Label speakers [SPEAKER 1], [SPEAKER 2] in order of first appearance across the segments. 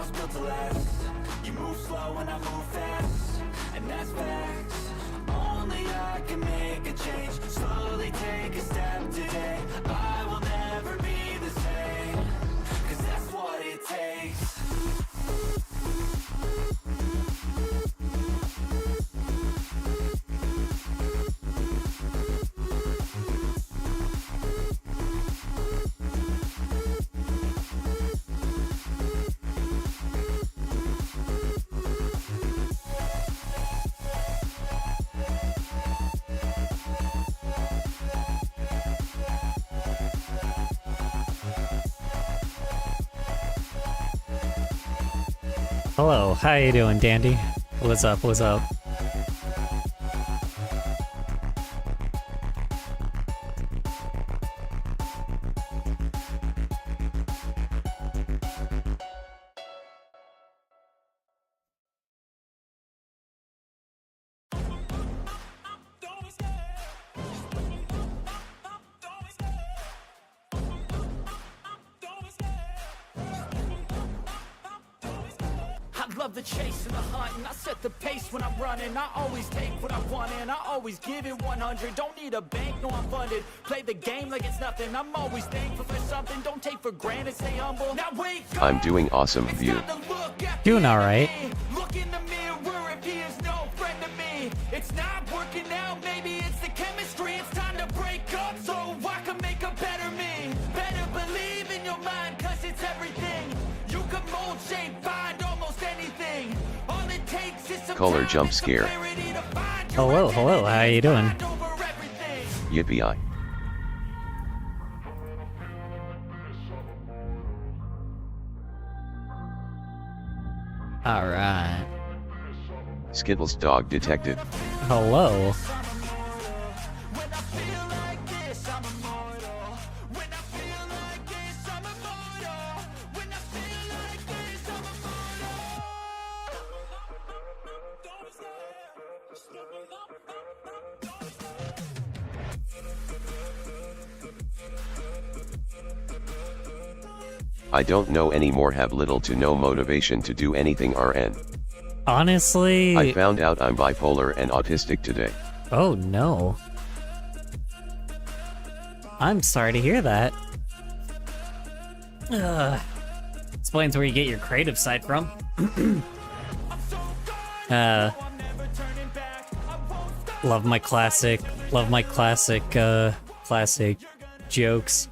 [SPEAKER 1] was built to last. You move slow and I move fast, and that's facts. Only I can make a change. Slowly take a step today. I will never be the same, 'cause that's what it takes.
[SPEAKER 2] Hello, how you doing, Dandy? What's up, what's up?
[SPEAKER 1] Love the chase and the hunt, and I set the pace when I'm running. I always take what I want and I always give it 100. Don't need a bank, no I'm funded. Play the game like it's nothing. I'm always thankful for something. Don't take for granted, stay humble. Now wake up.
[SPEAKER 3] I'm doing awesome, view.
[SPEAKER 2] Doing alright.
[SPEAKER 1] Look in the mirror if he is no friend to me. It's not working out, maybe it's the chemistry. It's time to break up so I can make a better me. Better believe in your mind, 'cause it's everything. You can mold, shape, find almost anything. All it takes is some
[SPEAKER 3] Color
[SPEAKER 1] time
[SPEAKER 3] jump
[SPEAKER 1] and some
[SPEAKER 3] scare.
[SPEAKER 1] clarity to find your
[SPEAKER 2] Hello, hello, how you doing?
[SPEAKER 1] mind over everything.
[SPEAKER 3] Yippee-I.
[SPEAKER 2] Alright.
[SPEAKER 3] Skittles dog detected.
[SPEAKER 2] Hello.
[SPEAKER 1] When I feel like this, I'm immortal. When I feel like this, I'm immortal. When I feel like this, I'm immortal. Don't
[SPEAKER 3] I don't know anymore, have little to no motivation to do anything RN.
[SPEAKER 2] Honestly...
[SPEAKER 3] I found out I'm bipolar and autistic today.
[SPEAKER 2] Oh no. I'm sorry to hear that. Explains where you get your creative side from. Love my classic jokes.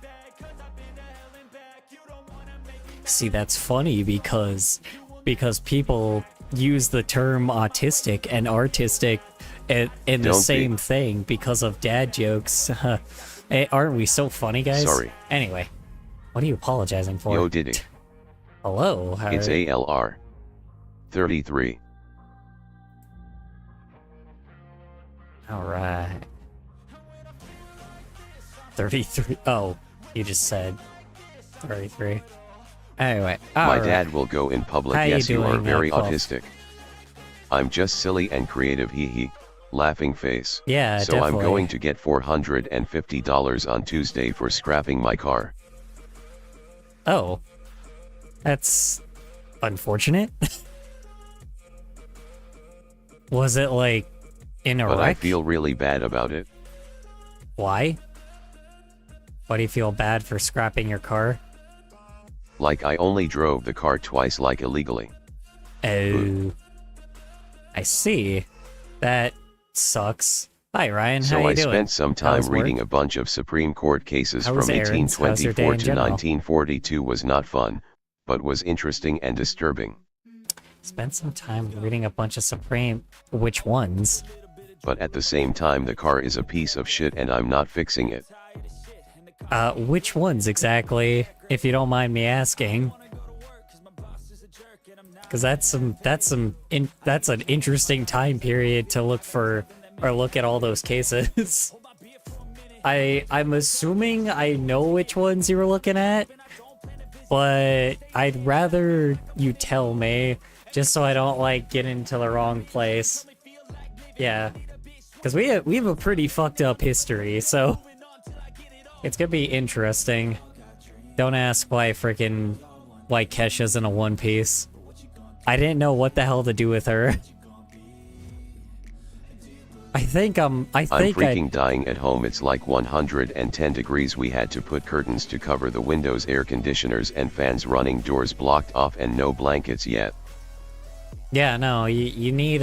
[SPEAKER 2] See, that's funny because people use the term autistic and artistic in the
[SPEAKER 3] Don't
[SPEAKER 2] same
[SPEAKER 3] be.
[SPEAKER 2] thing because of dad jokes. Aren't we so funny, guys?
[SPEAKER 3] Sorry.
[SPEAKER 2] Anyway, what are you apologizing for?
[SPEAKER 3] Yo Diddy.
[SPEAKER 2] Hello. How
[SPEAKER 3] It's ALR. 33.
[SPEAKER 2] Alright. 33. Oh, you just said 33. Anyway,
[SPEAKER 3] My
[SPEAKER 2] alright.
[SPEAKER 3] dad will go in public.
[SPEAKER 2] How you
[SPEAKER 3] Yes, you are
[SPEAKER 2] doing,
[SPEAKER 3] very
[SPEAKER 2] Puff?
[SPEAKER 3] autistic. I'm just silly and creative, hee hee. Laughing face.
[SPEAKER 2] Yeah,
[SPEAKER 3] So
[SPEAKER 2] definitely.
[SPEAKER 3] I'm going to get $450 on Tuesday for scrapping my car.
[SPEAKER 2] Oh. That's unfortunate. Was it like in a
[SPEAKER 3] But I
[SPEAKER 2] wreck?
[SPEAKER 3] feel really bad about it.
[SPEAKER 2] Why? Why do you feel bad for scrapping your car?
[SPEAKER 3] Like I only drove the car twice, like illegally.
[SPEAKER 2] Oh. I see. That sucks. Hi, Ryan. How
[SPEAKER 3] So
[SPEAKER 2] you
[SPEAKER 3] I
[SPEAKER 2] doing?
[SPEAKER 3] spent some time
[SPEAKER 2] How's work?
[SPEAKER 3] reading a bunch of Supreme Court cases
[SPEAKER 2] How
[SPEAKER 3] from
[SPEAKER 2] was errands? How's your day
[SPEAKER 3] 1824
[SPEAKER 2] in
[SPEAKER 3] to
[SPEAKER 2] general?
[SPEAKER 3] 1942. Was not fun, but was interesting and disturbing.
[SPEAKER 2] Spent some time reading a bunch of Supreme... Which ones?
[SPEAKER 3] But at the same time, the car is a piece of shit and I'm not fixing it.
[SPEAKER 2] Which ones exactly, if you don't mind me asking? Because that's an interesting time period to look for, or look at all those cases. I'm assuming I know which ones you were looking at, but I'd rather you tell me, just so I don't like get into the wrong place. Yeah, because we have a pretty fucked up history, so it's gonna be interesting. Don't ask why Kesha's in a one piece. I didn't know what the hell to do with her. I'm
[SPEAKER 3] freaking dying at home. It's like 110 degrees. We had to put curtains to cover the windows, air conditioners and fans running, doors blocked off, and no blankets yet.
[SPEAKER 2] Yeah, no, you need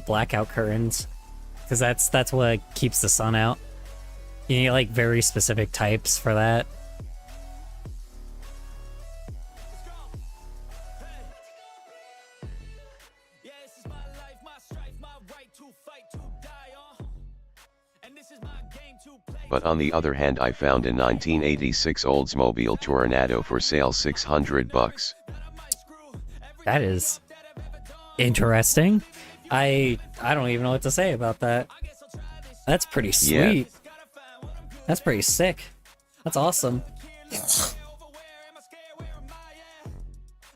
[SPEAKER 2] blackout curtains, because that's what keeps the sun out. You need like very specific types for that.
[SPEAKER 3] But on the other hand, I found a 1986 Oldsmobile Tornado for sale, $600.
[SPEAKER 2] That is interesting. I don't even know what to say about that. That's pretty sweet. Yeah. That's pretty sick. That's awesome.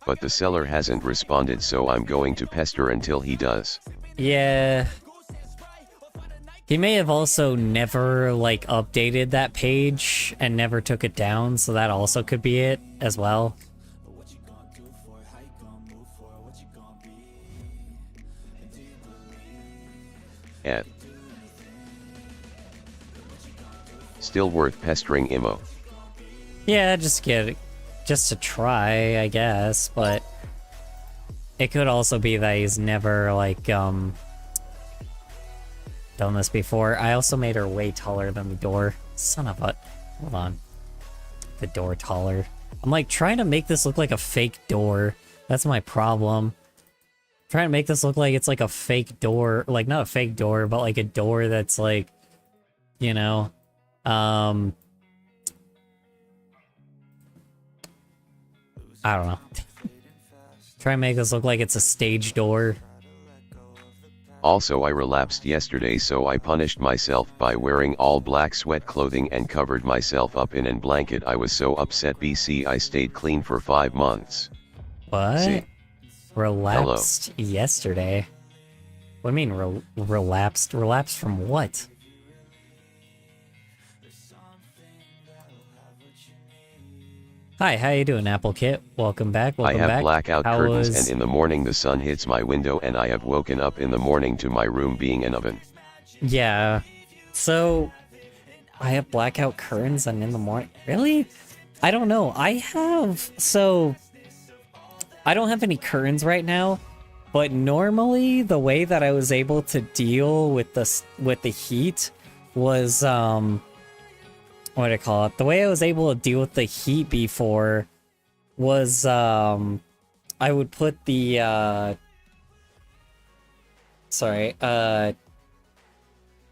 [SPEAKER 3] But the seller hasn't responded, so I'm going to pester until he does.
[SPEAKER 2] Yeah. He may have also never, like, updated that page and never took it down, so that also could be it as well.
[SPEAKER 3] At still worth pestering, Imo.
[SPEAKER 2] Yeah, just to try, I guess, but it could also be that he's never, like, done this before. I also made her way taller than the door. Son of a... Hold on. The door taller. I'm, like, trying to make this look like a fake door. That's my problem. Trying to make this look like it's, like, a fake door. Like, not a fake door, but, like, a door that's, like, you know... I don't know. Try and make this look like it's a stage door.
[SPEAKER 3] Also, I relapsed yesterday, so I punished myself by wearing all black sweat clothing and covered myself up in a blanket. I was so upset. BC, I stayed clean for 5 months.
[SPEAKER 2] What?
[SPEAKER 3] See?
[SPEAKER 2] Relapsed yesterday? What do you mean relapsed? Relapsed from what? Hi, how you doing, Apple Kit? Welcome back, welcome back.
[SPEAKER 3] I have blackout curtains, and in the morning the sun hits my window, and I have woken up in the morning to my room being an oven.
[SPEAKER 2] Yeah, so I have blackout curtains, and in the morning... Really? I don't know. I don't have any curtains right now, but normally the way that I was able to deal with the heat was, what do I call it? The way I was able to deal with the heat before was, I would put the, I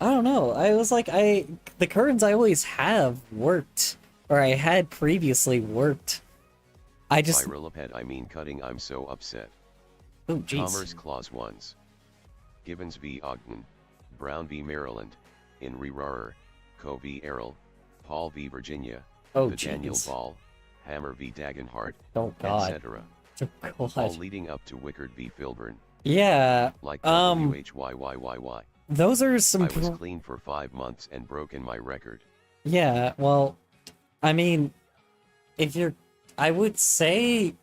[SPEAKER 2] don't know. I was like, the curtains I always have worked, or I had previously worked. I just...
[SPEAKER 3] I mean cutting, I'm so upset.
[SPEAKER 2] Oh, jeez.
[SPEAKER 3] Commerce Clause 1s. Gibbons v. Ogden, Brown v. Maryland, Inri Rarer, Co v. Errol, Paul v. Virginia,
[SPEAKER 2] oh,
[SPEAKER 3] the Daniel Ball, Hammer v. Dagenhart,
[SPEAKER 2] oh, God.
[SPEAKER 3] etc.
[SPEAKER 2] Oh,
[SPEAKER 3] all leading up to Wickard v. Filburn.
[SPEAKER 2] Yeah,
[SPEAKER 3] like WHYYYY.
[SPEAKER 2] Those are some...
[SPEAKER 3] I was clean for 5 months and broken my record.
[SPEAKER 2] Yeah, well, I mean, if you're... I would say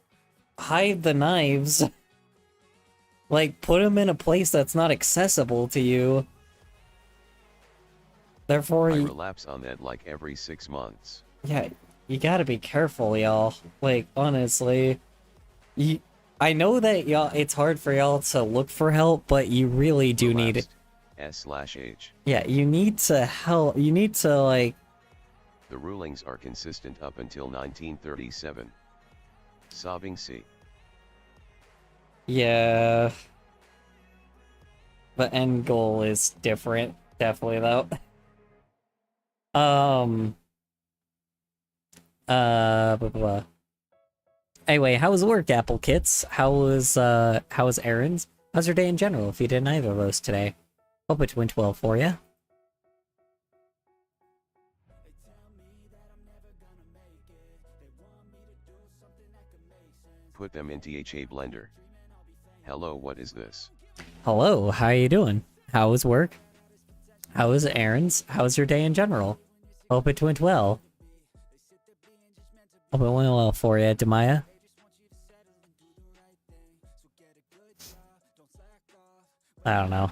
[SPEAKER 2] hide the knives. Like, put them in a place that's not accessible to you. Therefore,
[SPEAKER 3] I relapse on that like every 6 months.
[SPEAKER 2] Yeah, you gotta be careful, y'all. Like, honestly. I know that y'all, it's hard for y'all to look for help, but you really do need it.
[SPEAKER 3] S/H.
[SPEAKER 2] Yeah, you need to help. You need to, like...
[SPEAKER 3] The rulings are consistent up until 1937. Sobbing C.
[SPEAKER 2] Yeah. The end goal is different, definitely, though. Blah, blah, blah. Anyway, how was work, Apple Kits? How was errands? How's your day in general, if you did neither of those today? Hope it went well for you.
[SPEAKER 3] Put them in THA blender. Hello, what is this?
[SPEAKER 2] Hello, how you doing? How was work? How was errands? How's your day in general? Hope it went well. Hope it went well for you, Demaya. I don't know.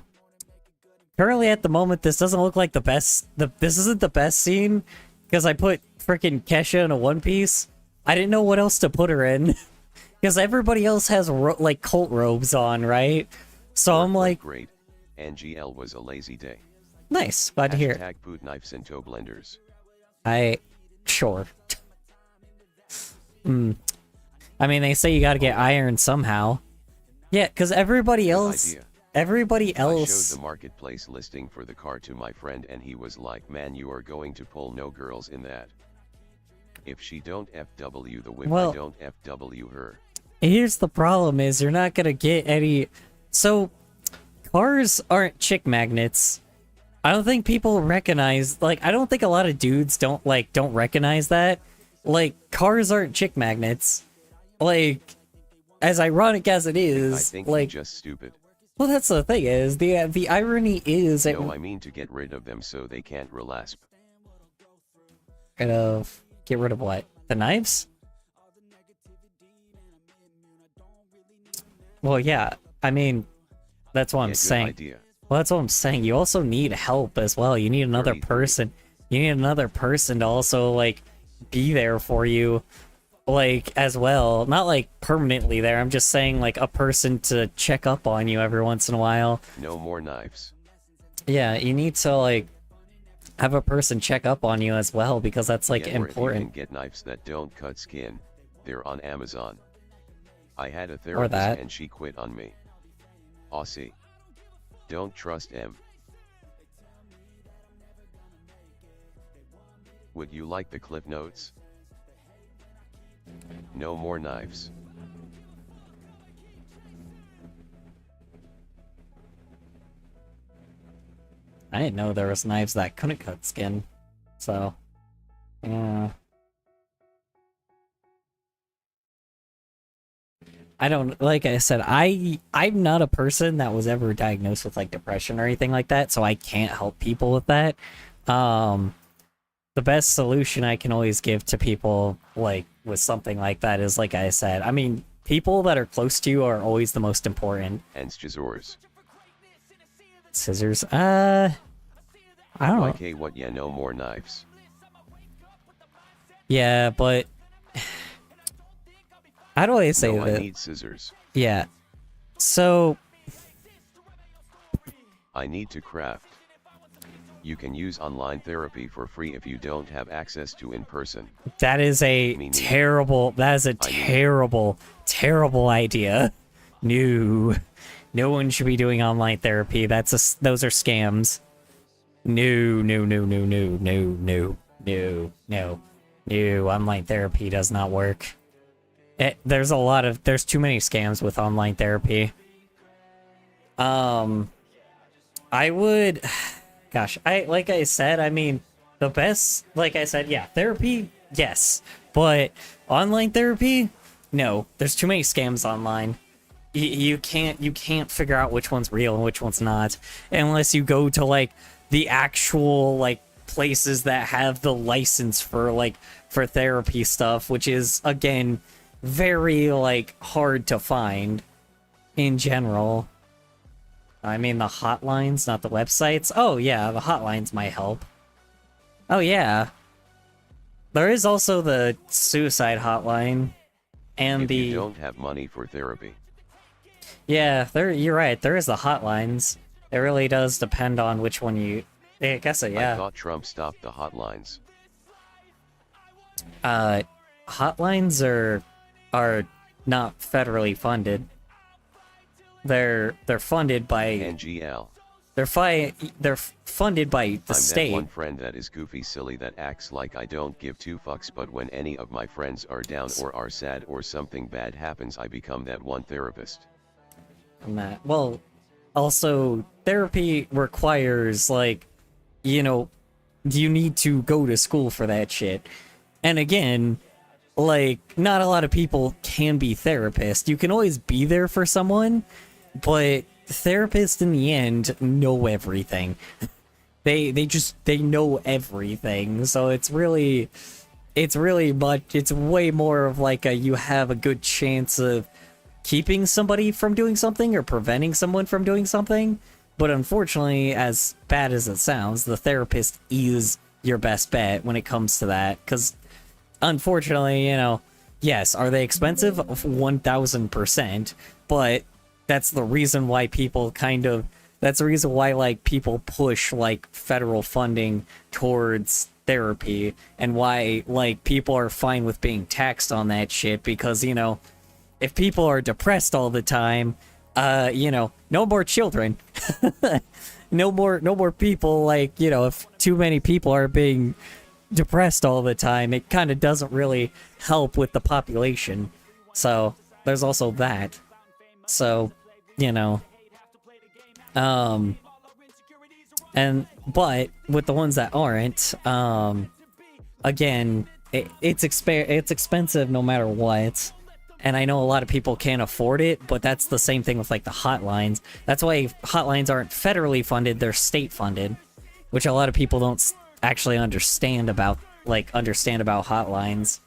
[SPEAKER 2] Currently, at the moment, this doesn't look like the best. This isn't the best scene because I put freaking Kesha in a one piece. I didn't know what else to put her in because everybody else has like cult robes on, right? So I'm like,
[SPEAKER 3] great. NGL was a lazy day.
[SPEAKER 2] Nice, glad to hear.
[SPEAKER 3] Hashtag boot knives and toe blenders.
[SPEAKER 2] Sure. I mean, they say you gotta get iron somehow. Yeah, because everybody else. Everybody else.
[SPEAKER 3] I showed the marketplace listing for the car to my friend and he was like, man, you are going to pull no girls in that. If she don't FW the whip, I don't FW her.
[SPEAKER 2] Here's the problem is you're not gonna get any... So, cars aren't chick magnets. I don't think people recognize... Like, I don't think a lot of dudes don't recognize that. Like, cars aren't chick magnets. Like, as ironic as it is,
[SPEAKER 3] I think
[SPEAKER 2] like...
[SPEAKER 3] you're just stupid.
[SPEAKER 2] Well, that's the thing is, the irony is...
[SPEAKER 3] No, I mean to get rid of them so they can't relasp.
[SPEAKER 2] Get rid of what? The knives? Well, yeah. I mean, that's what I'm saying.
[SPEAKER 3] Idea.
[SPEAKER 2] Well, that's what I'm saying. You also need help as well. You need another person. You need another person to also, like, be there for you, like, as well. Not, like, permanently there. I'm just saying, like, a person to check up on you every once in a while.
[SPEAKER 3] No more knives.
[SPEAKER 2] Yeah, you need to, like, have a person check up on you as well, because that's, like, important.
[SPEAKER 3] You can get knives that don't cut skin. They're on Amazon. I had a therapist and she quit on me. Aussie. Don't trust him. Would you like the clip notes? No more knives.
[SPEAKER 2] I didn't know there was knives that couldn't cut skin. So, yeah. I don't, like I said, I'm not a person that was ever diagnosed with, like, depression or anything like that, so I can't help people with that. The best solution I can always give to people, like, with something like that is, like I said, I mean, people that are close to you are always the most important.
[SPEAKER 3] And scissors.
[SPEAKER 2] Scissors? I don't know.
[SPEAKER 3] Okay, what? Yeah, no more knives.
[SPEAKER 2] Yeah, but... How do I say that?
[SPEAKER 3] I need scissors.
[SPEAKER 2] Yeah. So...
[SPEAKER 3] I need to craft. You can use online therapy for free if you don't have access to in-person.
[SPEAKER 2] That is a terrible idea. No. No one should be doing online therapy. Those are scams. No. Online therapy does not work. There's too many scams with online therapy. I would... Gosh, like I said, I mean, the best, like I said, yeah, therapy, yes. But online therapy, no. There's too many scams online. You can't figure out which one's real and which one's not, unless you go to, like, the actual, like, places that have the license for therapy stuff, which is, again, very, like, hard to find in general. I mean, the hotlines, not the websites. Oh, yeah, the hotlines might help. Oh, yeah. There is also the suicide hotline. And
[SPEAKER 3] if you don't have money for therapy.
[SPEAKER 2] Yeah, you're right. There is the hotlines. It really does depend on which one you... I guess so, yeah.
[SPEAKER 3] I thought Trump stopped the hotlines.
[SPEAKER 2] Hotlines are not federally funded. They're funded by
[SPEAKER 3] NGL.
[SPEAKER 2] They're funded by the state.
[SPEAKER 3] I'm that one friend that is goofy silly that acts like I don't give two fucks, but when any of my friends are down or are sad or something bad happens, I become that one therapist.
[SPEAKER 2] Well, also therapy requires, like, you know, you need to go to school for that shit. And again, like, not a lot of people can be therapists. You can always be there for someone, but therapists in the end know everything. They know everything. So it's way more of like you have a good chance of keeping somebody from doing something or preventing someone from doing something. But unfortunately, as bad as it sounds, the therapist is your best bet when it comes to that. Because unfortunately, you know, yes, are they expensive? 1000%. But that's the reason why people that's the reason why, like, people push, like, federal funding towards therapy, and why, like, people are fine with being taxed on that shit, because, you know, if people are depressed all the time, you know, no more children. no more people, like, you know, if too many people are being depressed all the time, it kind of doesn't really help with the population. So, there's also that. So, you know, but with the ones that aren't, again, it's expensive no matter what. And I know a lot of people can't afford it, but that's the same thing with, like, the hotlines. That's why hotlines aren't federally funded, they're state funded, which a lot of people don't actually understand about hotlines.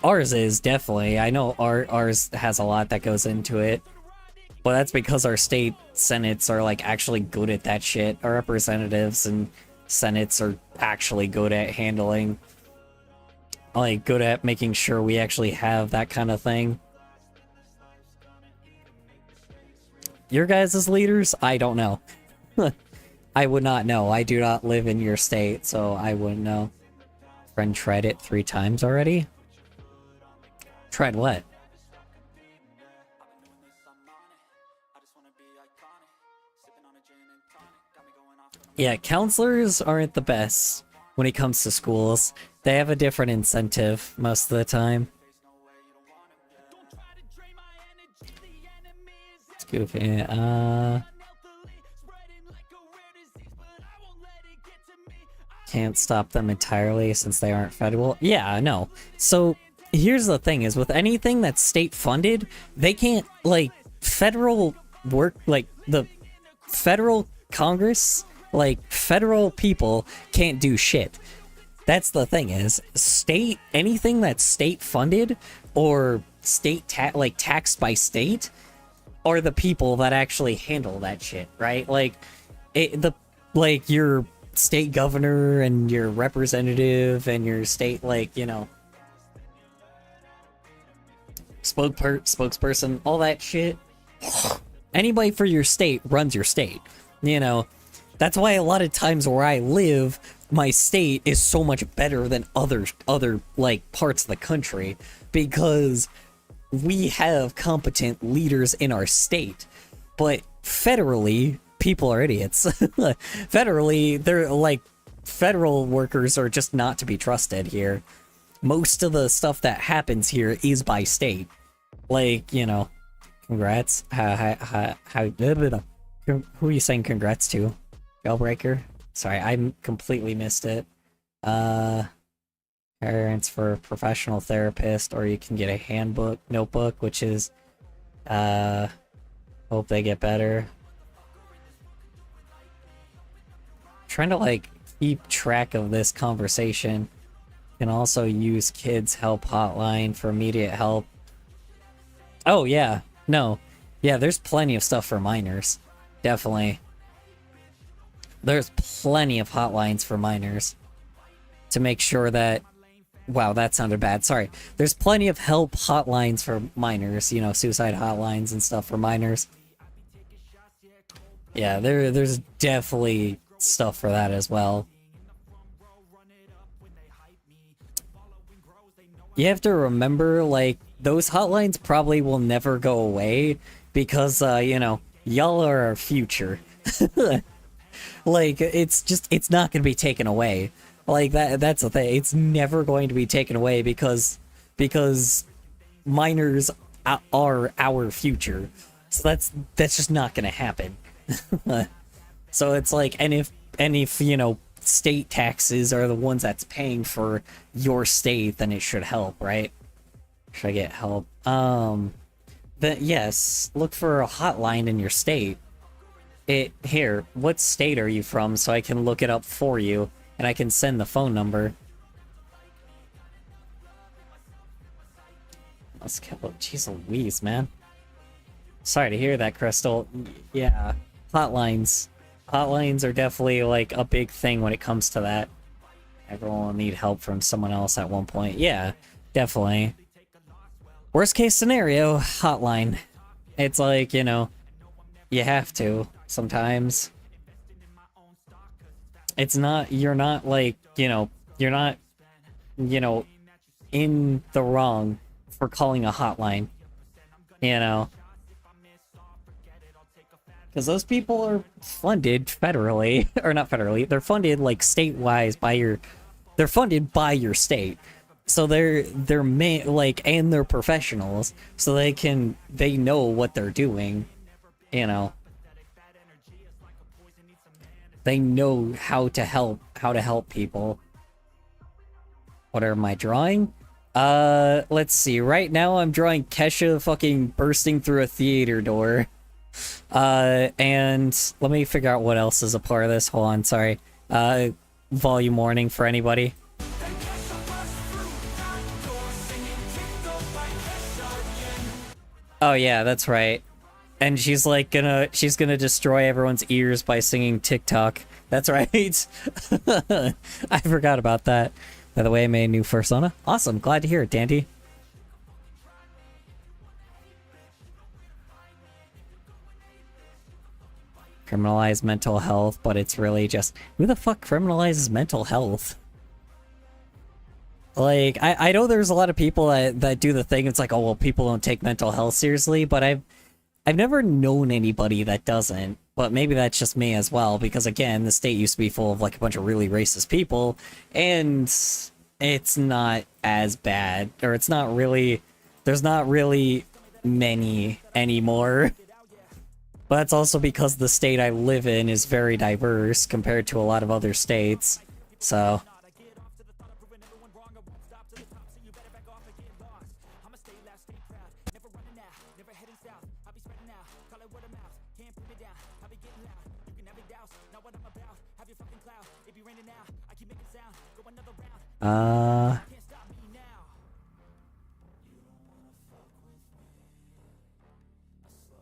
[SPEAKER 2] Ours is, definitely. I know ours has a lot that goes into it. But that's because our state senates are, like, actually good at that shit. Our representatives and senates are actually good at handling, like, good at making sure we actually have that kind of thing. Your guys' leaders? I don't know. I would not know. I do not live in your state, so I wouldn't know. Friend tried it 3 times already? Tried what? Yeah, counselors aren't the best when it comes to schools. They have a different incentive most of the time. It's goofy. Can't stop them entirely since they aren't federal. Yeah, no. So here's the thing: is with anything that's state funded, they can't, like, federal work, like the federal Congress. Like, federal people can't do shit. That's the thing, is anything that's state funded or taxed by state are the people that actually handle that shit, right? Like, your state governor and your representative and your state, like, you know, spokesperson, all that shit. Anybody for your state runs your state, you know. That's why a lot of times where I live, my state is so much better than other like, parts of the country, because we have competent leaders in our state. But federally, people are idiots. Federally, they're like, federal workers are just not to be trusted here. Most of the stuff that happens here is by state. Like, you know, congrats. Who are you saying congrats to? Bellbreaker? Sorry, I completely missed it. Parents for a professional therapist, or you can get a notebook, which is, hope they get better. Trying to, like, keep track of this conversation. You can also use Kids Help Hotline for immediate help. Oh, yeah. No. Yeah, there's plenty of stuff for minors. Definitely. There's plenty of hotlines for minors to make sure that... Wow, that sounded bad. Sorry. There's plenty of help hotlines for minors, you know, suicide hotlines and stuff for minors. Yeah, there's definitely stuff for that as well. You have to remember, like, those hotlines probably will never go away because, you know, y'all are our future. Like, it's not going to be taken away. Like, that's the thing. It's never going to be taken away because minors are our future. So that's just not going to happen. So it's like, and if, you know, state taxes are the ones that's paying for your state, then it should help, right? Should I get help? Then yes, look for a hotline in your state. Here, what state are you from, so I can look it up for you, and I can send the phone number. Let's kill it. Jeez Louise, man. Sorry to hear that, Crystal. Yeah, hotlines. Hotlines are definitely like a big thing when it comes to that. Everyone will need help from someone else at one point. Yeah, definitely. Worst case scenario, hotline. It's like, you know, you have to sometimes. It's not, you're not like, you know, you're not, you know, in the wrong for calling a hotline, you know. Because those people are funded federally, or not federally, they're funded like state-wise by your, they're funded by your state. So they're like, and they're professionals, so they know what they're doing, you know. They know how to help people. What am I drawing? Let's see. Right now I'm drawing Kesha fucking bursting through a theater door. And let me figure out what else is a part of this. Hold on, sorry. Volume warning for anybody. Oh yeah, that's right. And she's like she's gonna destroy everyone's ears by singing TikTok. That's right. I forgot about that. By the way, I made a new persona. Awesome, glad to hear it, Dandy. Criminalize mental health, but it's really just, who the fuck criminalizes mental health? Like, I know there's a lot of people that do the thing, it's like, oh, well, people don't take mental health seriously, but I've never known anybody that doesn't, but maybe that's just me as well, because again, the state used to be full of like a bunch of really racist people, and it's not as bad, or it's not really, there's not really many anymore. But that's also because the state I live in is very diverse compared to a lot of other states, so.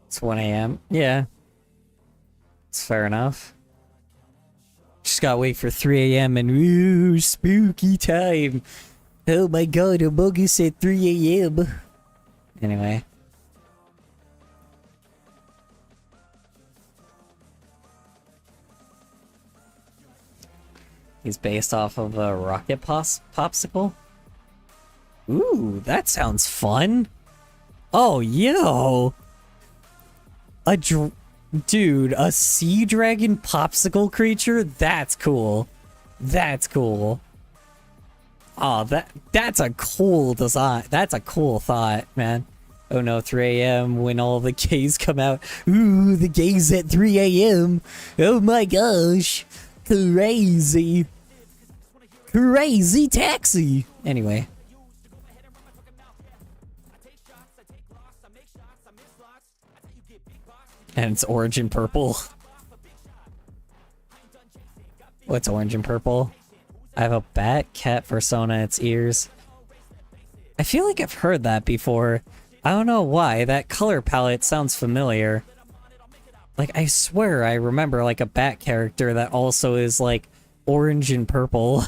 [SPEAKER 2] It's 1 a.m. Yeah. It's fair enough. Just gotta wait for 3 a.m. and ooh, spooky time. Oh my god, Among Us at 3 a.m. Anyway. He's based off of a rocket popsicle. Ooh, that sounds fun. Oh, yo. Dude, a sea dragon popsicle creature? That's cool. That's cool. Oh, that's a cool design. That's a cool thought, man. Oh no, 3 a.m. when all the gays come out. Ooh, the gays at 3 a.m. Oh my gosh. Crazy. Crazy taxi. Anyway. And it's orange and purple. What's orange and purple? I have a bat cat persona, its ears. I feel like I've heard that before. I don't know why. That color palette sounds familiar. Like, I swear I remember, like, a bat character that also is, like, orange and purple.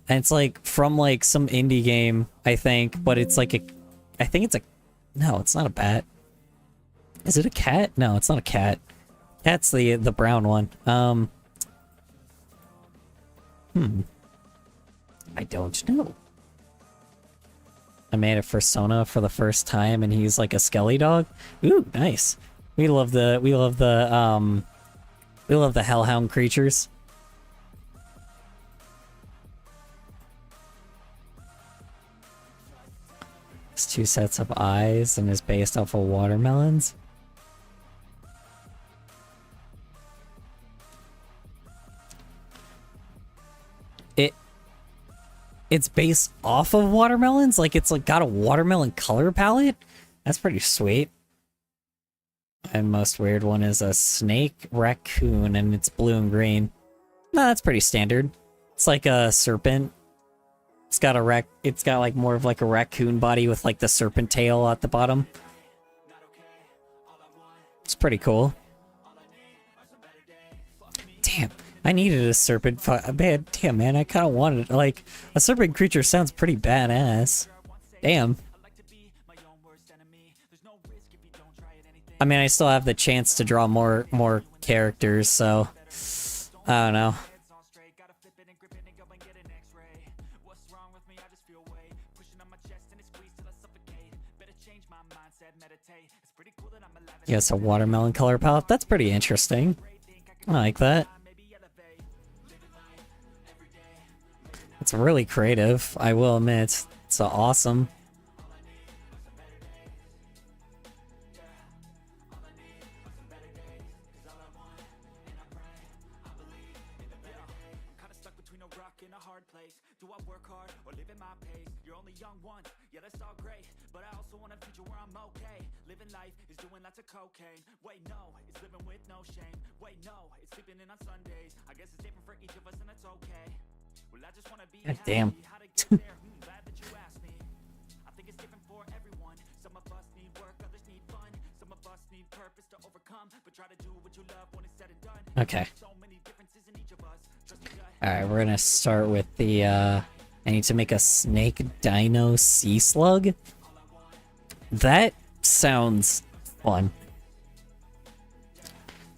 [SPEAKER 2] And it's, like, from, like, some indie game, I think. But it's, like, I think it's a... No, it's not a bat. Is it a cat? No, it's not a cat. Cat's the brown one. I don't know. I made a persona for the first time and he's like a skelly dog. Ooh, nice. We love the hellhound creatures. It's 2 sets of eyes and is based off of watermelons. It's based off of watermelons? Like, it's like got a watermelon color palette? That's pretty sweet. And most weird one is a snake raccoon, and it's blue and green. No, that's pretty standard. It's like a serpent. It's got it's got like more of like a raccoon body with like the serpent tail at the bottom. It's pretty cool. Damn, I needed a serpent. Man, damn, man, I kind of wanted like a serpent creature. Sounds pretty badass. Damn. I mean, I still have the chance to draw more characters, so I don't know. Yes, a watermelon color palette. That's pretty interesting. I like that. It's really creative, I will admit. It's awesome.
[SPEAKER 1] Cocaine. Wait, no, it's living with no shame. Wait, no, it's sleeping in on Sundays. I guess it's different for each of us, and that's okay. Well, I just want to be
[SPEAKER 2] God damn.
[SPEAKER 1] How to get there? Glad that you asked me. I think it's different for everyone. Some of us need work, others need fun. Some of us need purpose to overcome, but try to do what you love when it's said and done.
[SPEAKER 2] Okay.
[SPEAKER 1] So many differences in each of us.
[SPEAKER 2] Alright, we're gonna start with the I need to make a snake dino sea slug. That sounds fun.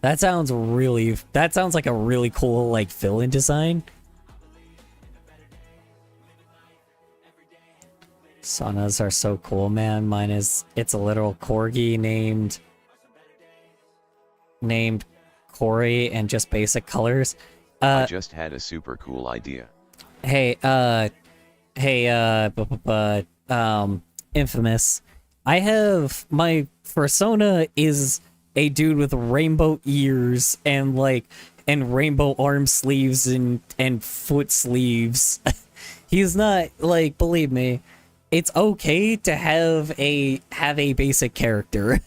[SPEAKER 2] That sounds like a really cool like villain design. Saunas are so cool, man. Mine is, it's a little corgi named Corey and just basic colors.
[SPEAKER 3] I just had a super cool idea.
[SPEAKER 2] Hey, Infamous. I have my persona is a dude with rainbow ears and rainbow arm sleeves and foot sleeves. He's not like, believe me, it's okay to have a basic character.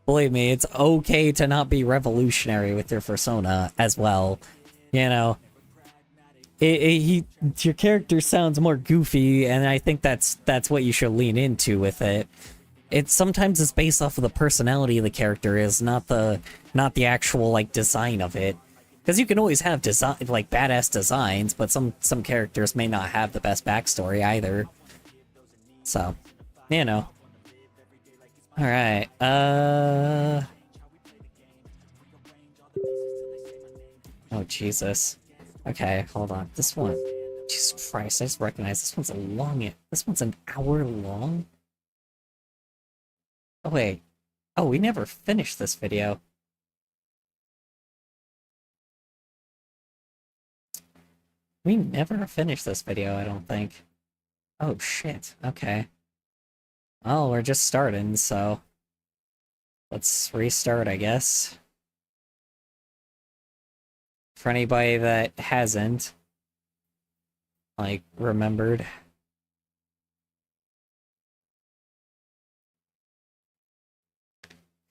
[SPEAKER 2] Believe me, it's okay to not be revolutionary with your persona as well. You know, your character sounds more goofy, and I think that's what you should lean into with it. Sometimes it's based off of the personality of the character, is not the actual like design of it. Because you can always have design like badass designs, but some characters may not have the best backstory either. So, you know. All right. Oh Jesus. Okay, hold on. This one. Jesus Christ! I just recognize this one's This one's an hour long. Oh, wait. Oh, we never finished this video. We never finished this video, I don't think. Oh, shit. Okay. Well, we're just starting, so... let's restart, I guess. For anybody that hasn't, like, remembered...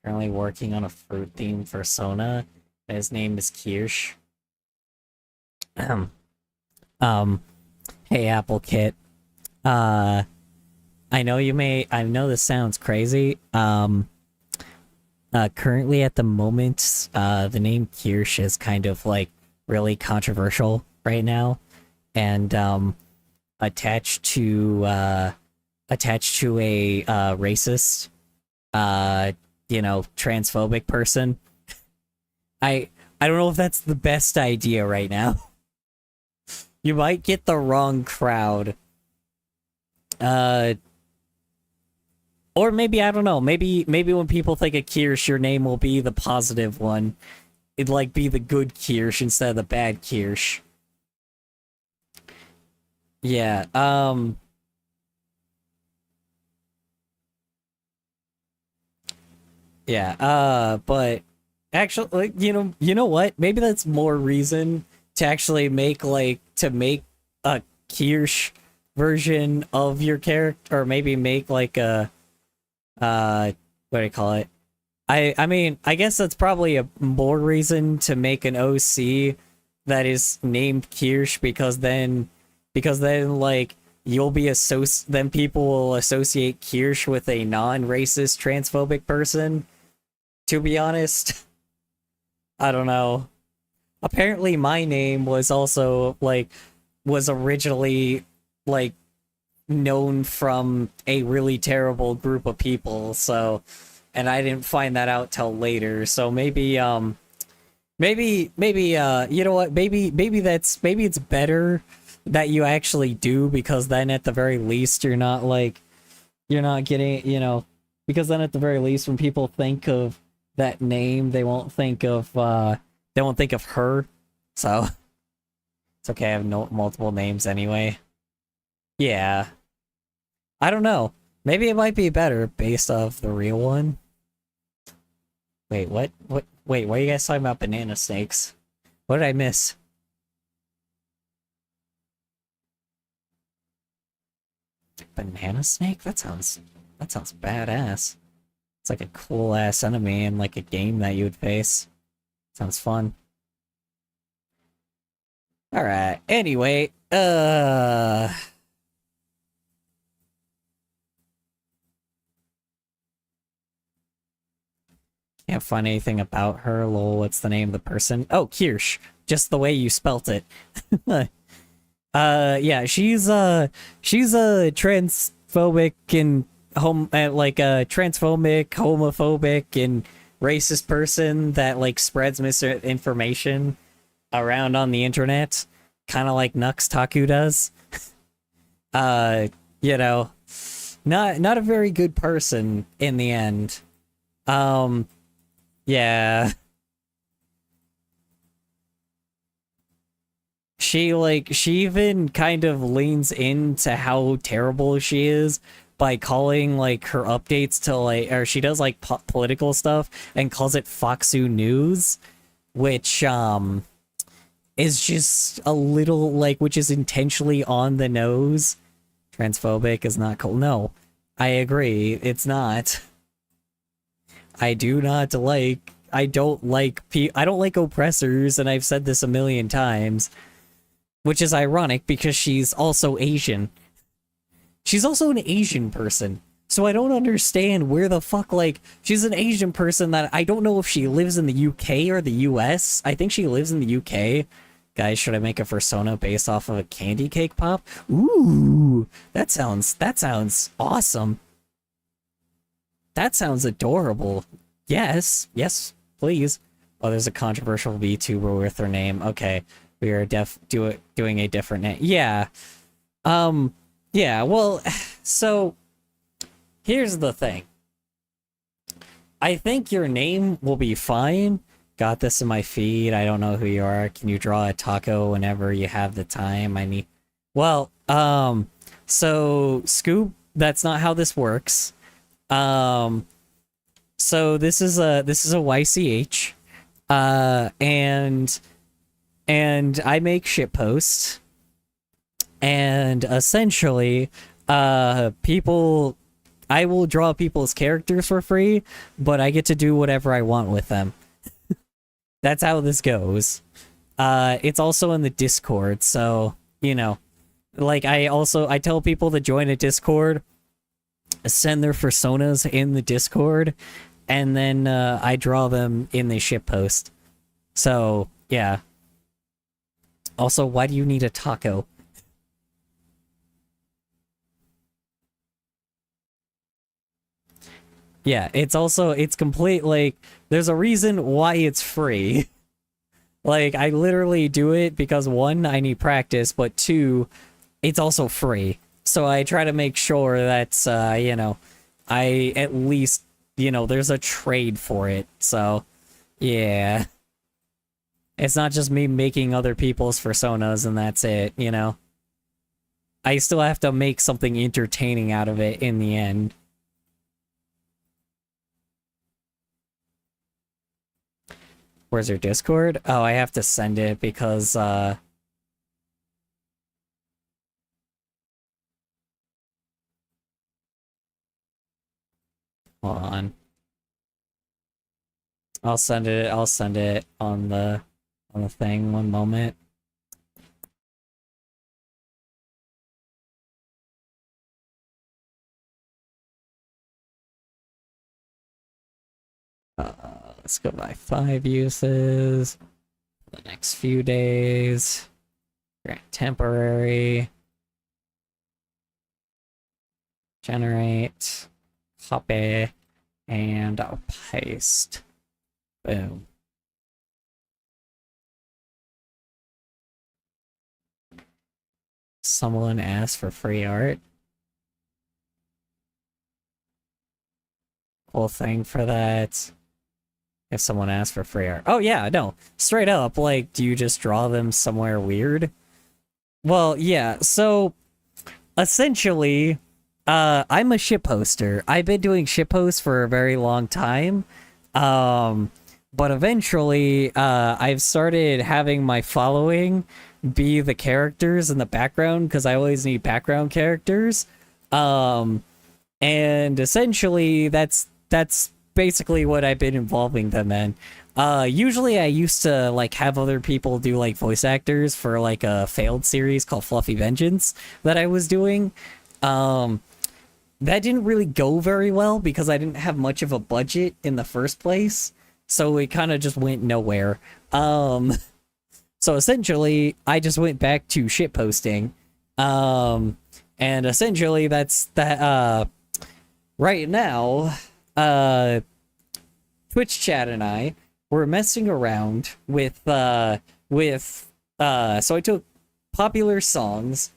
[SPEAKER 2] currently working on a fruit-themed persona. His name is Kirsch. Hey, Apple Kit. I know this sounds crazy. Currently at the moment, the name Kirsch is kind of like really controversial right now, and attached to a racist, transphobic person. I don't know if that's the best idea right now. You might get the wrong crowd. Or maybe, I don't know, maybe when people think of Kirsch, your name will be the positive one. It'd like be the good Kirsch instead of the bad Kirsch. Yeah, yeah, but actually, you know what? Maybe that's more reason to actually make a Kirsch version of your character, or maybe make like a what do you call it? I mean, I guess that's probably a more reason to make an OC that is named Kirsch, because then like then people will associate Kirsch with a non-racist transphobic person. To be honest, I don't know. Apparently my name was also was originally like known from a really terrible group of people, so, and I didn't find that out till later. So maybe you know what, maybe it's better that you actually do, because then at the very least you're not getting, because then at the very least when people think of that name, they won't think of her. So it's okay, I have multiple names anyway. Yeah. I don't know. Maybe it might be better based off the real one. Wait, what? Wait, why are you guys talking about banana snakes? What did I miss? Banana snake? That sounds badass. It's like a cool ass enemy in like a game that you would face. Sounds fun. Alright, anyway, can't find anything about her. Lol, what's the name of the person? Oh, Kirsch. Just the way you spelt it. Yeah, she's a transphobic and transphobic, homophobic, and racist person that like spreads misinformation around on the internet, kind of like Nux Taku does. You know, not a very good person in the end. Yeah. She even kind of leans into how terrible she is by calling like her updates to or she does like political stuff and calls it Foxu News, which is just a little which is intentionally on the nose. Transphobic is not cool. No, I agree. It's not. I don't like oppressors, and I've said this a million times, which is ironic because she's also Asian. She's also an Asian person. So I don't understand where the fuck, she's an Asian person that I don't know if she lives in the UK or the US. I think she lives in the UK. Guys, should I make a persona based off of a candy cake pop? Ooh, that sounds awesome. That sounds adorable. Yes, please. Oh, there's a controversial VTuber with her name. Okay, we are doing a different name. Yeah. Yeah, well, so here's the thing. I think your name will be fine. Got this in my feed. I don't know who you are. Can you draw a taco whenever you have the time? Well, so Scoop, that's not how this works. So this is a YCH, and I make shitposts, and essentially, I will draw people's characters for free, but I get to do whatever I want with them. That's how this goes. It's also in the Discord, so, I tell people to join a Discord, send their personas in the Discord, and then I draw them in the shitpost. So, yeah. Also, why do you need a taco? Yeah, it's complete, there's a reason why it's free. I literally do it because, one, I need practice, but two, it's also free. So I try to make sure that, I at least, there's a trade for it. So, yeah. It's not just me making other people's personas and that's it, I still have to make something entertaining out of it in the end. Where's your Discord? Oh, I have to send it because, hold on. I'll send it on the thing, one moment. Let's go by 5 uses. The next few days. Grant temporary. Generate. Copy. And I'll paste. Boom. Someone asked for free art. Cool thing for that. If someone asks for free art. Oh yeah, no. Straight up, like, do you just draw them somewhere weird? Well, yeah, so essentially, I'm a shitposter. I've been doing shitposts for a very long time. But eventually, I've started having my following be the characters in the background, because I always need background characters. And essentially, that's basically what I've been involving them in. Usually I used to like have other people do like voice actors for like a failed series called Fluffy Vengeance that I was doing. That didn't really go very well because I didn't have much of a budget in the first place. So it kind of just went nowhere. So essentially I just went back to shitposting. And essentially that's that, right now, Twitch chat and I were messing around with so I took popular songs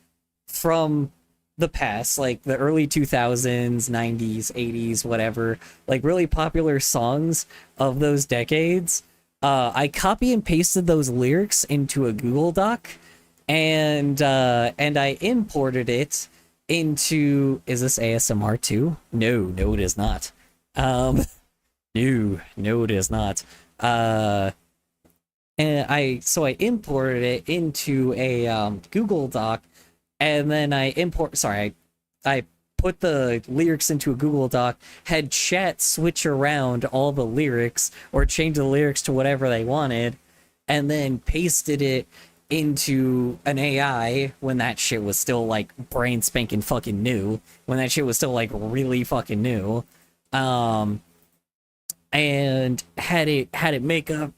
[SPEAKER 2] from the past, like the early 2000s, 90s, 80s, whatever, like really popular songs of those decades. I copy and pasted those lyrics into a Google Doc, and I imported it into, is this ASMR too? No, it is not. No, it is not. And I imported it into a Google Doc, and then I put the lyrics into a Google Doc, had chat switch around all the lyrics or change the lyrics to whatever they wanted, and then pasted it into an AI when that shit was still like brain spanking fucking new, when that shit was still like really fucking new. And had it make a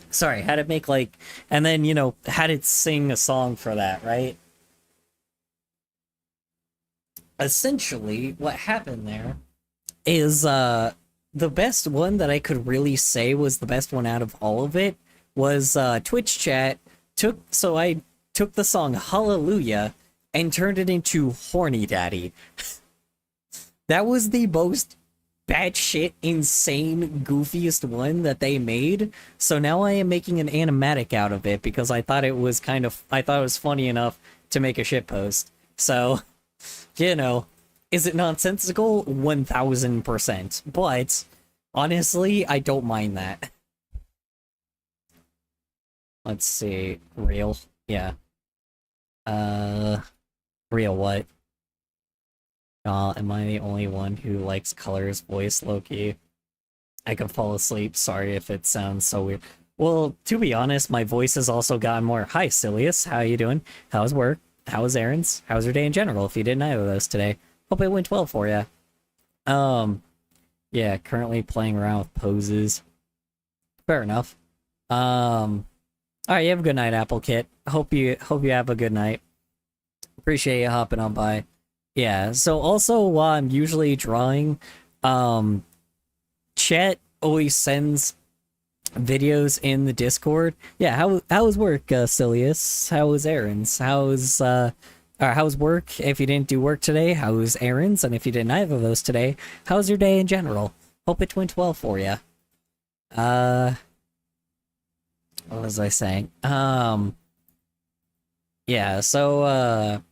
[SPEAKER 2] sorry, had it make like, and then, you know, had it sing a song for that, right? Essentially what happened there is the best one that I could really say was the best one out of all of it was Twitch chat I took the song Hallelujah and turned it into Horny Daddy. That was the most batshit insane goofiest one that they made. So now I am making an animatic out of it because I thought it was funny enough to make a shitpost. So, you know, is it nonsensical? 1000%. But honestly, I don't mind that. Let's see. Real? Yeah. Real what? Am I the only one who likes Color's voice, Loki? I can fall asleep. Sorry if it sounds so weird. Well, to be honest, my voice has also gotten more. Hi, Silius. How you doing? How's work? How was errands? How's your day in general, if you didn't either of those today? Hope it went well for you. Yeah, currently playing around with poses. Fair enough. Alright, you have a good night, Apple Kit. Hope you have a good night. Appreciate you hopping on by. Yeah, so also while I'm usually drawing, chat always sends videos in the Discord. Yeah, how was work, Silius? How was errands? How's work? If you didn't do work today, how was errands? And if you did neither of those today, how's your day in general? Hope it went well for you. What was I saying? Yeah, so,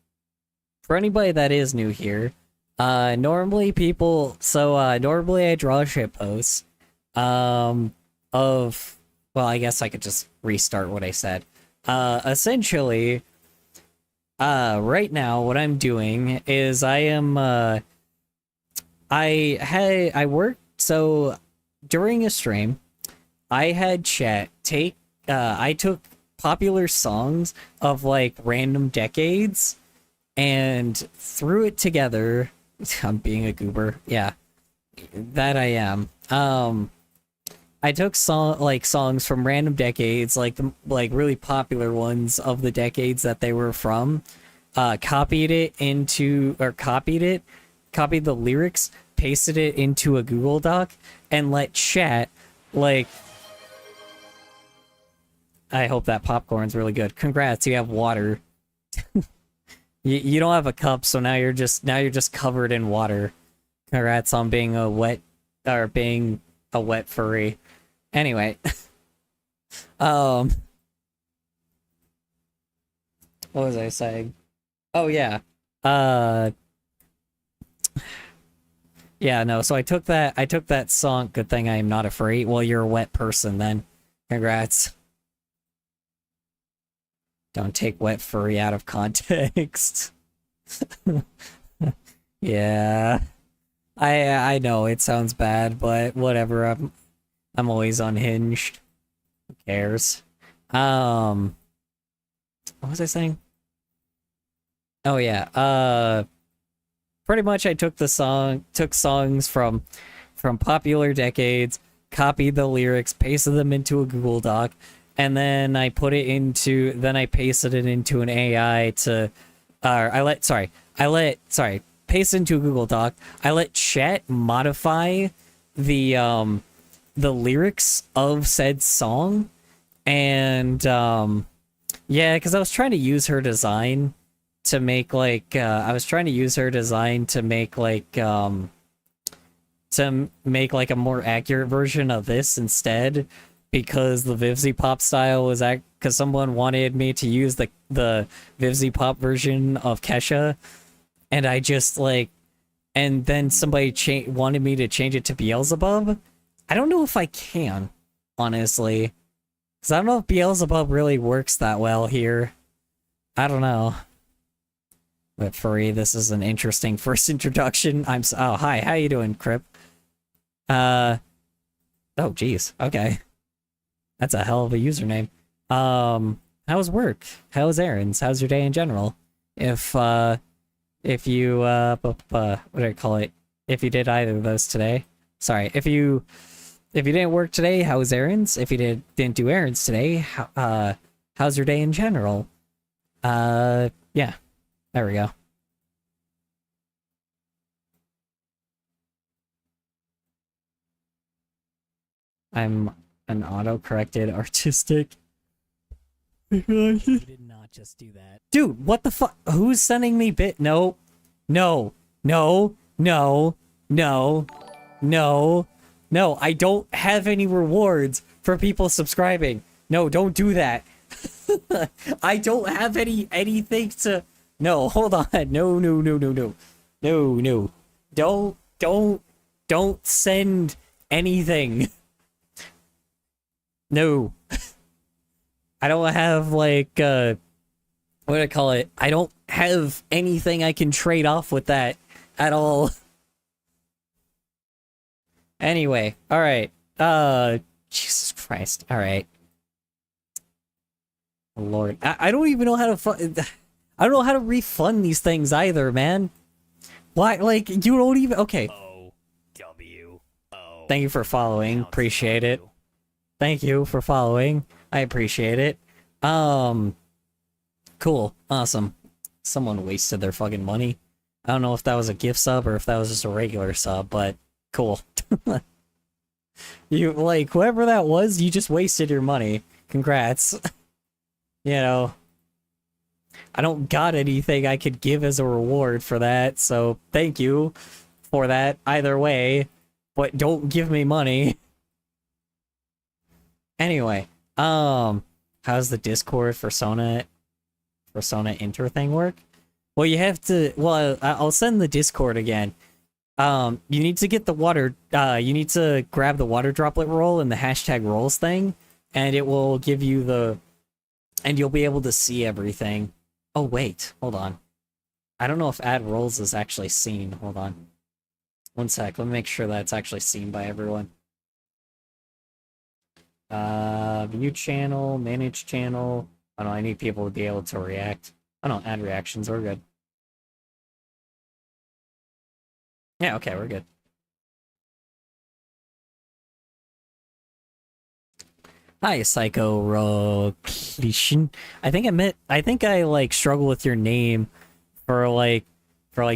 [SPEAKER 2] for anybody that is new here, normally I draw shitposts, well, I guess I could just restart what I said. Essentially, right now, what I'm doing is I worked, so during a stream, I had chat I took popular songs of like random decades and threw it together. I'm being a goober, yeah. That I am. I took songs from random decades, like the really popular ones of the decades that they were from, copied the lyrics, pasted it into a Google Doc, and let chat, like, I hope that popcorn's really good. Congrats, you have water. You don't have a cup, so now you're just covered in water. Congrats on being a wet furry. Anyway, what was I saying? Oh yeah. Yeah, no, so I took that song. Good thing I am not a furry. Well, you're a wet person then. Congrats. Don't take wet furry out of context. Yeah. I know it sounds bad, but whatever. I'm always unhinged. Who cares? What was I saying? Oh yeah. Pretty much I took songs from popular decades, copied the lyrics, pasted them into a Google Doc, and then I pasted it into an AI to paste into a Google Doc. I let chat modify the lyrics of said song, and yeah, because I was trying to use her design to make like a more accurate version of this instead, because the Vivzy Pop style was because someone wanted me to use the Vivzy Pop version of Kesha, and I just and then somebody wanted me to change it to Beelzebub. I don't know if I can, honestly, because I don't know if Beelzebub really works that well here. I don't know. But furry, this is an interesting first introduction. Oh, hi, how you doing, Crip? Oh, geez, okay. That's a hell of a username. How's work? How's errands? How's your day in general? If you, what do I call it? If you did either of those today. Sorry, if you didn't work today, how's errands? If you didn't do errands today, how's your day in general? Yeah. There we go. I'm an auto-corrected artistic. You did not just do that. Dude, what the fuck? Who's sending me No. No. No. No. No. No. No. I don't have any rewards for people subscribing. No, don't do that. I don't have anything to... No, hold on. No. No. Don't send anything. No. I don't have what do I call it? I don't have anything I can trade off with that at all. Anyway, alright. Jesus Christ. Alright. Lord. I don't even know how to I don't know how to refund these things either, man. Why, you don't even... Okay. Thank you for following. Appreciate it. Thank you for following. I appreciate it. Cool. Awesome. Someone wasted their fucking money. I don't know if that was a gift sub or if that was just a regular sub, but cool. You, whoever that was, you just wasted your money. Congrats. You know... I don't got anything I could give as a reward for that, so thank you for that either way, but don't give me money. Anyway, how's the Discord Persona Enter thing work? Well, you have to, I'll send the Discord again. You need to get the water, you need to grab the water droplet roll and the hashtag rolls thing, and it will give you and you'll be able to see everything. Oh, wait, hold on. I don't know if add rolls is actually seen. Hold on. One sec, let me make sure that's actually seen by everyone. View channel, manage channel. Oh no, I need people to be able to react. Oh no, add reactions, we're good. Yeah, okay, we're good. Hi, Psycho Clishin. I think I like struggle with your name for like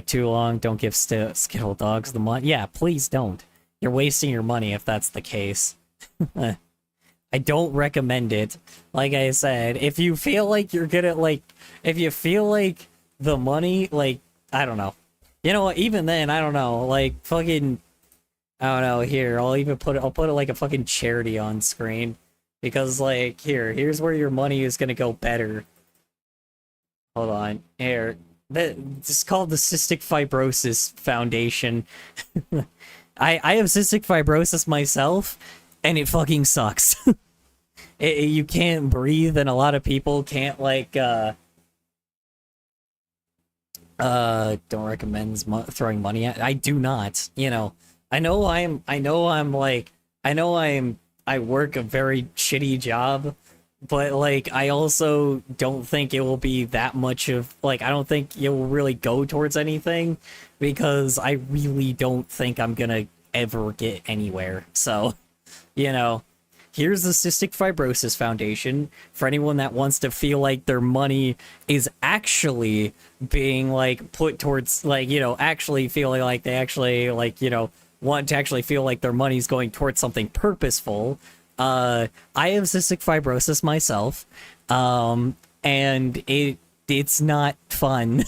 [SPEAKER 2] too long. Don't give Skittle dogs the money. Yeah, please don't. You're wasting your money if that's the case. I don't recommend it. Like I said, if you feel like you're gonna like, if you feel like the money, like, I don't know. You know what? Even then, I don't know. Like, fucking, I don't know. Here, I'll put it like a fucking charity on screen. Because, like, here's where your money is gonna go better. Hold on. Here. It's called the Cystic Fibrosis Foundation. I have cystic fibrosis myself, and it fucking sucks. You can't breathe, and a lot of people can't, like, don't recommend throwing money at. I do not, you know. I work a very shitty job, but like I also don't think it will be that much of like I don't think it will really go towards anything because I really don't think I'm gonna ever get anywhere. So, you know, here's the Cystic Fibrosis Foundation for anyone that wants to feel like their money is actually being like put towards like, you know, actually feeling like they actually like, you know, want to actually feel like their money's going towards something purposeful. I have cystic fibrosis myself, and it's not fun.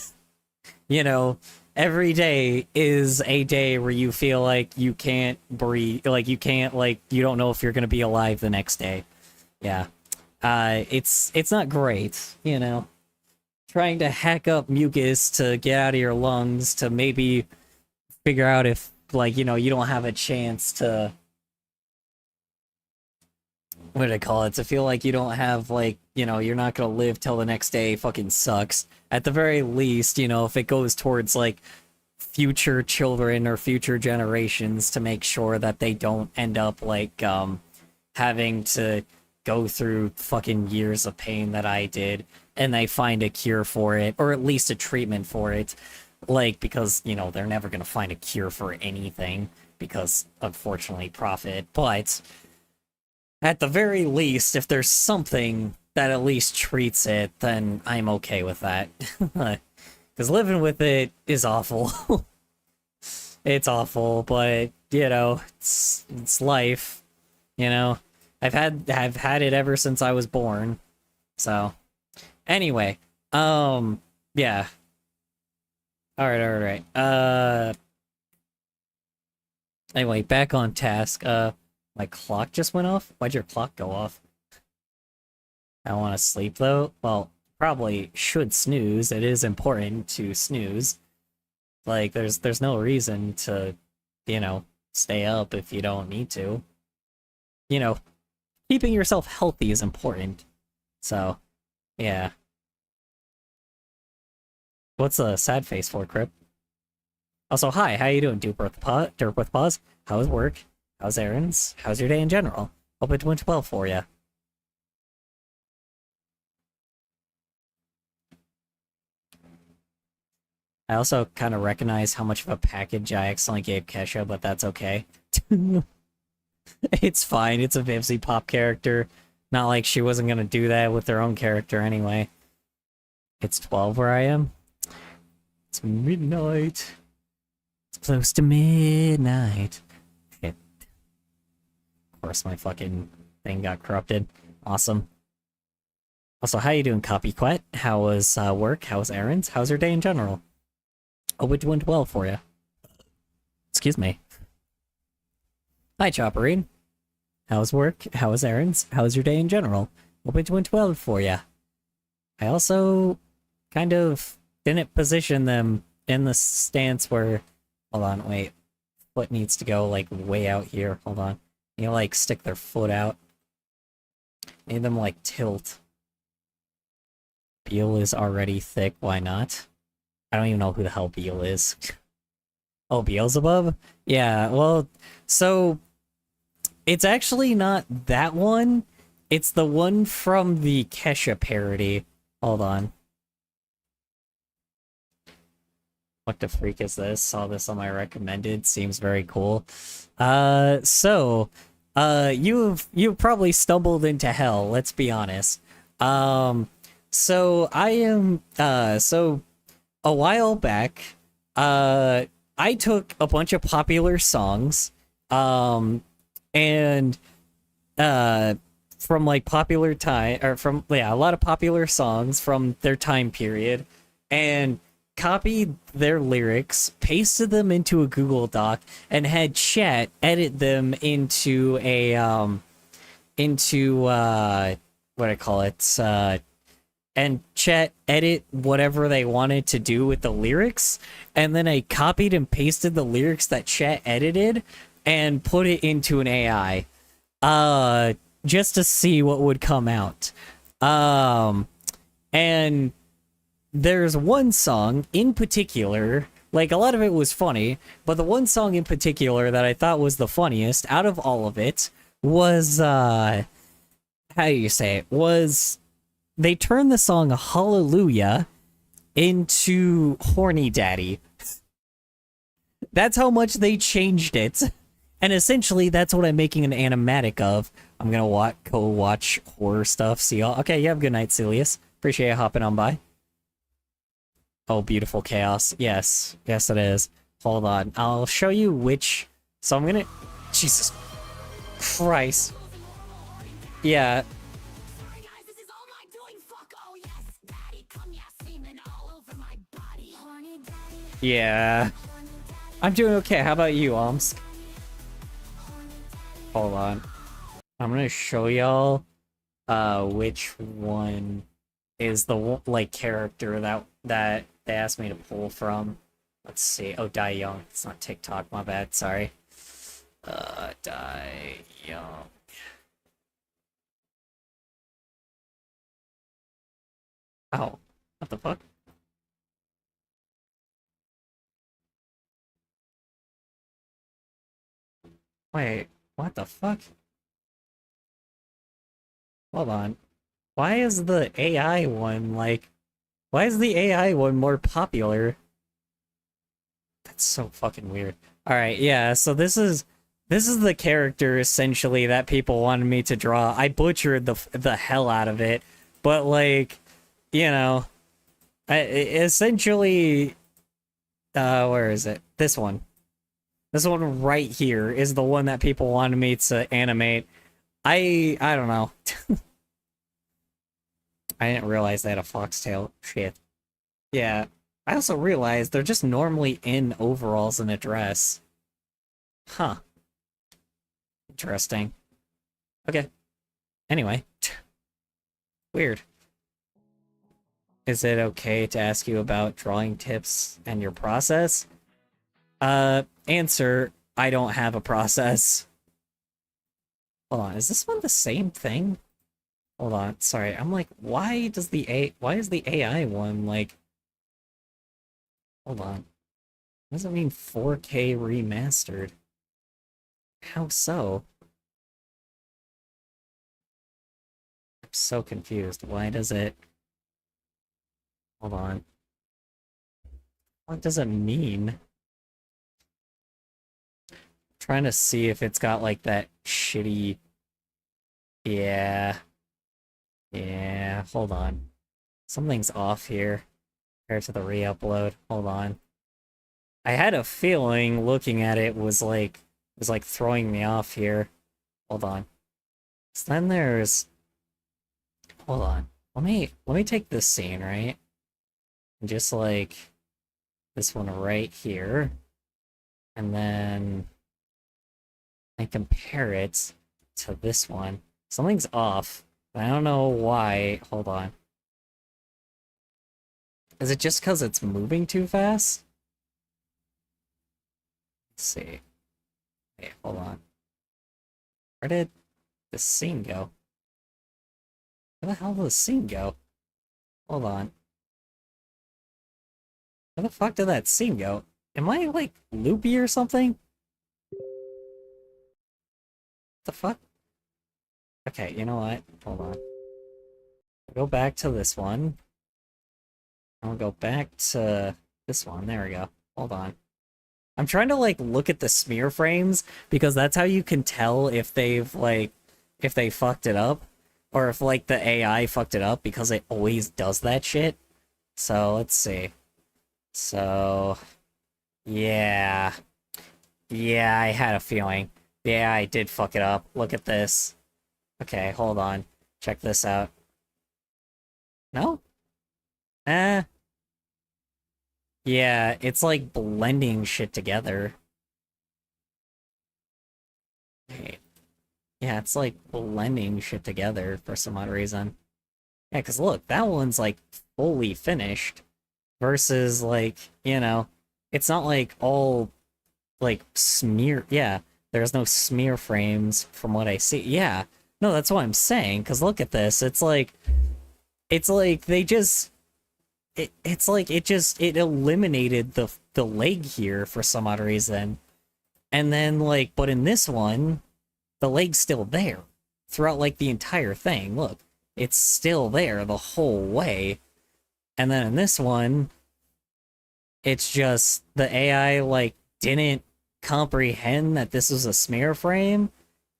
[SPEAKER 2] You know, every day is a day where you feel like you can't breathe, like you can't, like you don't know if you're gonna be alive the next day. Yeah, it's not great. You know, trying to hack up mucus to get out of your lungs to maybe figure out if like, you know, you don't have a chance to, what do I call it? To feel like you don't have, like, you know, you're not gonna live till the next day fucking sucks. At the very least, you know, if it goes towards, like, future children or future generations to make sure that they don't end up, like, having to go through fucking years of pain that I did, and they find a cure for it, or at least a treatment for it. Like, because, you know, they're never gonna find a cure for anything, because, unfortunately, profit, but at the very least, if there's something that at least treats it, then I'm okay with that. Because living with it is awful. It's awful, but, you know, it's life, you know? I've had it ever since I was born, so. Anyway, yeah. Alright. Anyway, back on task. My clock just went off? Why'd your clock go off? I want to sleep, though? Well, probably should snooze. It is important to snooze. Like, there's no reason to, you know, stay up if you don't need to. You know, keeping yourself healthy is important. So, yeah. What's a sad face for, Crip? Also, hi, how you doing, Derp with Paws? How's work? How's errands? How's your day in general? Hope it went well for you. I also kind of recognize how much of a package I accidentally gave Kesha, but that's okay. It's fine, it's a Vivsy Pop character. Not like she wasn't gonna do that with their own character anyway. It's 12 where I am. It's midnight. It's close to midnight. Shit. Of course my fucking thing got corrupted. Awesome. Also, how you doing, Copyquet? How was work? How was errands? How's your day in general? Hope it went well for you. Excuse me. Hi, Chopperine. How's work? How was errands? How's your day in general? Hope it went well for you. I also kind of didn't position them in the stance where... Hold on, wait. Foot needs to go, like, way out here. Hold on. You know, like, stick their foot out. Need them, like, tilt. Beal is already thick, why not? I don't even know who the hell Beal is. Oh, Beelzebub? Yeah, well, so... It's actually not that one. It's the one from the Kesha parody. Hold on. What the freak is this? Saw this on my recommended. Seems very cool. So you've probably stumbled into hell, let's be honest. So I am so a while back, I took a bunch of popular songs, and from like popular time or from a lot of popular songs from their time period, and copied their lyrics, pasted them into a Google Doc, and had chat edit them into a what I call it, and chat edit whatever they wanted to do with the lyrics, and then I copied and pasted the lyrics that chat edited and put it into an AI, just to see what would come out. And there's one song in particular, like a lot of it was funny, but the one song in particular that I thought was the funniest out of all of it was, how do you say it? Was they turned the song Hallelujah into Horny Daddy. That's how much they changed it. And essentially, that's what I'm making an animatic of. I'm gonna go watch horror stuff. See y'all. Okay, you have a good night, Celius. Appreciate you hopping on by. Oh, beautiful chaos. Yes. Yes, it is. Hold on. I'll show you which... So I'm gonna... Jesus Christ. Yeah. Yeah. I'm doing okay. How about you, Omsk? Hold on. I'm gonna show y'all which one is the like character that they asked me to pull from. Let's see. Oh, Die Young. It's not TikTok, my bad, sorry. Die Young. Oh, what the fuck? Wait, what the fuck? Hold on. Why is the AI one like... Why is the AI one more popular? That's so fucking weird. Alright, yeah, so this is the character, essentially, that people wanted me to draw. I butchered the hell out of it, but, like, you know... essentially... where is it? This one. This one right here is the one that people wanted me to animate. I don't know. I didn't realize they had a foxtail. Shit. Yeah. I also realized they're just normally in overalls and a dress. Huh. Interesting. Okay. Anyway. Weird. Is it okay to ask you about drawing tips and your process? Answer, I don't have a process. Hold on, is this one the same thing? Hold on, sorry, I'm like, why is the AI one, like... Hold on. What does it mean 4K remastered? How so? I'm so confused. Why does it... Hold on. What does it mean? Trying to see if it's got like that shitty... Yeah. Yeah, hold on. Something's off here compared to the re-upload. Hold on. I had a feeling looking at it was like throwing me off here. Hold on. So then there's... Hold on. Let me take this scene, right? And just like this one right here. And then I compare it to this one. Something's off. I don't know why. Hold on. Is it just because it's moving too fast? Let's see. Wait, hold on. Where did the scene go? Where the hell did the scene go? Hold on. Where the fuck did that scene go? Am I, like, loopy or something? What the fuck? Okay, you know what? Hold on. I'll go back to this one. I'll go back to this one. There we go. Hold on. I'm trying to like look at the smear frames because that's how you can tell if they've like if they fucked it up or if like the AI fucked it up because it always does that shit. So let's see. So yeah. Yeah, I had a feeling. Yeah, I did fuck it up. Look at this. Okay, hold on. Check this out. No? Eh. Yeah, it's like blending shit together. Wait. Yeah, it's like blending shit together for some odd reason. Yeah, because look, that one's like fully finished versus like, you know, it's not like all like smear. Yeah, there's no smear frames from what I see. Yeah, no, that's what I'm saying. Because look at this. It's like they just it's like it eliminated the leg here for some odd reason, and then like but in this one, the leg's still there throughout like the entire thing. Look, it's still there the whole way, and then in this one, it's just the AI like didn't comprehend that this was a smear frame,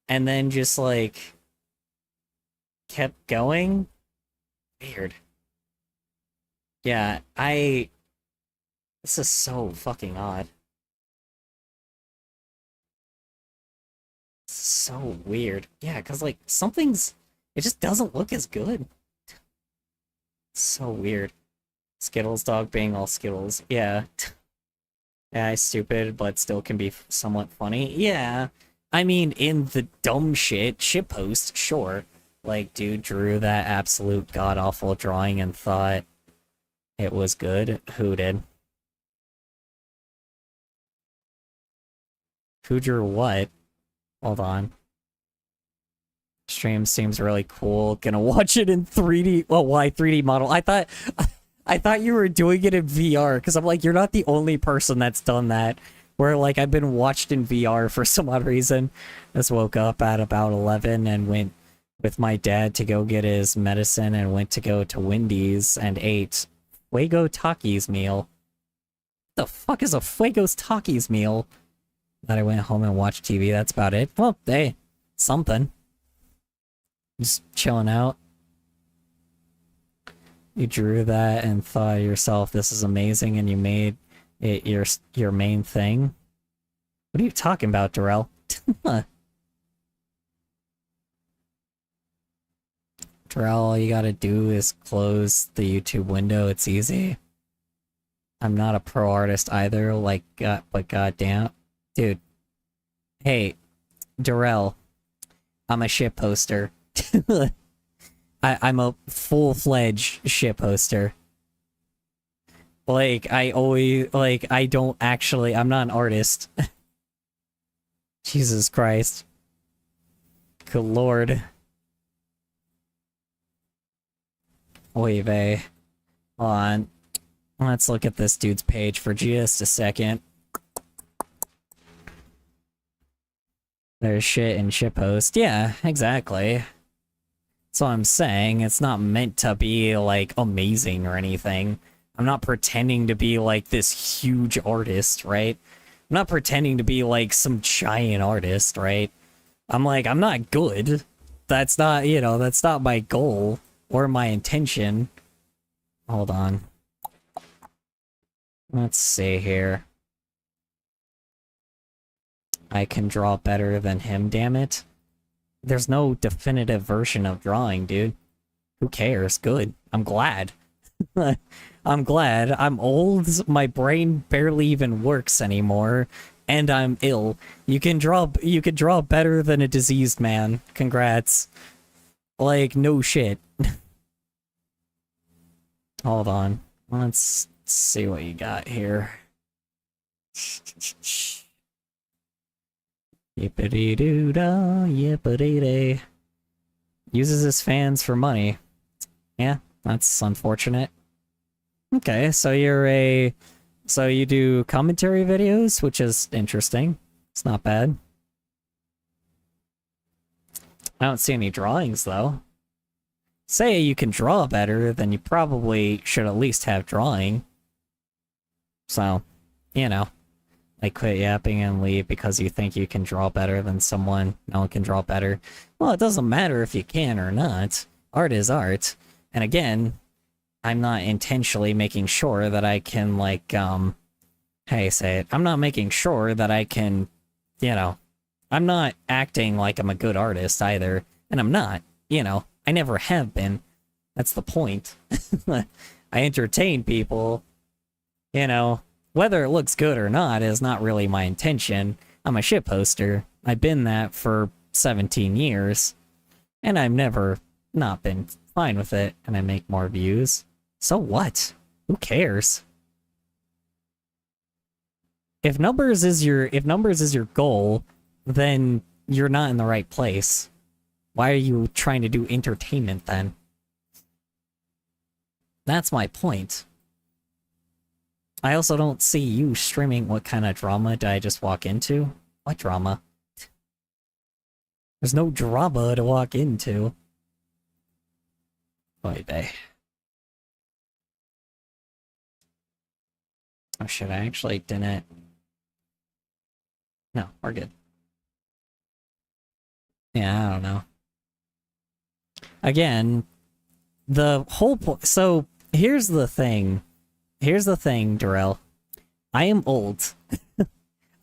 [SPEAKER 2] and then just like kept going. Weird. Yeah, this is so fucking odd. It's so weird. Yeah, because, like, it just doesn't look as good. It's so weird. Skittles dog being all Skittles. Yeah. Yeah, it's stupid, but still can be somewhat funny. Yeah. I mean, in the dumb shitpost, sure. Like, dude drew that absolute god-awful drawing and thought it was good. Who did? Who drew what? Hold on. Stream seems really cool. Gonna watch it in 3D. Well, why 3D model? I thought you were doing it in VR, because I'm like, you're not the only person that's done that. Where, like, I've been watched in VR for some odd reason. Just woke up at about 11 and went with my dad to go get his medicine and went to go to Wendy's and ate Fuego Takis meal. What the fuck is a Fuego's Takis meal? Then I went home and watched TV. That's about it. Well, hey, something. Just chilling out. You drew that and thought to yourself, this is amazing, and you made it your main thing? What are you talking about, Darrell? Darrell, all you gotta do is close the YouTube window. It's easy. I'm not a pro artist either, like, but goddamn. Dude. Hey, Darrell. I'm a shit poster. I'm a full-fledged shit poster. Like, I don't actually, I'm not an artist. Jesus Christ. Good lord. Oy vey. Hold on. Let's look at this dude's page for just a second. There's shit in shitpost. Yeah, exactly. That's what I'm saying. It's not meant to be, like, amazing or anything. I'm not pretending to be, like, this huge artist, right? I'm not pretending to be, like, some giant artist, right? I'm like, I'm not good. That's not, you know, that's not my goal or my intention. Hold on. Let's see here. I can draw better than him, damn it. There's no definitive version of drawing, dude. Who cares? Good. I'm glad. I'm glad. I'm old, my brain barely even works anymore, and I'm ill. You can draw better than a diseased man. Congrats. Like, no shit. Hold on. Let's see what you got here. Yippity-doo-dah, yippity-day. Uses his fans for money. Yeah, that's unfortunate. Okay, so so you do commentary videos, which is interesting. It's not bad. I don't see any drawings, though. Say you can draw better, then you probably should at least have drawing. So, you know. Like, quit yapping and leave because you think you can draw better than someone. No one can draw better. Well, it doesn't matter if you can or not. Art is art. And again, I'm not intentionally making sure that I can, like, how you say it? I'm not making sure that I can, you know, I'm not acting like I'm a good artist either. And I'm not, you know, I never have been. That's the point. I entertain people, you know. Whether it looks good or not is not really my intention. I'm a shit poster. I've been that for 17 years. And I've never not been fine with it, and I make more views. So what? Who cares? If numbers is your goal, then you're not in the right place. Why are you trying to do entertainment then? That's my point. I also don't see you streaming. What kind of drama did I just walk into? What drama? There's no drama to walk into. Boy, day. Oh shit, I actually didn't... No, we're good. Yeah, I don't know. Again, the whole point... So, here's the thing. Here's the thing, Darrell. I am old.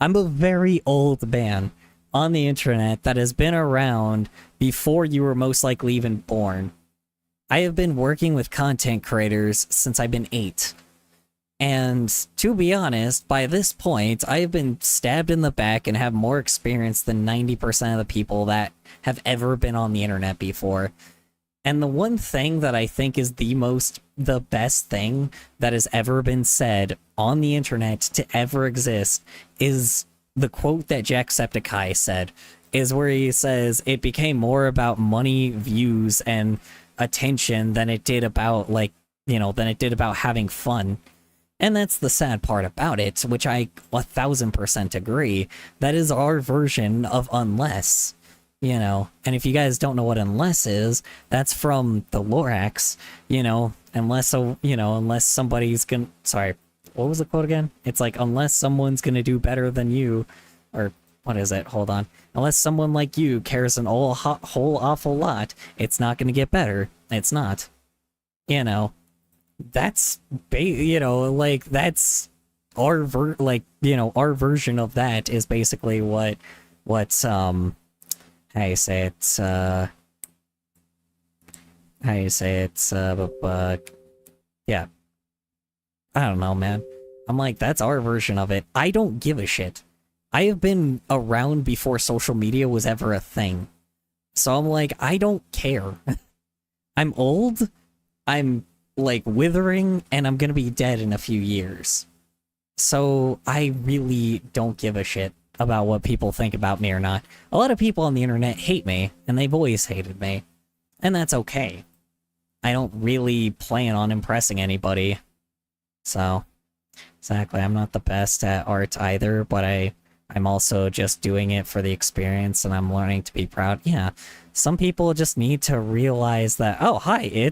[SPEAKER 2] I'm a very old man on the internet that has been around before you were most likely even born. I have been working with content creators since I've been 8. And to be honest, by this point, I have been stabbed in the back and have more experience than 90% of the people that have ever been on the internet before. And the one thing that I think is the best thing that has ever been said on the internet to ever exist is the quote that Jacksepticeye said, is where he says, it became more about money, views, and attention than it did about, like, you know, than it did about having fun. And that's the sad part about it, which I 1000% agree. That is our version of Unless. You know, and if you guys don't know what Unless is, that's from the Lorax, you know, unless somebody's gonna, sorry, what was the quote again? It's like, unless someone's gonna do better than you, or what is it? Hold on. Unless someone like you cares whole awful lot, it's not gonna get better. It's not. You know, that's, you know, like, that's our our version of that is basically what's, how you say it, yeah. I don't know, man. I'm like, that's our version of it. I don't give a shit. I have been around before social media was ever a thing. So I'm like, I don't care. I'm old, I'm, like, withering, and I'm gonna be dead in a few years. So I really don't give a shit about what people think about me or not. A lot of people on the internet hate me, and they've always hated me. And that's okay. I don't really plan on impressing anybody. So, exactly, I'm not the best at art either, but I'm also just doing it for the experience, and I'm learning to be proud. Yeah, some people just need to realize that, oh, hi,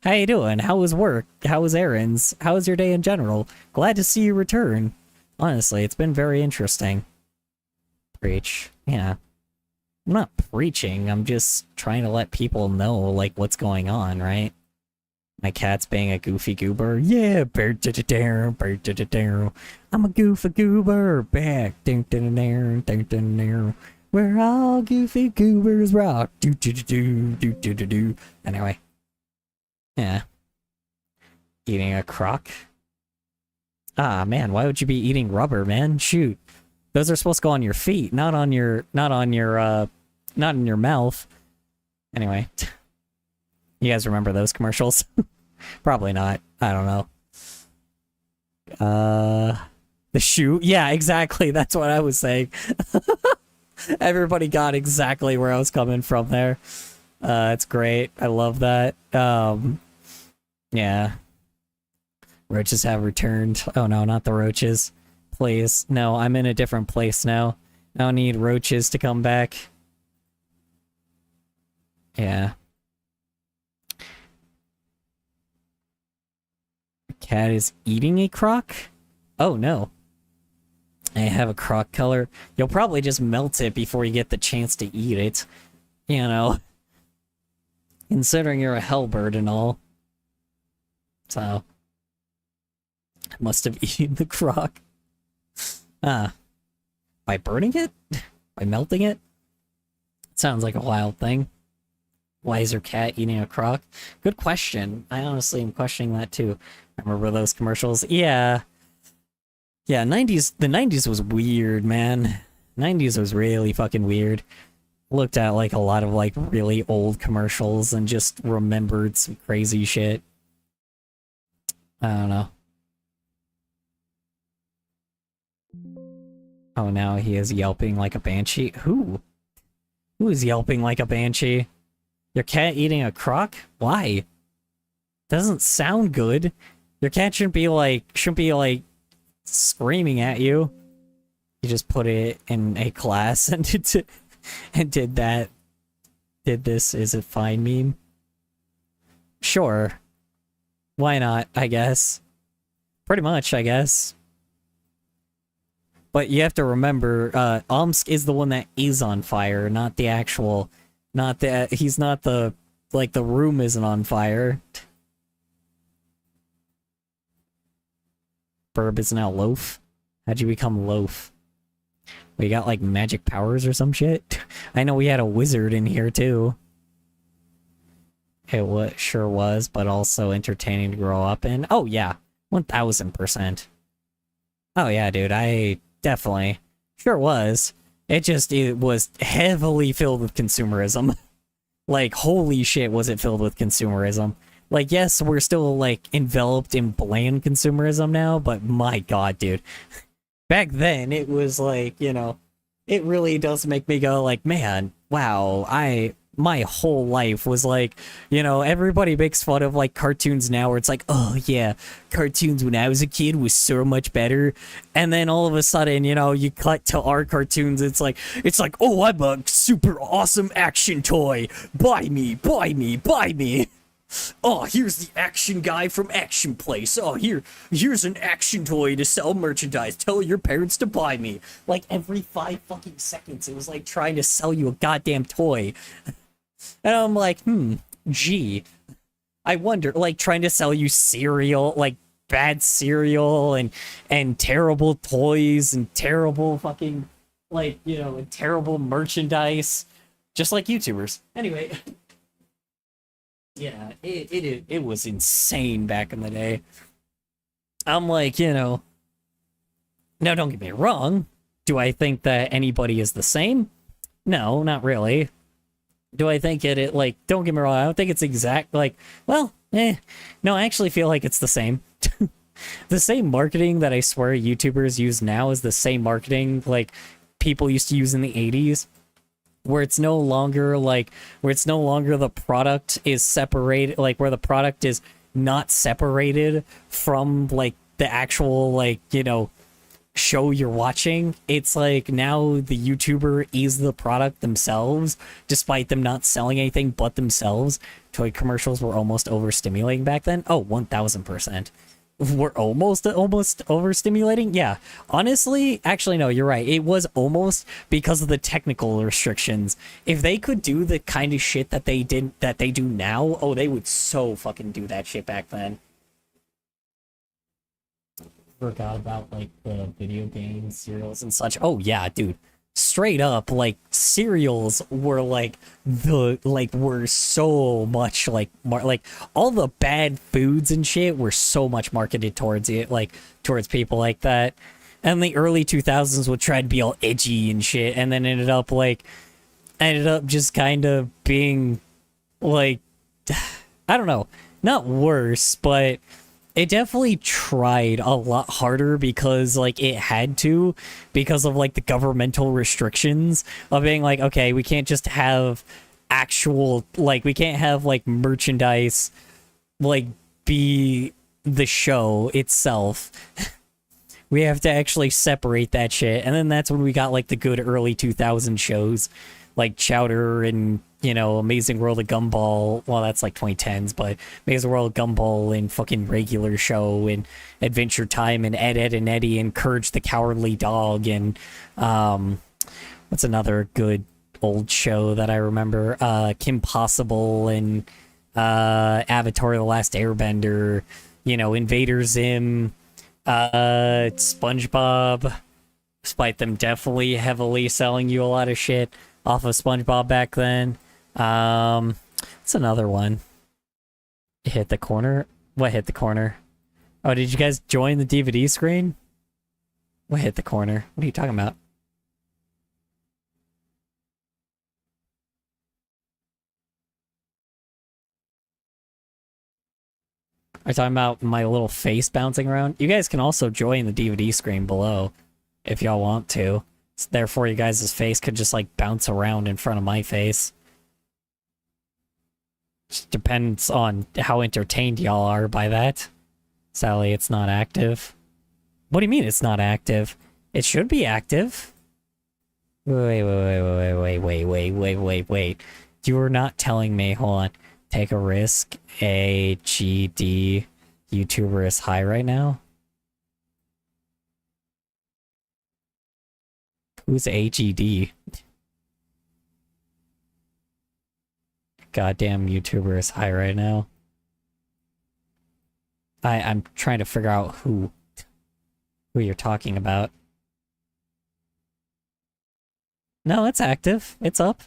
[SPEAKER 2] how you doing? How was work? How was errands? How was your day in general? Glad to see you return. Honestly, it's been very interesting. Preach. Yeah. I'm not preaching, I'm just trying to let people know, like, what's going on, right? My cat's being a goofy goober. Yeah, I'm a goofy goober. Back. We're all goofy goobers rock. Anyway. Yeah. Eating a crock? Ah, man, why would you be eating rubber, man? Shoot. Those are supposed to go on your feet, not in your mouth. Anyway. You guys remember those commercials? Probably not. I don't know. The shoe? Yeah, exactly. That's what I was saying. Everybody got exactly where I was coming from there. It's great. I love that. Yeah. Roaches have returned. Oh no, not the roaches. Please. No, I'm in a different place now. I don't need roaches to come back. Yeah. Cat is eating a crock? Oh no. I have a crock color. You'll probably just melt it before you get the chance to eat it. You know, considering you're a hellbird and all. So, I must have eaten the crock. By burning it? By melting it? Sounds like a wild thing. Why is your cat eating a crock? Good question. I honestly am questioning that too. Remember those commercials? Yeah. Yeah, the 90s was weird, man. 90s was really fucking weird. Looked at like a lot of like really old commercials and just remembered some crazy shit. I don't know. Oh, now he is yelping like a banshee. Who? Who is yelping like a banshee? Your cat eating a crock? Why? Doesn't sound good. Your cat shouldn't be like screaming at you. You just put it in a class and did this is it fine meme? Sure. Why not, I guess. Pretty much, I guess. But you have to remember, Omsk is the one that is on fire, not the actual... he's not the... Like, the room isn't on fire. Burb is now Loaf. How'd you become Loaf? We got, like, magic powers or some shit? I know we had a wizard in here, too. It sure was, but also entertaining to grow up in. Oh, yeah. 1000%. Oh, yeah, dude, I... Definitely. Sure was. It was heavily filled with consumerism. Like, holy shit was it filled with consumerism. Like, yes, we're still, like, enveloped in bland consumerism now, but my god, dude. Back then, it was like, you know, it really does make me go like, man, wow, my whole life was like, you know, everybody makes fun of like cartoons now where it's like, oh yeah, cartoons when I was a kid was so much better. And then all of a sudden, you know, you cut to our cartoons, it's like, oh, I'm a super awesome action toy. Buy me, buy me, buy me. Oh, here's the action guy from Action Place. Oh, here's an action toy to sell merchandise. Tell your parents to buy me. Like every 5 fucking seconds, it was like trying to sell you a goddamn toy. And I'm like, gee, I wonder, like, trying to sell you cereal, like, bad cereal, and terrible toys, and terrible fucking, like, you know, and terrible merchandise, just like YouTubers. Anyway, yeah, it was insane back in the day. I'm like, you know, now don't get me wrong, do I think that anybody is the same? No, not really. Do I think it like, don't get me wrong, I don't think it's exact, like, well, no, I actually feel like it's the same. The same marketing that I swear YouTubers use now is the same marketing, like, people used to use in the 80s, where it's no longer, like, the product is separated, like, where the product is not separated from, like, the actual, like, you know, show you're watching. It's like now the YouTuber is the product themselves, despite them not selling anything but themselves. Toy commercials were almost overstimulating back then. Oh, 1000%. We're almost overstimulating? Yeah. Honestly, actually, no, you're right. It was almost because of the technical restrictions. If they could do the kind of shit that they do now, oh, they would so fucking do that shit back then. Forgot about like the video games, cereals and such. Oh yeah, dude. Straight up, like cereals were like were so much like all the bad foods and shit were so much marketed towards it, like towards people like that. And the early 2000s would try to be all edgy and shit, and then ended up just kind of being like, I don't know, not worse, but it definitely tried a lot harder because, like, it had to, because of, like, the governmental restrictions of being like, okay, we can't just have actual, like, we can't have, like, merchandise, like, be the show itself. We have to actually separate that shit. And then that's when we got, like, the good early 2000 shows, like Chowder and you know, Amazing World of Gumball. Well, that's like 2010s, but Amazing World of Gumball and fucking Regular Show and Adventure Time and Ed, Ed and Eddie and Courage the Cowardly Dog and what's another good old show that I remember? Kim Possible and Avatar: The Last Airbender. You know, Invader Zim, SpongeBob. Despite them definitely heavily selling you a lot of shit off of SpongeBob back then. What's another one? Hit the corner? What hit the corner? Oh, did you guys join the DVD screen? What hit the corner? What are you talking about? Are you talking about my little face bouncing around? You guys can also join the DVD screen below if y'all want to. Therefore, you guys' face could just like bounce around in front of my face. Just depends on how entertained y'all are by that. Sally, it's not active. What do you mean it's not active? It should be active. Wait. You were not telling me, hold on. Take a risk. AGD YouTuber is high right now. Who's AGD? Goddamn YouTuber is high right now. I'm trying to figure out who you're talking about. No, it's active. It's up.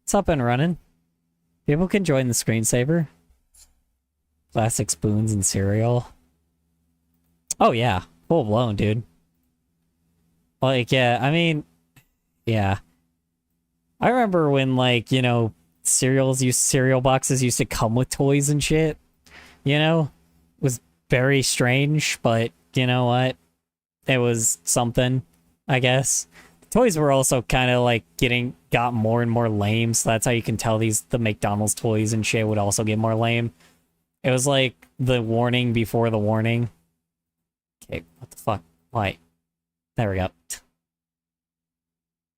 [SPEAKER 2] It's up and running. People can join the screensaver. Classic spoons and cereal. Oh yeah, full blown, dude. Like, yeah, I mean, yeah. I remember when, like, you know, cereal boxes used to come with toys and shit. You know? It was very strange, but you know what? It was something, I guess. Toys were also kind of like got more and more lame, so that's how you can tell the McDonald's toys and shit would also get more lame. It was like the warning before the warning. Okay, what the fuck? Why? There we go.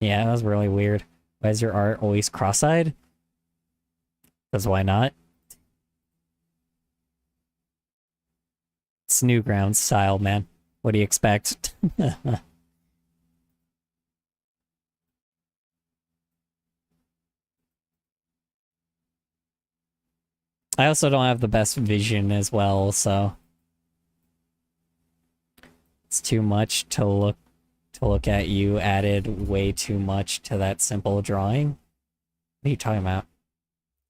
[SPEAKER 2] Yeah, that was really weird. Why is your art always cross-eyed? Because why not? It's Newgrounds style, man. What do you expect? I also don't have the best vision as well, so it's too much to look at. You added way too much to that simple drawing. What are you talking about?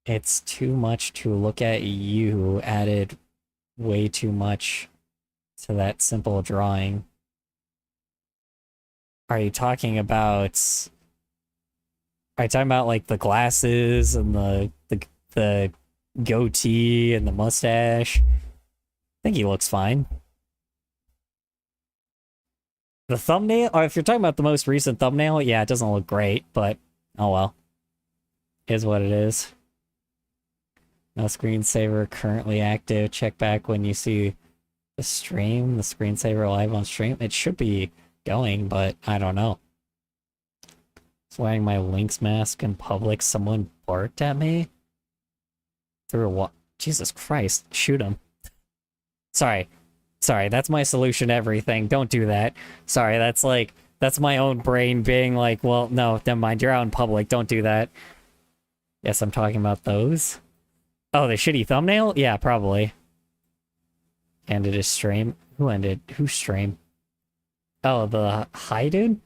[SPEAKER 2] It's too much to look at. You added way too much to that simple drawing. Are you talking about like the glasses and the goatee and the mustache? I think he looks fine. The thumbnail, or if you're talking about the most recent thumbnail, yeah, it doesn't look great, but oh well. Is what it is. No screensaver currently active. Check back when you see the stream, the screensaver live on stream. It should be going, but I don't know. It's wearing my Lynx mask in public. Someone barked at me. Through what? Jesus Christ, shoot him. Sorry, that's my solution to everything. Don't do that. Sorry, that's my own brain being like, well, no, never mind, you're out in public, don't do that. Yes, I'm talking about those. Oh, the shitty thumbnail? Yeah, probably. Ended his stream. Who ended? Whose stream? Oh, the hi dude?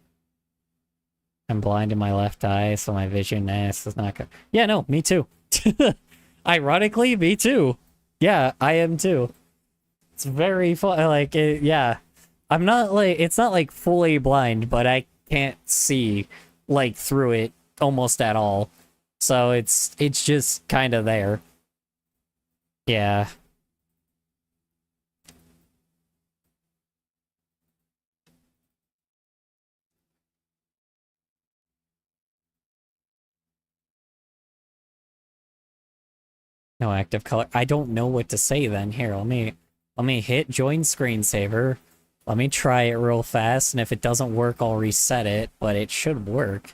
[SPEAKER 2] I'm blind in my left eye, so my vision is not good. Yeah, no, me too. Ironically, me too. Yeah, I am too. It's very fun. Like, yeah. I'm not like, it's not like fully blind, but I can't see like through it almost at all. So it's just kind of there. Yeah. No active color. I don't know what to say then. Here, let me hit join screensaver. Let me try it real fast, and if it doesn't work, I'll reset it, but it should work.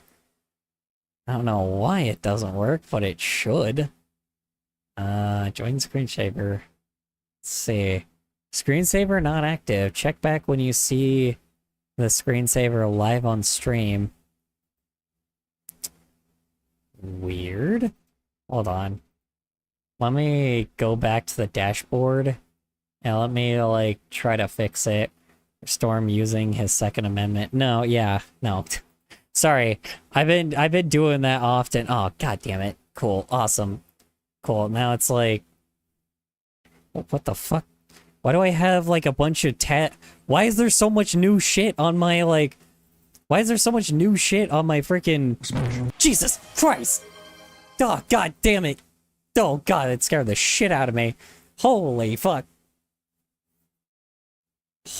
[SPEAKER 2] I don't know why it doesn't work, but it should. Join screensaver. Let's see. Screensaver not active. Check back when you see the screensaver live on stream. Weird. Hold on. Let me go back to the dashboard and let me like try to fix it. Storm using his Second Amendment. No, yeah, no. Sorry. I've been doing that often. Oh, god damn it. Cool. Awesome. Cool. Now it's like, what the fuck? Why do I have like a bunch of why is there so much new shit on my like why is there so much new shit on my freaking Jesus Christ? Oh god damn it. Oh god, it scared the shit out of me. Holy fuck.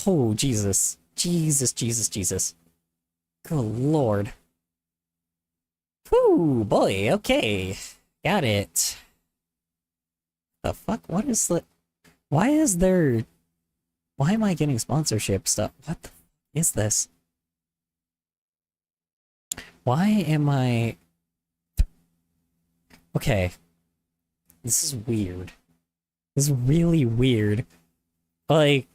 [SPEAKER 2] Oh Jesus. Jesus. Good lord. Whew, boy, okay. Got it. The fuck? What is the... Why am I getting sponsorship stuff? What the is this? Why am I... Okay. This is weird. This is really weird. Like,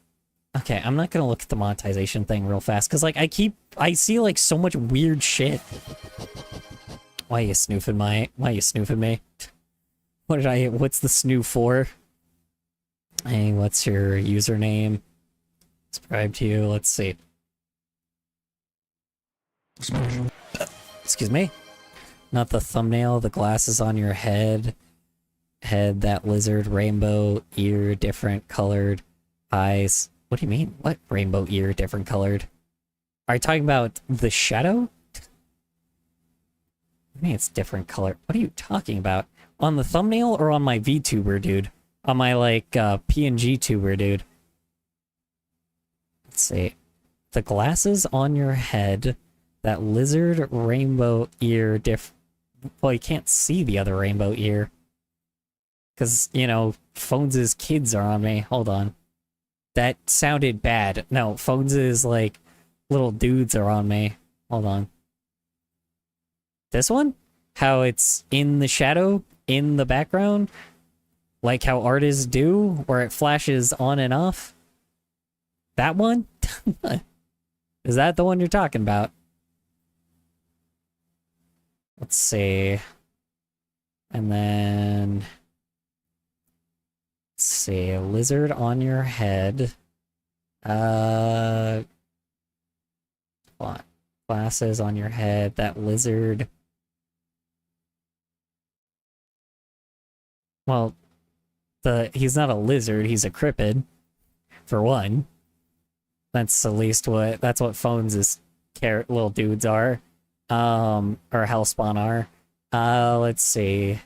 [SPEAKER 2] okay, I'm not gonna look at the monetization thing real fast, because, like, I see, like, so much weird shit. Why are you snoofing me? What's the snoof for? Hey, what's your username? Subscribe to you, let's see. Excuse me? Not the thumbnail, the glasses on your head. That lizard, rainbow, ear, different colored, eyes. What do you mean? What rainbow ear, different colored? Are you talking about the shadow? I mean, it's different color. What are you talking about? On the thumbnail or on my VTuber, dude? On my, like, PNG tuber, dude. Let's see. The glasses on your head, that lizard, rainbow ear, well, you can't see the other rainbow ear. Because, you know, Phones' kids are on me. Hold on. That sounded bad. No, Phones' like little dudes are on me. Hold on. This one? How it's in the shadow, in the background? Like how artists do, where it flashes on and off? That one? Is that the one you're talking about? Let's see. And then... Let's see, a lizard on your head. What? Glasses on your head, that lizard. Well, he's not a lizard, he's a cryptid. For one. That's at least that's what Phones' little dudes are. Or Hellspawn are. Let's see.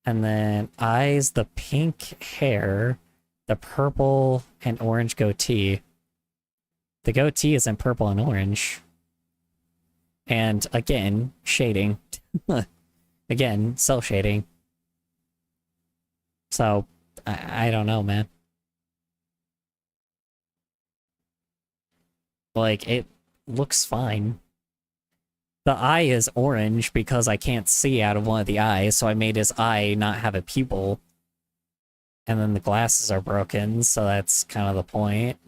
[SPEAKER 2] And then eyes, the pink hair, the purple and orange goatee. The goatee is in purple and orange. And again, shading. Again, cell shading. So, I don't know, man. Like, it looks fine. The eye is orange because I can't see out of one of the eyes, so I made his eye not have a pupil. And then the glasses are broken, so that's kind of the point.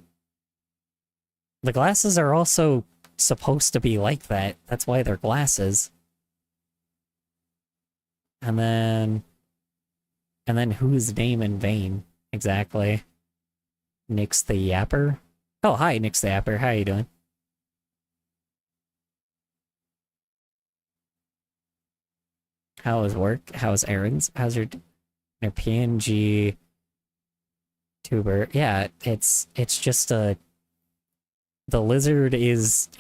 [SPEAKER 2] The glasses are also supposed to be like that. That's why they're glasses. And then whose name in vain? Exactly. Nix the Yapper? Oh, hi, Nix the Yapper. How you doing? How is work? How's errands? How's your PNG tuber? Yeah, it's just the lizard is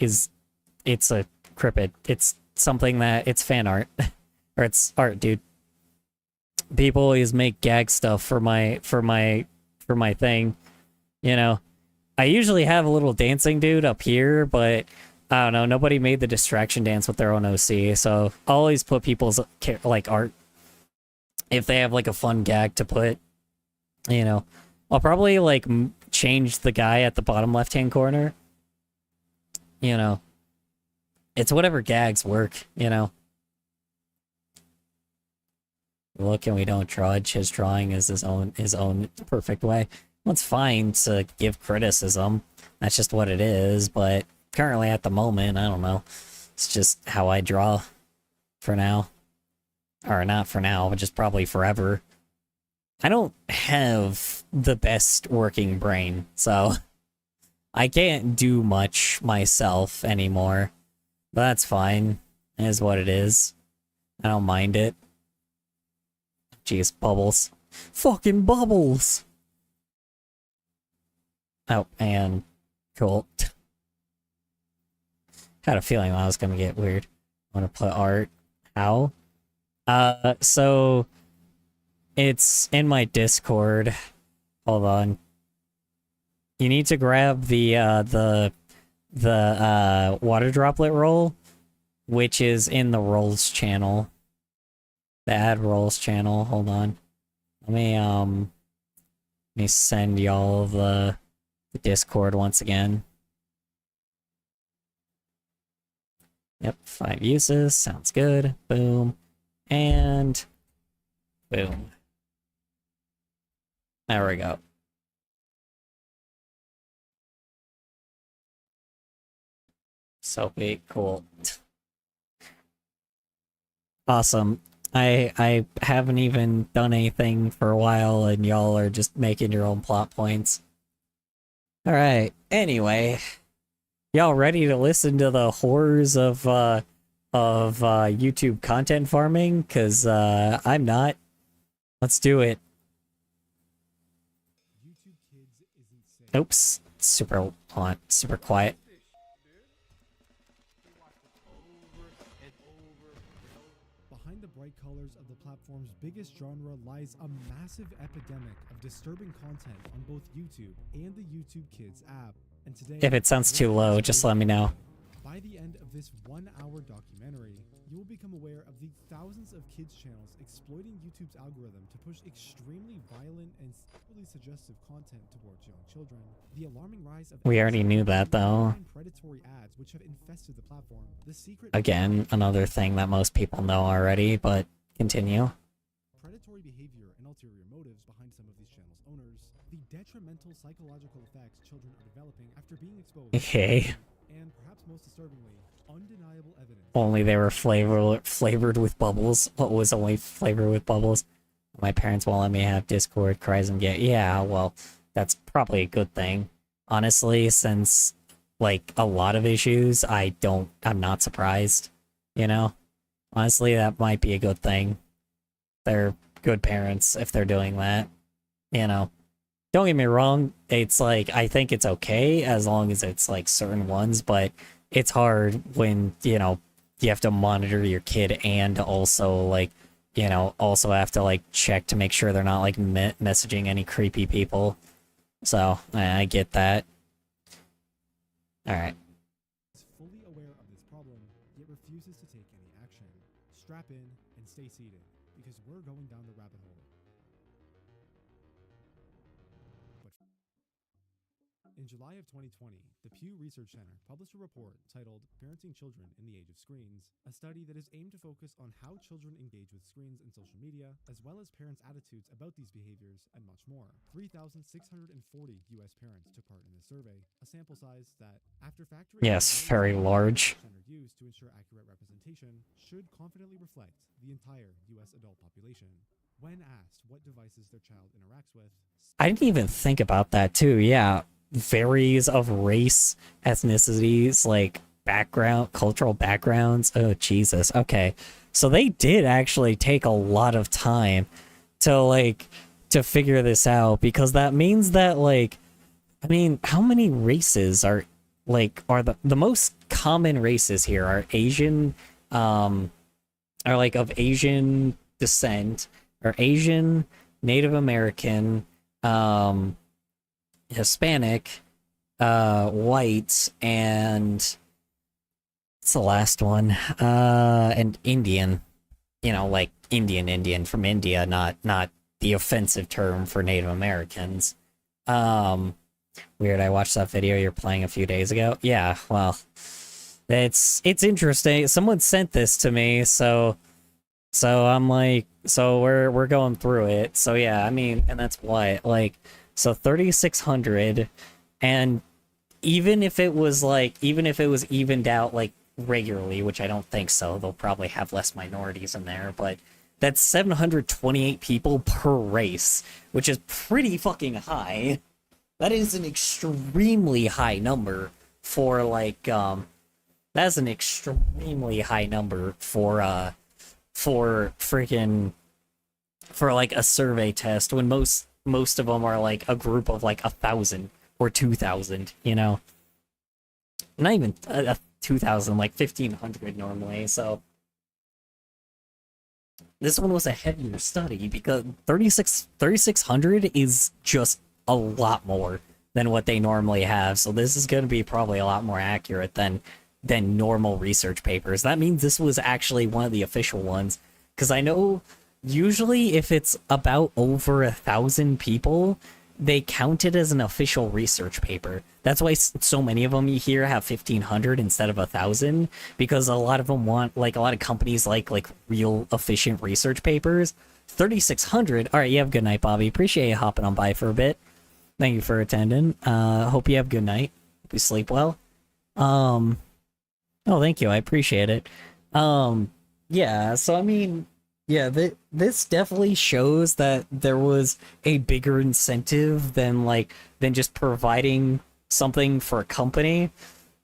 [SPEAKER 2] it's a cryptid. It's something that it's fan art. Or it's art, dude. People always make gag stuff for my thing. You know. I usually have a little dancing dude up here, but I don't know, nobody made the distraction dance with their own OC, so I'll always put people's, like, art. If they have, like, a fun gag to put, you know. I'll probably, like, change the guy at the bottom left-hand corner. You know. It's whatever gags work, you know. look and we don't judge. His drawing is his own perfect way. Well, it's fine to give criticism. That's just what it is, but currently at the moment, I don't know. It's just how I draw for now. Or not for now, but just probably forever. I don't have the best working brain, so I can't do much myself anymore. But that's fine. It is what it is. I don't mind it. Jeez, bubbles. Fucking bubbles! Oh, and cool. Had a feeling that was gonna get weird. I want to put art. How? So it's in my Discord. Hold on. You need to grab the water droplet roll, which is in the rolls channel. The add rolls channel. Hold on. Let me send y'all the Discord once again. Yep, 5 uses. Sounds good. Boom. And boom. There we go. So big, cool. Awesome. I haven't even done anything for a while and y'all are just making your own plot points. Alright, anyway. Y'all ready to listen to the horrors of YouTube content farming? Cause I'm not. Let's do it. Oops. Super quiet.
[SPEAKER 4] Behind the bright colors of the platform's biggest genre lies a massive epidemic of disturbing content on both YouTube and the YouTube Kids app. And today,
[SPEAKER 2] If it sounds too low, just let me know.
[SPEAKER 4] by the end of this 1-hour documentary, you will become aware of the thousands of kids channels exploiting YouTube's algorithm to push extremely violent and sexually suggestive content towards young children. The alarming rise of
[SPEAKER 2] We already knew that, though.
[SPEAKER 4] predatory ads which have infested the platform. The secret
[SPEAKER 2] Again, another thing that most people know already, but continue.
[SPEAKER 4] predatory behavior and ulterior motives behind some of these channels' owners, the detrimental psychological effects children are developing after being exposed,
[SPEAKER 2] Okay.
[SPEAKER 4] and perhaps most disturbingly, undeniable evidence.
[SPEAKER 2] Only they were flavored with bubbles. What was only flavored with bubbles? My parents won't let me have Discord, cries and get. Yeah, well, that's probably a good thing. Honestly, since, like, a lot of issues, I'm not surprised, you know? Honestly, that might be a good thing. They're good parents if they're doing that, you know? Don't get me wrong, it's like, I think it's okay as long as it's, like, certain ones, but it's hard when, you know, you have to monitor your kid and also, like, you know, also have to, like, check to make sure they're not, like, messaging any creepy people. So, I get that. Alright.
[SPEAKER 4] Is fully aware of this problem, yet refuses to take any action. Strap in and stay seated, because we're going down the rabbit hole. In July of 2020, the Pew Research Center published a report titled Parenting Children in the Age of Screens, a study that is aimed to focus on how children engage with screens and social media, as well as parents' attitudes about these behaviors, and much more. 3,640 U.S. parents took part in this survey, a sample size that, after factoring
[SPEAKER 2] Yes, very large.
[SPEAKER 4] used to ensure accurate representation, should confidently reflect the entire U.S. adult population. When asked what devices their child interacts with,
[SPEAKER 2] I didn't even think about that too, yeah. Varies of race, ethnicities, like background, cultural backgrounds. Oh, Jesus. Okay. So they did actually take a lot of time to figure this out, because that means that, like, I mean, how many races are the most common races here are Asian, are like of Asian descent, or Asian, Native American, Hispanic, white, and what's the last one? And Indian. You know, like Indian from India, not the offensive term for Native Americans. Weird, I watched that video you're playing a few days ago. Yeah, well, it's interesting. Someone sent this to me, so So I'm like, so we're going through it. So yeah, I mean, and that's what, like, so 3,600, and even if it was like, even if it was evened out like regularly, which I don't think so, they'll probably have less minorities in there, but that's 728 people per race, which is pretty fucking high. That is an extremely high number for like, that's an extremely high number for freaking, for like a survey test when most of them are like a group of like 1,000 or 2,000, you know, not even 2,000, like 1,500 normally. So this one was a heavier study because 3,600 is just a lot more than what they normally have. So this is going to be probably a lot more accurate than normal research papers. That means this was actually one of the official ones, because I know usually if it's about over 1,000 people, they count it as an official research paper. That's why so many of them you hear have 1,500 instead of 1,000, because a lot of them want, like, a lot of companies like real efficient research papers. 3,600. All right, you have a good night, Bobby. Appreciate you hopping on by for a bit. Thank you for attending. Hope you have a good night. Hope you sleep well. Oh, thank you. I appreciate it. Yeah, so I mean, yeah, this definitely shows that there was a bigger incentive than just providing something for a company,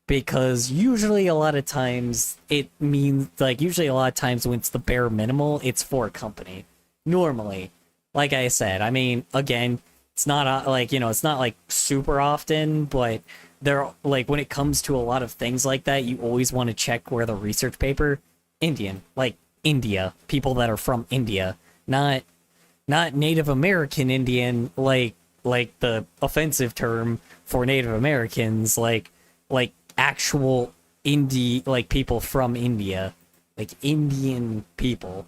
[SPEAKER 2] because usually a lot of times it means, like, usually a lot of times when it's the bare minimal, it's for a company. Normally, like I said, I mean, again, it's not like, you know, it's not like super often, but there, like, when it comes to a lot of things like that, you always want to check where the research paper, Indian, like India, people that are from India, not Native American Indian, like the offensive term for Native Americans, like actual Indie, like people from India, like Indian people.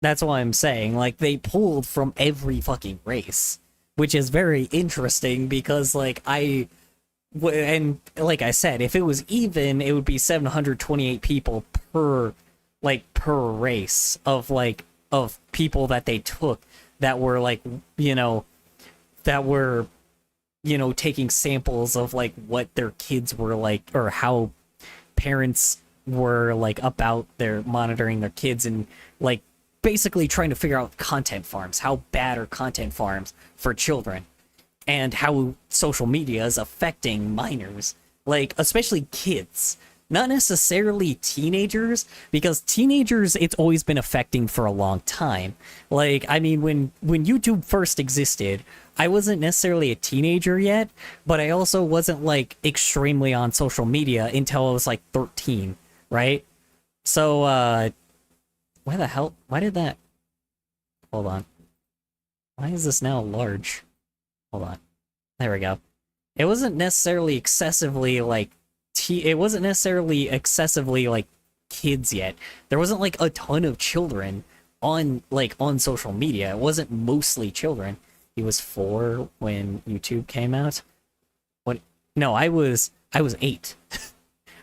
[SPEAKER 2] That's why I'm saying, like, they pulled from every fucking race, which is very interesting because, like, and like I said, if it was even, it would be 728 people per race of people that they took that were, like, you know, taking samples of like what their kids were like, or how parents were like about their monitoring their kids, and like basically trying to figure out content farms, how bad are content farms for children, and how social media is affecting minors, like especially kids, not necessarily teenagers, because teenagers it's always been affecting for a long time. Like, I mean, when YouTube first existed, I wasn't necessarily a teenager yet, but I also wasn't like extremely on social media until I was like 13, right? So why did that, hold on, why is this now large? Hold on. There we go. It wasn't necessarily excessively like it wasn't necessarily excessively like kids yet. There wasn't like a ton of children on social media. It wasn't mostly children. He was 4 when YouTube came out. What? No, I was 8.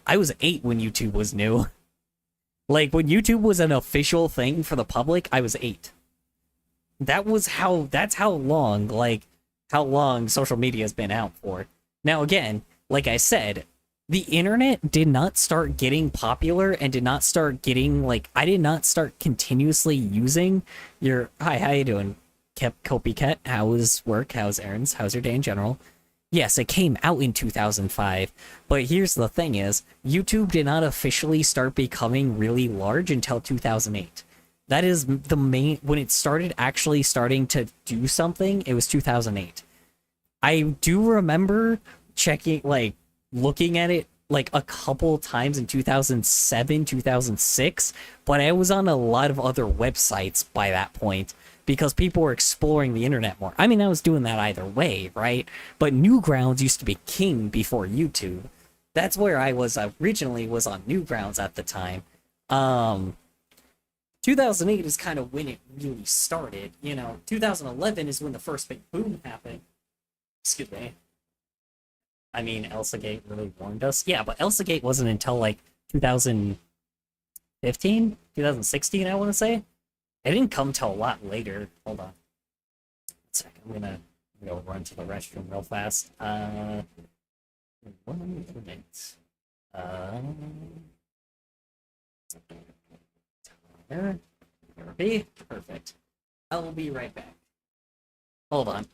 [SPEAKER 2] I was 8 when YouTube was new. Like, when YouTube was an official thing for the public, I was 8. That's how long social media has been out for. Now, again, like I said, the internet did not start getting popular and did not start getting, like, I did not start continuously using your, hi, how you doing? Copycat, how was work? How's errands? How's your day in general? Yes, it came out in 2005, but here's the thing is, YouTube did not officially start becoming really large until 2008. That is the main, when it started actually starting to do something, it was 2008. I do remember checking, like, looking at it like a couple times in 2007, 2006, but I was on a lot of other websites by that point because people were exploring the internet more. I mean, I was doing that either way, right? But Newgrounds used to be king before YouTube. That's where I was originally, was on Newgrounds at the time. 2008 is kind of when it really started, you know. 2011 is when the first big boom happened. Excuse me. I mean, ElsaGate really warned us. Yeah, but ElsaGate wasn't until like 2015, 2016, I want to say. It didn't come till a lot later. Hold on. 1 second. I'm gonna go run to the restroom real fast. 1 minute. There be. Perfect. I will be right back. Hold on.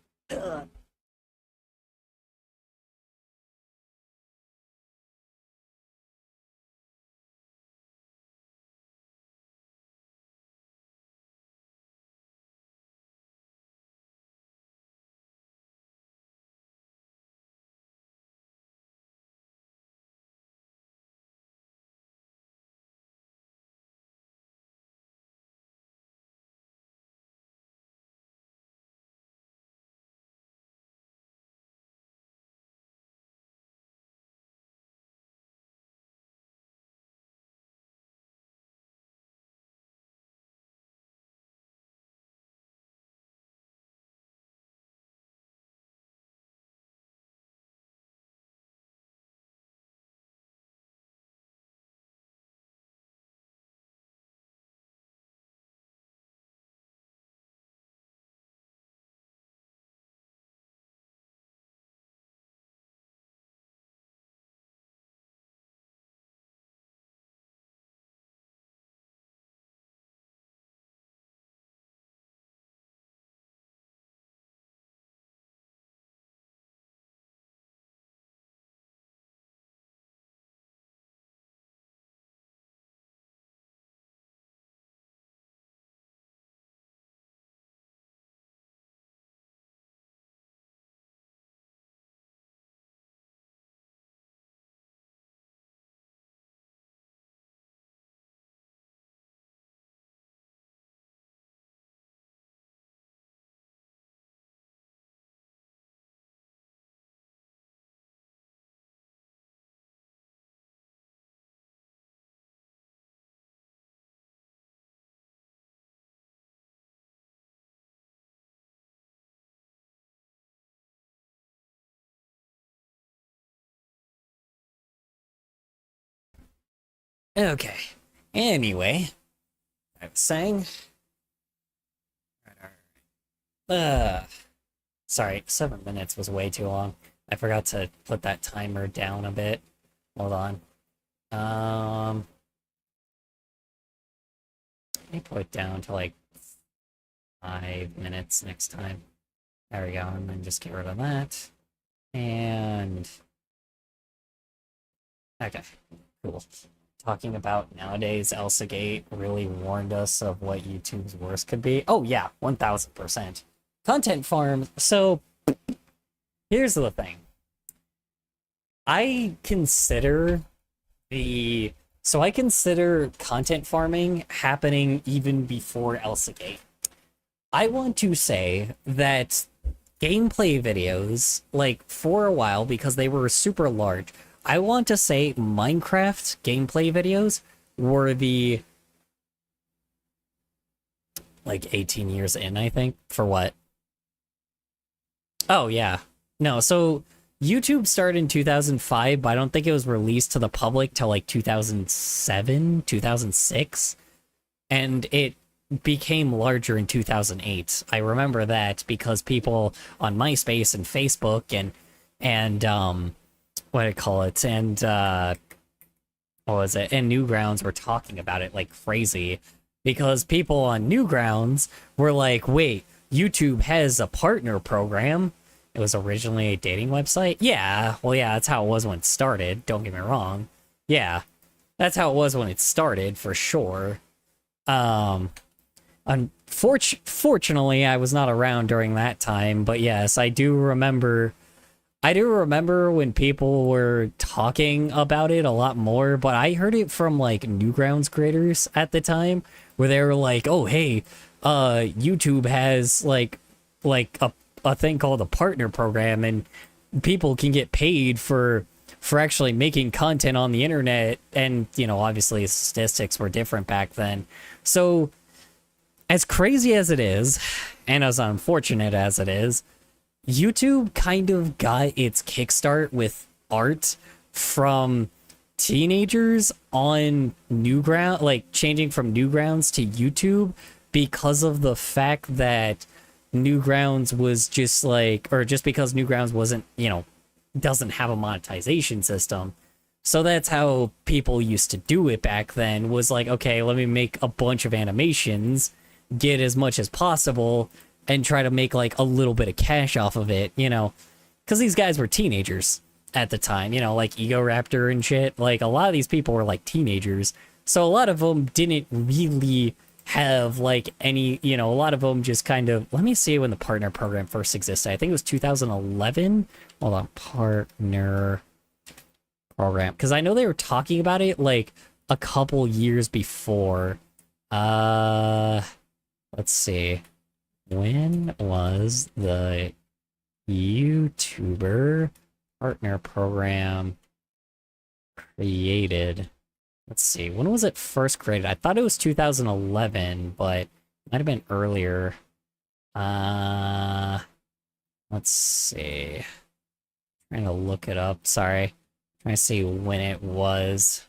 [SPEAKER 2] Okay. Anyway, I was saying. Sorry, 7 minutes was way too long. I forgot to put that timer down a bit. Hold on. Let me put it down to like 5 minutes next time. There we go, and then just get rid of that. And okay, cool. Talking about nowadays, ElsaGate really warned us of what YouTube's worst could be. Oh yeah, 1000%. Content farm. So here's the thing. I consider content farming happening even before ElsaGate. I want to say that gameplay videos, like for a while, because they were super large, I want to say Minecraft gameplay videos were the like 18 years in, I think, for what? Oh yeah. No, so YouTube started in 2005, but I don't think it was released to the public till like 2007, 2006. And it became larger in 2008. I remember that because people on MySpace and Facebook and what do I call it? And what was it? And Newgrounds were talking about it like crazy because people on Newgrounds were like, wait, YouTube has a partner program. It was originally a dating website. Yeah, well, yeah, that's how it was when it started. Don't get me wrong. Yeah, that's how it was when it started for sure. Unfortunately, I was not around during that time, but yes, I do remember when people were talking about it a lot more, but I heard it from like Newgrounds creators at the time where they were like, "Oh, hey, YouTube has like a thing called a partner program and people can get paid for actually making content on the internet." And, you know, obviously statistics were different back then. So as crazy as it is, and as unfortunate as it is, YouTube kind of got its kickstart with art from teenagers on Newground, like changing from Newgrounds to YouTube because of the fact that Newgrounds was just like, or just because Newgrounds wasn't, doesn't have a monetization system. So that's how people used to do it back then, was like, okay, let me make a bunch of animations, get as much as possible, and try to make like a little bit of cash off of it, because these guys were teenagers at the time, like Ego Raptor and shit. Like a lot of these people were like teenagers. So a lot of them didn't really have like any, a lot of them just kind of, let me see when the partner program first existed. I think it was 2011. Hold on, partner program, because I know they were talking about it like a couple years before. Let's see, when was the YouTuber partner program created? Let's see, when was it first created? I thought it was 2011, but it might have been earlier. Let's see, trying to look it up, sorry. Trying to see when it was.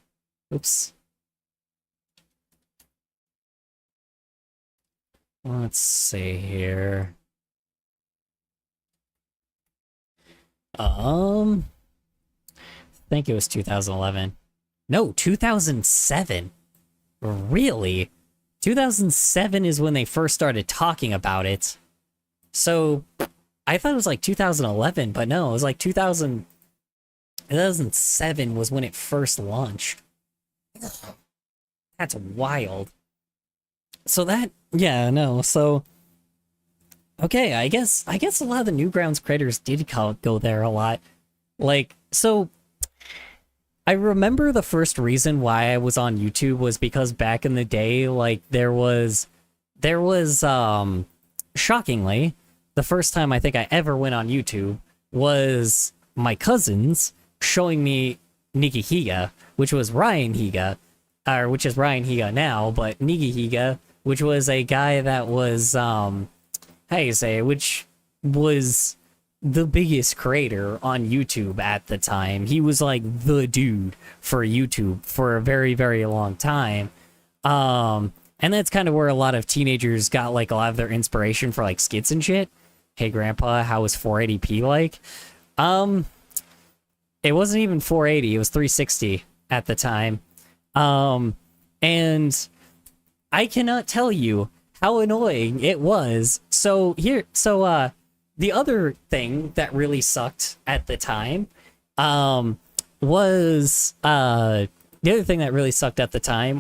[SPEAKER 2] Oops. Let's see here. I think it was 2011. No, 2007. Really? 2007 is when they first started talking about it. So, I thought it was like 2011, but no, it was like 2007 was when it first launched. That's wild. So that, yeah, no, so okay, I guess a lot of the Newgrounds creators did go there a lot. Like, so I remember the first reason why I was on YouTube was because back in the day, like there was shockingly, the first time I think I ever went on YouTube was my cousins showing me Nikki Higa, which was Ryan Higa, or which is Ryan Higa now, but Nikki Higa, which was a guy that was which was the biggest creator on YouTube at the time. He was like the dude for YouTube for a very, very long time. And that's kind of where a lot of teenagers got like a lot of their inspiration for like skits and shit. Hey grandpa, how was 480p like? It wasn't even 480, it was 360 at the time. And I cannot tell you how annoying it was. The other thing that really sucked at the time,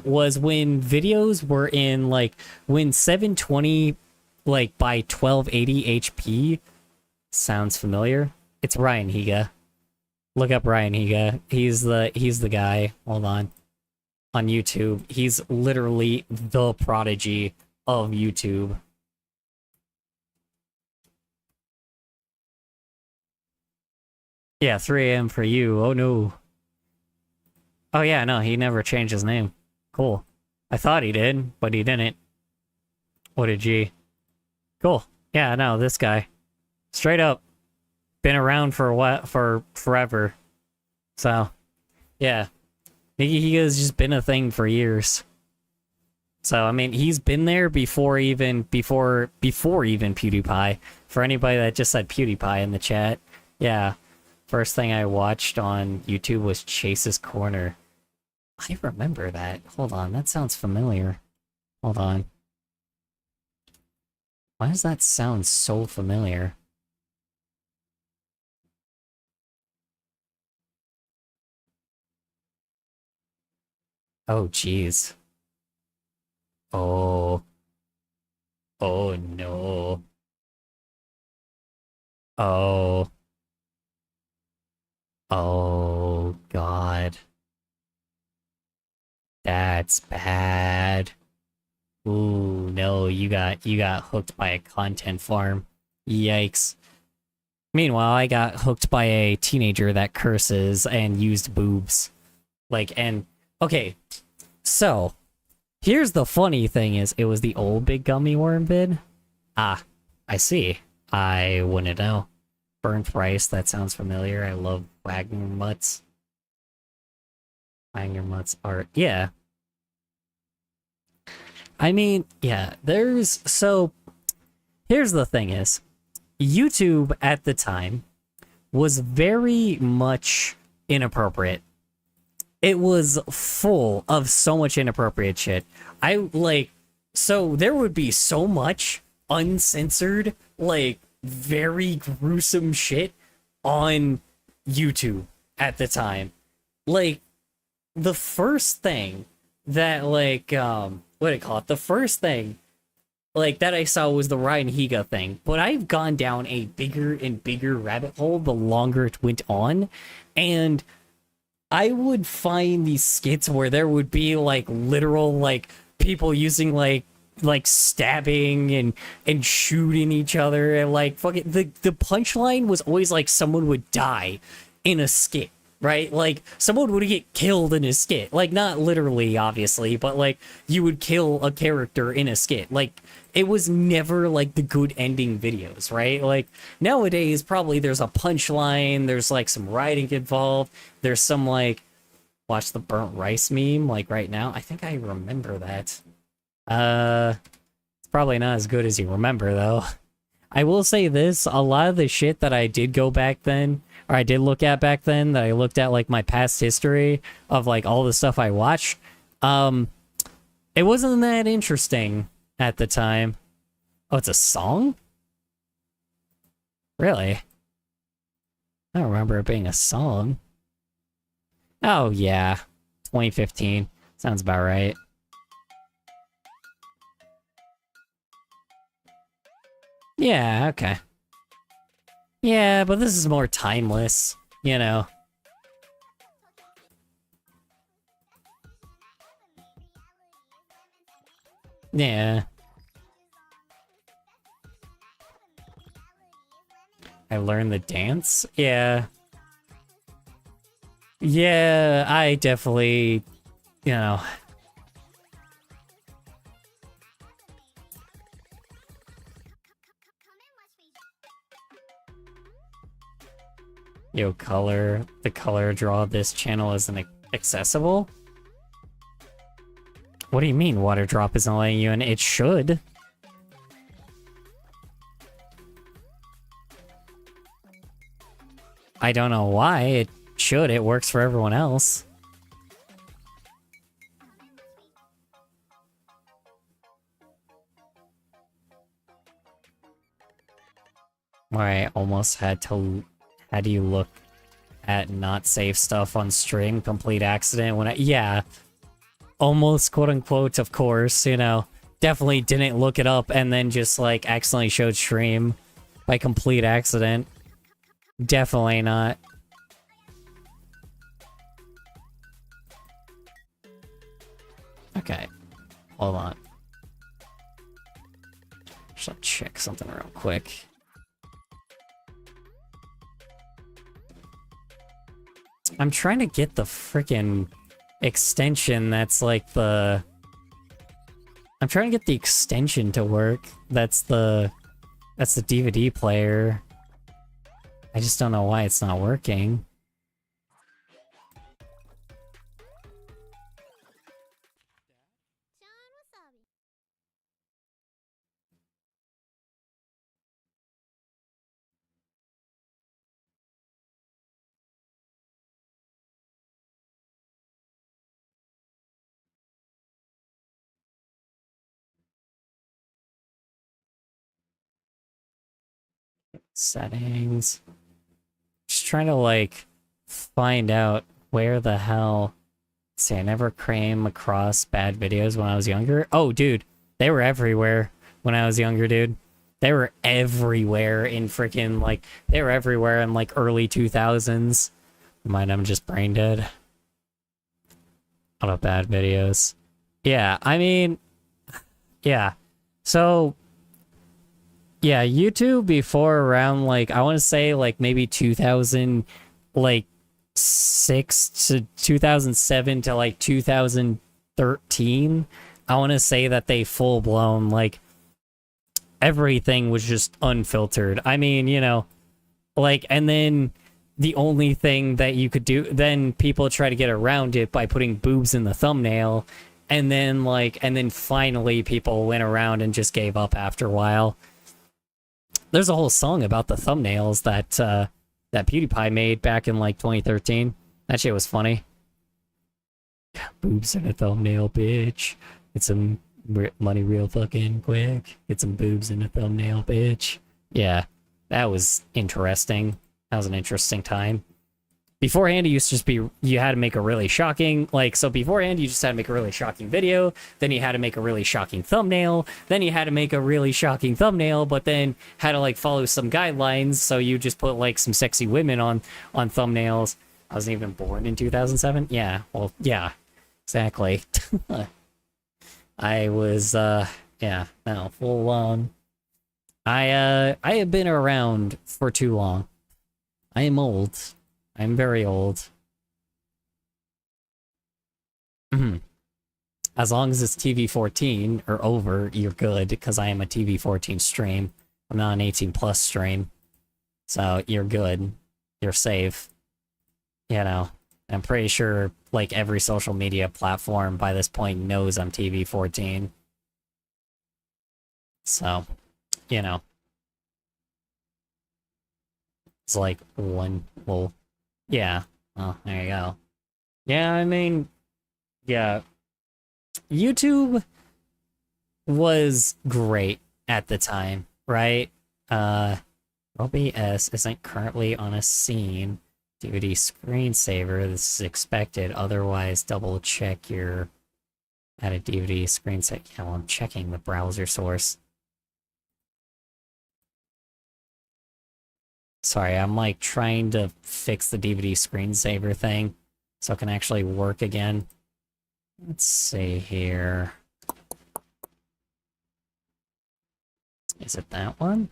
[SPEAKER 2] was when videos were in like, when 720 like by 1280 HP sounds familiar. It's Ryan Higa. Look up Ryan Higa. He's the guy. Hold on YouTube. He's literally the prodigy of YouTube. Yeah, 3 a.m. for you. Oh no. Oh yeah, no, he never changed his name. Cool. I thought he did, but he didn't. What a G. Cool. Yeah, no, this guy. Straight up. Been around for forever. So, yeah. Nikki Higa's just been a thing for years. So, I mean, he's been there before even PewDiePie. For anybody that just said PewDiePie in the chat. Yeah. First thing I watched on YouTube was Chase's Corner. I remember that. Hold on, that sounds familiar. Hold on. Why does that sound so familiar? Oh, jeez. Oh. Oh, no. Oh. Oh, God. That's bad. Ooh, no, you got hooked by a content farm. Yikes. Meanwhile, I got hooked by a teenager that curses and used boobs. Okay, so, here's the funny thing is, it was the old Big Gummy Worm vid? Ah, I see. I wouldn't know. Burnt rice, that sounds familiar. I love Wagner mutts. Banger Mutts art. Yeah. I mean, yeah, so here's the thing is, YouTube at the time was very much inappropriate. It was full of so much inappropriate shit. So there would be so much uncensored, like, very gruesome shit on YouTube at the time. Like, the first thing that, like, what do you call it? The first thing, like, that I saw was the Ryan Higa thing. But I've gone down a bigger and bigger rabbit hole the longer it went on. And I would find these skits where there would be, like, literal, like, people using, like stabbing and shooting each other, and, like, fucking the punchline was always, like, someone would die in a skit, right? Like, someone would get killed in a skit. Like, not literally, obviously, but, like, you would kill a character in a skit. Like, it was never, like, the good ending videos, right? Like, nowadays, probably there's a punchline, there's, like, some writing involved, there's some, like, watch the burnt rice meme, like, right now. I think I remember that. It's probably not as good as you remember, though. I will say this, a lot of the shit that I did go back then, or I did look at back then, that I looked at, like, my past history of, like, all the stuff I watched, it wasn't that interesting at the time. Oh, it's a song? Really? I don't remember it being a song. Oh, yeah. 2015. Sounds about right. Yeah, okay. Yeah, but this is more timeless, you know. Yeah. I learned the dance? Yeah. Yeah, I definitely, you know. Yo, the color draw of this channel isn't accessible? What do you mean water drop isn't letting you in? It should. I don't know why. It should. It works for everyone else. I almost had to... How do you look at not safe stuff on stream? Complete accident when I... Yeah. Almost, quote-unquote, of course, you know. Definitely didn't look it up and then just, like, accidentally showed stream by complete accident. Definitely not. Okay. Hold on. Just check something real quick. I'm trying to get the freaking extension that's like the... I'm trying to get the extension to work. That's the DVD player. I just don't know why it's not working. Settings. Just trying to, like, find out where the hell... See, I never came across bad videos when I was younger. Oh, dude. They were everywhere when I was younger, dude. They were everywhere in freaking, like... They were everywhere in, like, early 2000s. Mind, I'm just brain dead. A lot of bad videos. Yeah, I mean... Yeah. So... Yeah, YouTube before around, like, I want to say, like, maybe 2000, like, 6 to 2007 to, like, 2013, I want to say that they full-blown, like, everything was just unfiltered. I mean, you know, like, and then the only thing that you could do, then people try to get around it by putting boobs in the thumbnail, and then finally people went around and just gave up after a while. There's a whole song about the thumbnails that PewDiePie made back in like 2013. That shit was funny. Boobs in a thumbnail, bitch. Get some money real fucking quick. Get some boobs in a thumbnail, bitch. Yeah, that was interesting. That was an interesting time. Beforehand, it used to just be, you had to make a really shocking, beforehand, you just had to make a really shocking video, then you had to make a really shocking thumbnail, then you had to make a really shocking thumbnail, but then had to, like, follow some guidelines, so you just put, like, some sexy women on thumbnails. I wasn't even born in 2007? Yeah, well, yeah, exactly. I was, full on. I have been around for too long. I am old. I'm very old. As long as it's TV-14 or over, you're good, because I am a TV-14 stream. I'm not an 18+ stream. So, you're good. You're safe. You know, I'm pretty sure, like, every social media platform by this point knows I'm TV-14. So, you know. It's like one, well, yeah. Oh, there you go. Yeah, I mean, yeah. YouTube was great at the time, right? OBS isn't currently on a scene. DVD screensaver, this is expected. Otherwise, double check your at a DVD screensaver. Yeah, well, I'm checking the browser source. Sorry, I'm like trying to fix the DVD screensaver thing so it can actually work again. Let's see here. Is it that one?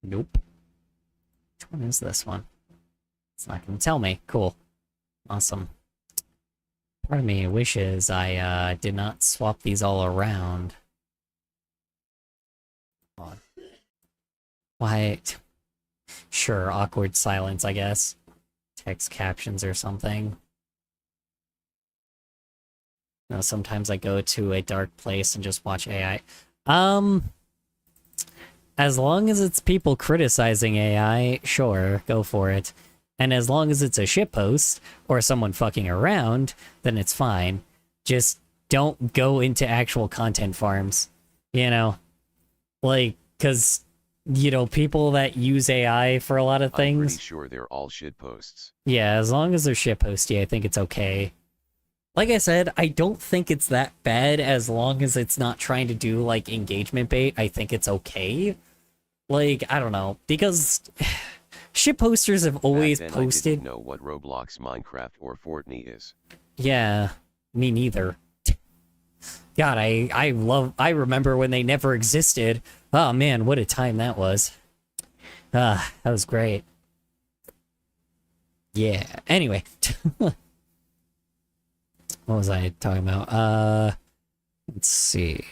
[SPEAKER 2] Nope. Which one is this one? It's not gonna tell me. Cool. Awesome. Part of me wishes I did not swap these all around. Hold on. Why? Sure, awkward silence, I guess. Text captions or something. You know, sometimes I go to a dark place and just watch AI. As long as it's people criticizing AI, sure, go for it. And as long as it's a shitpost or someone fucking around, then it's fine. Just don't go into actual content farms. You know? Like, because, you know, people that use AI for a lot of things...
[SPEAKER 3] I'm pretty sure they're all shitposts.
[SPEAKER 2] Yeah, as long as they're shitposty, I think it's okay. Like I said, I don't think it's that bad as long as it's not trying to do, like, engagement bait. I think it's okay. Like, I don't know, because shitposters have always posted...
[SPEAKER 3] I didn't know what Roblox, Minecraft, or Fortnite is.
[SPEAKER 2] Yeah, me neither. God, I remember when they never existed. Oh man, what a time that was. That was great. Yeah, anyway. What was I talking about? Let's see.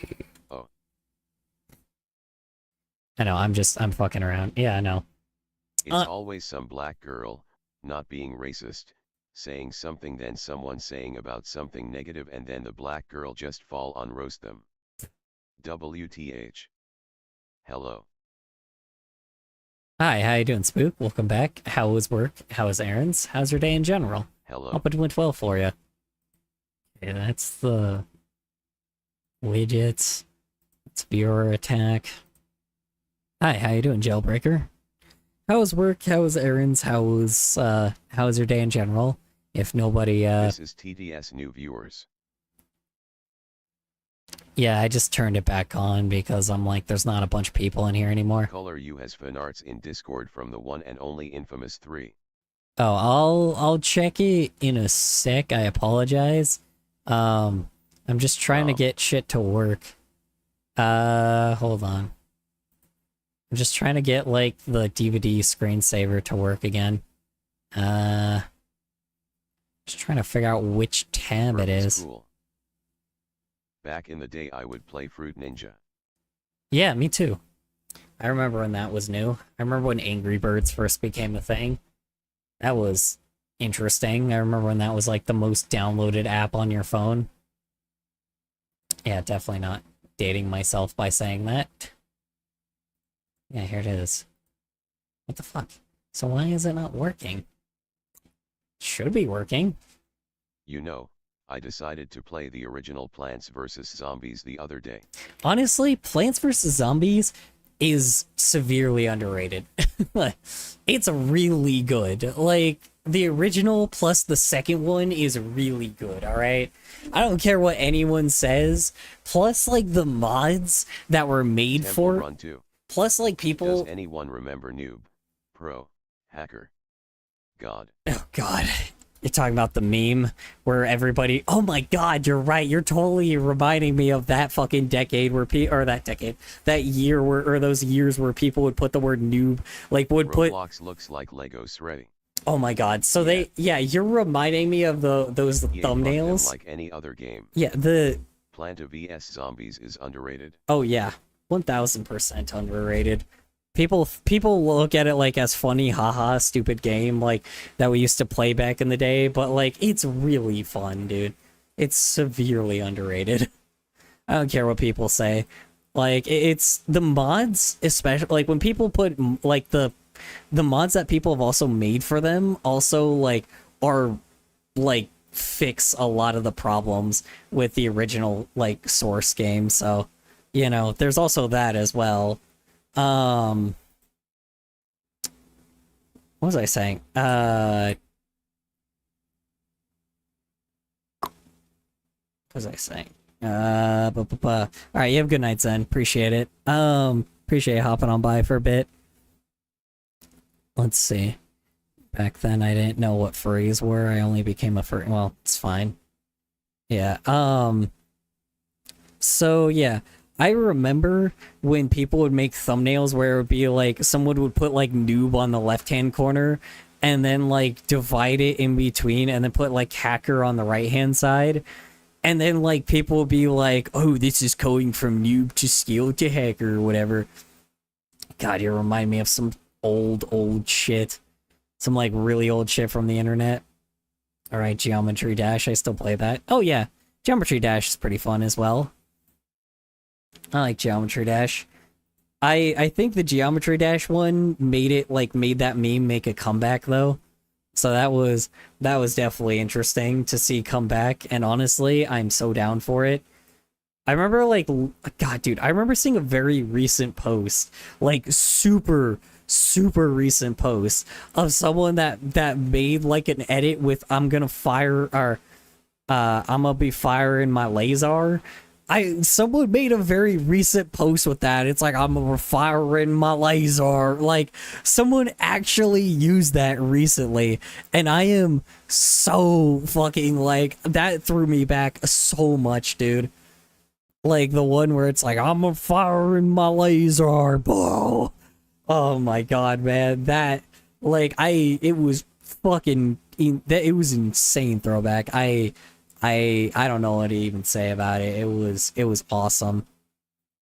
[SPEAKER 3] Oh.
[SPEAKER 2] I know, I'm fucking around. Yeah, I know.
[SPEAKER 3] It's always some black girl, not being racist, saying something, then someone saying about something negative, and then the black girl just fall on roast them. WTH. Hello.
[SPEAKER 2] Hi, how you doing, Spook? Welcome back. How was work? How was errands? How's your day in general?
[SPEAKER 3] Hello.
[SPEAKER 2] Hope it went well for you. Okay, that's the widgets. That's viewer attack. Hi, how you doing, Jailbreaker? How was work? How was errands? How was your day in general? If nobody
[SPEAKER 3] This is TDS new viewers.
[SPEAKER 2] Yeah, I just turned it back on because I'm like, there's not a bunch of people in here anymore.
[SPEAKER 3] Color you has fanarts in Discord from the one and only infamous 3.
[SPEAKER 2] Oh, I'll check it in a sec. I apologize. I'm just trying to get shit to work. Hold on. I'm just trying to get, like, the DVD screensaver to work again. Just trying to figure out which tab it is.
[SPEAKER 3] Cool. Back in the day, I would play Fruit Ninja.
[SPEAKER 2] Yeah, me too. I remember when that was new. I remember when Angry Birds first became a thing. That was interesting. I remember when that was like the most downloaded app on your phone. Yeah, definitely not dating myself by saying that. Yeah, here it is. What the fuck? So why is it not working? Should be working.
[SPEAKER 3] You know, I decided to play the original Plants vs. Zombies the other day.
[SPEAKER 2] Honestly, Plants vs. Zombies is severely underrated. It's really good. Like, the original plus the second one is really good, alright? I don't care what anyone says. Plus, like, the mods that were made
[SPEAKER 3] Temple
[SPEAKER 2] for...
[SPEAKER 3] Run 2.
[SPEAKER 2] Plus, like, people...
[SPEAKER 3] Does anyone remember Noob, Pro, Hacker, God?
[SPEAKER 2] Oh, God. You're talking about the meme where everybody... Oh, my God, you're right. You're totally reminding me of that fucking decade where... Or that decade. That year where... Or those years where people would put the word noob... Like, would put...
[SPEAKER 3] Roblox looks like Lego shredding.
[SPEAKER 2] Oh, my God. So
[SPEAKER 3] Yeah.
[SPEAKER 2] they... Yeah, you're reminding me of those
[SPEAKER 3] Yeah, fuck them
[SPEAKER 2] thumbnails.
[SPEAKER 3] like any other game.
[SPEAKER 2] Yeah, the...
[SPEAKER 3] Planta vs Zombies is underrated.
[SPEAKER 2] Oh, yeah. 1000% underrated. People look at it like as funny, haha, stupid game like that we used to play back in the day, but like it's really fun, dude. It's severely underrated. I don't care what people say. Like it's the mods, especially like when people put like the mods that people have also made for them also like are like fix a lot of the problems with the original like source game. So, you know, there's also that as well. What was I saying? What was I saying? All right, you have a good night, Zen. Appreciate it. Appreciate you hopping on by for a bit. Let's see. Back then, I didn't know what furries were. I only became a furry. Well, it's fine. Yeah. So yeah. I remember when people would make thumbnails where it would be like someone would put like noob on the left-hand corner and then like divide it in between and then put like hacker on the right-hand side. And then like people would be like, oh, this is going from noob to skill to hacker or whatever. God, you remind me of some old shit. Some like really old shit from the internet. All right, Geometry Dash, I still play that. Oh yeah, Geometry Dash is pretty fun as well. I like Geometry Dash. I think the Geometry Dash one made that meme make a comeback though. So that was definitely interesting to see come back, and honestly, I'm so down for it. I remember like God, dude, I remember seeing a very recent post, like super recent post of someone that made like an edit with I'm gonna be firing my laser. Someone made a very recent post with that. It's like, I'm firing my laser. Like, someone actually used that recently. And I am so fucking, like, that threw me back so much, dude. Like, the one where it's like, I'm firing my laser. Bro. Oh my god, man. That, like, it was fucking, it was an insane throwback. I don't know what to even say about it. It was awesome.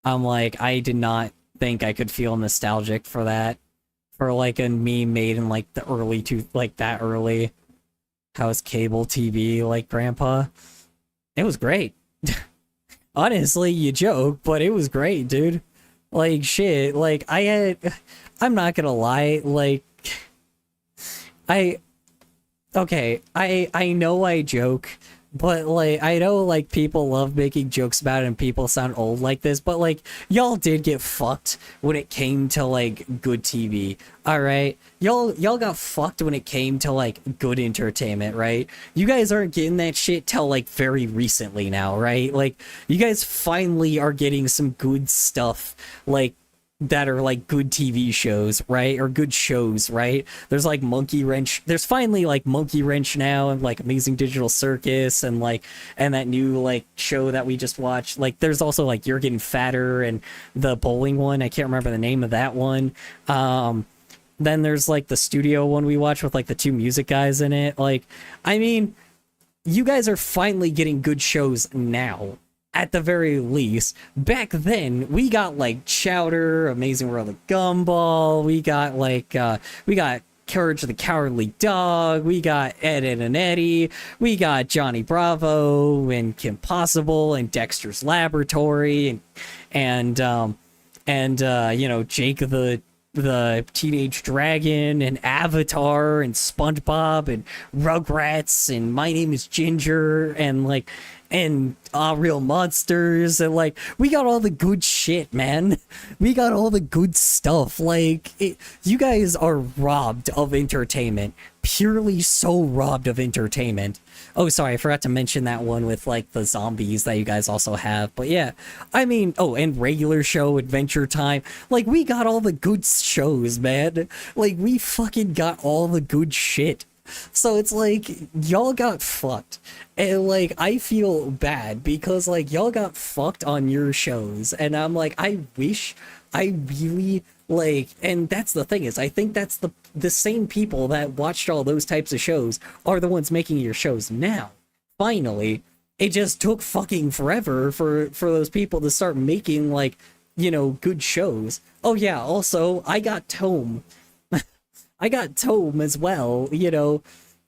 [SPEAKER 2] I'm like, I did not think I could feel nostalgic for that. For like a meme made in like the that early. How's cable TV like grandpa? It was great. Honestly, you joke, but it was great, dude. Like shit, like I'm not gonna lie, like I know I joke. But, like, I know, like, people love making jokes about it and people sound old like this, but, like, y'all did get fucked when it came to, like, good TV, alright? Y'all got fucked when it came to, like, good entertainment, right? You guys aren't getting that shit till, like, very recently now, right? Like, you guys finally are getting some good stuff, like, that are like good TV shows, right? Or good shows, right? There's like Monkey Wrench. There's finally like Monkey Wrench now and like Amazing Digital Circus and that new like show that we just watched. Like there's also like You're Getting Fatter and the bowling one. I can't remember the name of that one. Then there's like the studio one we watched with like the two music guys in it. Like, I mean, you guys are finally getting good shows now. At the very least, back then we got like Chowder, Amazing World of Gumball. We got like Courage the Cowardly Dog, we got Ed, Edd and Eddy, we got Johnny Bravo and Kim Possible and Dexter's Laboratory and you know, Jake the Teenage Dragon and Avatar and SpongeBob and Rugrats and My Name is Ginger and like and Real Monsters, and like we got all the good shit, man. We got all the good stuff. Like you guys are robbed of entertainment, purely so robbed of entertainment. Oh, sorry, I forgot to mention that one with like the zombies that you guys also have. But yeah, I mean, oh, and regular show, Adventure Time. Like we got all the good shows, man. Like we fucking got all the good shit. So it's like y'all got fucked, and like I feel bad because like y'all got fucked on your shows, and I'm like, I wish I really like, and that's the thing is I think that's the same people that watched all those types of shows are the ones making your shows now. Finally, it just took fucking forever for those people to start making like, you know, good shows. Oh yeah, also I got Tome. I got Tome as well, you know,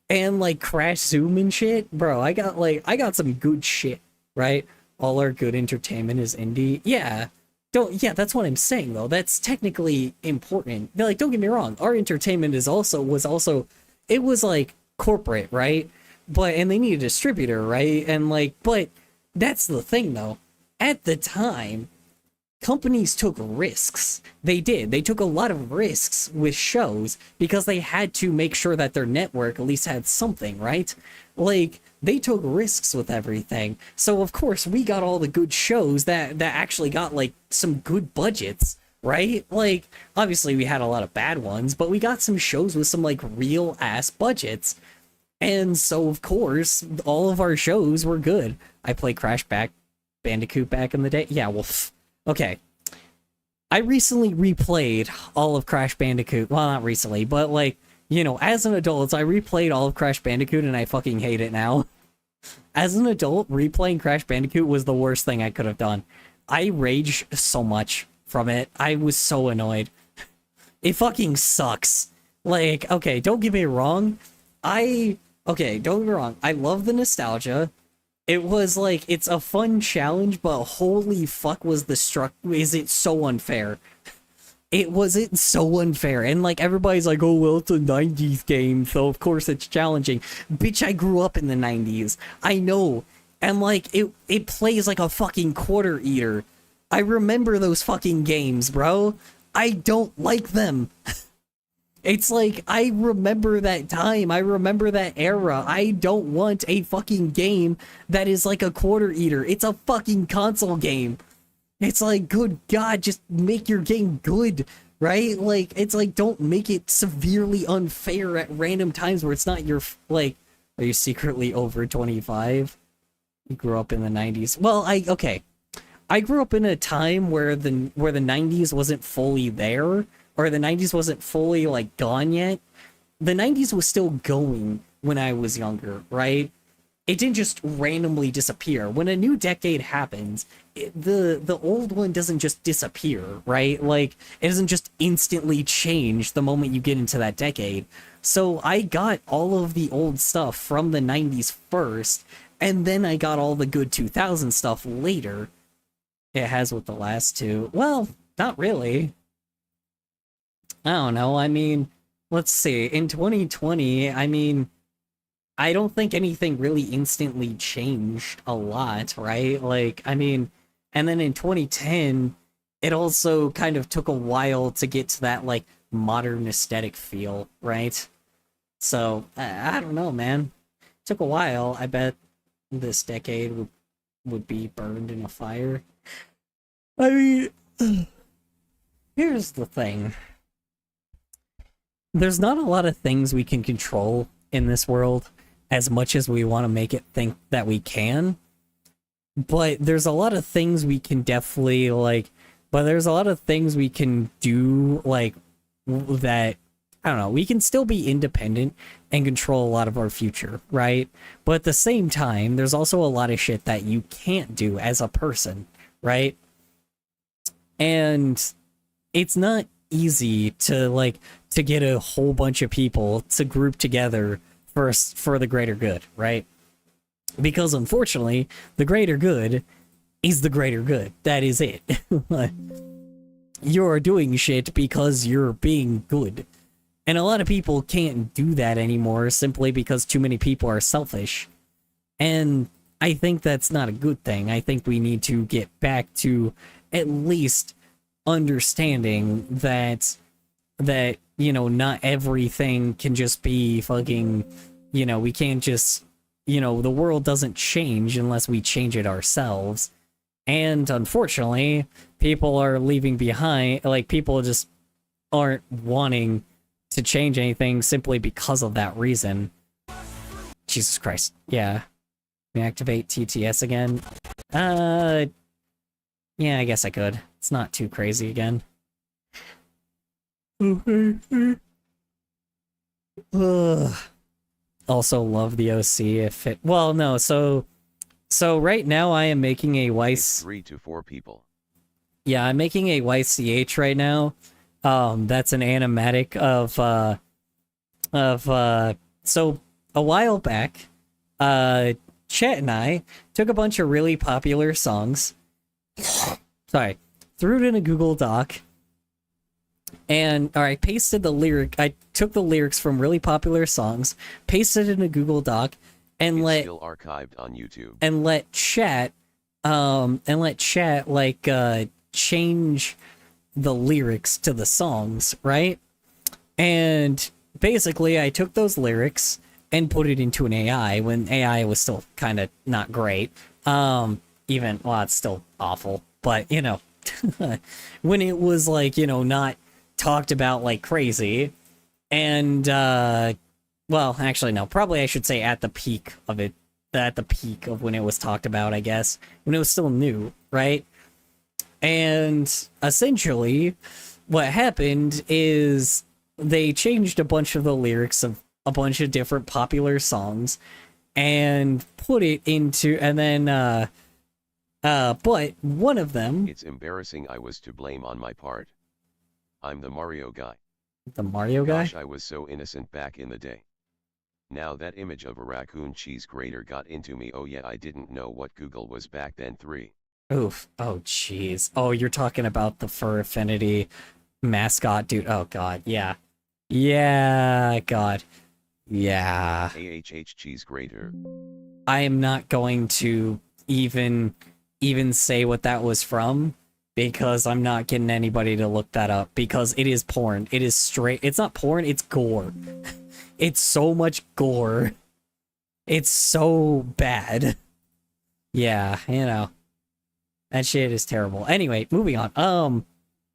[SPEAKER 2] and like Crash Zoom and shit. Bro, I got some good shit, right? All our good entertainment is indie. Yeah. That's what I'm saying though. That's technically important. Like, don't get me wrong, our entertainment was also it was like corporate, right? And they need a distributor, right? And like, but that's the thing though. At the time, companies took risks. They did. They took a lot of risks with shows because they had to make sure that their network at least had something, right? Like, they took risks with everything. So, of course, we got all the good shows that actually got, like, some good budgets, right? Like, obviously, we had a lot of bad ones, but we got some shows with some, like, real-ass budgets. And so, of course, all of our shows were good. I played Crash Bandicoot back in the day. Yeah, well... Okay, I recently replayed all of Crash Bandicoot. Well, not recently, but like, you know, as an adult, I replayed all of Crash Bandicoot and I fucking hate it now. As an adult, replaying Crash Bandicoot was the worst thing I could have done. I raged so much from it. I was so annoyed. It fucking sucks. Like, okay, don't get me wrong. Don't get me wrong. I love the nostalgia. It was like, it's a fun challenge, but holy fuck is it so unfair. It wasn't so unfair, and like everybody's like, oh well, it's a 90s game, so of course it's challenging. Bitch, I grew up in the 90s. I know, and like, it plays like a fucking quarter eater. I remember those fucking games, bro. I don't like them. It's like, I remember that time, I remember that era. I don't want a fucking game that is like a quarter eater. It's a fucking console game. It's like, good God, just make your game good, right? Like, it's like, don't make it severely unfair at random times where it's not your, like, are you secretly over 25? You grew up in the 90s. Well, okay. I grew up in a time where the 90s wasn't fully there. Or the 90s wasn't fully, like, gone yet. The 90s was still going when I was younger, right? It didn't just randomly disappear. When a new decade happens, the old one doesn't just disappear, right? Like, it doesn't just instantly change the moment you get into that decade. So I got all of the old stuff from the 90s first, and then I got all the good 2000 stuff later. It has with the last two. Well, not really. I don't know, I mean, let's see, in 2020, I mean, I don't think anything really instantly changed a lot, right? Like, I mean, and then in 2010, it also kind of took a while to get to that, like, modern aesthetic feel, right? So, I don't know, man. It took a while. I bet this decade would be burned in a fire. I mean, here's the thing. There's not a lot of things we can control in this world as much as we want to make it think that we can. But there's a lot of things we can definitely, but there's a lot of things we can do, that, I don't know, we can still be independent and control a lot of our future, right? But at the same time, there's also a lot of shit that you can't do as a person, right? And it's not easy to get a whole bunch of people to group together for the greater good, right? Because unfortunately, the greater good is the greater good. That is it. You're doing shit because you're being good. And a lot of people can't do that anymore simply because too many people are selfish. And I think that's not a good thing. I think we need to get back to at least understanding that not everything can just be fucking, we can't just, the world doesn't change unless we change it ourselves. And unfortunately, people are leaving behind, people just aren't wanting to change anything simply because of that reason. Jesus Christ. Yeah. Reactivate TTS again. Yeah, I guess I could. It's not too crazy again. Also love the OC if it... Well, no, so right now I am making a
[SPEAKER 3] It's 3 to 4 people.
[SPEAKER 2] Yeah, I'm making a YCH right now. That's an animatic so a while back, Chet and I took a bunch of really popular songs, threw it in a Google Doc, and I pasted the lyric. I took the lyrics from really popular songs, pasted it in a Google Doc, and
[SPEAKER 3] It's still archived on YouTube.
[SPEAKER 2] And let Chat change the lyrics to the songs, right? And basically I took those lyrics and put it into an AI when AI was still kind of not great. It's still awful, but when it was not talked about like crazy. And actually no, probably I should say at the peak of it, at the peak of when it was talked about, I guess, when it was still new, right? And essentially what happened is they changed a bunch of the lyrics of a bunch of different popular songs and put it into, and then but one of them...
[SPEAKER 3] It's embarrassing. I was to blame on my part. I'm the Mario guy.
[SPEAKER 2] The Mario guy?
[SPEAKER 3] Gosh, I was so innocent back in the day. Now that image of a raccoon cheese grater got into me. Oh yeah, I didn't know what Google was back then. 3.
[SPEAKER 2] Oof. Oh, jeez. Oh, you're talking about the Fur Affinity mascot, dude. Oh, God. Yeah. Yeah, God. Yeah.
[SPEAKER 3] AHH cheese grater.
[SPEAKER 2] I am not going to even say what that was from, because I'm not getting anybody to look that up, because it is porn. It is straight... It's not porn, it's gore. It's so much gore. It's so bad. Yeah, that shit is terrible. Anyway, moving on.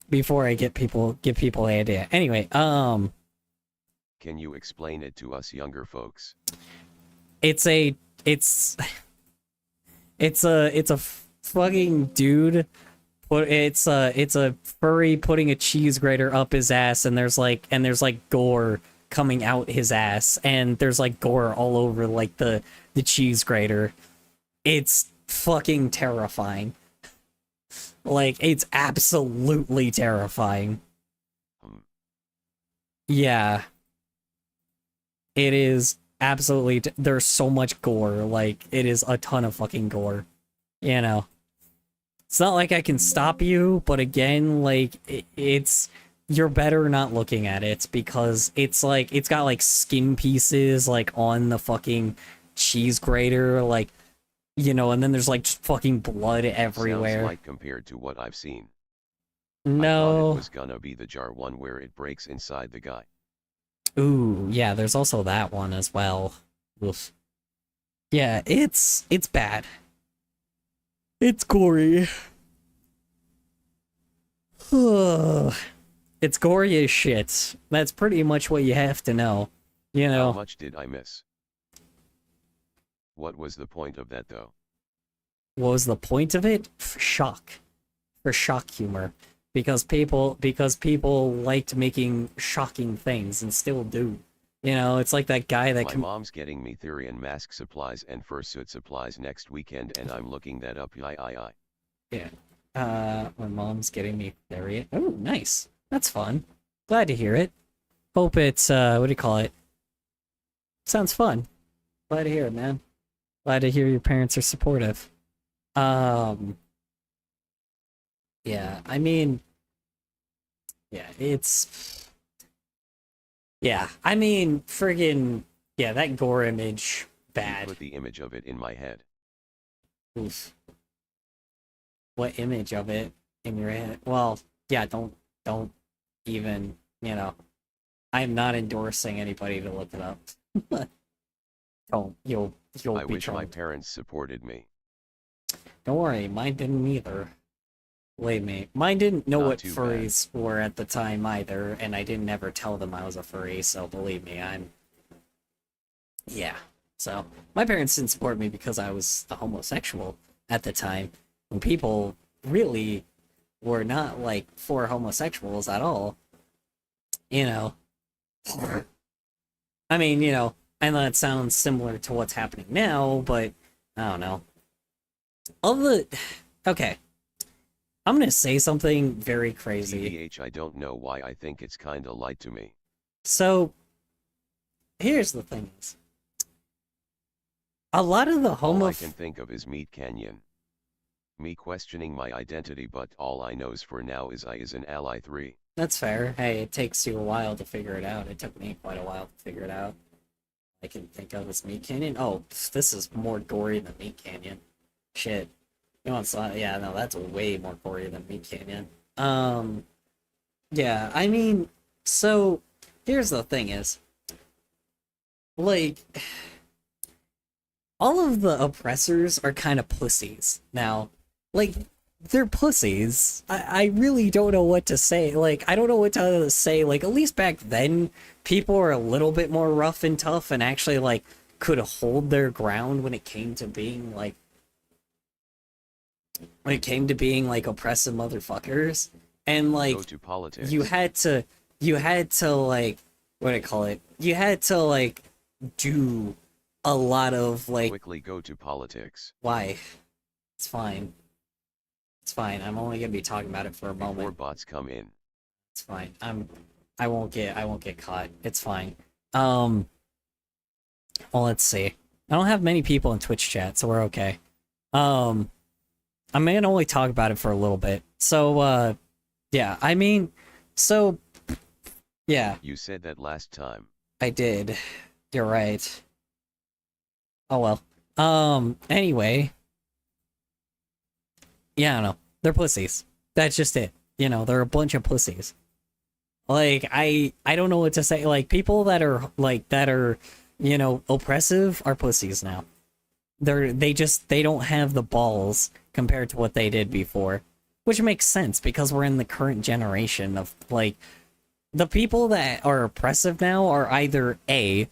[SPEAKER 2] Before I give people the idea. Anyway,
[SPEAKER 3] Can you explain it to us younger folks?
[SPEAKER 2] It's a fucking dude. It's a furry putting a cheese grater up his ass, and there's gore coming out his ass, and there's gore all over the cheese grater. It's fucking terrifying. It's absolutely terrifying. Yeah. It is absolutely... There's so much gore. It is a ton of fucking gore. It's not like I can stop you, but again, it's... You're better not looking at it, because it's it's got skin pieces on the fucking cheese grater, and then there's just fucking blood everywhere.
[SPEAKER 3] Sounds light compared to what I've seen.
[SPEAKER 2] No.
[SPEAKER 3] I thought it was gonna be the jar one where it breaks inside the guy.
[SPEAKER 2] Ooh, yeah, there's also that one as well. Oof. Yeah, it's bad. It's gory. It's gory as shit. That's pretty much what you have to know.
[SPEAKER 3] How much did I miss? What was the point of that, though?
[SPEAKER 2] What was the point of it? For shock humor. Because people liked making shocking things and still do. It's like that guy that...
[SPEAKER 3] My mom's getting me Therian mask supplies and fursuit supplies next weekend, and I'm looking that up.
[SPEAKER 2] Yeah. My mom's getting me Therian... Oh, nice. That's fun. Glad to hear it. Hope it's, what do you call it? Sounds fun. Glad to hear it, man. Glad to hear your parents are supportive. Yeah, I mean, yeah, it's, yeah, I mean, friggin', yeah, that gore image,
[SPEAKER 3] You
[SPEAKER 2] bad.
[SPEAKER 3] put the image of it in my head.
[SPEAKER 2] Oof. What image of it in your head? Well, yeah, don't even, I'm not endorsing anybody to look it up. Don't, you'll
[SPEAKER 3] I
[SPEAKER 2] be
[SPEAKER 3] wish my
[SPEAKER 2] trolled.
[SPEAKER 3] parents supported me.
[SPEAKER 2] Don't worry, mine didn't either. Believe me. Mine didn't know
[SPEAKER 3] Not
[SPEAKER 2] what
[SPEAKER 3] too bad.
[SPEAKER 2] furries were at the time either, and I didn't ever tell them I was a furry, so believe me, yeah. So, my parents didn't support me because I was a homosexual at the time, when people really were not, like, for homosexuals at all. You know. I mean, I know that sounds similar to what's happening now, but I don't know. Okay. I'm gonna say something very crazy.
[SPEAKER 3] TBH, I don't know why I think it's kinda light to me.
[SPEAKER 2] So, here's the thing is, a lot of the
[SPEAKER 3] All I can think of is Meat Canyon. Me questioning my identity, but all I knows for now is I is an ally 3.
[SPEAKER 2] That's fair. Hey, it takes you a while to figure it out. It took me quite a while to figure it out. I can think of as Meat Canyon. Oh, this is more gory than Meat Canyon. Shit. Yeah, no, that's way more gory than Meat Canyon. Yeah, I mean, so, here's the thing is, like, all of the oppressors are kind of pussies now. Like, they're pussies. I really don't know what to say. Like, I don't know what to say. Like, at least back then, people were a little bit more rough and tough and actually, like, could hold their ground when it came to being, like, oppressive motherfuckers. And, like,
[SPEAKER 3] Go to politics.
[SPEAKER 2] you had to, like, what do you call it? You had to, like, do a lot of, like,
[SPEAKER 3] Quickly go to politics.
[SPEAKER 2] why? It's fine. It's fine. I'm only gonna be talking about it for a
[SPEAKER 3] Before
[SPEAKER 2] moment.
[SPEAKER 3] bots come in.
[SPEAKER 2] It's fine. I won't get caught. It's fine. Well, let's see. I don't have many people in Twitch chat, so we're okay. I'm gonna only talk about it for a little bit. So, yeah, I mean, so, yeah,
[SPEAKER 3] You said that last time.
[SPEAKER 2] I did. You're right. Oh well. Anyway. Yeah, I don't know. They're pussies. That's just it. They're a bunch of pussies. Like, I don't know what to say. Like, people that are, oppressive are pussies now. They don't have the balls compared to what they did before. Which makes sense, because we're in the current generation of, like, the people that are oppressive now are either A,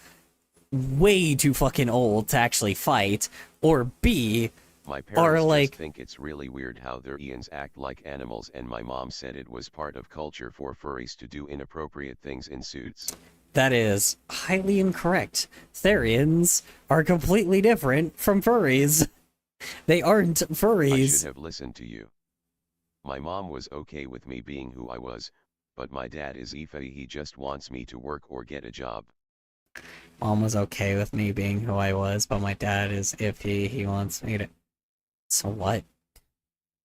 [SPEAKER 2] way too fucking old to actually fight, or B,
[SPEAKER 3] My parents
[SPEAKER 2] like-
[SPEAKER 3] just think it's really weird how their Ians act like animals, and my mom said it was part of culture for furries to do inappropriate things in suits.
[SPEAKER 2] that is highly incorrect. Therians are completely different from furries. They aren't
[SPEAKER 3] I
[SPEAKER 2] furries.
[SPEAKER 3] should have listened to you. My mom was okay with me being who I was, but my dad is iffy. He just wants me to work or get a job.
[SPEAKER 2] Mom was okay with me being who I was, but my dad is iffy. He wants me to... So what?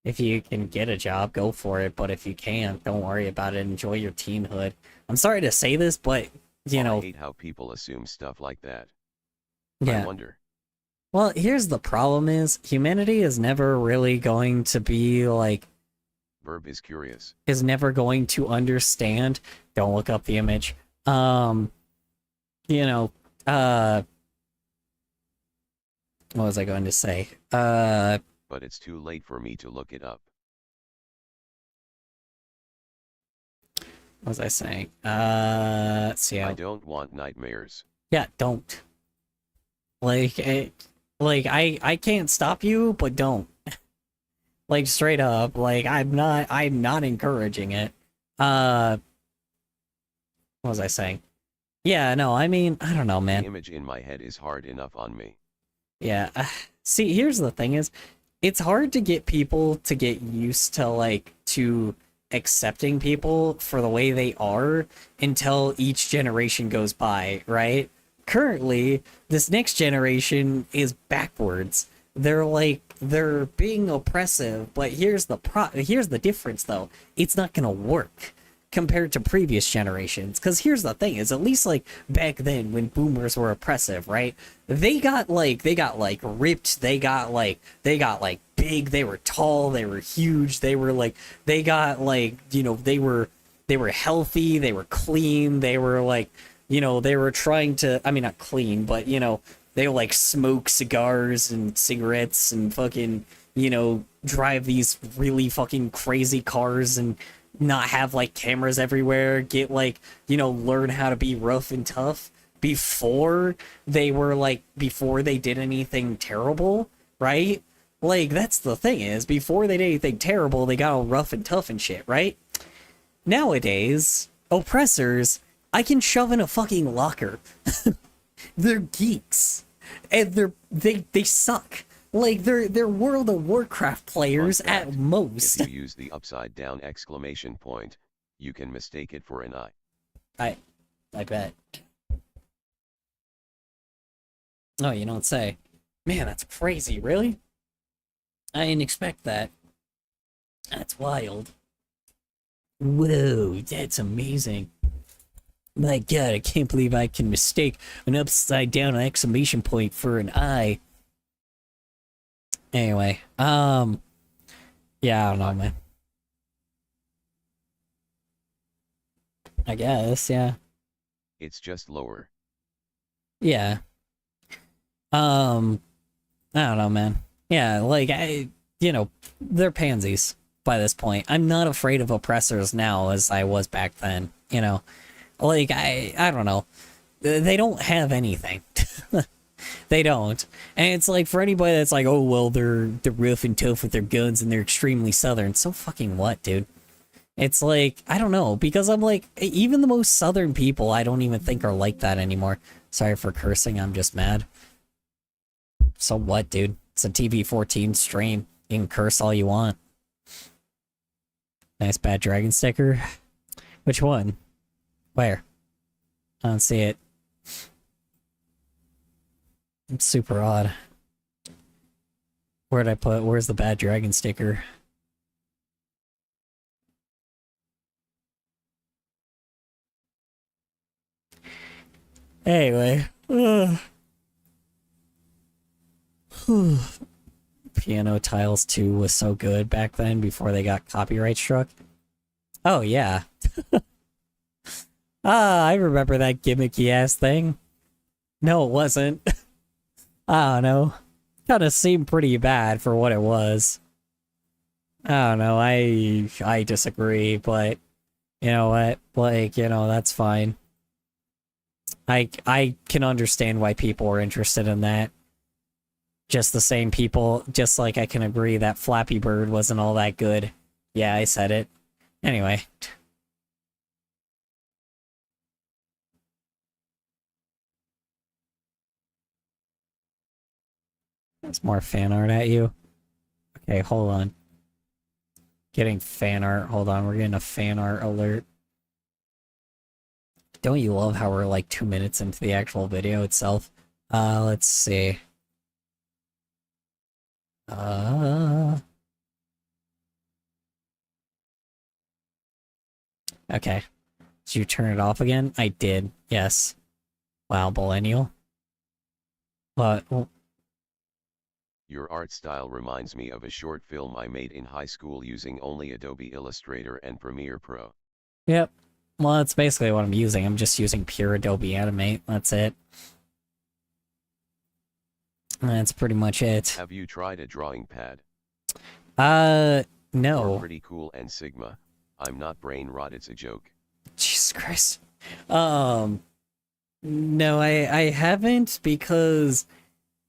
[SPEAKER 2] If you can get a job, go for it, but if you can't, don't worry about it. Enjoy your teenhood. I'm sorry to say this, but,
[SPEAKER 3] I hate how people assume stuff like that. I
[SPEAKER 2] yeah.
[SPEAKER 3] wonder.
[SPEAKER 2] Well, here's the problem is, humanity is never really going to be, like,
[SPEAKER 3] Verb is curious.
[SPEAKER 2] is never going to understand. Don't look up the image. What was I going to say?
[SPEAKER 3] But it's too late for me to look it up.
[SPEAKER 2] What was I saying? Let's see.
[SPEAKER 3] I don't want nightmares.
[SPEAKER 2] Yeah, don't. I can't stop you, but don't. Like, straight up, like, I'm not encouraging it. What was I saying? Yeah, no, I mean, I don't know,
[SPEAKER 3] The
[SPEAKER 2] man.
[SPEAKER 3] image in my head is hard enough on me.
[SPEAKER 2] Yeah, see, here's the thing is, it's hard to get people to get used to, like, to accepting people for the way they are until each generation goes by, right? Currently, this next generation is backwards. They're being oppressive, but here's the difference though. It's not gonna work compared to previous generations, because here's the thing, is at least like back then when boomers were oppressive, right, they got like ripped, they got like big, they were tall, they were huge, they were like, they got like, you know, they were healthy, they were clean, they were like, you know, they were trying to, I mean, not clean, but you know, they would like smoke cigars and cigarettes and fucking, you know, drive these really fucking crazy cars and not have like cameras everywhere, get like, you know, learn how to be rough and tough before they were like, before they did anything terrible, right? Like, that's the thing, is before they did anything terrible, they got all rough and tough and shit, right? Nowadays, oppressors, I can shove in a fucking locker. They're geeks. And they suck. Like, they're World of Warcraft players at most.
[SPEAKER 3] If you use the upside down exclamation point, you can mistake it for an eye.
[SPEAKER 2] I bet. Oh, you don't say. Man, that's crazy, really? I didn't expect that. That's wild. Whoa, that's amazing. My god, I can't believe I can mistake an upside down exclamation point for an eye. Anyway, yeah, I don't know, man. I guess, yeah.
[SPEAKER 3] It's just lower.
[SPEAKER 2] Yeah. I don't know, man. Yeah, like, you know, they're pansies by this point. I'm not afraid of oppressors now as I was back then, you know. Like, I don't know. They don't have anything. They don't. And it's like, for anybody that's like, oh, well, they're rough and tough with their guns and they're extremely southern. So fucking what, dude? It's like, I don't know, because I'm like, even the most southern people I don't even think are like that anymore. Sorry for cursing, I'm just mad. So what, dude? It's a TV-14 stream. You can curse all you want. Nice bad dragon sticker. Which one? Where? I don't see it. It's super odd. Where'd I put? Where's the bad dragon sticker? Anyway. Piano Tiles 2 was so good back then before they got copyright struck. Oh, yeah. I remember that gimmicky ass thing. No, it wasn't. I don't know. Kind of seemed pretty bad for what it was. I don't know. I disagree, but you know what? Like, you know, that's fine. I can understand why people are interested in that. Just the same people, just like I can agree that Flappy Bird wasn't all that good. Yeah, I said it. Anyway. There's more fan art at you. Okay, hold on. Getting fan art. Hold on, we're getting a fan art alert. Don't you love how we're like 2 minutes into the actual video itself? Let's see. Okay. Did you turn it off again? I did. Yes. Wow, millennial. What?
[SPEAKER 3] Your art style reminds me of a short film I made in high school using only Adobe Illustrator and Premiere Pro.
[SPEAKER 2] Yep. Well, that's basically what I'm using. I'm just using pure Adobe Animate. That's it. That's pretty much it.
[SPEAKER 3] Have you tried a drawing pad?
[SPEAKER 2] No.
[SPEAKER 3] They're pretty cool, and Sigma. I'm not brain rot, it's a joke.
[SPEAKER 2] Jesus Christ. No, I haven't because,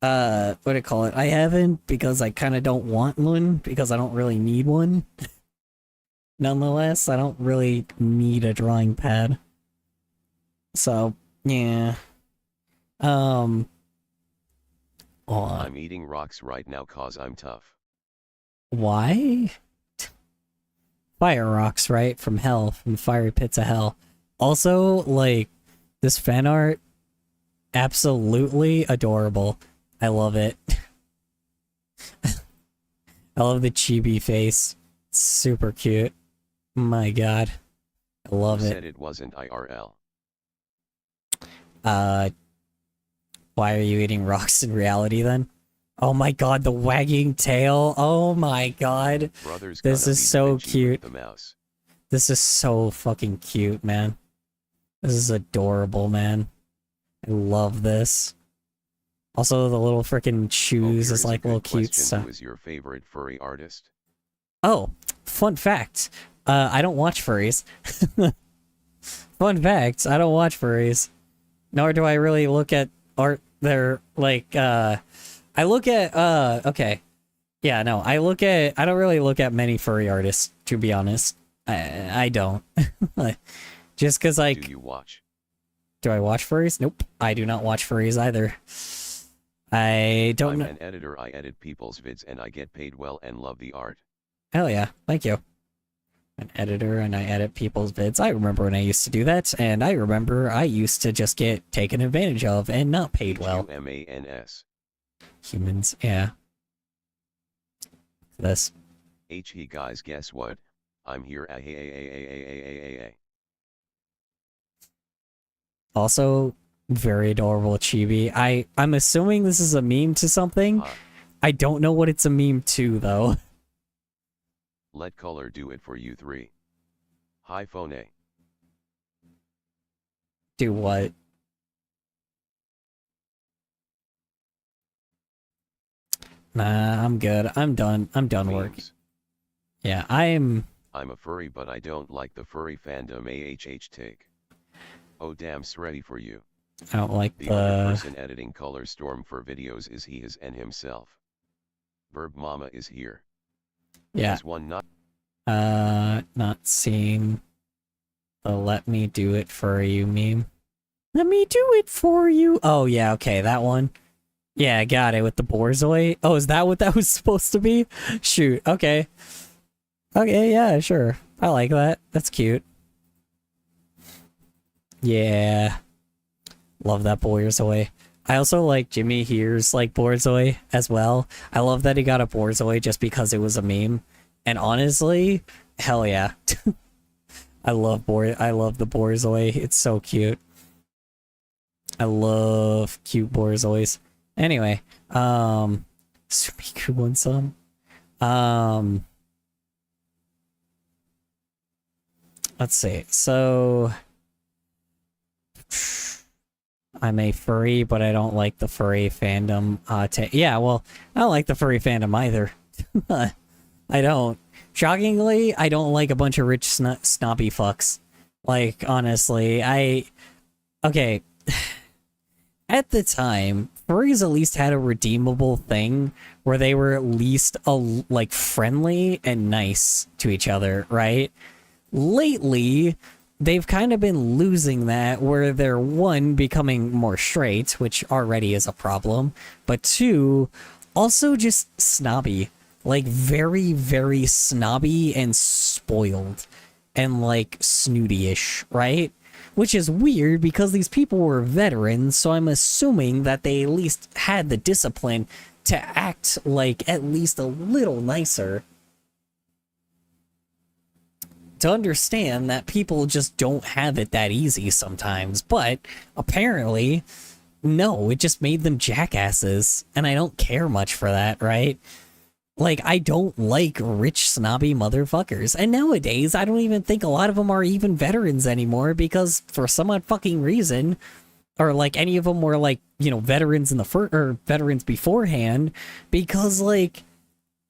[SPEAKER 2] what do you call it? I haven't because I kind of don't want one because I don't really need one. Nonetheless, I don't really need a drawing pad. So, yeah.
[SPEAKER 3] I'm eating rocks right now cause I'm tough.
[SPEAKER 2] Why? fire rocks, right? From hell, from the fiery pits of hell. Also, like, this fan art, absolutely adorable. I love it. I love the chibi face. It's super cute. My god. I love
[SPEAKER 3] Who
[SPEAKER 2] it.
[SPEAKER 3] said it wasn't IRL?
[SPEAKER 2] Why are you eating rocks in reality then? Oh my god, the wagging tail. Oh my god.
[SPEAKER 3] Brothers
[SPEAKER 2] This
[SPEAKER 3] gonna
[SPEAKER 2] is
[SPEAKER 3] be
[SPEAKER 2] so
[SPEAKER 3] Da Vinci with
[SPEAKER 2] cute.
[SPEAKER 3] The mouse.
[SPEAKER 2] This is so fucking cute, man. This is adorable, man. I love this. Also, the little freaking
[SPEAKER 3] Oh,
[SPEAKER 2] shoes
[SPEAKER 3] here
[SPEAKER 2] is
[SPEAKER 3] a
[SPEAKER 2] like
[SPEAKER 3] good
[SPEAKER 2] little cute
[SPEAKER 3] question.
[SPEAKER 2] stuff.
[SPEAKER 3] Who is your favorite furry artist?
[SPEAKER 2] Oh, fun fact. I don't watch furries. Fun fact, I don't watch furries. Nor do I really look at art. They're like, I look at, okay. Yeah, no, I don't really look at many furry artists, to be honest. I don't. Just because, like,
[SPEAKER 3] Do you watch?
[SPEAKER 2] do I watch furries? Nope, I do not watch furries either. I don't
[SPEAKER 3] I'm
[SPEAKER 2] know.
[SPEAKER 3] an editor. I edit people's vids and I get paid well and love the art.
[SPEAKER 2] Hell yeah, thank you. An editor and I edit people's vids. I remember when I used to do that, and I remember I used to just get taken advantage of and not paid well.
[SPEAKER 3] HUMANS.
[SPEAKER 2] Humans, yeah. This.
[SPEAKER 3] He guys, guess what? I'm here.
[SPEAKER 2] Also, very adorable chibi. I'm assuming this is a meme to something. I don't know what it's a meme to, though.
[SPEAKER 3] Let color do it for you three. Hi phone.
[SPEAKER 2] Do what? Nah, I'm good. I'm done. I'm done work.
[SPEAKER 3] Memes.
[SPEAKER 2] Yeah, I'm
[SPEAKER 3] I'm a furry but I don't like the furry fandom take. Oh damn, ready for you.
[SPEAKER 2] I don't like
[SPEAKER 3] The other
[SPEAKER 2] the...
[SPEAKER 3] person editing Color Storm for videos is he, his and himself. Verb Mama is here.
[SPEAKER 2] Yeah.
[SPEAKER 3] Is one not
[SPEAKER 2] Not seeing the let me do it for you meme. Let me do it for you. Oh, yeah, okay, that one. Yeah, I got it with the Borzoi. Oh, is that what that was supposed to be? Shoot, okay. Okay, yeah, sure. I like that. That's cute. Yeah. Love that Borzoi. I also like Jimmy Here's like Borzoi as well. I love that he got a Borzoi just because it was a meme. And honestly, hell yeah. I love the Borzoi. It's so cute. I love cute Borzois. Anyway, Sumiku won some. Let's see. So I'm a furry, but I don't like the furry fandom. Yeah, well, I don't like the furry fandom either. I don't. Shockingly, I don't like a bunch of rich snobby fucks. Like, honestly, okay. At the time, furries at least had a redeemable thing where they were at least like friendly and nice to each other, right? Lately, they've kind of been losing that, where they're, one, becoming more straight, which already is a problem, but two, also just snobby. Like, very, very snobby and spoiled. And, like, snooty-ish, right? Which is weird because these people were veterans, so I'm assuming that they at least had the discipline to act, like, at least a little nicer. To understand that people just don't have it that easy sometimes, but apparently, no, it just made them jackasses, and I don't care much for that, right? Like, I don't like rich, snobby motherfuckers. And nowadays, I don't even think a lot of them are even veterans anymore because for some odd fucking reason, or like any of them were like, you know, veterans in the or veterans beforehand, because like,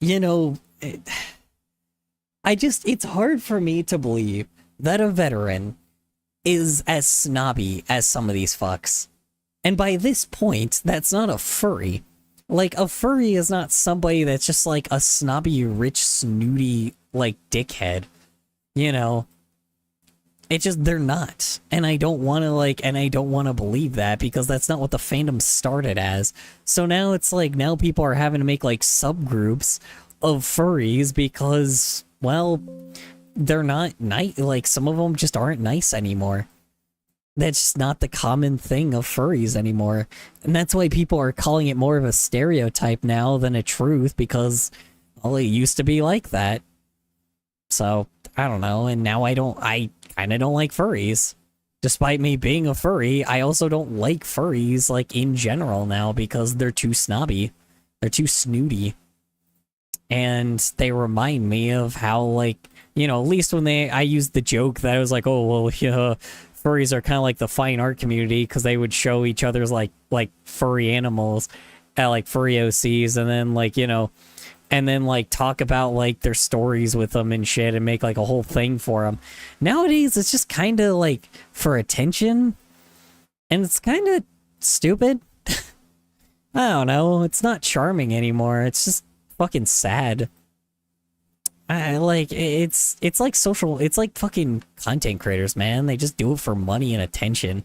[SPEAKER 2] you know, it's hard for me to believe that a veteran is as snobby as some of these fucks. And by this point, that's not a furry. Like, a furry is not somebody that's just, like, a snobby, rich, snooty, like, dickhead. You know? It just, they're not. And I don't want to, believe that, because that's not what the fandom started as. So now it's like, now people are having to make, like, subgroups of furries because, well, they're not nice. Like, some of them just aren't nice anymore. That's just not the common thing of furries anymore. And that's why people are calling it more of a stereotype now than a truth, because, well, it used to be like that. So, I don't know, and now I kind of don't like furries. Despite me being a furry, I also don't like furries, like, in general now, because they're too snobby. They're too snooty. And they remind me of how, like, you know, at least when I used the joke that I was like, oh, well, yeah, furries are kind of like the fine art community, because they would show each other's, like furry animals at, like, furry OCs, and then, like, you know, and then, like, talk about, like, their stories with them and shit, and make, like, a whole thing for them. Nowadays, it's just kind of, like, for attention, and it's kind of stupid. I don't know, it's not charming anymore, it's just fucking sad. It's like it's like fucking content creators, man. They just do it for money and attention.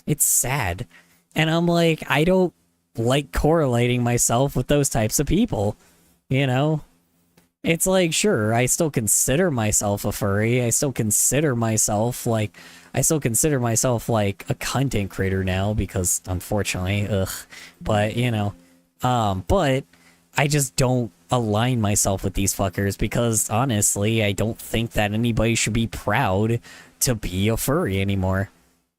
[SPEAKER 2] It's sad. And I'm like, I don't like correlating myself with those types of people. You know? It's like, sure, I still consider myself a furry. I still consider myself like a content creator now, because unfortunately, but you know, but I just don't align myself with these fuckers, because honestly, I don't think that anybody should be proud to be a furry anymore.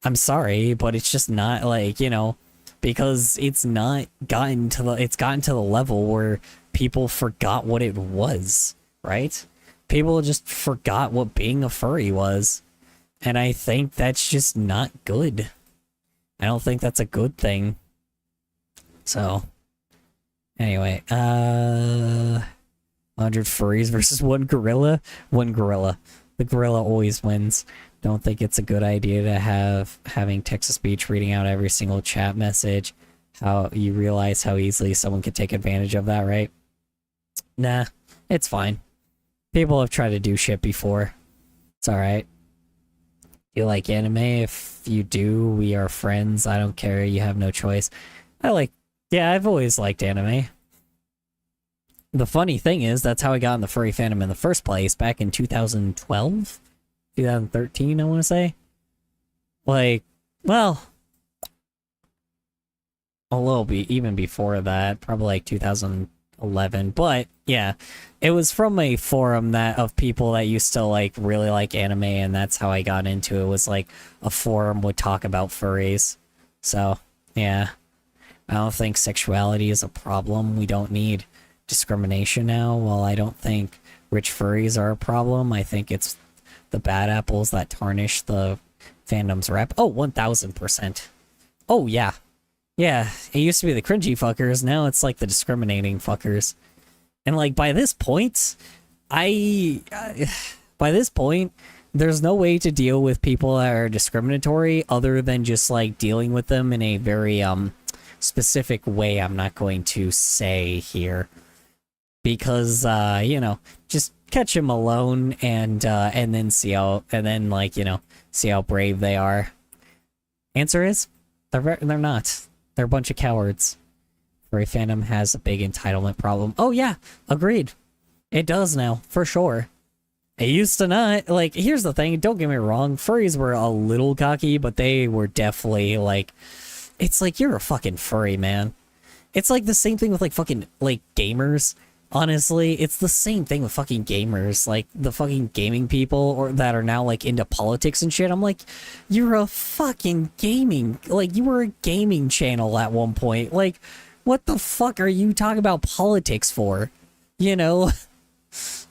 [SPEAKER 2] I'm sorry, but it's just not, like, you know, because it's gotten to the level where people forgot what it was, right? People just forgot what being a furry was. And I think that's just not good. I don't think that's a good thing. So, anyway, 100 furries versus one gorilla. One gorilla. The gorilla always wins. Don't think it's a good idea to having text-to-speech reading out every single chat message. How you realize how easily someone could take advantage of that, right? Nah, it's fine. People have tried to do shit before. It's alright. You like anime? If you do, we are friends. I don't care. You have no choice. Yeah, I've always liked anime. The funny thing is, that's how I got in the furry fandom in the first place, back in 2012? 2013, I want to say? Like, well, a little bit, even before that, probably like 2011, but yeah, it was from a forum of people that used to, like, really like anime, and that's how I got into it. It was like a forum would talk about furries. So, yeah. I don't think sexuality is a problem. We don't need discrimination now. Well, I don't think rich furries are a problem. I think it's the bad apples that tarnish the fandom's rep. Oh, 1000%. Oh, yeah. Yeah, it used to be the cringy fuckers. Now it's like the discriminating fuckers. And, like, by this point, there's no way to deal with people that are discriminatory other than just, like, dealing with them in a very, specific way I'm not going to say here. Because, you know, just catch them alone and then see how brave they are. Answer is, they're not. They're a bunch of cowards. Furry fandom has a big entitlement problem. Oh yeah, agreed. It does now, for sure. It used to not. Like, here's the thing, don't get me wrong, furries were a little cocky, but they were definitely, like, it's like, you're a fucking furry, man. It's like the same thing with, like, fucking, like, gamers. Honestly, it's the same thing with fucking gamers. Like, the fucking gaming people or that are now, like, into politics and shit. I'm like, you're a fucking gaming... Like, you were a gaming channel at one point. Like, what the fuck are you talking about politics for? You know?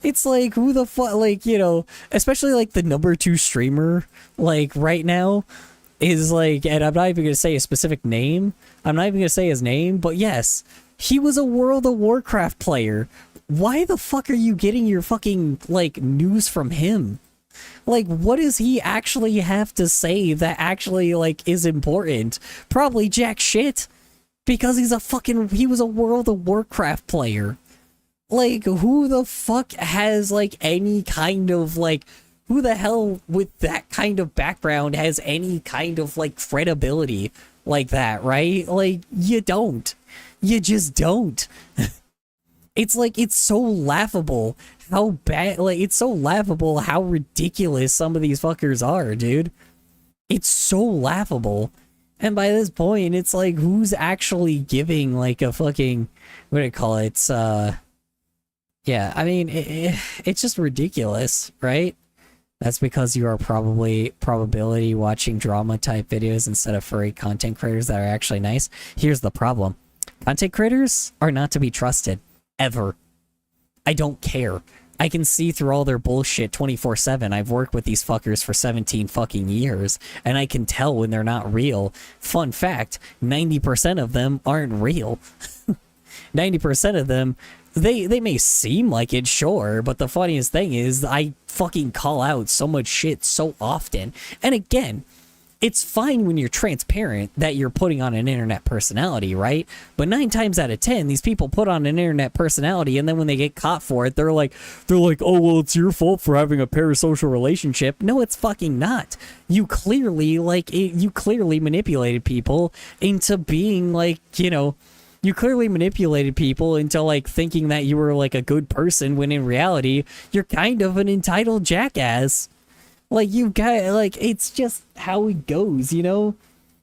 [SPEAKER 2] It's like, who the fuck... Like, you know, especially, like, the #2 streamer, like, right now... is like, and I'm not even gonna say a specific name. I'm not even gonna say his name, but yes, he was a World of Warcraft player. Why the fuck are you getting your fucking, like, news from him? Like, what does he actually have to say that actually, like, is important? Probably jack shit. Because he was a World of Warcraft player. Like, who the fuck has, like, any kind of, like, who the hell with that kind of background has any kind of, like, credibility like that, right? Like, you don't. You just don't. It's like, it's so laughable how bad, like, it's so laughable how ridiculous some of these fuckers are, dude. It's so laughable. And by this point, it's like, who's actually giving, like, a fucking, what do you call it? Yeah, I mean, it's just ridiculous, right? That's because you are probably probability watching drama type videos instead of furry content creators that are actually nice. Here's the problem. Content creators are not to be trusted. Ever. I don't care. I can see through all their bullshit 24/7. I've worked with these fuckers for 17 fucking years, and I can tell when they're not real. Fun fact, 90% of them aren't real. 90% of them, they may seem like it, sure, but the funniest thing is I fucking call out so much shit so often. And again, it's fine when you're transparent that you're putting on an internet personality, right? But 9 times out of 10, these people put on an internet personality, and then when they get caught for it, they're like, oh, well, it's your fault for having a parasocial relationship. No, it's fucking not. You clearly, you clearly manipulated people into being, like, you know, you clearly manipulated people into, like, thinking that you were, like, a good person, when in reality, you're kind of an entitled jackass. Like, you got, like, it's just how it goes, you know?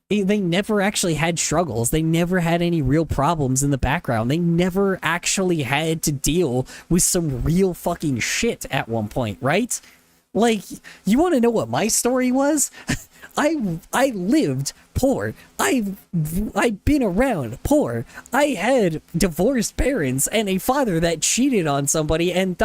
[SPEAKER 2] They never actually had struggles. They never had any real problems in the background. They never actually had to deal with some real fucking shit at one point, right? Like, you want to know what my story was? I lived poor. I've been around poor. I had divorced parents and a father that cheated on somebody, and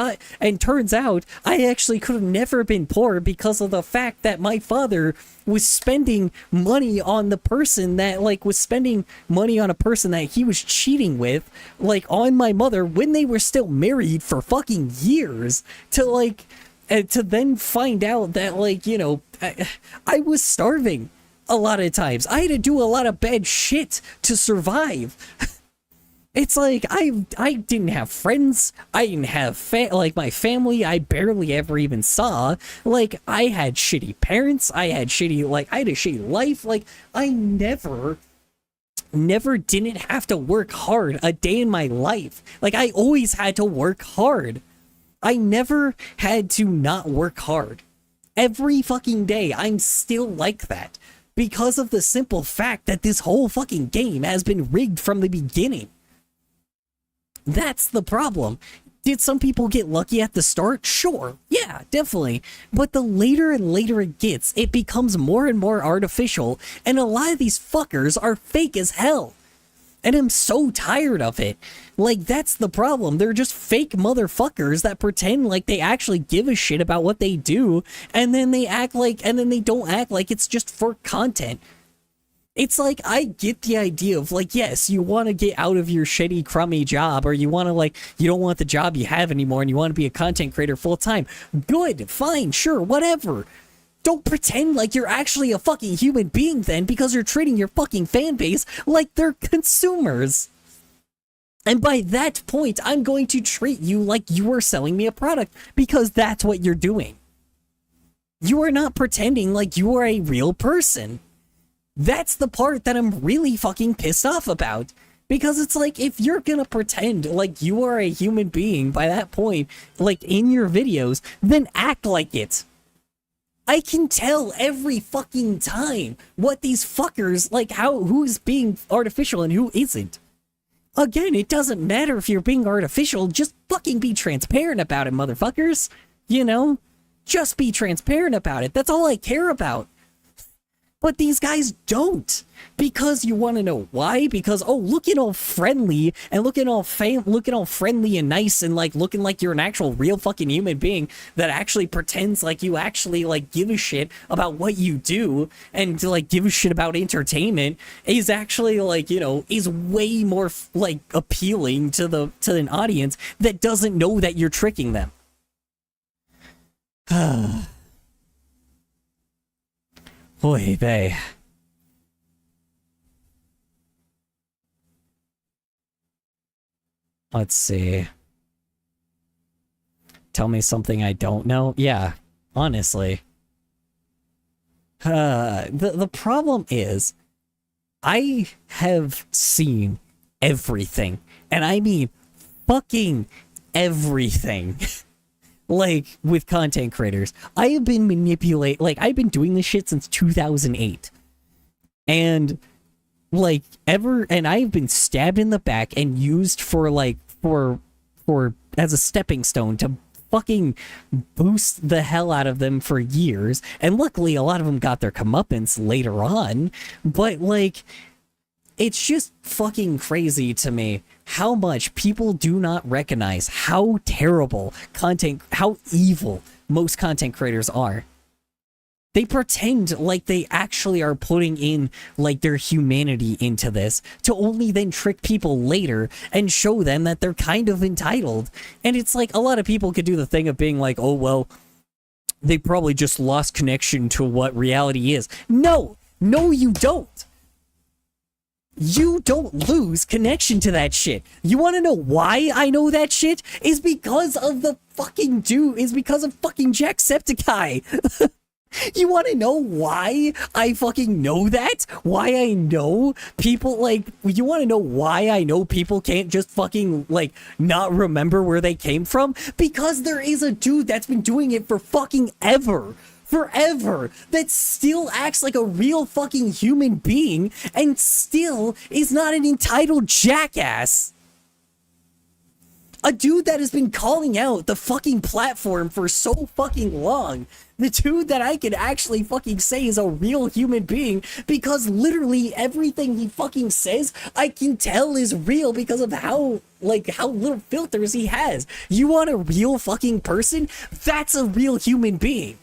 [SPEAKER 2] turns out I actually could have never been poor because of the fact that my father was spending money on the person that, like, was spending money on a person that he was cheating with, like, on my mother when they were still married for fucking years, to, like, to then find out that, like, you know, I was starving a lot of times. I had to do a lot of bad shit to survive. It's like, I didn't have friends. I didn't have, like, my family I barely ever even saw. Like, I had shitty parents. I had shitty, like, I had a shitty life. Like, I never didn't have to work hard a day in my life. Like, I always had to work hard. I never had to not work hard. Every fucking day, I'm still like that. Because of the simple fact that this whole fucking game has been rigged from the beginning. That's the problem. Did some people get lucky at the start? Sure. Yeah, definitely. But the later and later it gets, it becomes more and more artificial, and a lot of these fuckers are fake as hell. And I'm so tired of it. Like, that's the problem. They're just fake motherfuckers that pretend like they actually give a shit about what they do, and then they don't act like it's just for content. It's like, I get the idea of, like, yes, you want to get out of your shitty, crummy job, or you want to, like, you don't want the job you have anymore, and you want to be a content creator full time. Good, fine, sure, whatever. Don't pretend like you're actually a fucking human being then, because you're treating your fucking fan base like they're consumers. And by that point, I'm going to treat you like you are selling me a product, because that's what you're doing. You are not pretending like you are a real person. That's the part that I'm really fucking pissed off about. Because it's like, if you're gonna pretend like you are a human being by that point, like in your videos, then act like it. I can tell every fucking time what these fuckers, like, who's being artificial and who isn't. Again, it doesn't matter if you're being artificial, just fucking be transparent about it, motherfuckers. You know? Just be transparent about it. That's all I care about. But these guys don't. Because you want to know why? Because, oh, looking all friendly and looking all friendly and nice and, like, looking like you're an actual real fucking human being that actually pretends like you actually, like, give a shit about what you do and to, like, give a shit about entertainment is actually, like, you know, is way more, like, appealing to an audience that doesn't know that you're tricking them. Oy vey. Let's see. Tell me something I don't know? Yeah, honestly. The problem is, I have seen everything. And I mean fucking everything. like with content creators. I have been I've been doing this shit since 2008. And like and I've been stabbed in the back and used for as a stepping stone to fucking boost the hell out of them for years. And luckily a lot of them got their comeuppance later on, but like it's just fucking crazy to me how much people do not recognize how terrible how evil most content creators are. They pretend like they actually are putting in like their humanity into this to only then trick people later and show them that they're kind of entitled. And it's like a lot of people could do the thing of being like, oh, well, they probably just lost connection to what reality is. No, you don't. You don't lose connection to that shit. You want to know why I know that shit? Is because of the fucking dude. Is because of fucking Jacksepticeye. You want to know why I fucking know that? Why I know people, like, you want to know why I know people can't just fucking, like, not remember where they came from? Because there is a dude that's been doing it for fucking forever, that still acts like a real fucking human being and still is not an entitled jackass. A dude that has been calling out the fucking platform for so fucking long. The dude that I could actually fucking say is a real human being because literally everything he fucking says, I can tell is real because of how little filters he has. You want a real fucking person? That's a real human being.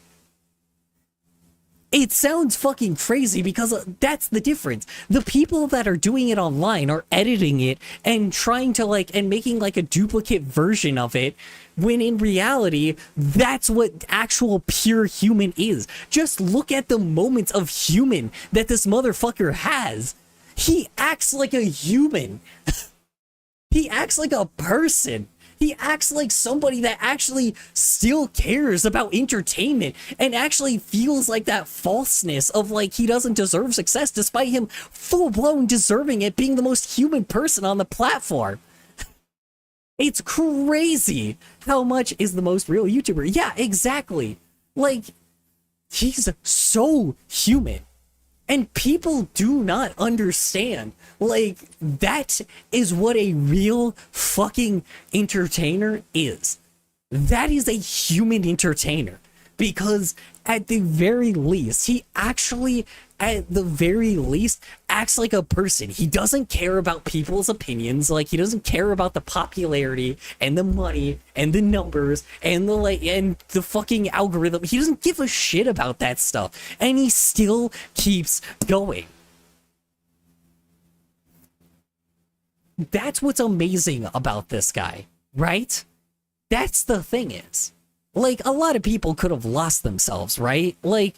[SPEAKER 2] It sounds fucking crazy because that's the difference. The people that are doing it online are editing it and trying to and making like a duplicate version of it, when in reality, that's what actual pure human is. Just look at the moments of human that this motherfucker has. He acts like a human. He acts like a person. He acts like somebody that actually still cares about entertainment and actually feels like that falseness of like he doesn't deserve success despite him full-blown deserving it, being the most human person on the platform. It's crazy how much is the most real YouTuber. Yeah, exactly. Like, he's so human. And people do not understand, like, that is what a real fucking entertainer is. That is a human entertainer. Because at the very least, he actually, at the very least, acts like a person. He doesn't care about people's opinions. Like, he doesn't care about the popularity and the money and the numbers and the fucking algorithm. He doesn't give a shit about that stuff. And he still keeps going. That's what's amazing about this guy, right? That's the thing is. Like, a lot of people could have lost themselves, right? Like,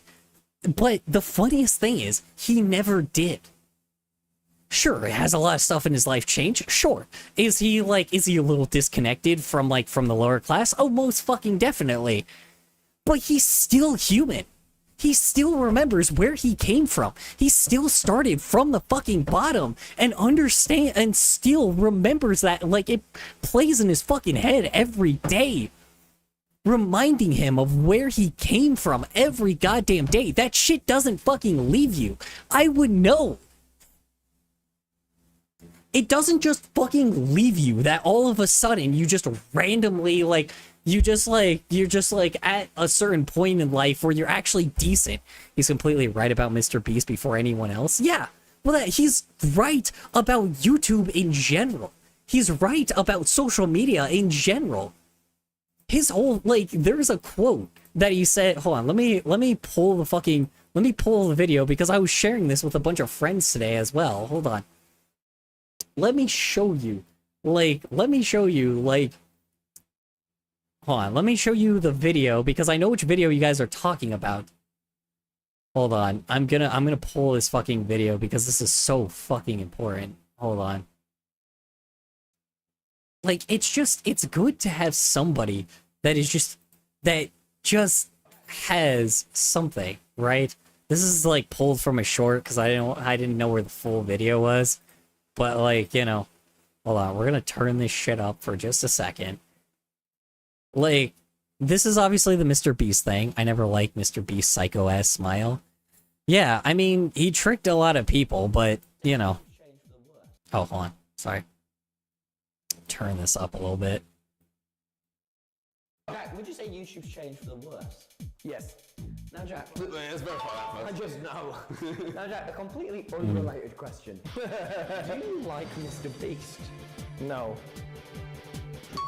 [SPEAKER 2] but the funniest thing is, he never did. Sure, has a lot of stuff in his life changed? Sure. Is he a little disconnected from the lower class? Oh, most fucking definitely. But he's still human. He still remembers where he came from. He still started from the fucking bottom and still remembers that, like, it plays in his fucking head every day. Reminding him of where he came from every goddamn day. That shit doesn't fucking leave you. I would know. It doesn't just fucking leave you that all of a sudden you just randomly you're just at a certain point in life where you're actually decent. He's completely right about Mr. Beast before anyone else. Yeah, well, he's right about YouTube in general. He's right about social media in general. His whole, there's a quote that he said, hold on, let me pull the video because I was sharing this with a bunch of friends today as well. Hold on. Let me show you, hold on, let me show you the video because I know which video you guys are talking about. Hold on, I'm gonna pull this fucking video because this is so fucking important. Hold on. Like, it's good to have somebody that just has something, right? This is pulled from a short because I didn't know where the full video was. But hold on, we're gonna turn this shit up for just a second. this is obviously the Mr. Beast thing. I never liked Mr. Beast's psycho-ass smile. Yeah, I mean, he tricked a lot of people, but, you know. Oh, hold on. Sorry. Turn this up a little bit.
[SPEAKER 5] Jack, would you say YouTube's changed for the worse? Yes. Now, Jack, I just know. Now, Jack, a completely unrelated question. Do you like Mr. Beast? No.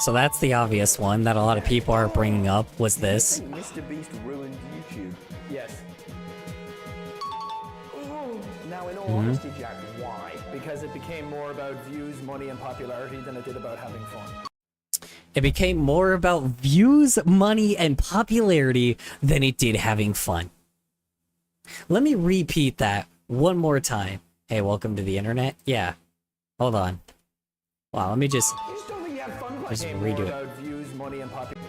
[SPEAKER 2] So that's the obvious one that a lot of people are bringing up, was this.
[SPEAKER 5] Mr. Beast ruined YouTube? Yes. Now, in all honesty, Jack, why? Because it became more about views, money, and popularity than it did about having fun.
[SPEAKER 2] It became more about views, money, and popularity than it did having fun. Let me repeat that one more time. Hey, welcome to the internet. Yeah. Hold on. Wow, let me just...
[SPEAKER 5] You just don't think you had fun
[SPEAKER 2] Just
[SPEAKER 5] became
[SPEAKER 2] redo
[SPEAKER 5] more
[SPEAKER 2] it.
[SPEAKER 5] about views, money, and popularity.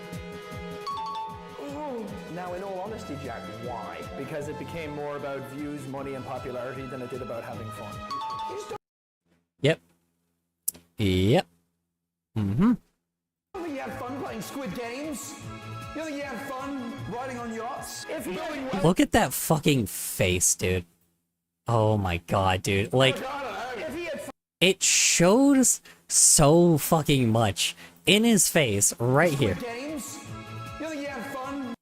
[SPEAKER 5] Now, in all honesty, Jack, why? Because it became more about views, money, and popularity than it did about having fun. You just
[SPEAKER 2] Yep. Yep. Mm-hmm.
[SPEAKER 5] don't think you had fun playing Squid Games? You don't think you had fun riding on yachts? If you don't
[SPEAKER 2] Look at that fucking face, dude. Oh my god, dude. Like,
[SPEAKER 5] if he had fun
[SPEAKER 2] it shows so fucking much in his face right here.
[SPEAKER 5] games, you don't think you had fun?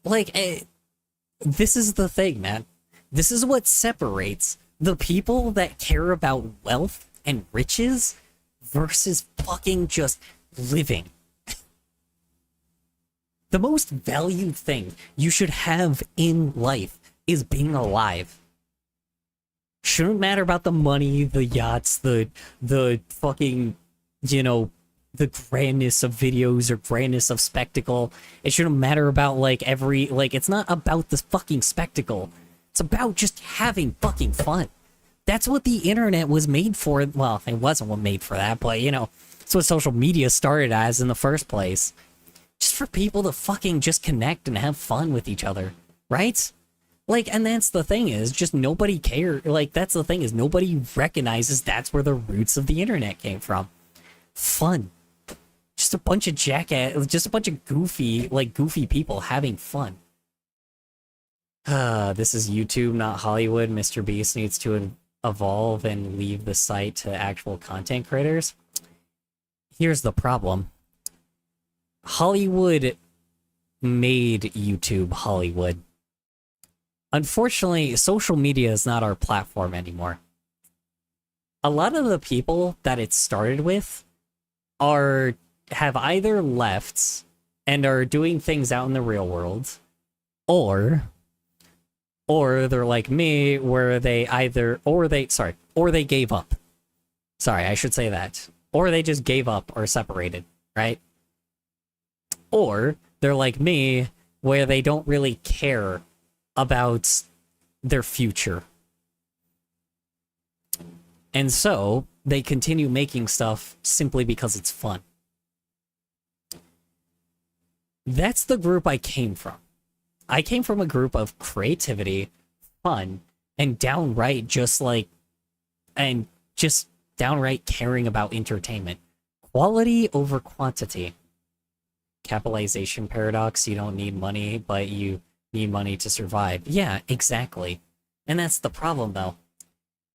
[SPEAKER 2] Like, this is the thing, man. This is what separates the people that care about wealth and riches versus fucking just living. The most valued thing you should have in life is being alive. Shouldn't matter about the money, the yachts, the fucking, you know, the grandness of videos or grandness of spectacle. It shouldn't matter about it's not about the fucking spectacle. It's about just having fucking fun. That's what the internet was made for. Well, it wasn't what made for that, but you know, it's what social media started as in the first place. Just for people to fucking just connect and have fun with each other, right? Like, and that's the thing is, just nobody cares. Like, that's the thing is, nobody recognizes that's where the roots of the internet came from. Fun. Just a bunch of just a bunch of goofy people having fun. This is YouTube, not Hollywood. Mr. Beast needs to evolve and leave the site to actual content creators. Here's the problem. Hollywood made YouTube Hollywood. Unfortunately, social media is not our platform anymore. A lot of the people that it started with have either left and are doing things out in the real world, or they're like me, where they gave up. Sorry, I should say that. Or they just gave up or separated, right? Or they're like me, where they don't really care about their future. And so they continue making stuff simply because it's fun. That's the group I came from. I came from a group of creativity, fun, and downright downright caring about entertainment. Quality over quantity. Capitalization paradox, you don't need money, but you need money to survive. Yeah, exactly. And that's the problem, though.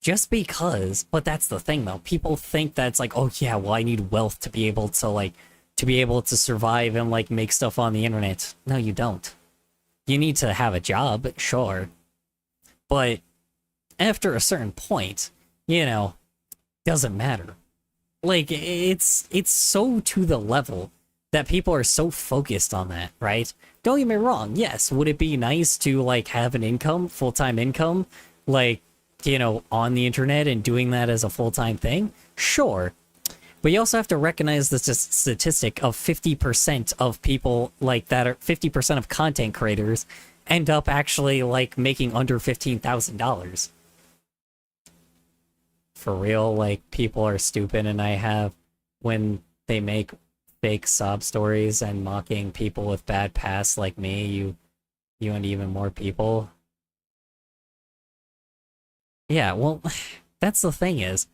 [SPEAKER 2] Just because, but that's the thing, though. People think that it's like, oh yeah, well, I need wealth to be able to survive and, like, make stuff on the internet. No, you don't. You need to have a job, sure. But after a certain point, you know, doesn't matter. Like, it's so to the level that people are so focused on that, right? Don't get me wrong, yes, would it be nice to, like, have an income, full-time income, like, you know, on the internet and doing that as a full-time thing? Sure. But you also have to recognize the statistic of 50% of people, like, that are 50% of content creators end up actually, like, making under $15,000. For real, like, people are stupid, and I have, when they make fake sob stories and mocking people with bad pasts like me, you and even more people. Yeah, well, that's the thing is,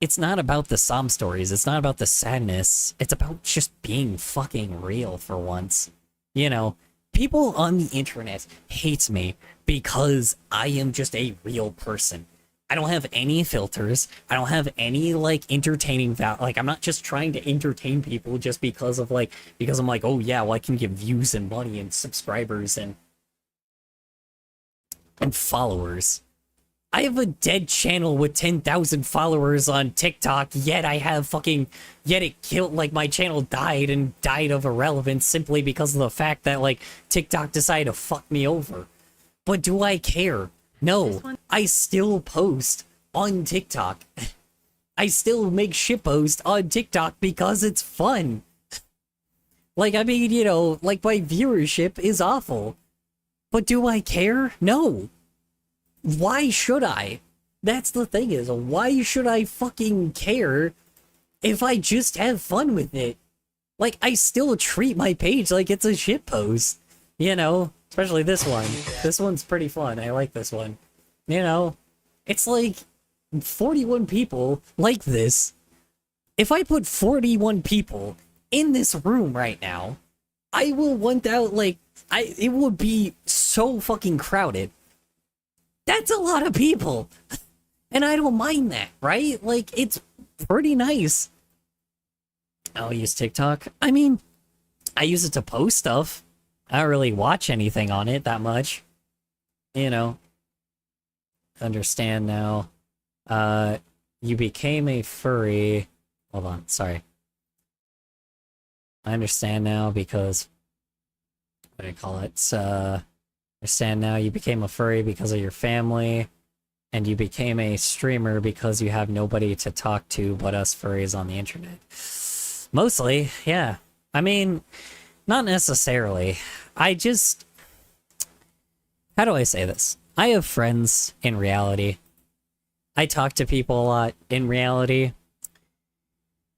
[SPEAKER 2] it's not about the sob stories. It's not about the sadness. It's about just being fucking real for once. You know, people on the internet hate me because I am just a real person. I don't have any filters. I don't have any like entertaining like I'm not just trying to entertain people just because of like because I'm like, oh yeah, well I can get views and money and subscribers and followers. I have a dead channel with 10,000 followers on TikTok, yet it killed, like, my channel died and died of irrelevance simply because of the fact that, like, TikTok decided to fuck me over. But do I care? No. I still post on TikTok. I still make shitposts on TikTok because it's fun. Like, I mean, you know, like, my viewership is awful. But do I care? No. Why should I? That's the thing is, why should I fucking care if I just have fun with it? Like, I still treat my page like it's a shitpost, you know? Especially this one. This one's pretty fun. I like this one. You know? It's like 41 people like this. If I put 41 people in this room right now, I will want out, like, it would be so fucking crowded. That's a lot of people. And I don't mind that, right? Like, it's pretty nice. I'll use TikTok. I mean, I use it to post stuff. I don't really watch anything on it that much. You know. Understand now. You became a furry. Hold on, sorry. I understand now because... what do I call it? Understand now you became a furry because of your family, and you became a streamer because you have nobody to talk to but us furries on the internet. Mostly, yeah. I mean, not necessarily. I just... how do I say this? I have friends in reality. I talk to people a lot in reality.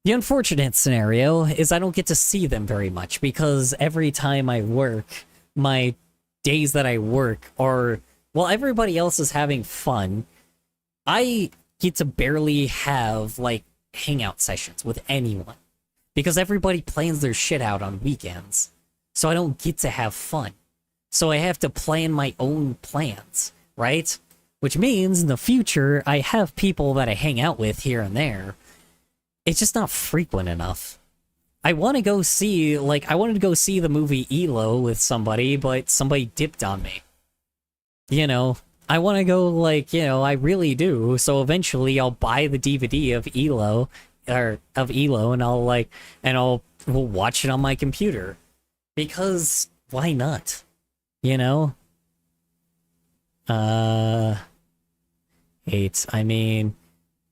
[SPEAKER 2] The unfortunate scenario is I don't get to see them very much because every time I work, my days that I work are, while everybody else is having fun, I get to barely have, like, hangout sessions with anyone. Because everybody plans their shit out on weekends. So I don't get to have fun. So I have to plan my own plans, right? Which means in the future, I have people that I hang out with here and there. It's just not frequent enough. I want to go see, like, I wanted to go see the movie ELO with somebody, but somebody dipped on me. You know, I want to go, like, you know, I really do, so eventually I'll buy the DVD of ELO, and I'll, like, we'll watch it on my computer. Because, why not? You know? I mean,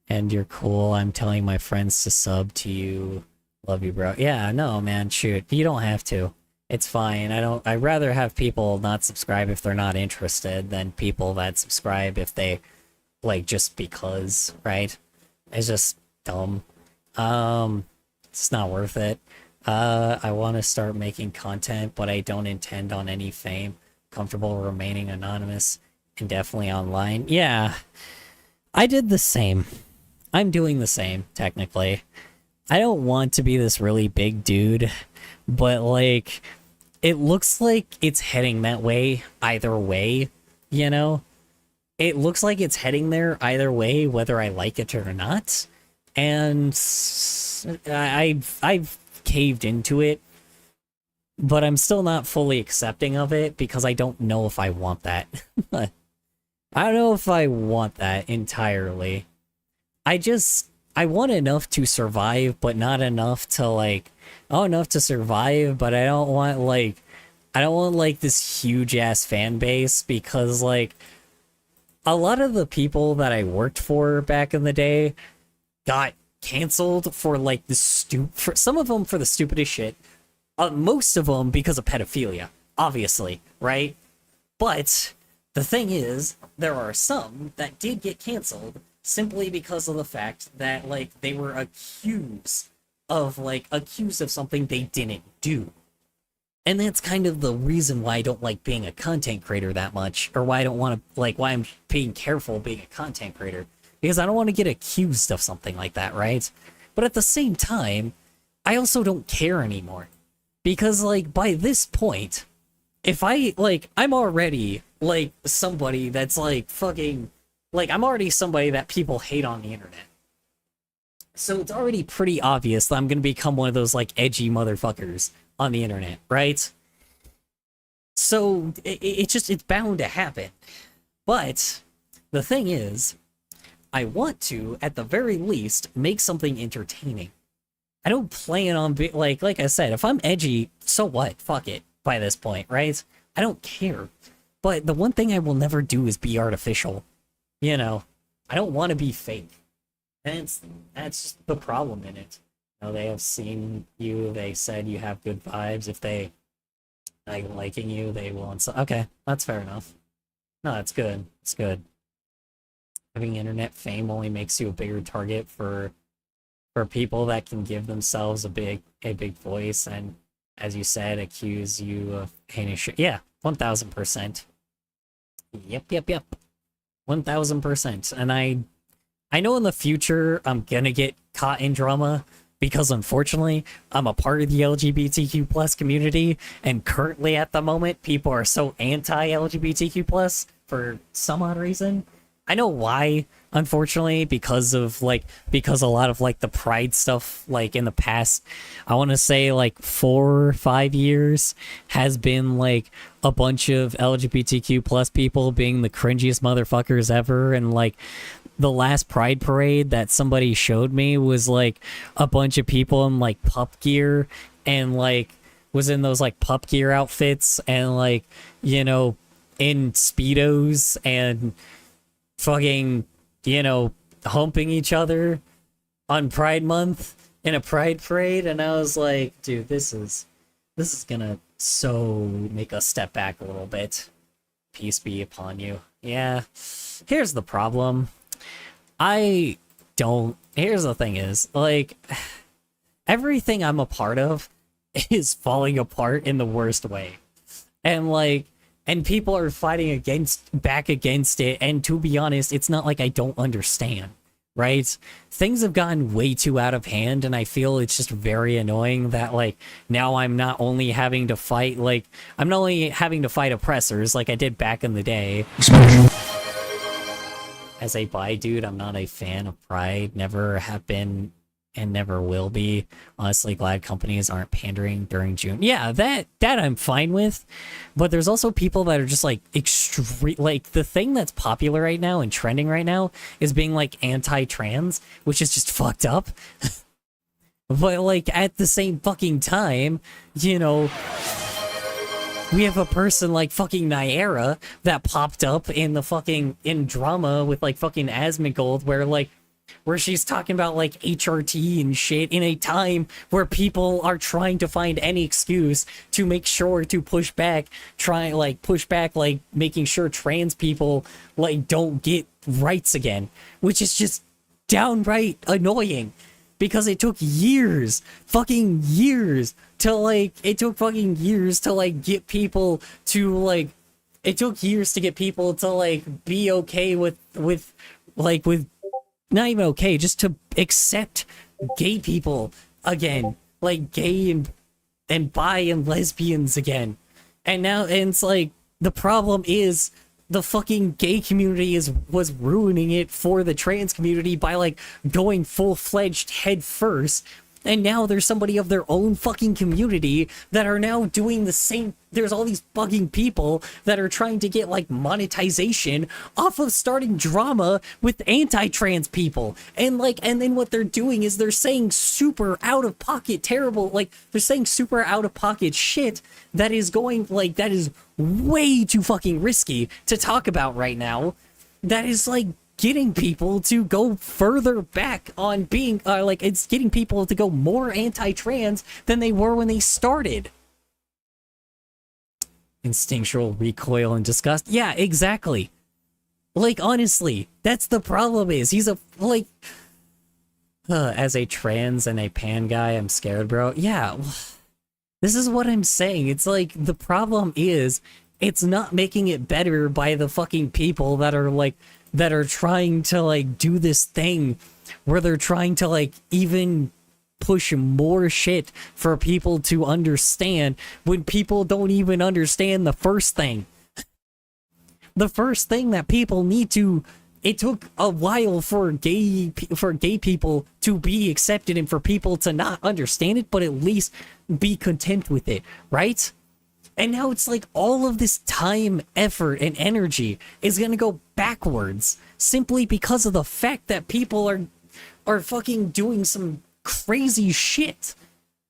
[SPEAKER 2] and you're cool, I'm telling my friends to sub to you. Love you, bro. Yeah, no, man, shoot. You don't have to. It's fine. I'd rather have people not subscribe if they're not interested than people that subscribe if they, like, just because, right? It's just dumb. It's not worth it. I want to start making content, but I don't intend on any fame. Comfortable remaining anonymous indefinitely online. Yeah, I did the same. I'm doing the same, technically. I don't want to be this really big dude, but, like, it looks like it's heading that way either way, you know? It looks like it's heading there either way, whether I like it or not. And I've caved into it, but I'm still not fully accepting of it because I don't know if I want that. I don't know if I want that entirely. I want enough to survive, but not enough to, like, enough to survive, but I don't want, like, this huge-ass fan base, because, like, a lot of the people that I worked for back in the day got canceled for, like, some of them for the stupidest shit, most of them because of pedophilia, obviously, right? But the thing is, there are some that did get canceled simply because of the fact that, like, they were accused of something they didn't do. And that's kind of the reason why I don't like being a content creator that much, or why I don't want to, like, why I'm being careful being a content creator. because I don't want to get accused of something like that, right? But at the same time, I also don't care anymore. Because, like, by this point, if I'm already, like, somebody that's, like, fucking, like, I'm already somebody that people hate on the internet. So it's already pretty obvious that I'm gonna become one of those, like, edgy motherfuckers on the internet, right? So it's bound to happen. But the thing is, I want to, at the very least, make something entertaining. I don't plan on being, like I said, if I'm edgy, so what? Fuck it, by this point, right? I don't care. But the one thing I will never do is be artificial. You know, I don't want to be fake. And that's just the problem in it. You know, they have seen you, they said you have good vibes. If they like liking you, they will. Okay, that's fair enough. No, it's good. It's good. Having internet fame only makes you a bigger target for people that can give themselves a big voice and, as you said, accuse you of heinous shit. Yeah, 1000%. Yep. 1000%. And I know in the future I'm gonna get caught in drama because, unfortunately, I'm a part of the LGBTQ plus community, and currently at the moment people are so anti-LGBTQ plus for some odd reason. I know why, unfortunately, because a lot of, like, the pride stuff, like, in the past, I want to say, like, 4 or 5 years has been, like, a bunch of LGBTQ plus people being the cringiest motherfuckers ever. And, like, the last pride parade that somebody showed me was, like, a bunch of people in, like, pup gear and, like, was in those, like, pup gear outfits and, like, you know, in Speedos and fucking, you know, humping each other on Pride Month in a pride parade. And I was like, dude, this is gonna so make us step back a little bit. Peace be upon you. Yeah, here's the problem. Here's the thing is, like, everything I'm a part of is falling apart in the worst way. And, like, and people are fighting back against it, and to be honest, it's not like I don't understand, right? Things have gotten way too out of hand, and I feel it's just very annoying that, like, now I'm not only having to fight oppressors like I did back in the day. As a bi dude, I'm not a fan of pride, never have been and never will be. Honestly, glad companies aren't pandering during June. Yeah, that I'm fine with. But there's also people that are just, like, extreme. Like, the thing that's popular right now and trending right now is being, like, anti-trans, which is just fucked up. But, like, at the same fucking time, you know, we have a person like fucking Naira that popped up in drama with, like, fucking Asmongold, where she's talking about, like, HRT and shit in a time where people are trying to find any excuse to make sure to push back, making sure trans people, like, don't get rights again, which is just downright annoying. Because it took years to get people to be okay with not even okay, just to accept gay people again, like gay and bi and lesbians again. And it's like, the problem is the fucking gay community was ruining it for the trans community by, like, going full-fledged head first. And now there's somebody of their own fucking community that are now doing the same. There's all these fucking people that are trying to get, like, monetization off of starting drama with anti-trans people. And, like, and then what they're doing is they're saying super out-of-pocket terrible, like, they're saying super out-of-pocket shit that is that is way too fucking risky to talk about right now. That is, like, getting people to go further back on being, it's getting people to go more anti-trans than they were when they started. Instinctual recoil and disgust. Yeah, exactly. Like, honestly, that's the problem is, he's as a trans and a pan guy, I'm scared, bro. Yeah, this is what I'm saying. It's like, the problem is, it's not making it better by the fucking people that are, like, that are trying to like do this thing where they're trying to like even push more shit for people to understand when people don't even understand the first thing. The first thing that people need to, it took a while for gay people to be accepted and for people to not understand it, but at least be content with it, right? And now it's like all of this time, effort, and energy is gonna go backwards simply because of the fact that people are fucking doing some crazy shit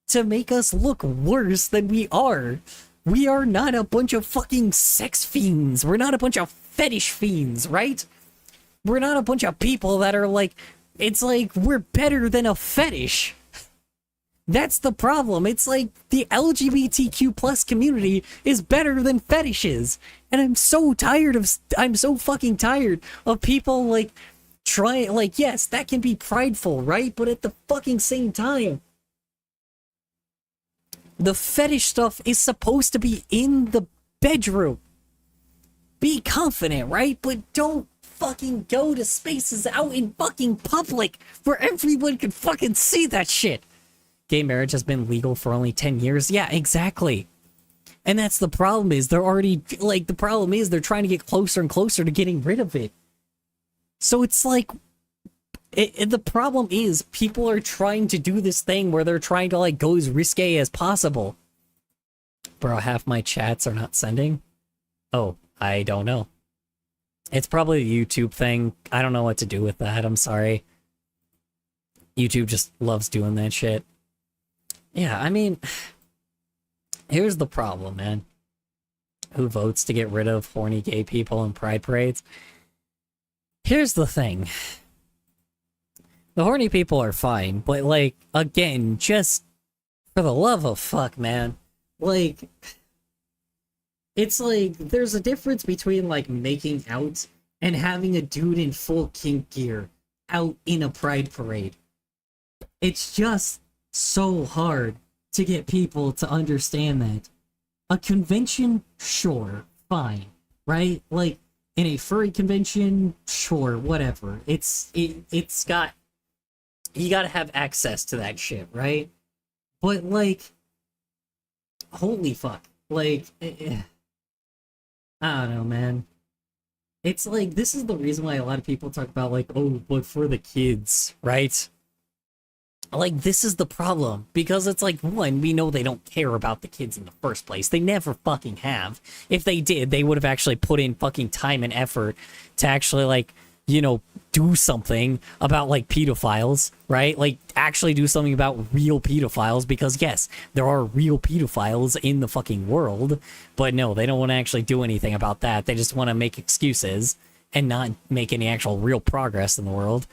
[SPEAKER 2] to make us look worse than we are. We are not a bunch of fucking sex fiends. We're not a bunch of fetish fiends, right? We're not a bunch of people that are like, it's like we're better than a fetish. That's the problem. It's like the LGBTQ plus community is better than fetishes. And I'm so fucking tired of people like trying, like, yes, that can be prideful, right? But at the fucking same time, the fetish stuff is supposed to be in the bedroom. Be confident, right? But don't fucking go to spaces out in fucking public where everyone can fucking see that shit. Gay marriage has been legal for only 10 years. Yeah, exactly. And that's the problem is they're already, like, the problem is they're trying to get closer and closer to getting rid of it. So it's like, the problem is people are trying to do this thing where they're trying to, like, go as risque as possible. Bro, half my chats are not sending? Oh, I don't know. It's probably a YouTube thing. I don't know what to do with that. I'm sorry. YouTube just loves doing that shit. Yeah, I mean, here's the problem, man. Who votes to get rid of horny gay people in pride parades? Here's the thing. The horny people are fine, but, like, again, just for the love of fuck, man. Like, it's like, there's a difference between, like, making out and having a dude in full kink gear out in a pride parade. It's just so hard to get people to understand that. A convention, sure, fine, right? Like, in a furry convention, sure, whatever. It's got, you gotta have access to that shit, right? But, like, holy fuck. Like, I don't know, man. It's like, this is the reason why a lot of people talk about, like, oh, but for the kids, right? Like, this is the problem, because it's like, one, we know they don't care about the kids in the first place. They never fucking have. If they did, they would have actually put in fucking time and effort to actually, like, you know, do something about, like, pedophiles, right? Like, actually do something about real pedophiles, because, yes, there are real pedophiles in the fucking world, but no, they don't want to actually do anything about that. They just want to make excuses and not make any actual real progress in the world.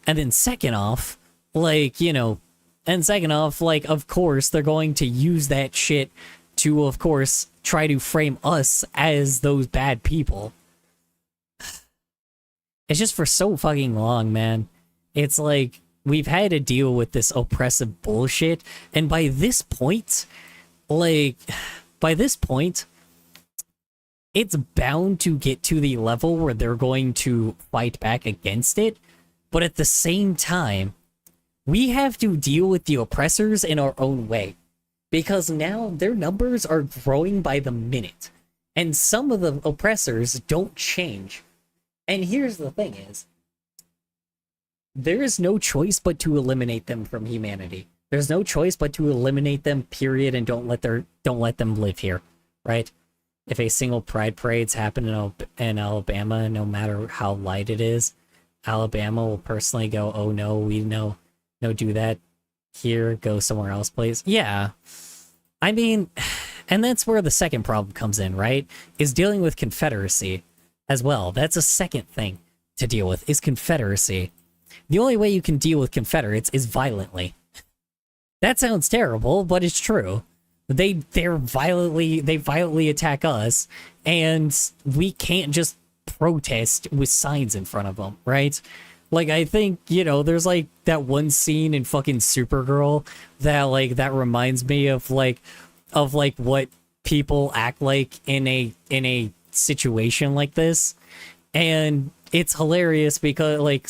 [SPEAKER 2] And then second off, like, you know, like, of course, they're going to use that shit to, of course, try to frame us as those bad people. It's just for so fucking long, man. It's like, we've had to deal with this oppressive bullshit, and by this point, it's bound to get to the level where they're going to fight back against it. But at the same time, we have to deal with the oppressors in our own way. Because now their numbers are growing by the minute. And some of the oppressors don't change. And here's the thing is, there is no choice but to eliminate them from humanity. There's no choice but to eliminate them, period, and don't let them live here, right? If a single pride parade's happen in Alabama, no matter how light it is, Alabama will personally go, oh no, we no do that here, go somewhere else, please. Yeah. I mean, and that's where the second problem comes in, right? Is dealing with Confederacy as well. That's a second thing to deal with, is Confederacy. The only way you can deal with Confederates is violently. That sounds terrible, but it's true. They violently attack us, and we can't just protest with signs in front of them, right? Like, I think, you know, there's like that one scene in fucking Supergirl that reminds me of what people act like in a situation like this. And it's hilarious because like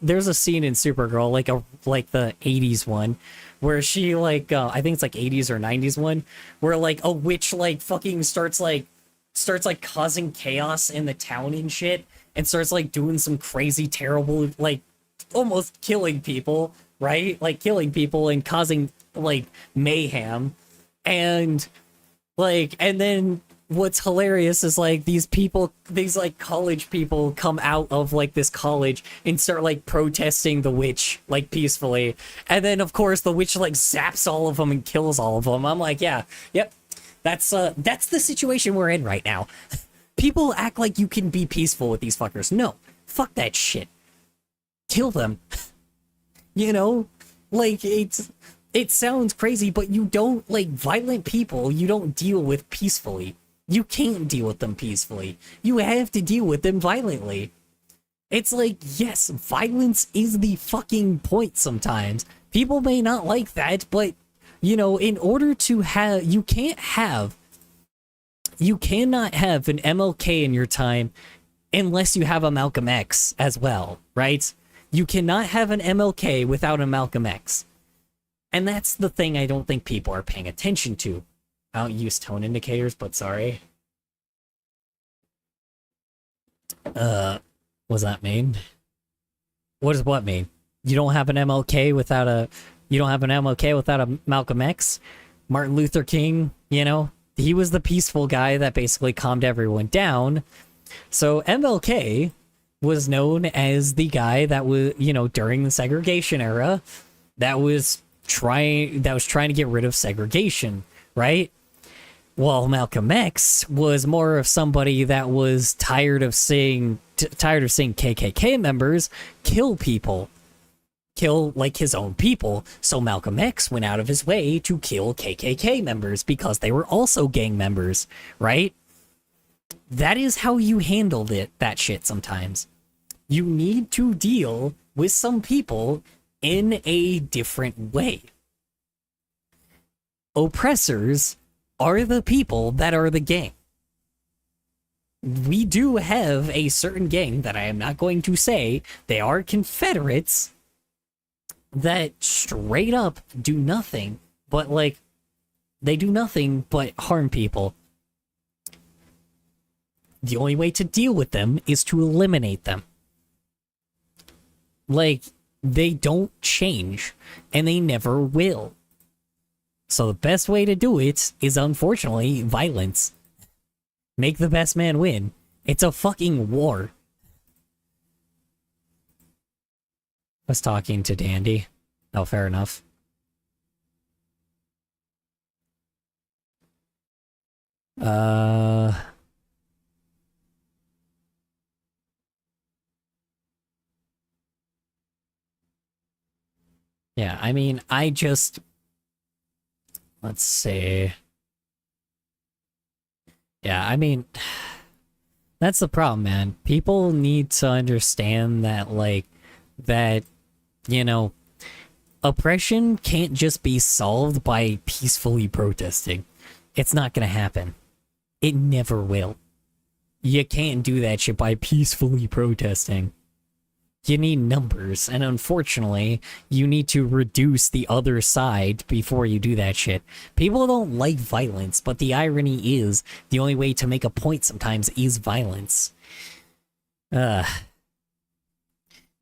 [SPEAKER 2] there's a scene in Supergirl like the 80s one where she like I think it's like 80s or 90s one where like a witch like fucking starts like causing chaos in the town and shit and starts like doing some crazy terrible like almost killing people, right? Like killing people and causing like mayhem. And then what's hilarious is like these like college people come out of like this college and start like protesting the witch like peacefully, and then of course the witch like zaps all of them and kills all of them. I'm like, yeah, yep, that's the situation we're in right now. People act like you can be peaceful with these fuckers. No, fuck that shit. Kill them. You know, like it sounds crazy, but you don't, like, violent people you don't deal with peacefully. You can't deal with them peacefully. You have to deal with them violently. It's like, yes, violence is the fucking point sometimes. People may not like that, but, you know, in order to have, you cannot have an MLK in your time unless you have a Malcolm X as well, right? You cannot have an MLK without a Malcolm X. And that's the thing I don't think people are paying attention to. I don't use tone indicators, but sorry. What does that mean? What does what mean? You don't have an MLK without a Malcolm X? Martin Luther King, you know, he was the peaceful guy that basically calmed everyone down. So MLK was known as the guy that was, you know, during the segregation era that was trying to get rid of segregation, right? Well, Malcolm X was more of somebody that was tired of seeing KKK members kill like his own people. So Malcolm X went out of his way to kill KKK members because they were also gang members, right? That is how you handle that shit sometimes. You need to deal with some people in a different way. Oppressors are the people that are the gang. We do have a certain gang that I am not going to say. They are Confederates that straight up do nothing but harm people. The only way to deal with them is to eliminate them. Like, they don't change, and they never will. So the best way to do it is, unfortunately, violence. Make the best man win. It's a fucking war. I was talking to Dandy. Oh, fair enough. Yeah, I mean, let's see. Yeah, I mean, that's the problem, man. People need to understand that, you know, oppression can't just be solved by peacefully protesting. It's not gonna happen. It never will. You can't do that shit by peacefully protesting. You need numbers, and unfortunately, you need to reduce the other side before you do that shit. People don't like violence, but the irony is, the only way to make a point sometimes is violence. Now,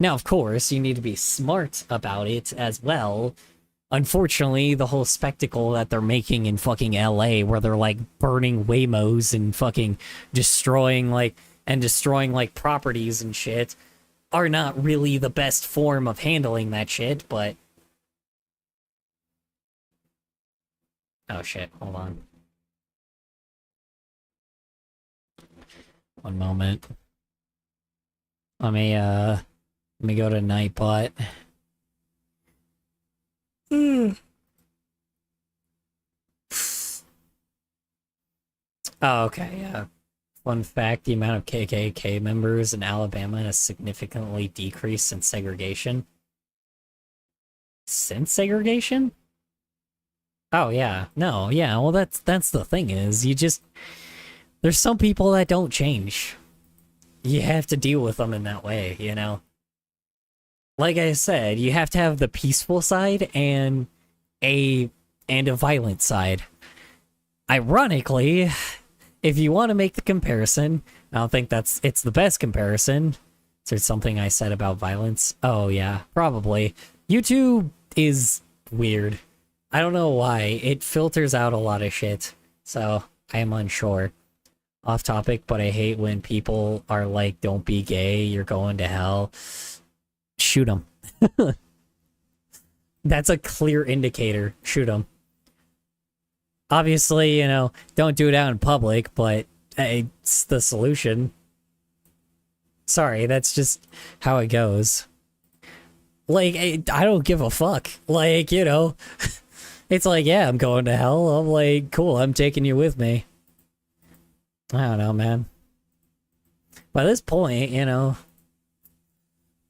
[SPEAKER 2] of course, you need to be smart about it as well. Unfortunately, the whole spectacle that they're making in fucking LA, where they're, like, burning Waymos and fucking destroying properties and shit, are not really the best form of handling that shit, but... Oh shit, hold on. One moment. Let me go to Nightbot. Oh, okay, yeah. Fun fact, the amount of KKK members in Alabama has significantly decreased since segregation. Since segregation? Oh, yeah. No, yeah, well, that's the thing is, there's some people that don't change. you have to deal with them in that way, you know? Like I said, you have to have the peaceful side and a violent side. Ironically, if you want to make the comparison, I don't think it's the best comparison. Is there something I said about violence? Oh yeah, probably. YouTube is weird. I don't know why. It filters out a lot of shit. So, I am unsure. Off topic, but I hate when people are like, don't be gay, you're going to hell. Shoot them. That's a clear indicator. Shoot them. Obviously, you know, don't do it out in public, but it's the solution. Sorry, that's just how it goes. Like, I don't give a fuck. Like, you know, it's like, yeah, I'm going to hell. I'm like, cool, I'm taking you with me. I don't know, man. By this point, you know,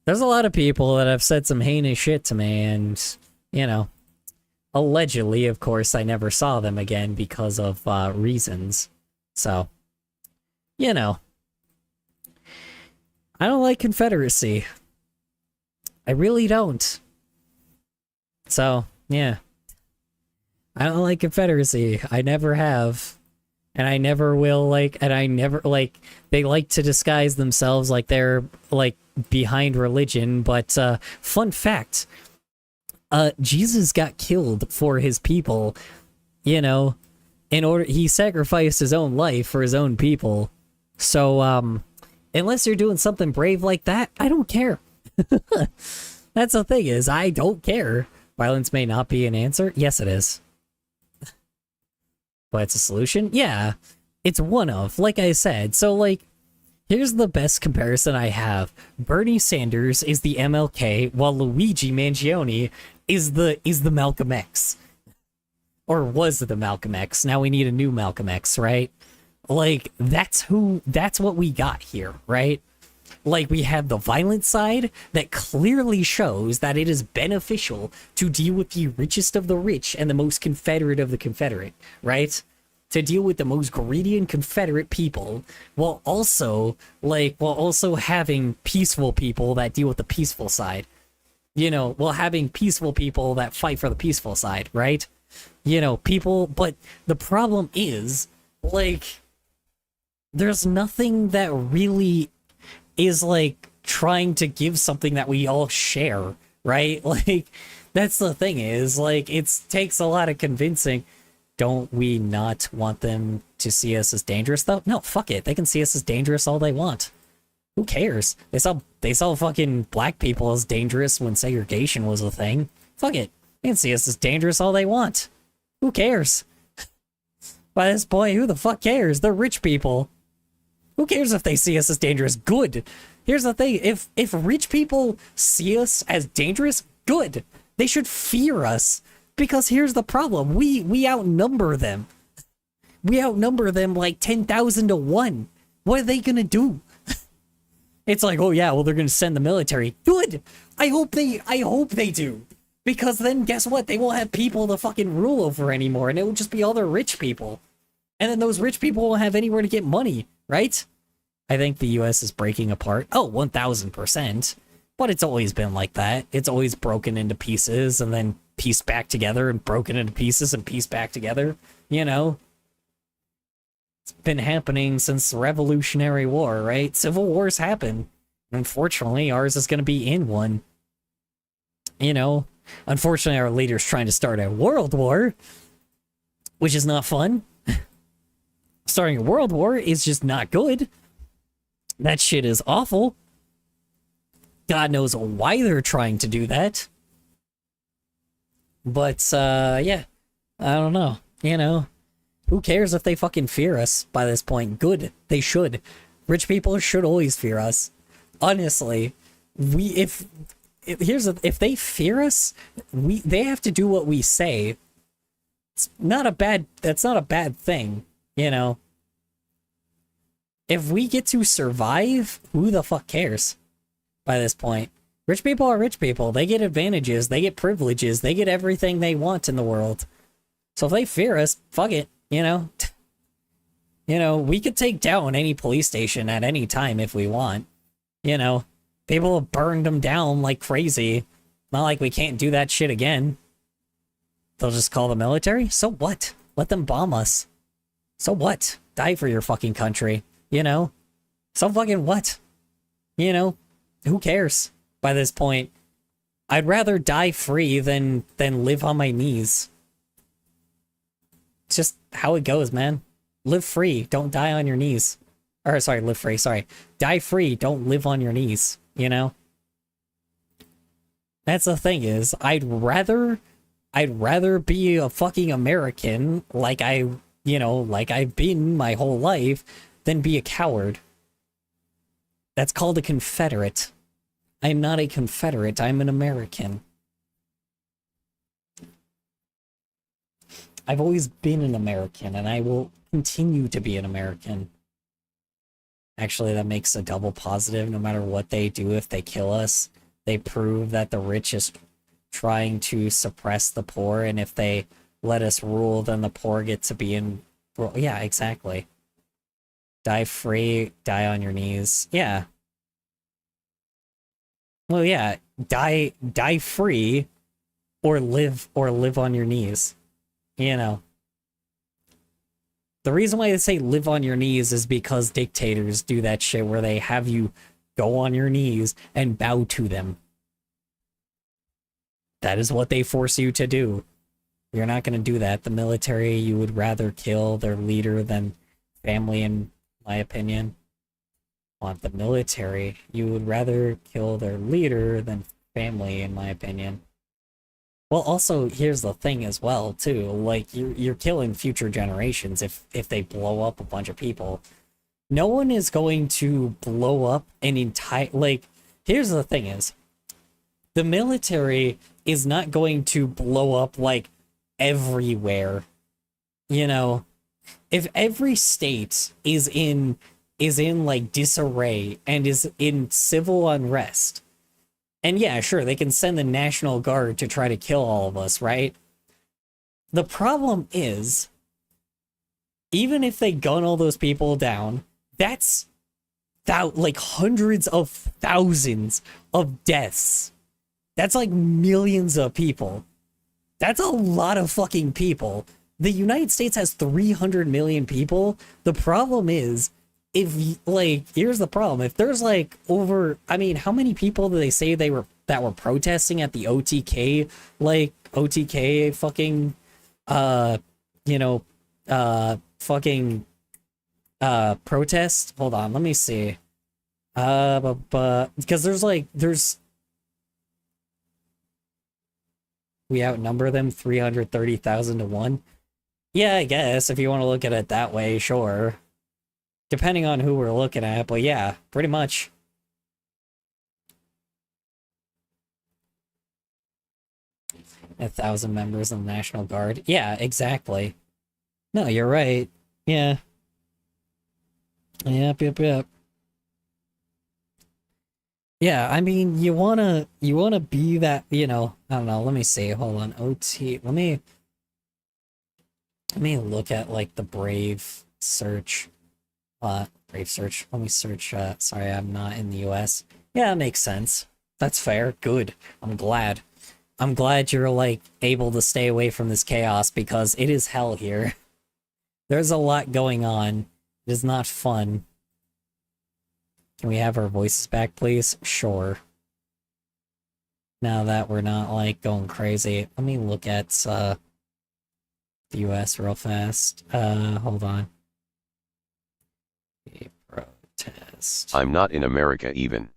[SPEAKER 2] there's a lot of people that have said some heinous shit to me, and, you know, allegedly, of course, I never saw them again because of reasons. So, you know, I don't like Confederacy. I really don't. So, yeah. I don't like Confederacy. I never have. And I never will, like, and I never, like, they like to disguise themselves like they're, like, behind religion, but, fun fact, Jesus got killed for his people, you know, he sacrificed his own life for his own people, so, unless you're doing something brave like that, I don't care. That's the thing is, I don't care. Violence may not be an answer. Yes, it is. But it's a solution? Yeah. It's one of, like I said. So, like, here's the best comparison I have. Bernie Sanders is the MLK, while Luigi Mangione is the Malcolm X. Or was the Malcolm X. Now we need a new Malcolm X, right? Like, that's what we got here, right? Like, we have the violent side that clearly shows that it is beneficial to deal with the richest of the rich and the most Confederate of the Confederate, right? To deal with the most greedy and Confederate people, while also having peaceful people that deal with the peaceful side. You know, while having peaceful people that fight for the peaceful side, right? You know, but the problem is, like, there's nothing that really is, like, trying to give something that we all share, right? Like, that's the thing is, like, it takes a lot of convincing. Don't we not want them to see us as dangerous, though? No, fuck it. They can see us as dangerous all they want. Who cares? They saw fucking black people as dangerous when segregation was a thing. Fuck it. They can see us as dangerous all they want. Who cares? By this point, who the fuck cares? They're rich people. Who cares if they see us as dangerous? Good. Here's the thing. If rich people see us as dangerous, good. They should fear us. Because here's the problem. We outnumber them. We outnumber them like 10,000 to 1. What are they gonna do? It's like, oh yeah, well, they're gonna send the military. Good. I hope they do. Because then guess what? They won't have people to fucking rule over anymore, and it will just be all the rich people. And then those rich people won't have anywhere to get money, right? I think the US is breaking apart. Oh, 1000%. But it's always been like that. It's always broken into pieces and then pieced back together and broken into pieces and pieced back together. You know? It's been happening since the Revolutionary War, right? Civil wars happen. Unfortunately, ours is going to be in one. You know? Unfortunately, our leader's trying to start a world war, which is not fun. Starting a world war is just not good. That shit is awful. God knows why they're trying to do that. But, yeah. I don't know. You know, who cares if they fucking fear us by this point? Good. They should. Rich people should always fear us. Honestly. If they fear us, they have to do what we say. That's not a bad thing, you know. If we get to survive, who the fuck cares by this point? Rich people are rich people. They get advantages, they get privileges, they get everything they want in the world. So if they fear us, fuck it, you know. You know, we could take down any police station at any time if we want. You know, people have burned them down like crazy. Not like we can't do that shit again. They'll just call the military? So what? Let them bomb us. So what? Die for your fucking country. You know? So fucking what? You know? Who cares by this point? I'd rather die free than live on my knees. It's just how it goes, man. Live free, don't die on your knees. Or, sorry, live free, sorry. Die free, don't live on your knees, you know? That's the thing is, I'd rather be a fucking American like like I've been my whole life than be a coward. That's called a Confederate. I'm not a Confederate, I'm an American. I've always been an American, and I will continue to be an American. Actually, that makes a double positive. No matter what they do, if they kill us, they prove that the rich is trying to suppress the poor, and if they let us rule, then the poor get to be in... Yeah, exactly. Die free, die on your knees. Yeah. Well, yeah, die free, or live on your knees. You know. The reason why they say live on your knees is because dictators do that shit where they have you go on your knees and bow to them. That is what they force you to do. You're not going to do that. The military, you would rather kill their leader than family, in my opinion. The military, you would rather kill their leader than family, in my opinion. Well, also, here's the thing as well, too. Like, you're killing future generations if they blow up a bunch of people. No one is going to blow up an entire... Like, here's the thing is, the military is not going to blow up, like, everywhere. You know? If every state is in like, disarray and is in civil unrest... And yeah, sure, they can send the National Guard to try to kill all of us, right? The problem is, even if they gun all those people down, that's like hundreds of thousands of deaths. That's like millions of people. That's a lot of fucking people. The United States has 300 million people. The problem is, if, like, here's the problem. If there's, like, over... I mean, how many people do they say that were protesting at the OTK, like, OTK fucking, fucking, protest? Hold on, let me see. Because there's... We outnumber them 330,000 to 1? Yeah, I guess, if you want to look at it that way, sure. Depending on who we're looking at, but yeah, pretty much. A 1,000 members in the National Guard. Yeah, exactly. No, you're right. Yeah. Yep. Yeah, I mean, you wanna be that, you know, I don't know, let me see, hold on, OT, let me look at, like, the Brave search. Brave search. Let me search, sorry, I'm not in the US. Yeah, that makes sense. That's fair. Good. I'm glad. I'm glad you're, like, able to stay away from this chaos, because it is hell here. There's a lot going on. It is not fun. Can we have our voices back, please? Sure. Now that we're not, like, going crazy. Let me look at, the US real fast. Hold on. Protest.
[SPEAKER 3] I'm not in America even.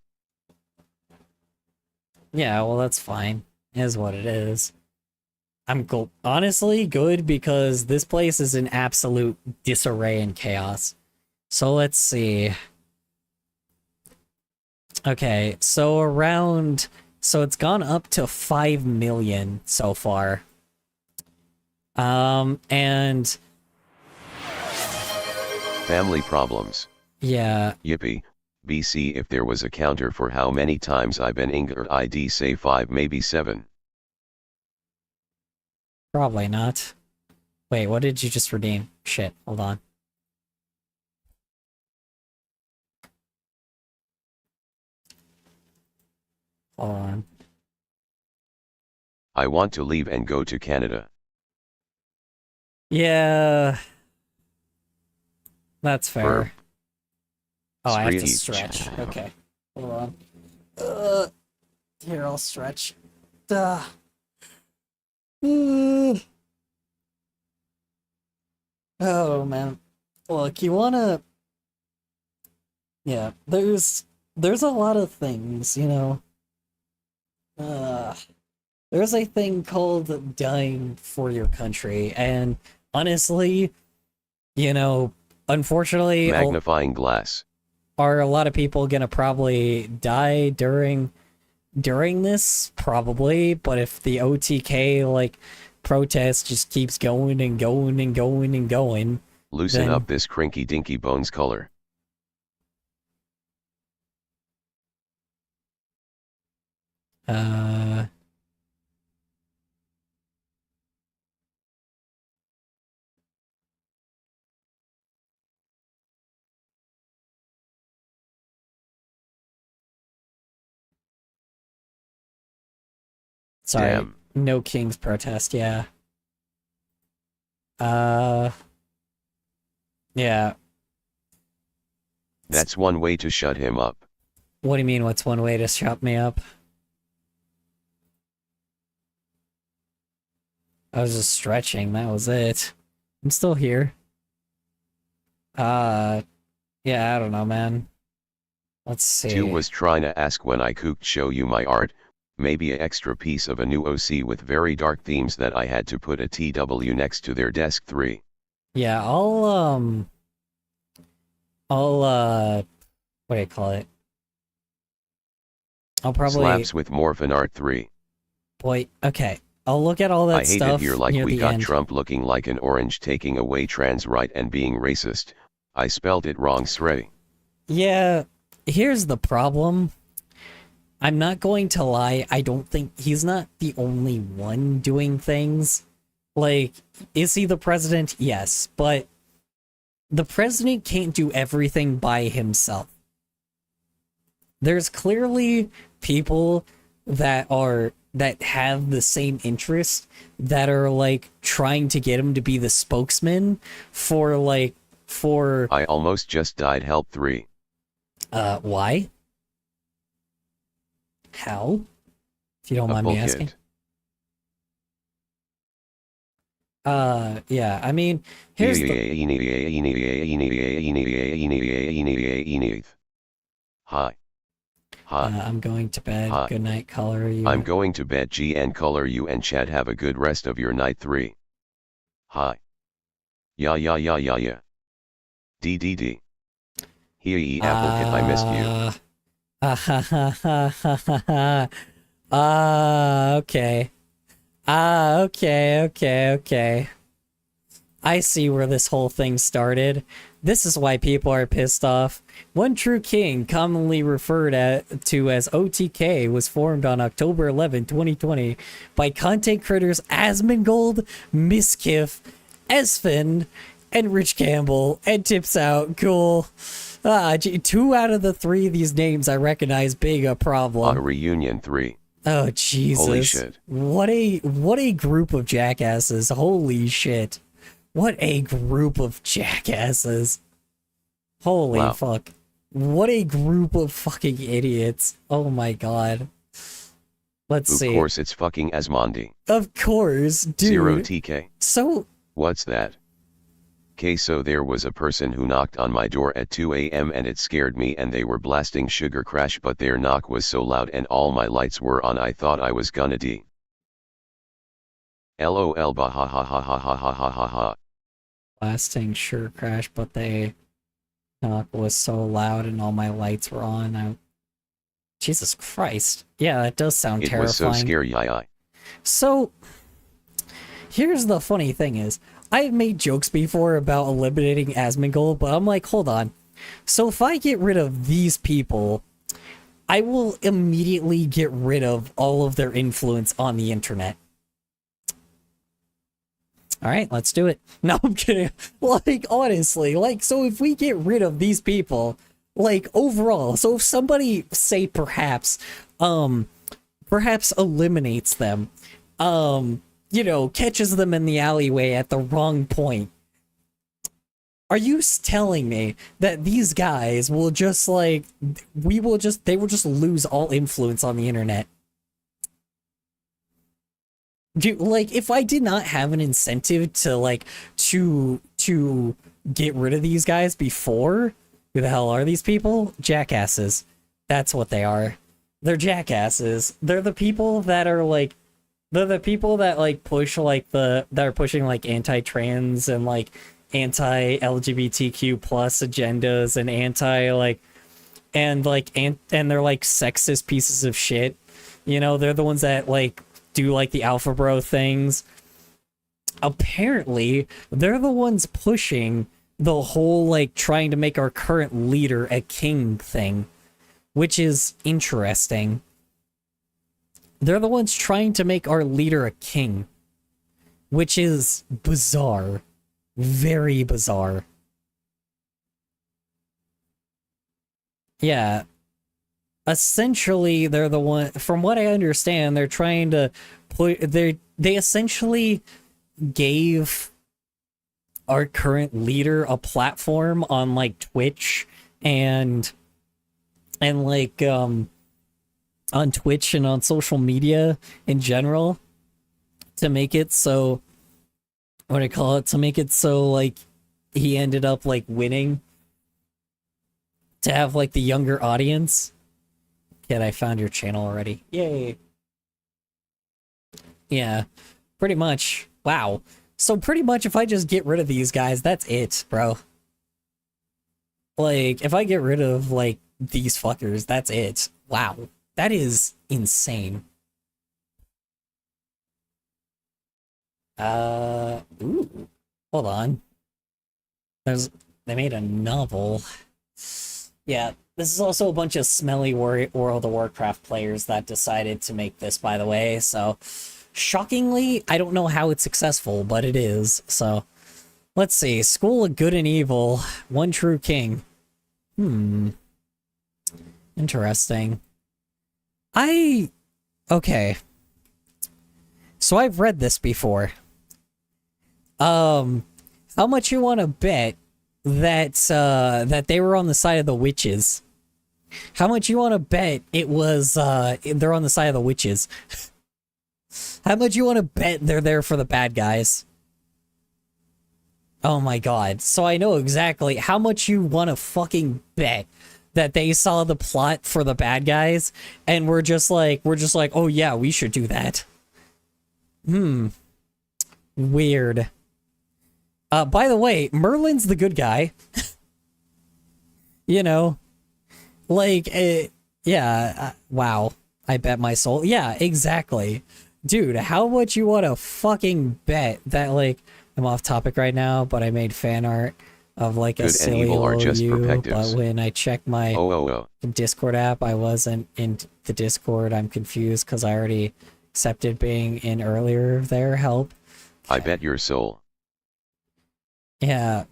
[SPEAKER 2] Yeah, well, that's fine. It is what it is. I'm honestly good because this place is in absolute disarray and chaos. So let's see. Okay, so it's gone up to 5 million so far. And
[SPEAKER 3] Family problems.
[SPEAKER 2] yeah,
[SPEAKER 3] Yippee. BC if there was a counter for how many times I've been inged, I'd say 5 maybe 7.
[SPEAKER 2] probably not. Wait, what did you just redeem? Shit, hold on. Hold on.
[SPEAKER 3] I want to leave and go to Canada.
[SPEAKER 2] Yeah. That's fair.
[SPEAKER 3] Verb.
[SPEAKER 2] Oh, I have to
[SPEAKER 3] Stretch.
[SPEAKER 2] stretch. Okay. Hold on. Here, I'll stretch. Duh. Oh, man. Look, you wanna... Yeah, there's a lot of things, you know. There's a thing called dying for your country, and honestly, you know, unfortunately,
[SPEAKER 3] Magnifying glass.
[SPEAKER 2] are a lot of people gonna probably die during this? Probably, but if the OTK, like, protest just keeps going and going and going and going...
[SPEAKER 3] Loosen
[SPEAKER 2] Then-
[SPEAKER 3] up this crinky dinky bones color.
[SPEAKER 2] Sorry,
[SPEAKER 3] Damn.
[SPEAKER 2] no King's protest, yeah. Yeah.
[SPEAKER 3] That's one way to shut him up.
[SPEAKER 2] What do you mean, what's one way to shut me up? I was just stretching, that was it. I'm still here. Yeah, I don't know, man. Let's see.
[SPEAKER 3] 2 was trying to ask when I could show you my art, maybe a extra piece of a new OC with very dark themes that I had to put a TW next to their desk. 3.
[SPEAKER 2] Yeah, I'll, what do you call it? I'll probably...
[SPEAKER 3] Slaps with Morphin art. 3.
[SPEAKER 2] Boy, okay. I'll look at all that
[SPEAKER 3] I hate
[SPEAKER 2] stuff
[SPEAKER 3] it here like
[SPEAKER 2] near
[SPEAKER 3] we
[SPEAKER 2] the
[SPEAKER 3] got
[SPEAKER 2] end.
[SPEAKER 3] Trump looking like an orange taking away trans right and being racist. I spelled it wrong. Sray.
[SPEAKER 2] Yeah, here's the problem. I'm not going to lie, I don't think he's not the only one doing things. Like, is he the president? Yes, but the president can't do everything by himself. There's clearly people that have the same interest that are like trying to get him to be the spokesman for
[SPEAKER 3] I almost just died. Help. 3.
[SPEAKER 2] why? How? If you don't
[SPEAKER 3] A
[SPEAKER 2] mind me
[SPEAKER 3] bull
[SPEAKER 2] asking.
[SPEAKER 3] kid.
[SPEAKER 2] Yeah, I mean, here's the...
[SPEAKER 3] Hi. Hi.
[SPEAKER 2] I'm going to bed.
[SPEAKER 3] Hi.
[SPEAKER 2] Good night, color you.
[SPEAKER 3] I'm going to bed. GN color you and Chad have a good rest of your night. 3. Hi. Yeah. DDD. He apple kid, I missed you.
[SPEAKER 2] Okay. Okay. I see where this whole thing started. This is why people are pissed off. One True King, commonly referred to as OTK, was formed on October 11, 2020 by content creators Asmongold, Miskiff, Esfin, and Rich Campbell, and Tips Out. Cool. 2 out of the 3 of these names I recognize being a problem.
[SPEAKER 3] Reunion. 3.
[SPEAKER 2] Oh, Jesus.
[SPEAKER 3] Holy shit.
[SPEAKER 2] What a group of jackasses. Holy shit. What a group of jackasses. Holy
[SPEAKER 3] Wow.
[SPEAKER 2] fuck. What a group of fucking idiots. Oh my god. Let's see.
[SPEAKER 3] Of course it's fucking Asmondi.
[SPEAKER 2] Of course, dude.
[SPEAKER 3] 0 TK.
[SPEAKER 2] So,
[SPEAKER 3] What's that? So there was a person who knocked on my door at 2 a.m. and it scared me and they were blasting Sugar Crash but their knock was so loud and all my lights were on I thought I was gonna die. LOL bah ha ha ha ha ha ha ha ha ha.
[SPEAKER 2] blasting Sugar Crash, but they knock was so loud and all my lights were on. Jesus Christ. Yeah, that does sound
[SPEAKER 3] It
[SPEAKER 2] terrifying.
[SPEAKER 3] was so scary.
[SPEAKER 2] So, here's the funny thing is, I've made jokes before about eliminating Asmongold, but I'm like, hold on. So if I get rid of these people, I will immediately get rid of all of their influence on the internet. Alright, let's do it. No, I'm kidding. Like, honestly, like, so if we get rid of these people, like, overall, so if somebody, say, perhaps, perhaps eliminates them, you know, catches them in the alleyway at the wrong point. Are you telling me that these guys will just like, they will just lose all influence on the internet? Dude, like, if I did not have an incentive to like, to get rid of these guys before, who the hell are these people? Jackasses. That's what they are. They're jackasses. They're the people that are like, they're the people that like push like that are pushing like anti-trans and like anti-LGBTQ plus agendas and and they're like sexist pieces of shit. You know, they're the ones that like do like the alpha bro things. Apparently, they're the ones pushing the whole like trying to make our current leader a king thing, which is interesting. They're the ones trying to make our leader a king, which is bizarre. Very bizarre. Yeah. Essentially, they're the one, from what I understand, they're trying to put, they essentially gave our current leader a platform on like Twitch and like on Twitch and on social media in general to make it so, what do I call it, to make it so like he ended up like winning to have like the younger audience. Kid, I found your channel already. Yay. Yeah, pretty much. Wow. So pretty much if I just get rid of these guys, that's it, bro. Like, if I get rid of like these fuckers, that's it. Wow. That is insane. Ooh. Hold on. They made a novel. Yeah, this is also a bunch of smelly World of Warcraft players that decided to make this, by the way, so shockingly, I don't know how it's successful, but it is, so let's see. School of Good and Evil, One True King. Interesting. Okay. So I've read this before. How much you want to bet that that they were on the side of the witches? How much you want to bet it was they're on the side of the witches? How much you want to bet they're there for the bad guys? Oh my god. So I know exactly how much you want to fucking bet that they saw the plot for the bad guys and we're just like, oh yeah, we should do that. Weird. By the way, Merlin's the good guy. You know, like, wow. I bet my soul. Yeah, exactly. Dude, how much you want to fucking bet that, like, I'm off topic right now, but I made fan art of, like, a silly OU, but when I checked my Discord app, I wasn't in the Discord. I'm confused because I already accepted being in earlier there. Help.
[SPEAKER 3] I bet your soul.
[SPEAKER 2] Yeah,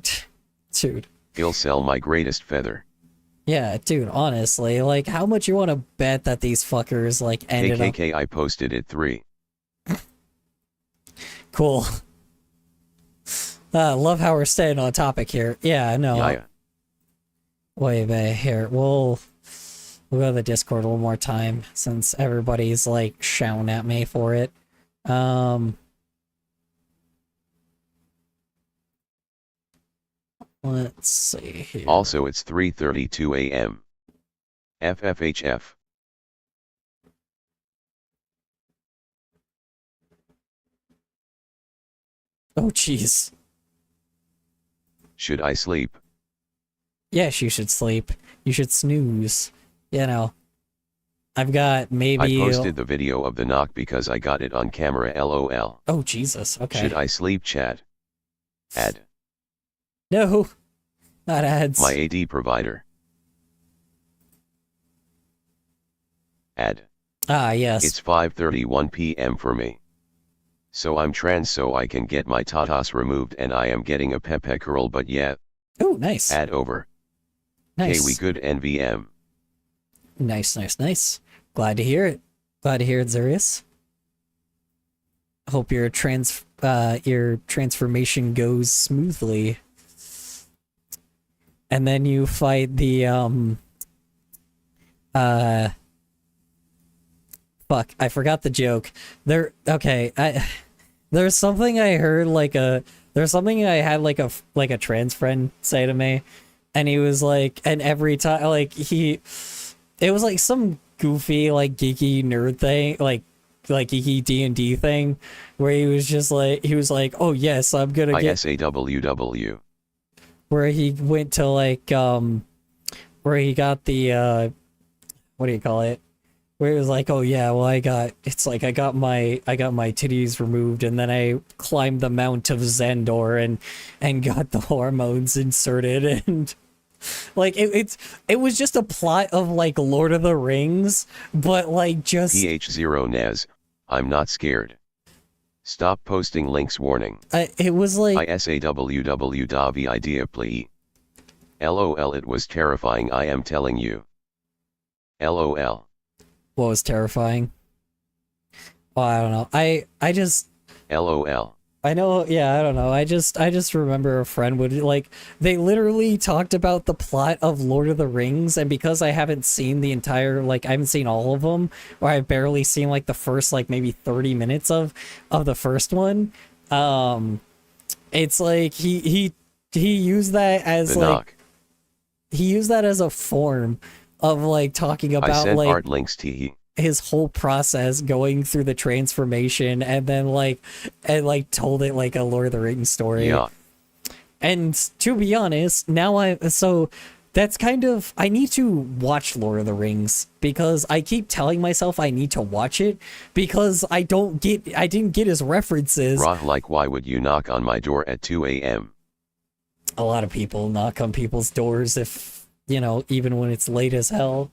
[SPEAKER 2] dude.
[SPEAKER 3] He'll sell my greatest feather.
[SPEAKER 2] Yeah, dude, honestly, like, how much you want to bet that these fuckers, like, ended up...
[SPEAKER 3] KKK, I posted it 3.
[SPEAKER 2] Cool. Love how we're staying on topic here. Yeah, I know.
[SPEAKER 3] Yeah.
[SPEAKER 2] Wait, here, we'll go to the Discord one more time, since everybody's, like, shouting at me for it. Let's see here.
[SPEAKER 3] Also, it's 3:32 a.m. FFHF.
[SPEAKER 2] Oh, jeez.
[SPEAKER 3] Should I sleep?
[SPEAKER 2] Yes, you should sleep. You should snooze. You know. I've got maybe...
[SPEAKER 3] I posted the video of the knock because I got it on camera, LOL.
[SPEAKER 2] Oh, Jesus. Okay.
[SPEAKER 3] Should I sleep, Chad? Ad.
[SPEAKER 2] No. Not ads.
[SPEAKER 3] My AD provider. Ad.
[SPEAKER 2] Ah, yes.
[SPEAKER 3] It's 5:31 p.m. for me. So I'm trans so I can get my tatas removed and I am getting a pepe curl but yeah.
[SPEAKER 2] Oh, nice.
[SPEAKER 3] Ad over.
[SPEAKER 2] Nice.
[SPEAKER 3] Hey, we good NVM.
[SPEAKER 2] Nice, nice, nice. Glad to hear it. Glad to hear it, Zurius. Hope your transformation goes smoothly. And then you fight the fuck, I forgot the joke. There's something I heard there's something I had like a trans friend say to me, and he was like, and every time it was like some goofy like geeky nerd thing, like geeky D&D thing, where he was like, oh yes, I'm gonna get
[SPEAKER 3] ISAWW.
[SPEAKER 2] where he went to like where he got the what do you call it, where he was like, oh yeah, well I got my titties removed, and then I climbed the Mount of Xandor and got the hormones inserted, and like it was just a plot of like Lord of the Rings, but like just
[SPEAKER 3] PH0 Nez, I'm not scared. Stop posting links warning.
[SPEAKER 2] it was like
[SPEAKER 3] ISAWW Davi idea plea. LOL, it was terrifying, I am telling you. LOL.
[SPEAKER 2] what was terrifying. Well, I don't know. I just
[SPEAKER 3] LOL.
[SPEAKER 2] I know, yeah, I don't know. I just remember a friend would like, they literally talked about the plot of Lord of the Rings, and because I haven't seen the entire, like I haven't seen all of them, or I've barely seen like the first like maybe 30 minutes of the first one, it's like he used that as like he used that as a form of like talking
[SPEAKER 3] I
[SPEAKER 2] about
[SPEAKER 3] sent
[SPEAKER 2] like
[SPEAKER 3] art links to he.
[SPEAKER 2] his whole process going through the transformation, and then told it like a Lord of the Rings story.
[SPEAKER 3] Yeah.
[SPEAKER 2] And to be honest, so that's kind of, I need to watch Lord of the Rings, because I keep telling myself I need to watch it because I didn't get his references.
[SPEAKER 3] Rah, like why would you knock on my door at 2 a.m.?
[SPEAKER 2] A lot of people knock on people's doors if, even when it's late as hell.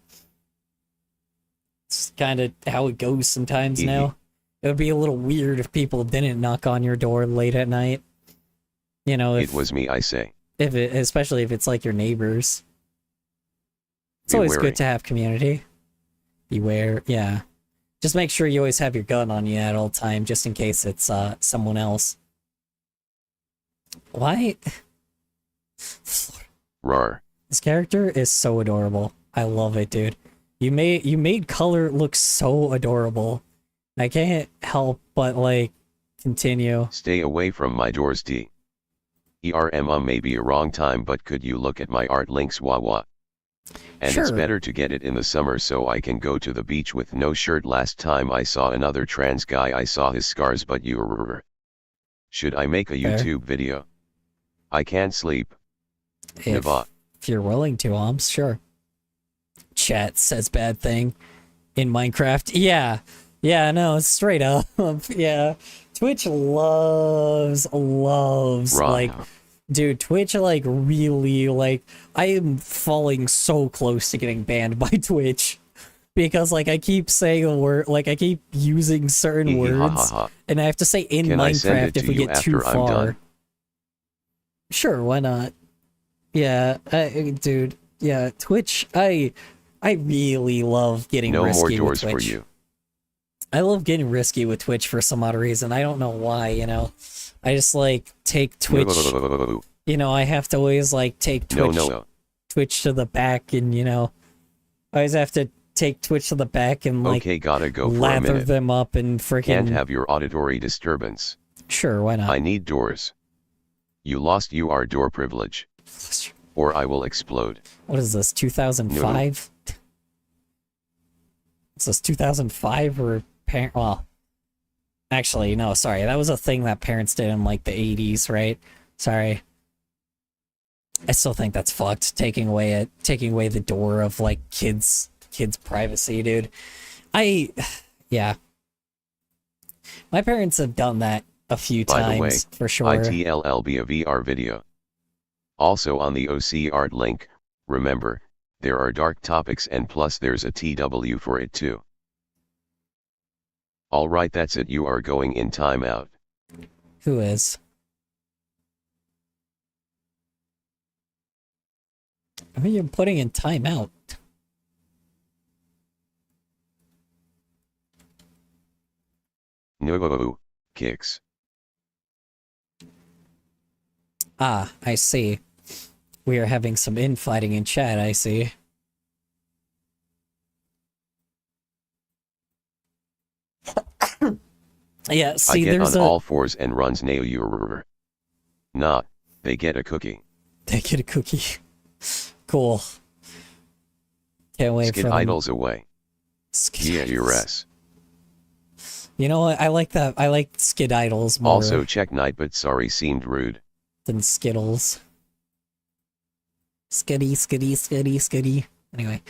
[SPEAKER 2] It's kind of how it goes sometimes now. It would be a little weird if people didn't knock on your door late at night.
[SPEAKER 3] It was me, I say.
[SPEAKER 2] Especially if it's like your neighbors. It's
[SPEAKER 3] Be
[SPEAKER 2] always
[SPEAKER 3] wary.
[SPEAKER 2] good to have community. Beware, yeah. Just make sure you always have your gun on you at all time, just in case it's someone else. Why?
[SPEAKER 3] Rar.
[SPEAKER 2] This character is so adorable. I love it, dude. You made color look so adorable. I can't help but like continue.
[SPEAKER 3] Stay away from my doors, D. May be a wrong time, but could you look at my art links, wah wah? And it's
[SPEAKER 2] Sure.
[SPEAKER 3] better to get it in the summer so I can go to the beach with no shirt. Last time I saw another trans guy, I saw his scars, but should I make a
[SPEAKER 2] Fair.
[SPEAKER 3] YouTube video? I can't sleep. Neva.
[SPEAKER 2] If you're willing to, Oms, sure. Chat says bad thing in Minecraft. Yeah, no, straight up. Yeah. Twitch loves
[SPEAKER 3] Rah.
[SPEAKER 2] like, dude, Twitch like really like, I am falling so close to getting banned by Twitch because like I keep saying a word, like I keep using certain
[SPEAKER 3] Hee hee ha
[SPEAKER 2] words,
[SPEAKER 3] ha ha.
[SPEAKER 2] and I have to say in
[SPEAKER 3] Can I send
[SPEAKER 2] Minecraft
[SPEAKER 3] it
[SPEAKER 2] if
[SPEAKER 3] to
[SPEAKER 2] we
[SPEAKER 3] you
[SPEAKER 2] get too
[SPEAKER 3] after I'm
[SPEAKER 2] far.
[SPEAKER 3] done?
[SPEAKER 2] Sure, why not? Yeah, dude. Yeah, Twitch. I really love getting
[SPEAKER 3] No
[SPEAKER 2] risky
[SPEAKER 3] more
[SPEAKER 2] with
[SPEAKER 3] doors
[SPEAKER 2] Twitch.
[SPEAKER 3] for you.
[SPEAKER 2] I love getting risky with Twitch for some odd reason. I don't know why. I just like take Twitch. I have to always like take Twitch.
[SPEAKER 3] No.
[SPEAKER 2] Twitch to the back, and I always have to take Twitch to the back and like
[SPEAKER 3] Okay, gotta go for a
[SPEAKER 2] lather
[SPEAKER 3] minute.
[SPEAKER 2] them up and freaking.
[SPEAKER 3] Can't have your auditory disturbance.
[SPEAKER 2] Sure, why not?
[SPEAKER 3] I need doors. You lost your door privilege. Or I will explode.
[SPEAKER 2] What is this? 2005? Is this 2005 or parent? Well, actually, no. Sorry, that was a thing that parents did in like the 80s, right? Sorry. I still think that's fucked. Taking away the door of like kids' privacy, dude. Yeah. My parents have done that a few
[SPEAKER 3] By the way,
[SPEAKER 2] times for sure.
[SPEAKER 3] ITLL be a VR video. Also on the OC art link, remember, there are dark topics and plus there's a TW for it too. Alright, that's it, you are going in timeout.
[SPEAKER 2] Who is? I mean, you're putting in timeout.
[SPEAKER 3] No, kicks.
[SPEAKER 2] Ah, I see. We are having some infighting in chat, I see. Yeah, see,
[SPEAKER 3] I get
[SPEAKER 2] there's
[SPEAKER 3] on
[SPEAKER 2] a...
[SPEAKER 3] all fours and runs Naoyur. Nah, they get a cookie.
[SPEAKER 2] They get a cookie. Cool. Can't wait
[SPEAKER 3] Skid
[SPEAKER 2] for them.
[SPEAKER 3] idols away.
[SPEAKER 2] Skid
[SPEAKER 3] Yeah,
[SPEAKER 2] idols.
[SPEAKER 3] URS.
[SPEAKER 2] You know what? I like that. I like skid idols more
[SPEAKER 3] Also check night, but sorry seemed rude.
[SPEAKER 2] than skittles. Skiddy, skiddy, skiddy, skiddy. Anyway.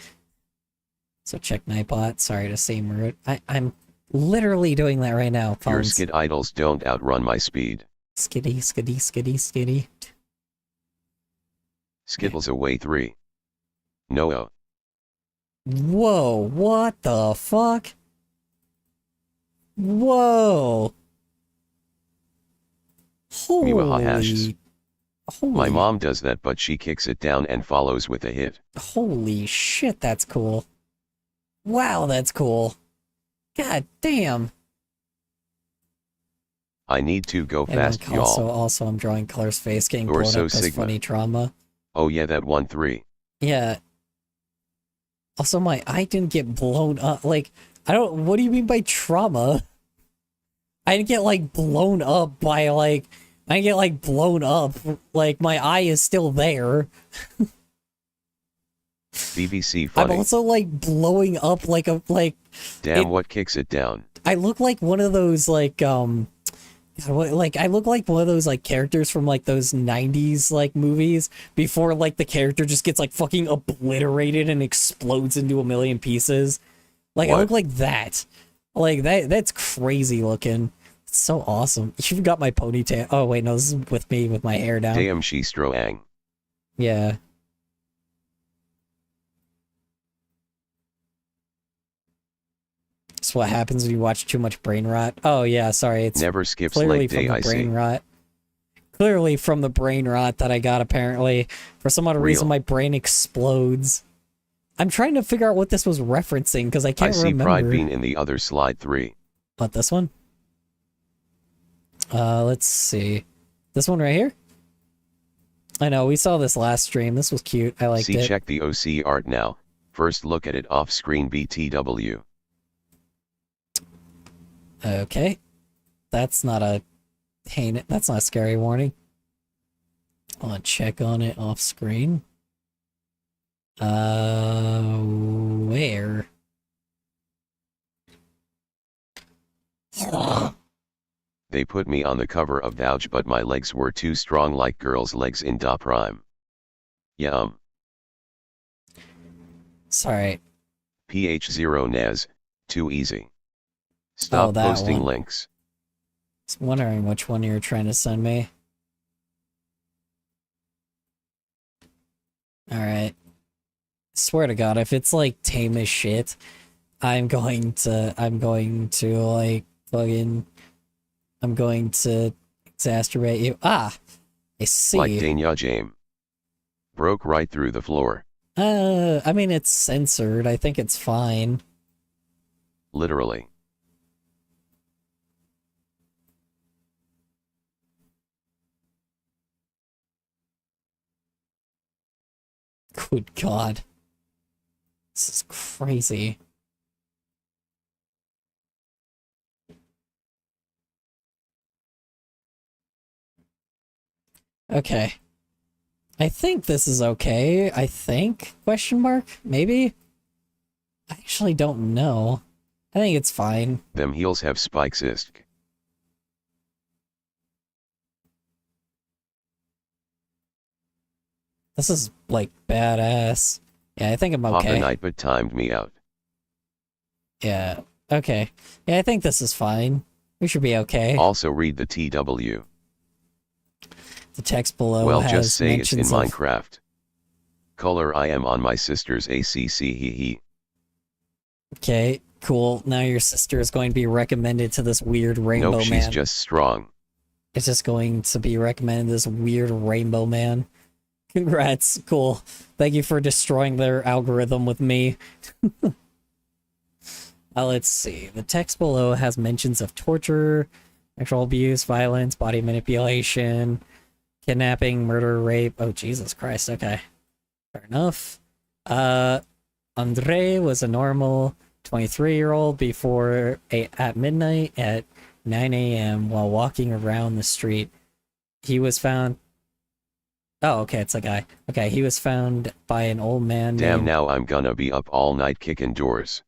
[SPEAKER 2] So check Nightbot. Sorry to seem rude. I'm literally doing that right now.
[SPEAKER 3] Your
[SPEAKER 2] Phones.
[SPEAKER 3] skid idols don't outrun my speed.
[SPEAKER 2] Skiddy, skiddy, skiddy, skiddy.
[SPEAKER 3] Skittles away 3. Noah.
[SPEAKER 2] Whoa, what the fuck? Whoa.
[SPEAKER 3] Miwahashs.
[SPEAKER 2] Holy,
[SPEAKER 3] My mom does that, but she kicks it down and follows with a hit.
[SPEAKER 2] holy shit, that's cool. Wow, that's cool. God damn.
[SPEAKER 3] I need to go
[SPEAKER 2] And
[SPEAKER 3] fast,
[SPEAKER 2] also, I'm drawing Color's face getting
[SPEAKER 3] Or
[SPEAKER 2] blown
[SPEAKER 3] so
[SPEAKER 2] up as
[SPEAKER 3] Sigma.
[SPEAKER 2] funny trauma.
[SPEAKER 3] Oh yeah, that 1-3.
[SPEAKER 2] Yeah. Also, my eye didn't get blown up. Like, I don't... What do you mean by trauma? I didn't get, like, blown up by, like... I didn't get, like, blown up. Like, my eye is still there.
[SPEAKER 3] BBC
[SPEAKER 2] I'm
[SPEAKER 3] funny.
[SPEAKER 2] also, like, blowing up like a... Like,
[SPEAKER 3] Damn, what kicks it down?
[SPEAKER 2] I look like one of those, like, God, like, I look like one of those, like, characters from, like, those 90s, like, movies before, like, the character just gets, like, fucking obliterated and explodes into a million pieces. Like, I
[SPEAKER 3] What?
[SPEAKER 2] look like that. Like, that's crazy looking. It's so awesome. You've got my ponytail. Oh, wait, no, this is with me with my hair down.
[SPEAKER 3] Damn, she stroang.
[SPEAKER 2] Yeah. That's what happens when you watch too much brain rot. Oh, yeah, sorry, it's...
[SPEAKER 3] Never skips
[SPEAKER 2] Clearly
[SPEAKER 3] leg
[SPEAKER 2] from
[SPEAKER 3] day,
[SPEAKER 2] the
[SPEAKER 3] I
[SPEAKER 2] brain
[SPEAKER 3] see.
[SPEAKER 2] rot. Clearly from the brain rot that I got, apparently. For some odd reason,
[SPEAKER 3] Real.
[SPEAKER 2] my brain explodes. I'm trying to figure out what this was referencing, because I
[SPEAKER 3] I
[SPEAKER 2] can't
[SPEAKER 3] see
[SPEAKER 2] remember.
[SPEAKER 3] Pride Bean in the other slide 3.
[SPEAKER 2] What, this one? Let's see. This one right here? I know, we saw this last stream. This was cute. I liked
[SPEAKER 3] See,
[SPEAKER 2] it.
[SPEAKER 3] check the OC art now. First look at it off screen BTW.
[SPEAKER 2] Okay. That's not a... That's not a scary warning. I'll check on it off screen. Where?
[SPEAKER 3] They put me on the cover of Vouch, but my legs were too strong like girls' legs in Da Prime. Yum.
[SPEAKER 2] Sorry.
[SPEAKER 3] PH0 Nez, too easy. Stop
[SPEAKER 2] that
[SPEAKER 3] posting
[SPEAKER 2] one.
[SPEAKER 3] links.
[SPEAKER 2] I was wondering which one you were trying to send me. Alright. Swear to God, if it's like tame as shit, I'm going to like fucking, I'm going to exacerbate you. Ah! I see.
[SPEAKER 3] Like Danya Jame. Broke right through the floor.
[SPEAKER 2] I mean, it's censored. I think it's fine.
[SPEAKER 3] Literally.
[SPEAKER 2] Good God. This is crazy. Okay. I think this is okay. I think? Question mark? Maybe? I actually don't know. I think it's fine.
[SPEAKER 3] Them heels have spikes isk.
[SPEAKER 2] This is, like, badass. Yeah, I think I'm
[SPEAKER 3] Papa
[SPEAKER 2] okay.
[SPEAKER 3] Night but timed me out.
[SPEAKER 2] Yeah, okay. Yeah, I think this is fine. We should be okay.
[SPEAKER 3] Also read the TW.
[SPEAKER 2] The text below
[SPEAKER 3] Well,
[SPEAKER 2] has
[SPEAKER 3] just say it's in
[SPEAKER 2] mentions of...
[SPEAKER 3] Minecraft. Color I am on my sister's ACC he.
[SPEAKER 2] Okay, cool. Now your sister is going to be recommended to this weird rainbow
[SPEAKER 3] Nope, she's
[SPEAKER 2] man.
[SPEAKER 3] just strong.
[SPEAKER 2] It's just going to be recommended to this weird rainbow man. Congrats, cool. Thank you for destroying their algorithm with me. Let's see. The text below has mentions of torture, sexual abuse, violence, body manipulation, kidnapping, murder, rape. Oh, Jesus Christ. Okay. Fair enough. Andre was a normal 23-year-old before at midnight at 9 a.m. while walking around the street. He was found. Oh, okay, it's a guy. Okay, he was found by an old man
[SPEAKER 3] Damn, now I'm gonna be up all night kicking doors.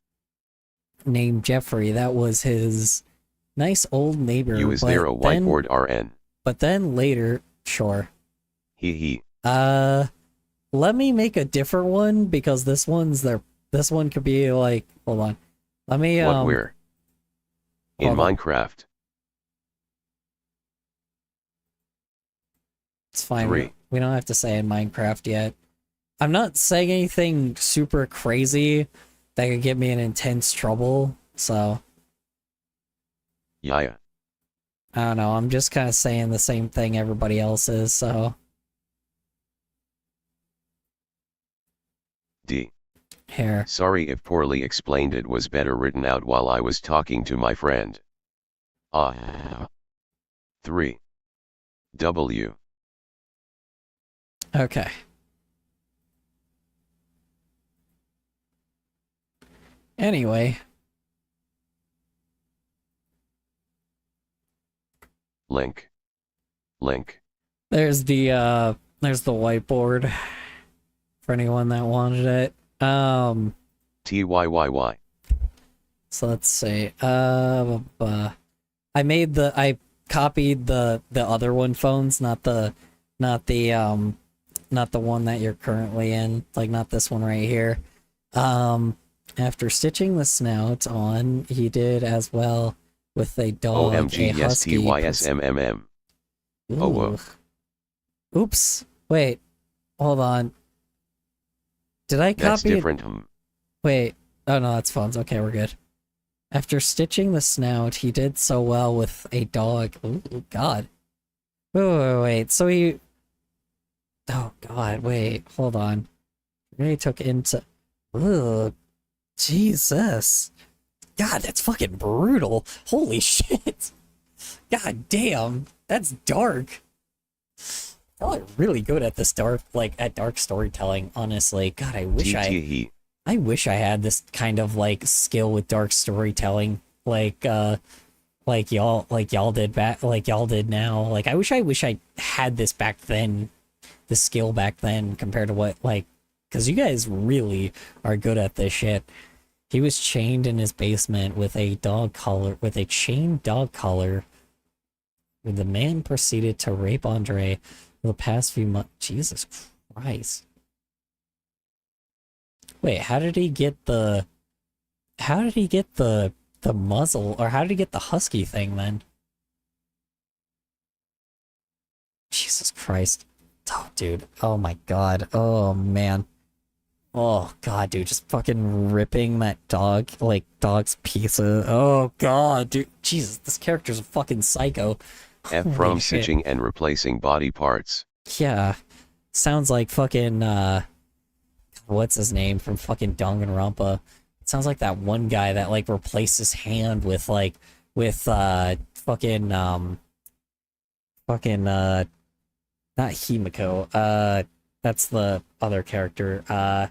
[SPEAKER 2] named Jeffrey. That was his nice old neighbor.
[SPEAKER 3] You is there a whiteboard RN?
[SPEAKER 2] But then later, sure.
[SPEAKER 3] He.
[SPEAKER 2] Let me make a different one because this one's there. This one could be like, hold on. Let me
[SPEAKER 3] What, where? In
[SPEAKER 2] hold on.
[SPEAKER 3] Minecraft.
[SPEAKER 2] It's fine.
[SPEAKER 3] 3.
[SPEAKER 2] We don't have to say in Minecraft yet. I'm not saying anything super crazy that could get me in intense trouble, so
[SPEAKER 3] Yeah.
[SPEAKER 2] I don't know. I'm just kind of saying the same thing everybody else is, so
[SPEAKER 3] D.
[SPEAKER 2] here.
[SPEAKER 3] Sorry if poorly explained, it was better written out while I was talking to my friend. 3. W.
[SPEAKER 2] Okay. Anyway,
[SPEAKER 3] Link.
[SPEAKER 2] there's the whiteboard for anyone that wanted it.
[SPEAKER 3] TYYY.
[SPEAKER 2] So let's see. I copied the other one phones, not the one that you're currently in, like not this one right here. After stitching the snout on, he did as well with a dog,
[SPEAKER 3] OMG,
[SPEAKER 2] a
[SPEAKER 3] yes,
[SPEAKER 2] husky.
[SPEAKER 3] TYSMMM. Oh, whoa.
[SPEAKER 2] Oops. Wait. Hold on. Did I copy
[SPEAKER 3] That's
[SPEAKER 2] it?
[SPEAKER 3] different.
[SPEAKER 2] Wait. Oh no, that's phones. Okay, we're good. After stitching the snout, he did so well with a dog. Oh God. Wait. So he. Oh God. Wait. Hold on. Really took into. Ugh. Jesus. God, that's fucking brutal. Holy shit. God damn. That's dark. Y'all are really good at this dark storytelling, honestly. God, I wish I wish I had this kind of like skill with dark storytelling, like y'all did now. Like I wish I had this back then, the skill back then compared to what because you guys really are good at this shit. He was chained in his basement with a chained dog collar. The man proceeded to rape Andre for the past few months. Jesus Christ. Wait, how did he get the muzzle, or how did he get the husky thing then? Jesus Christ. Oh, dude. Oh my God. Oh man. Oh God, dude. Just fucking ripping that dog's pieces. Oh God, dude. Jesus, this character's a fucking psycho.
[SPEAKER 3] F
[SPEAKER 2] Holy
[SPEAKER 3] from
[SPEAKER 2] shit.
[SPEAKER 3] stitching and replacing body parts.
[SPEAKER 2] Yeah. Sounds like fucking, what's his name from fucking Danganronpa? It sounds like that one guy that like replaced his hand with not Himiko. That's the other character. God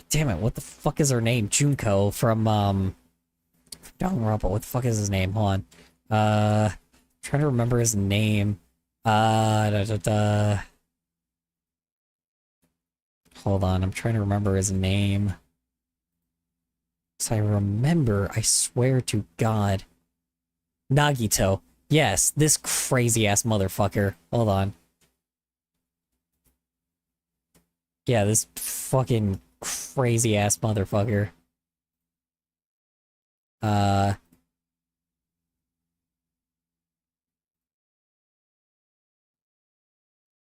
[SPEAKER 2] damn it, what the fuck is her name? Junko from Danganronpa. What the fuck is his name? Hold on. Trying to remember his name. Hold on, I'm trying to remember his name. So I remember, I swear to God. Nagito. Yes, this crazy ass motherfucker. Hold on. Yeah, this fucking crazy ass motherfucker.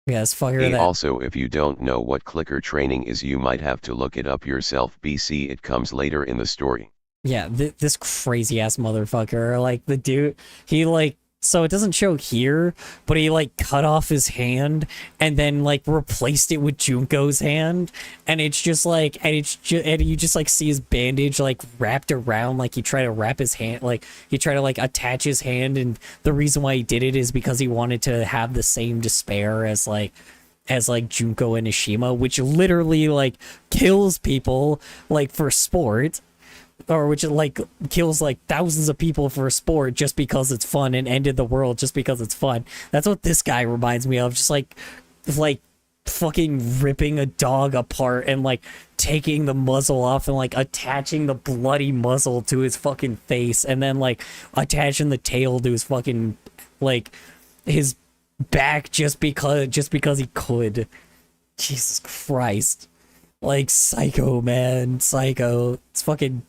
[SPEAKER 2] Yeah, this fucker
[SPEAKER 3] Hey,
[SPEAKER 2] that...
[SPEAKER 3] also, if you don't know what clicker training is, you might have to look it up yourself. BC, it comes later in the story.
[SPEAKER 2] Yeah, this crazy ass motherfucker, like the dude, he like So it doesn't show here, but he like cut off his hand and then like replaced it with Junko's hand, and it's just like, and you just like see his bandage like wrapped around, like he tried to wrap his hand, like he tried to like attach his hand, and the reason why he did it is because he wanted to have the same despair as Junko and Ishima, which literally like kills people like for sport. Or which like kills like thousands of people for a sport just because it's fun, and ended the world just because it's fun. That's what this guy reminds me of. Just like fucking ripping a dog apart and like taking the muzzle off and like attaching the bloody muzzle to his fucking face, and then like attaching the tail to his fucking like his back just because he could. Jesus Christ. Like, Psycho, man. Psycho. It's fucking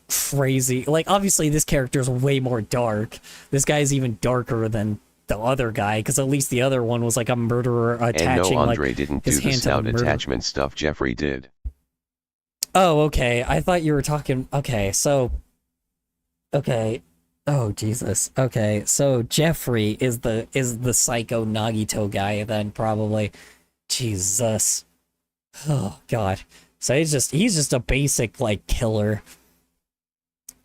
[SPEAKER 2] crazy. Like, obviously, this character is way more dark. This guy's even darker than the other guy, because at least the other one was like a murderer attaching,
[SPEAKER 3] and no, Andre
[SPEAKER 2] like,
[SPEAKER 3] didn't
[SPEAKER 2] his
[SPEAKER 3] do the
[SPEAKER 2] hand to
[SPEAKER 3] snout
[SPEAKER 2] the murder.
[SPEAKER 3] attachment stuff. Jeffrey did.
[SPEAKER 2] Oh, okay. I thought you were talking... Okay, so... Okay. Oh, Jesus. Okay, so Jeffrey is the Psycho Nagito guy, then, probably. Jesus. Oh God. So he's just a basic like killer.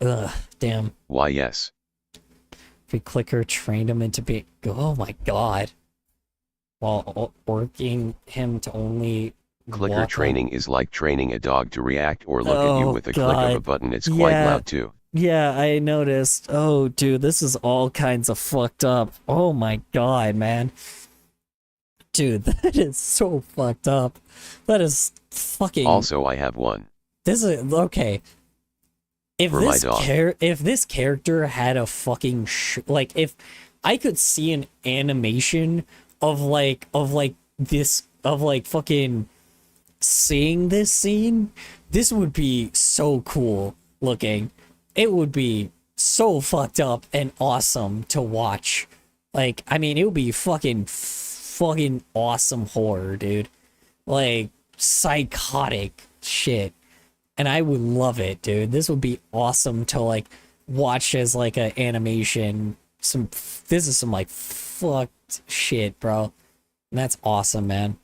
[SPEAKER 2] Ugh, damn.
[SPEAKER 3] Why yes.
[SPEAKER 2] Free clicker trained him into being, oh my God. While working him to only
[SPEAKER 3] Clicker
[SPEAKER 2] walk
[SPEAKER 3] training is like training a dog to react or look at you
[SPEAKER 2] Oh,
[SPEAKER 3] with a click of a
[SPEAKER 2] God.
[SPEAKER 3] button. It's quite
[SPEAKER 2] Yeah.
[SPEAKER 3] loud too.
[SPEAKER 2] Yeah, I noticed. Oh, dude, this is all kinds of fucked up. Oh my God, man. Dude, that is so fucked up. That is fucking...
[SPEAKER 3] Also, I have one.
[SPEAKER 2] This is... Okay. If
[SPEAKER 3] For my
[SPEAKER 2] this
[SPEAKER 3] dog.
[SPEAKER 2] if this character had a fucking... like, if I could see an animation of fucking seeing this scene, this would be so cool looking. It would be so fucked up and awesome to watch. Like, I mean, it would be fucking awesome horror, dude. Like, psychotic shit. And I would love it, dude. This would be awesome to, like, watch as, like, an animation. This is some, like, fucked shit, bro. And that's awesome, man.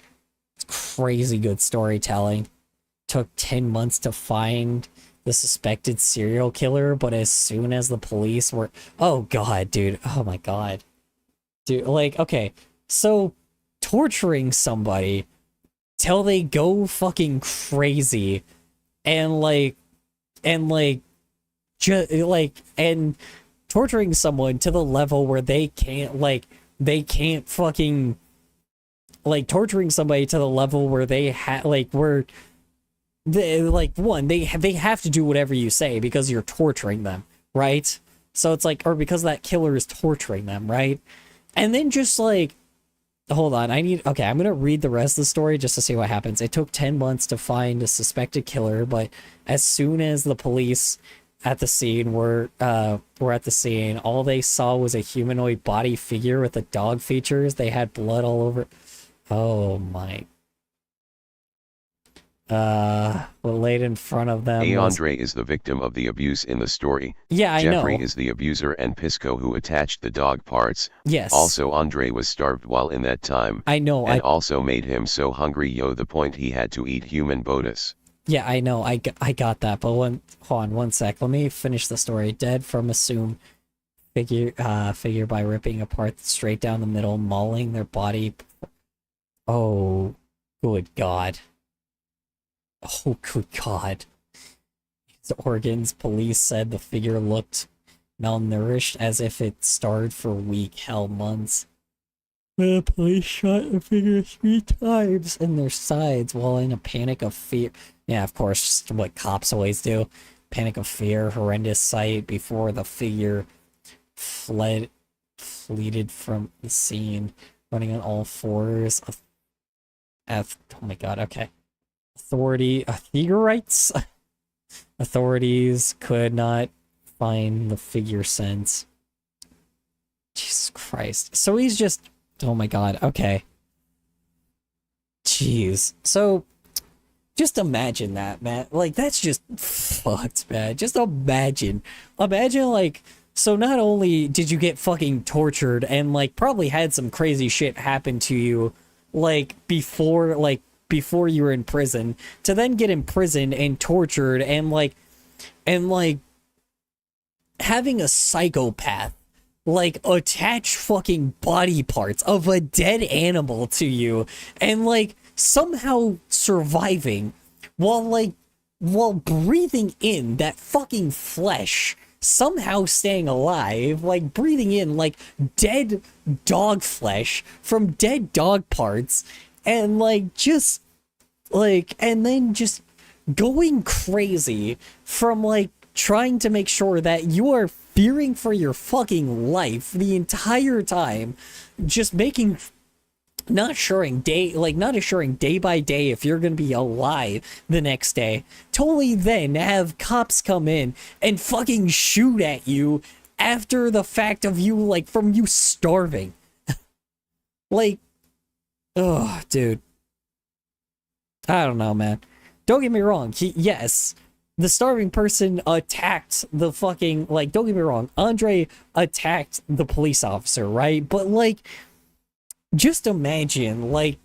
[SPEAKER 2] It's crazy good storytelling. Took 10 months to find the suspected serial killer, but as soon as the police were... Oh, God, dude. Oh, my God. Dude, like, okay. So, torturing somebody till they go fucking crazy and torturing someone to the level where they can't fucking, like, torturing somebody to the level where they they have to do whatever you say because you're torturing them, right? So it's like, or because that killer is torturing them, right? And then just like, hold on, okay, I'm gonna read the rest of the story just to see what happens. It took 10 months to find a suspected killer, but as soon as the police at the scene were at the scene, all they saw was a humanoid body figure with the dog features. They had blood all over. Oh my. What laid in front of them was...
[SPEAKER 3] Andre is the victim of the abuse in the story.
[SPEAKER 2] Yeah, I know.
[SPEAKER 3] Jeffrey is the abuser and Pisco who attached the dog parts.
[SPEAKER 2] Yes.
[SPEAKER 3] Also, Andre was starved while in that time.
[SPEAKER 2] I know.
[SPEAKER 3] And also made him so hungry, the point he had to eat human Bodus.
[SPEAKER 2] Yeah, I know. I got that. But hold on one sec. Let me finish the story. Dead from assumed figure by ripping apart straight down the middle, mauling their body. Oh, good God. Oh, good God. His organs, police said the figure looked malnourished as if it starved for hell months. The police shot the figure 3 times in their sides while in a panic of fear. Yeah, of course, just what cops always do. Panic of fear, horrendous sight before the figure fleeted from the scene, running on all fours. Oh my God, okay. Authorities could not find the figure since. Jesus Christ. So he's just... Oh my God, okay. Jeez. So, just imagine that, man. Like, that's just fucked, man. Just imagine. Imagine, like, so not only did you get fucking tortured and like probably had some crazy shit happen to you before you were in prison, to then get imprisoned and tortured and having a psychopath attach fucking body parts of a dead animal to you and somehow surviving while breathing in that fucking flesh, somehow staying alive, breathing in dead dog flesh from dead dog parts, and and then just going crazy from trying to make sure that you are fearing for your fucking life the entire time, just not assuring day by day if you're gonna be alive the next day, to only then have cops come in and fucking shoot at you after the fact of you from you starving. Oh, dude. I don't know, man. Don't get me wrong. Yes, the starving person attacked the fucking, don't get me wrong, Andre attacked the police officer, right? But, just imagine,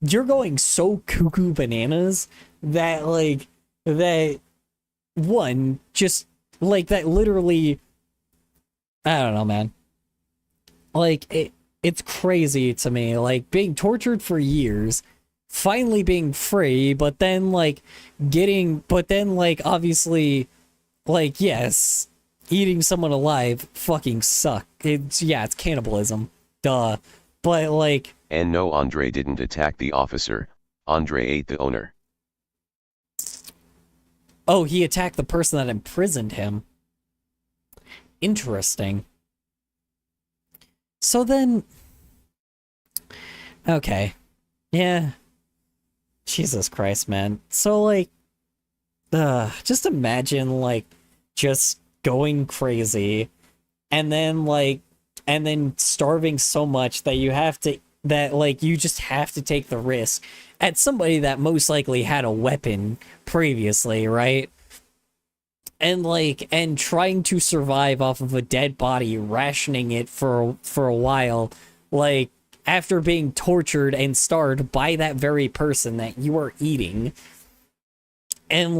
[SPEAKER 2] you're going so cuckoo bananas that, that one, just, that literally, I don't know, man. It's crazy to me, being tortured for years, finally being free, but then obviously yes, eating someone alive fucking suck. It's cannibalism, duh. But
[SPEAKER 3] And no, Andre didn't attack the officer, Andre ate the owner.
[SPEAKER 2] Oh, he attacked the person that imprisoned him. Interesting. So then, okay, yeah. Jesus Christ, man. So, just imagine, just going crazy, and then starving so much that you just have to take the risk at somebody that most likely had a weapon previously, right? And trying to survive off of a dead body, rationing it for a while, after being tortured and starved by that very person that you are eating, and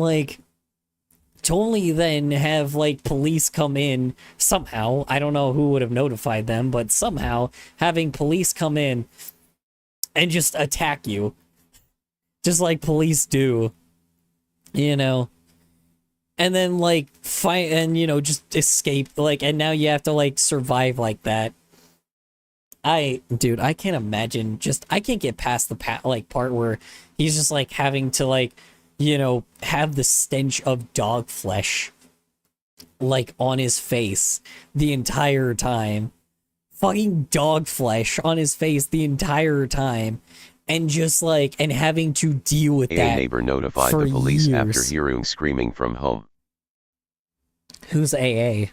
[SPEAKER 2] to only then have police come in somehow. I don't know who would have notified them, but somehow having police come in and just attack you, just like police do, and then fight and just escape, and now you have to survive like that. Dude, I can't imagine, I can't get past the part where he's just having to have the stench of dog flesh on his face the entire time. Fucking dog flesh on his face the entire time. And just and having to deal with that.
[SPEAKER 3] A neighbor notified the police after hearing screaming from home.
[SPEAKER 2] Who's AA?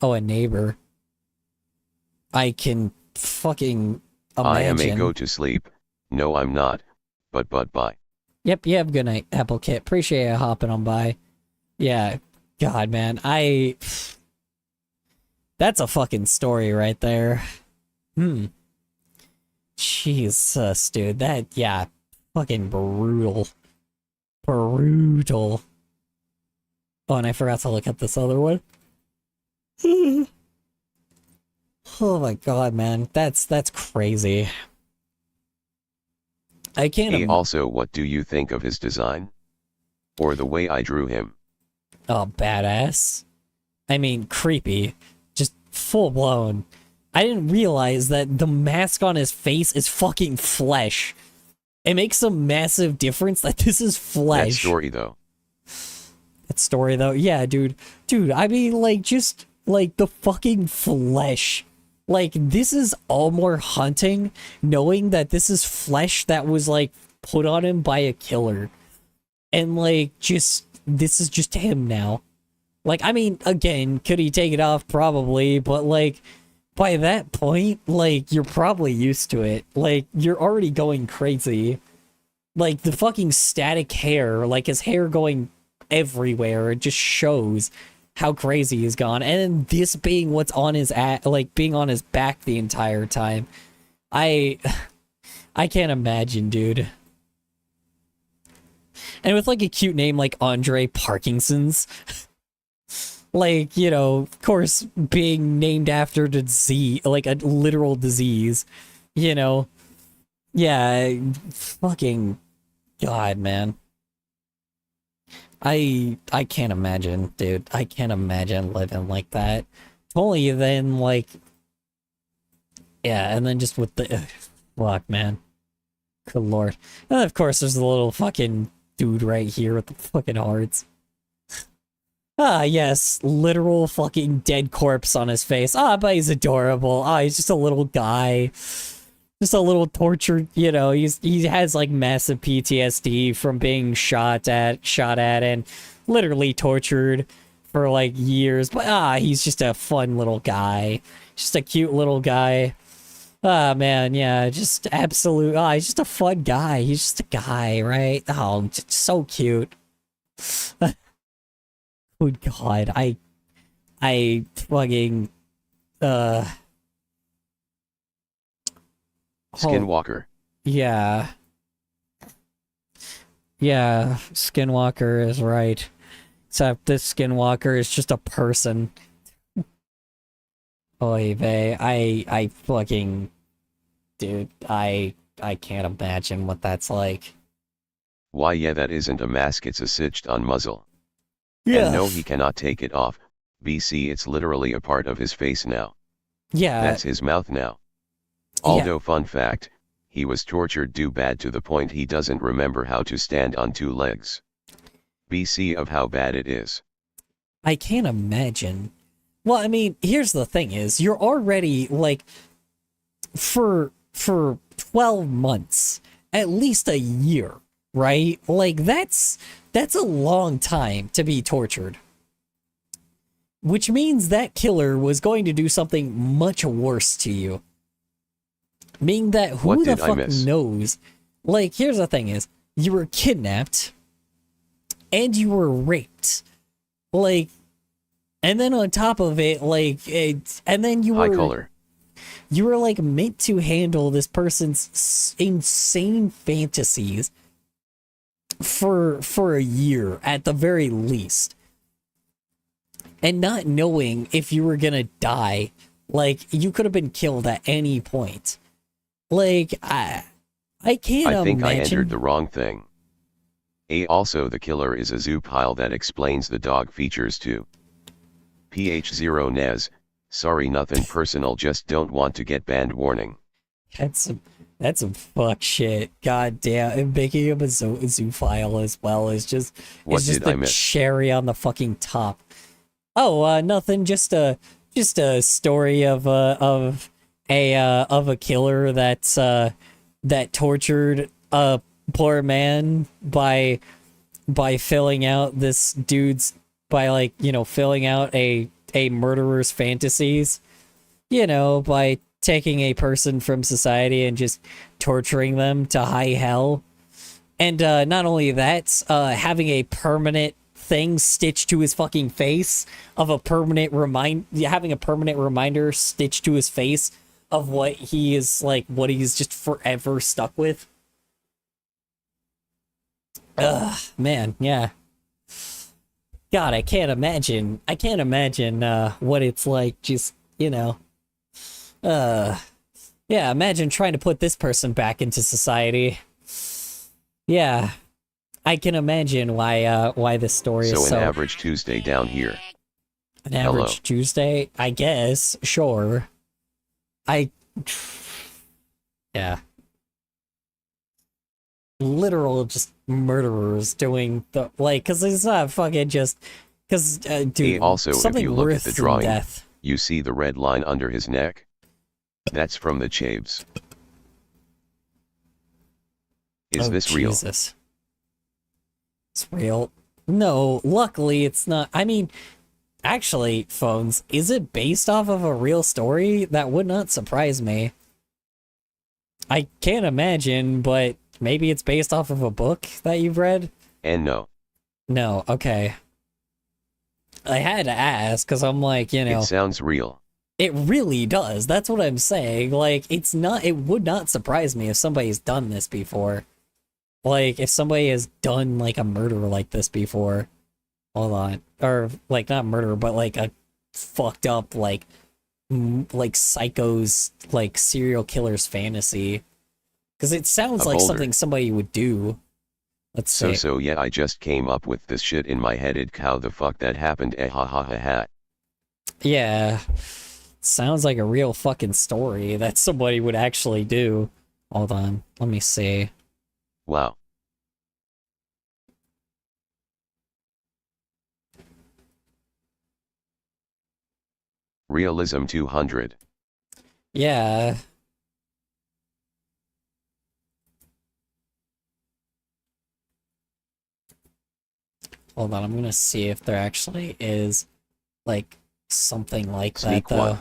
[SPEAKER 2] Oh, a neighbor. I can fucking imagine.
[SPEAKER 3] I am a go to sleep. No, I'm not. But bye.
[SPEAKER 2] Yep, you have a good night, Apple Kit. Appreciate you hopping on by. Yeah, God, man. That's a fucking story right there. Jesus, dude. Fucking brutal. Brutal. Oh, and I forgot to look at this other one. Oh my God, man. That's crazy. I can't.
[SPEAKER 3] Also, what do you think of his design? Or the way I drew him?
[SPEAKER 2] Oh, badass. I mean, creepy. Just full blown. I didn't realize that the mask on his face is fucking flesh. It makes a massive difference that this is flesh.
[SPEAKER 3] That
[SPEAKER 2] story though, yeah, dude. Dude, I mean, just the fucking flesh. This is all more haunting, knowing that this is flesh that was, put on him by a killer. And, this is just him now. I mean, again, could he take it off? Probably, but, by that point, you're probably used to it. You're already going crazy. The fucking static hair, his hair going everywhere, it just shows. how crazy he's gone, and this being what's on his being on his back the entire time. I can't imagine, dude. And with like a cute name like Andre Parkinson's, like, you know, of course, being named after the disease, like a literal disease, you know. Yeah, fucking God, man. I can't imagine, dude. I can't imagine living like that. If only then, like, yeah, and then just with the fuck, man. Good lord. And then, of course, there's the little fucking dude right here with the fucking hearts. Ah, yes, literal fucking dead corpse on his face. Ah, but he's adorable. Ah, he's just a little guy. Just a little tortured, you know, he has like massive PTSD from being shot at and literally tortured for like years. But he's just a fun little guy. Just a cute little guy. Ah, man, yeah, just absolute. He's just a fun guy. He's just a guy, right? Oh, just so cute. Good God, I fucking
[SPEAKER 3] Skinwalker.
[SPEAKER 2] Yeah. Yeah, Skinwalker is right. Except this Skinwalker is just a person. Oy vey, I fucking... Dude, I can't imagine what that's like.
[SPEAKER 3] Why, yeah, that isn't a mask, it's a stitched on muzzle.
[SPEAKER 2] Yeah.
[SPEAKER 3] And no, he cannot take it off. BC, it's literally a part of his face now.
[SPEAKER 2] Yeah.
[SPEAKER 3] That's his mouth now. Although, fun fact, he was tortured due bad to the point he doesn't remember how to stand on two legs. BC of how bad it is.
[SPEAKER 2] I can't imagine. Well, I mean, here's the thing is, you're already, like, for 12 months, at least a year, right? Like, that's a long time to be tortured. Which means that killer was going to do something much worse to you. Meaning that who the fuck knows? Like, here's the thing is, you were kidnapped, and you were raped. Like, and then on top of it, like, and then you were...
[SPEAKER 3] High color.
[SPEAKER 2] You were, like, meant to handle this person's insane fantasies for a year, at the very least. And not knowing if you were gonna die. Like, you could have been killed at any point. Like, I can't imagine...
[SPEAKER 3] I think I entered the wrong thing. Also, the killer is a zoo pile that explains the dog features too. PH0 Nez, sorry, nothing personal, just don't want to get banned warning.
[SPEAKER 2] That's some fuck shit. God damn, and making him a zoophile as well is just...
[SPEAKER 3] What did I miss?
[SPEAKER 2] Cherry on the fucking top. Oh, nothing, just a story of a killer that tortured a poor man by filling out this dude's, by, like, you know, filling out a murderer's fantasies, you know, by taking a person from society and just torturing them to high hell. And not only that, having a permanent thing stitched to his fucking face of a permanent having a permanent reminder stitched to his face of what he is, like, what he's just forever stuck with. Ugh, man, yeah. God, I can't imagine what it's like, just, you know. Yeah, imagine trying to put this person back into society. Yeah. I can imagine why this story is so...
[SPEAKER 3] So an average Tuesday down here.
[SPEAKER 2] An average Tuesday? I guess, sure. Yeah. Literal just murderers doing the... Like, because it's not fucking just... Because, dude,
[SPEAKER 3] also,
[SPEAKER 2] something
[SPEAKER 3] if you look
[SPEAKER 2] worse
[SPEAKER 3] at the
[SPEAKER 2] than
[SPEAKER 3] drawing,
[SPEAKER 2] death.
[SPEAKER 3] you see the red line under his neck? That's from the Chaves. Is this real?
[SPEAKER 2] Jesus. It's real. No, luckily it's not. I mean, actually, Phones, is it based off of a real story? That would not surprise me. I can't imagine, but maybe it's based off of a book that you've read?
[SPEAKER 3] And no.
[SPEAKER 2] No, okay. I had to ask because I'm like, you know,
[SPEAKER 3] It sounds real.
[SPEAKER 2] it really does. That's what I'm saying. Like, it's not, it would not surprise me if somebody's done this before. Like, if somebody has done, like, a murder like this before. Hold on. Or, like, not murder, but, like, a fucked up, like psycho's, like, serial killer's fantasy. Because it sounds
[SPEAKER 3] A
[SPEAKER 2] like
[SPEAKER 3] boulder.
[SPEAKER 2] something somebody would do. Let's see.
[SPEAKER 3] So yeah, I just came up with this shit in my head. How the fuck that happened? Eh, ha ha ha ha.
[SPEAKER 2] Yeah. Sounds like a real fucking story that somebody would actually do. Hold on. Let me see.
[SPEAKER 3] Wow. Realism 200.
[SPEAKER 2] Yeah. Hold on, I'm gonna see if there actually is, like, something like
[SPEAKER 3] Sneak
[SPEAKER 2] that, though.
[SPEAKER 3] one.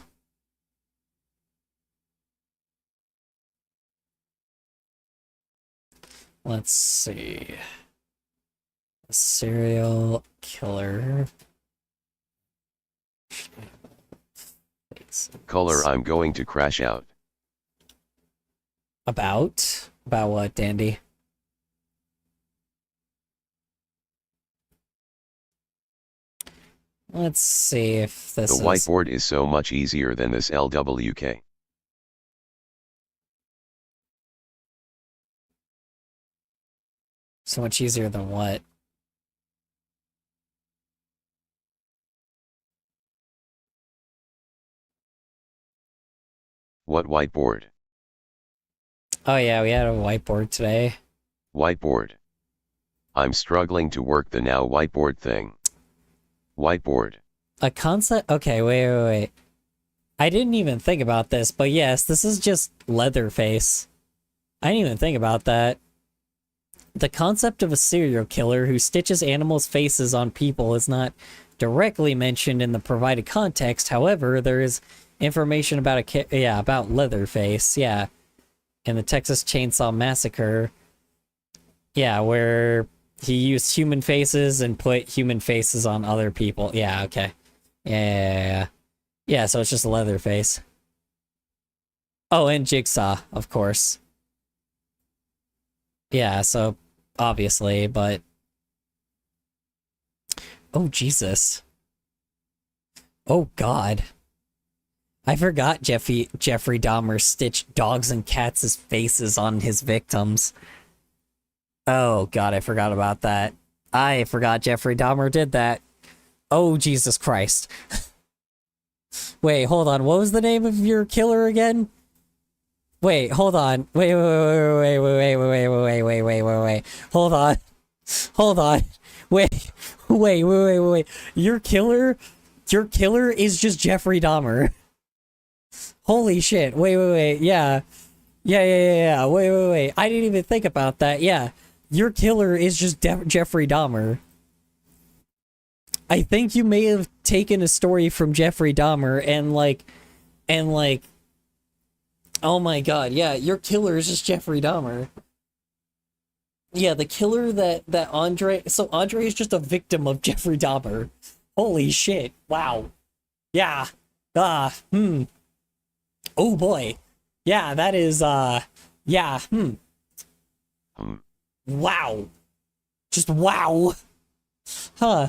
[SPEAKER 2] Let's see. A serial killer.
[SPEAKER 3] Color, I'm going to crash out.
[SPEAKER 2] About? About what, Dandy? Let's see if this
[SPEAKER 3] The
[SPEAKER 2] is...
[SPEAKER 3] whiteboard is so much easier than this LWK.
[SPEAKER 2] So much easier than what?
[SPEAKER 3] What whiteboard?
[SPEAKER 2] Oh yeah, we had a whiteboard today.
[SPEAKER 3] Whiteboard. I'm struggling to work the now whiteboard thing. Whiteboard.
[SPEAKER 2] A concept? Okay, wait. I didn't even think about this, but yes, this is just Leatherface. I didn't even think about that. The concept of a serial killer who stitches animals' faces on people is not directly mentioned in the provided context. However, there is information about about Leatherface, yeah. In the Texas Chainsaw Massacre. Yeah, where he used human faces and put human faces on other people. Yeah, okay. Yeah. Yeah, so it's just Leatherface. Oh, and Jigsaw, of course. Yeah, so obviously, but... Oh, Jesus. Oh, God. I forgot Jeffrey Dahmer stitched dogs and cats' faces on his victims. Oh, God, I forgot about that. I forgot Jeffrey Dahmer did that. Oh, Jesus Christ. Wait, hold on. What was the name of your killer again? Wait, hold on. Wait. Hold on. Hold on. Wait. Your killer is just Jeffrey Dahmer. Holy shit. Wait. Yeah. Wait. I didn't even think about that. Yeah. Your killer is just Jeffrey Dahmer. I think you may have taken a story from Jeffrey Dahmer and like, oh my god, yeah, your killer is just Jeffrey Dahmer. Yeah, the killer that Andre... So Andre is just a victim of Jeffrey Dahmer. Holy shit. Wow. Yeah. Oh boy. Yeah, that is, yeah, Wow. Just wow. Huh.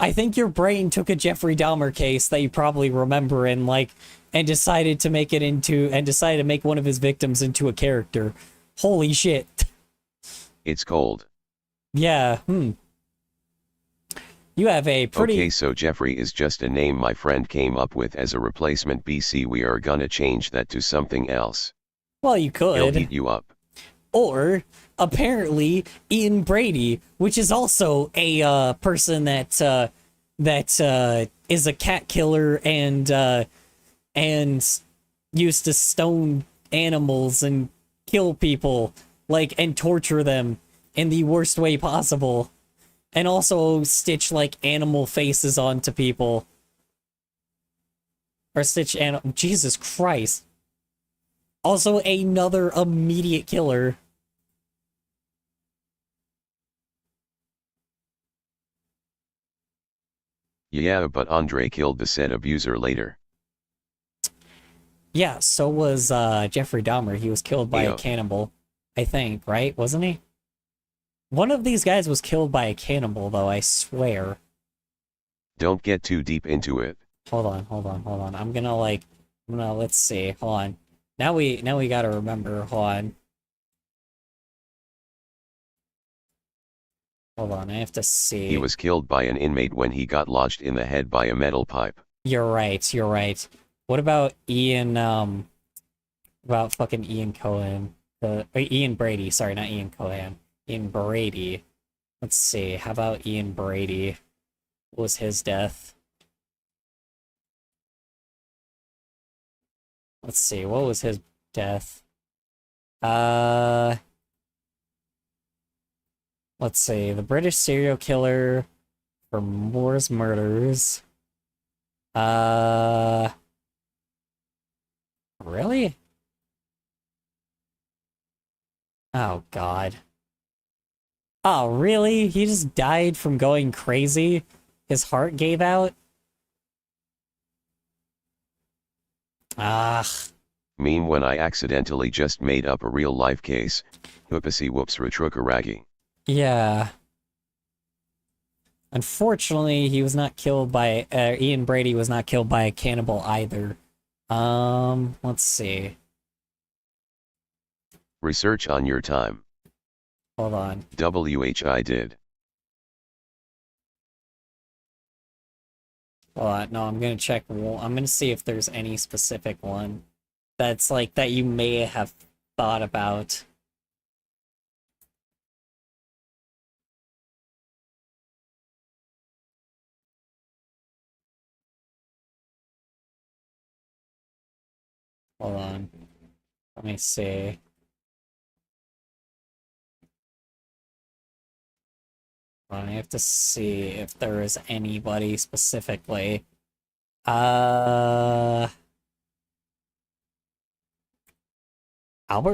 [SPEAKER 2] I think your brain took a Jeffrey Dahmer case that you probably remember and decided to make one of his victims into a character. Holy shit.
[SPEAKER 3] It's cold.
[SPEAKER 2] Yeah, You have a pretty...
[SPEAKER 3] Okay, so Jeffrey is just a name my friend came up with as a replacement. BC, we are gonna change that to something else.
[SPEAKER 2] Well, you
[SPEAKER 3] He'll
[SPEAKER 2] could.
[SPEAKER 3] heat you up.
[SPEAKER 2] Or, apparently, Ian Brady, which is also a person that is a cat killer and used to stone animals and kill people, and torture them in the worst way possible. And also stitch, animal faces onto people. Or stitch Jesus Christ. Also another immediate killer.
[SPEAKER 3] Yeah, but Andre killed the said abuser later.
[SPEAKER 2] Yeah, so was Jeffrey Dahmer. He was killed by a
[SPEAKER 3] Yo.
[SPEAKER 2] cannibal, I think, right? Wasn't he? One of these guys was killed by a cannibal, though, I swear.
[SPEAKER 3] Don't get too deep into it.
[SPEAKER 2] Hold on. Let's see. Hold on. Now we gotta remember. Hold on, I have to see.
[SPEAKER 3] He was killed by an inmate when he got lodged in the head by a metal pipe.
[SPEAKER 2] You're right. What about about fucking Ian Cohen? Ian Brady, sorry, not Ian Cohen. Ian Brady. Let's see, how about Ian Brady? What was his death? Let's see, what was his death? Let's see, the British serial killer for Moore's murders. Really? Oh, God. Oh, really? He just died from going crazy? His heart gave out? Ah.
[SPEAKER 3] Meme when I accidentally just made up a real life case. Whoopsie whoops retrukaragi.
[SPEAKER 2] Yeah. Unfortunately, he was not killed by, Ian Brady was not killed by a cannibal either. Let's see.
[SPEAKER 3] Research on your time.
[SPEAKER 2] Hold on.
[SPEAKER 3] YCH did.
[SPEAKER 2] Hold on. No, I'm gonna check. I'm gonna see if there's any specific one that's like that you may have thought about. Hold on. Let me see. I have to see if there is anybody specifically. Albert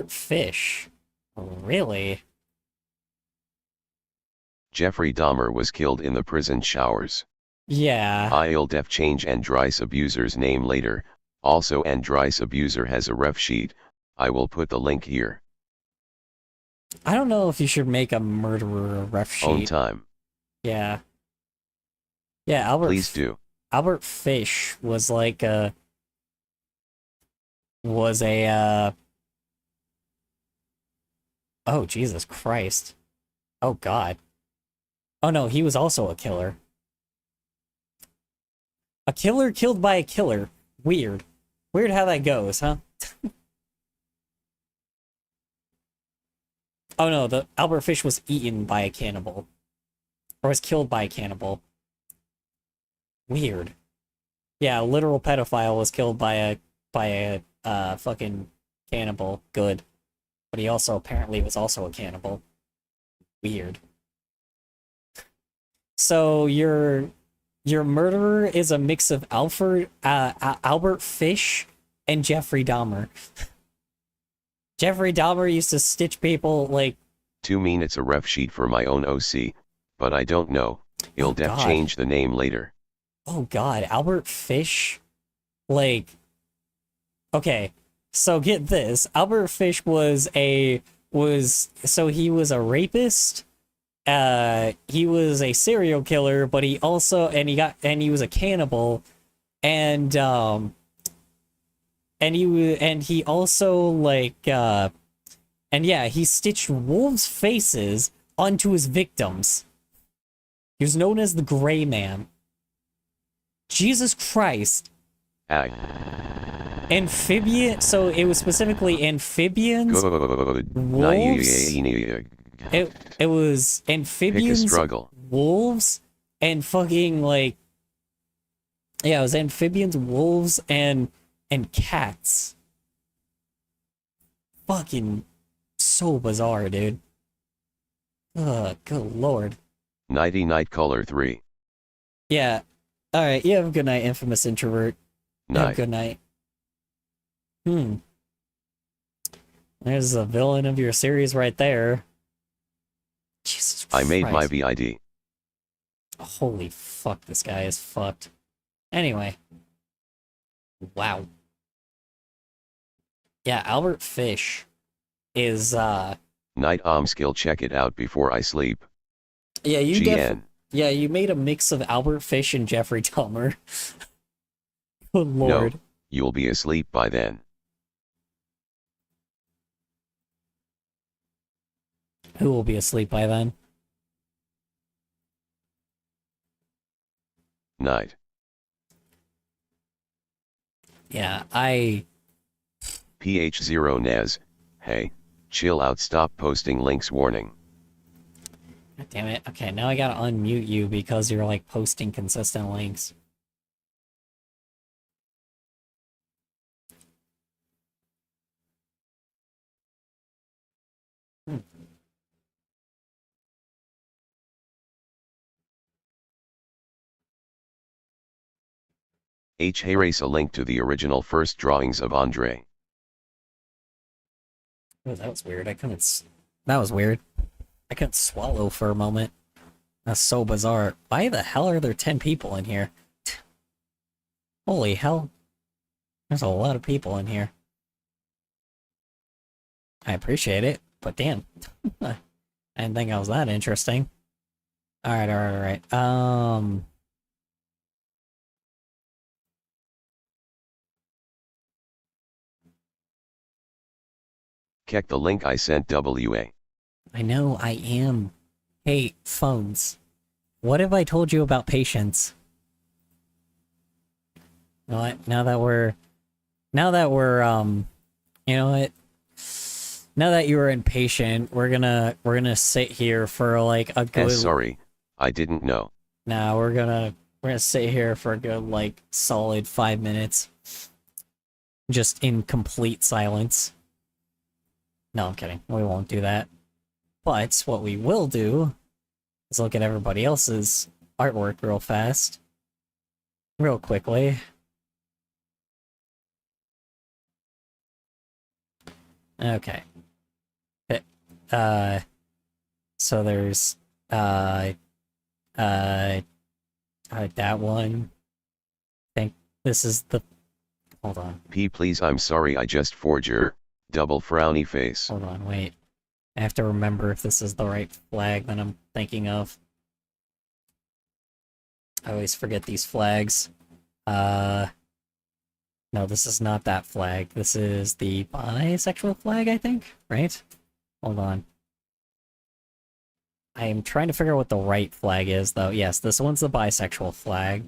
[SPEAKER 2] Fish. Really?
[SPEAKER 3] Jeffrey Dahmer was killed in the prison showers.
[SPEAKER 2] Yeah.
[SPEAKER 3] I'll def change Andrice abuser's name later. Also Andrice abuser has a ref sheet. I will put the link here.
[SPEAKER 2] I don't know if you should make a murderer a ref sheet.
[SPEAKER 3] Own time.
[SPEAKER 2] Yeah. Yeah, Albert.
[SPEAKER 3] Please do.
[SPEAKER 2] Albert Fish was like a oh, Jesus Christ. Oh, God. Oh, no, he was also a killer. A killer killed by a killer. Weird. Weird how that goes, huh? Oh, no, the Albert Fish was eaten by a cannibal. Or was killed by a cannibal. Weird. Yeah, a literal pedophile was killed by a fucking cannibal. Good. But he also apparently was also a cannibal. Weird. So your murderer is a mix of Albert Fish and Jeffrey Dahmer. Jeffrey Dahmer used to stitch people like...
[SPEAKER 3] To mean it's a ref sheet for my own OC, but I don't know. I'll def change the name later.
[SPEAKER 2] Oh, God, Albert Fish? Like... Okay, so get this. Albert Fish he was a rapist. He was a serial killer, but he also he was a cannibal, and he also like and yeah, he stitched wolves' faces onto his victims. He was known as the Gray Man. Jesus Christ. Amphibian, so it was specifically amphibians, wolves, it was amphibians, wolves, and fucking like, yeah, it was amphibians, wolves, and cats. Fucking so bizarre, dude. Ugh, good lord.
[SPEAKER 3] Nighty Night Color 3.
[SPEAKER 2] Yeah. Alright, you have a good night, infamous introvert. Have a good night. There's the villain of your series right there. Jesus Christ.
[SPEAKER 3] I made my VID.
[SPEAKER 2] Holy fuck, this guy is fucked. Anyway. Wow. Yeah, Albert Fish is,
[SPEAKER 3] Night skill, check it out before I sleep.
[SPEAKER 2] yeah,
[SPEAKER 3] GN.
[SPEAKER 2] yeah, you made a mix of Albert Fish and Jeffrey Dahmer. Good
[SPEAKER 3] No,
[SPEAKER 2] lord.
[SPEAKER 3] you'll be asleep by then.
[SPEAKER 2] Who will be asleep by then?
[SPEAKER 3] Night.
[SPEAKER 2] Yeah,
[SPEAKER 3] PH0 Nez, hey, chill out, stop posting links, warning.
[SPEAKER 2] God damn it. Okay, now I gotta unmute you because you're, like, posting consistent links.
[SPEAKER 3] Hey, race a link to the original first drawings of Andre.
[SPEAKER 2] Oh, that was weird. That was weird. I couldn't swallow for a moment. That's so bizarre. Why the hell are there 10 people in here? Holy hell. There's a lot of people in here. I appreciate it, but damn. I didn't think I was that interesting. Alright.
[SPEAKER 3] Check the link I sent, WA.
[SPEAKER 2] I know I am. Hey, phones. What have I told you about patience? You know what? Now that we're, you know what? Now that you're impatient, we're gonna sit here for like a good.
[SPEAKER 3] Sorry, I didn't know.
[SPEAKER 2] Nah, we're gonna sit here for a good like solid 5 minutes, just in complete silence. No, I'm kidding. We won't do that. But what we will do is look at everybody else's artwork real fast, real quickly. Okay. So there's, that one. I think this is the, hold on.
[SPEAKER 3] P, please, I'm sorry, I just forged your double frowny face.
[SPEAKER 2] Hold on, wait. I have to remember if this is the right flag that I'm thinking of. I always forget these flags. No, this is not that flag. This is the bisexual flag, I think, right? Hold on. I am trying to figure out what the right flag is, though. Yes, this one's the bisexual flag.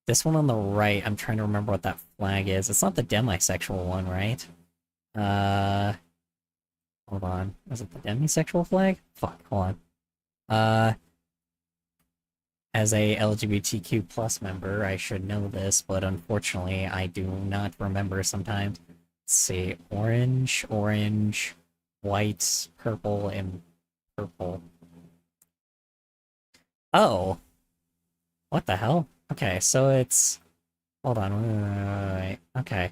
[SPEAKER 2] This one on the right, I'm trying to remember what that flag is. It's not the demisexual one, right? Hold on. Is it the demisexual flag? Fuck, hold on. As a LGBTQ plus member, I should know this, but unfortunately, I do not remember sometimes. Let's see. Orange, white, purple, and purple. Oh. What the hell? Okay, so it's... Hold on, wait. Okay.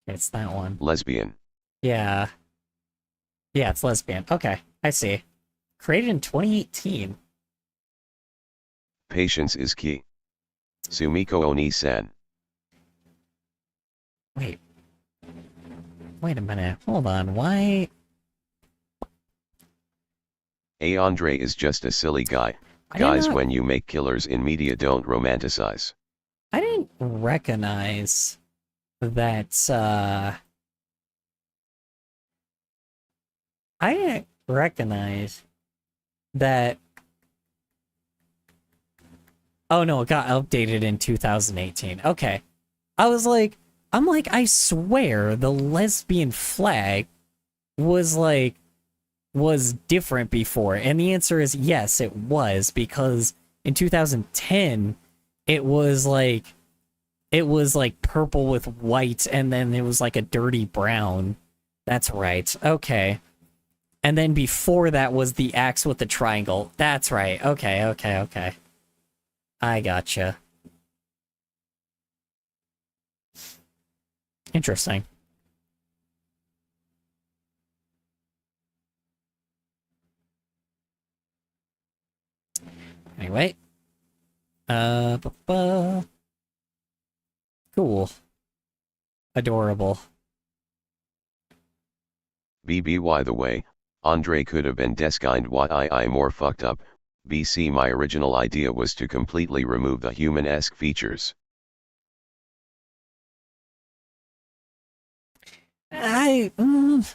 [SPEAKER 2] It's that one.
[SPEAKER 3] Lesbian.
[SPEAKER 2] Yeah. Yeah, it's lesbian. Okay, I see. Created in 2018.
[SPEAKER 3] Patience is key. Sumiko Oni-san.
[SPEAKER 2] Wait. Wait a minute. Hold on. Why?
[SPEAKER 3] Andre is just a silly guy. Guys, when you make killers in media, don't romanticize.
[SPEAKER 2] I didn't recognize that, I didn't recognize that... Oh no, it got updated in 2018. Okay. I'm like, I swear the lesbian flag was different before. And the answer is yes, it was, because in 2010, it was like purple with white, and then it was like a dirty brown. That's right. Okay. And then before that was the axe with the triangle. That's right. Okay. I gotcha. Interesting. Anyway. Cool. Adorable.
[SPEAKER 3] BBY the way, Andre could have been deskind what I more fucked up, BC my original idea was to completely remove the human-esque features.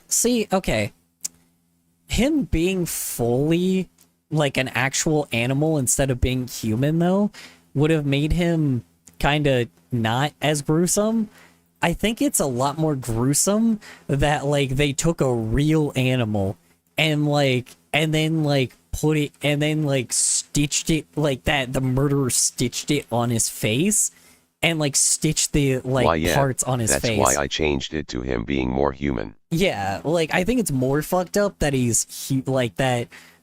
[SPEAKER 2] See, okay. Him being fully like an actual animal instead of being human, though, would have made him kind of not as gruesome. I think it's a lot more gruesome that like they took a real animal and then put it and then like stitched it like that. The murderer stitched it on his face and like stitched the parts on his face.
[SPEAKER 3] That's why I changed it to him being more human.
[SPEAKER 2] Yeah, like I think it's more fucked up that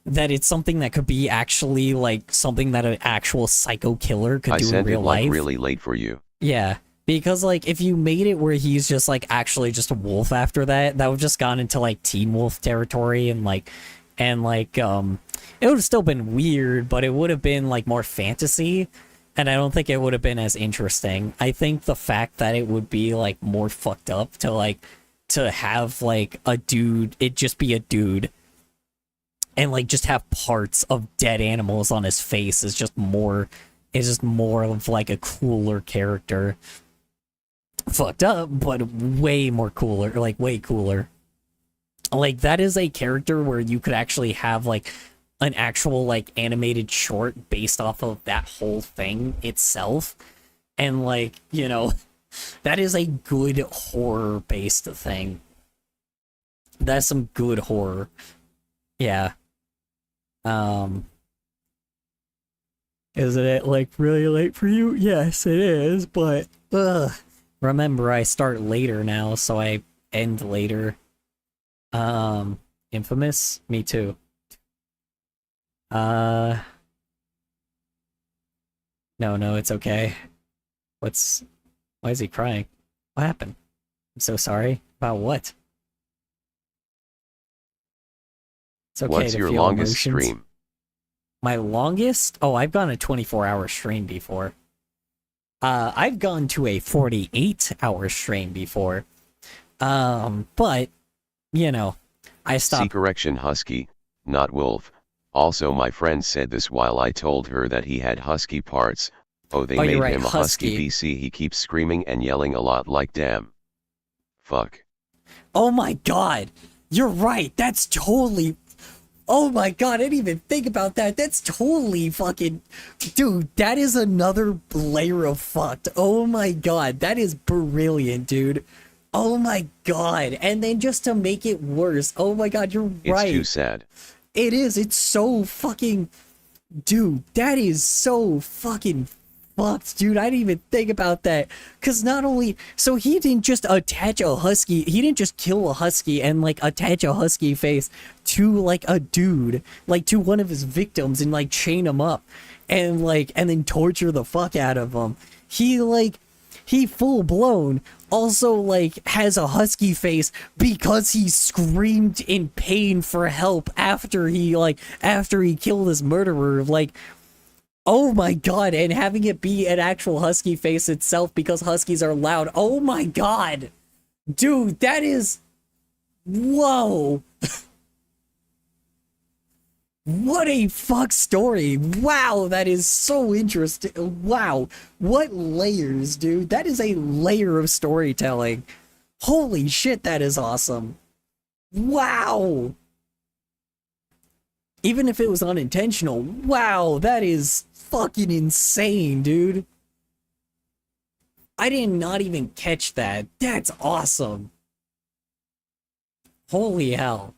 [SPEAKER 2] that it's something that could be actually like something that an actual psycho killer could do in real life.
[SPEAKER 3] I sent it like really late for you.
[SPEAKER 2] Yeah, because like if you made it where he's just like actually just a wolf after that, that would just gone into like Teen Wolf territory and it would have still been weird, but it would have been like more fantasy. And I don't think it would have been as interesting. I think the fact that it would be like more fucked up to have like a dude, it just be a dude, and like just have parts of dead animals on his face is just more of like a cooler character. Fucked up, but way more cooler, like way cooler. Like that is a character where you could actually have like an actual like animated short based off of that whole thing itself. And like, you know, that is a good horror based thing. That's some good horror. Yeah. Isn't it like really late for you? Yes, it is, but remember I start later now, so I end later. Infamous? Me too. No, it's okay. Why is he crying? What happened? I'm so sorry. About what? It's okay.
[SPEAKER 3] What's your longest stream?
[SPEAKER 2] My longest? Oh, I've gone a 24-hour stream before. I've gone to a 48-hour stream before. But, you know, I stopped.
[SPEAKER 3] See, correction, husky, not wolf. Also, my friend said this while I told her that he had husky parts. Oh, they made him a husky BC. He keeps screaming and yelling a lot like damn. Fuck.
[SPEAKER 2] Oh my god. You're right. That's totally... Oh my god, I didn't even think about that. That's totally fucking... Dude, that is another layer of fucked. Oh my god, that is brilliant, dude. Oh my god. And then just to make it worse, oh my god, you're right.
[SPEAKER 3] It's too sad.
[SPEAKER 2] It is. It's so fucking... Dude, that is so fucking fucked, dude. I didn't even think about that. Because not only... So he didn't just attach a husky... He didn't just kill a husky and, like, attach a husky face to, like, a dude. Like, to one of his victims and, like, chain him up. And, like, and then torture the fuck out of him. He full blown also like has a husky face because he screamed in pain for help after he killed his murderer. Like, oh my god, and having it be an actual husky face itself because huskies are loud. Oh my god. Dude, that is... Whoa. What a fuck story. Wow, that is so interesting. Wow. What layers, dude. That is a layer of storytelling. Holy shit, that is awesome. Wow. Even if it was unintentional, wow, that is fucking insane, dude. I did not even catch that. That's awesome. Holy hell.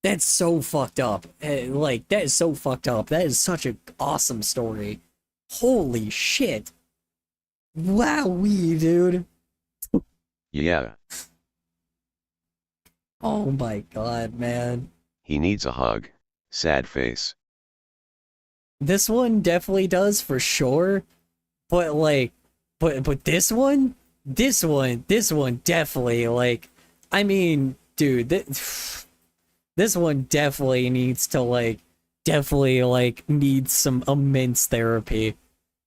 [SPEAKER 2] That's so fucked up. Like, that is so fucked up. That is such an awesome story. Holy shit. Wowee, dude.
[SPEAKER 3] Yeah.
[SPEAKER 2] Oh my god, man.
[SPEAKER 3] He needs a hug. Sad face.
[SPEAKER 2] This one definitely does for sure. But like, but this one definitely, like, I mean, dude, this one definitely needs to, like, definitely like needs some immense therapy.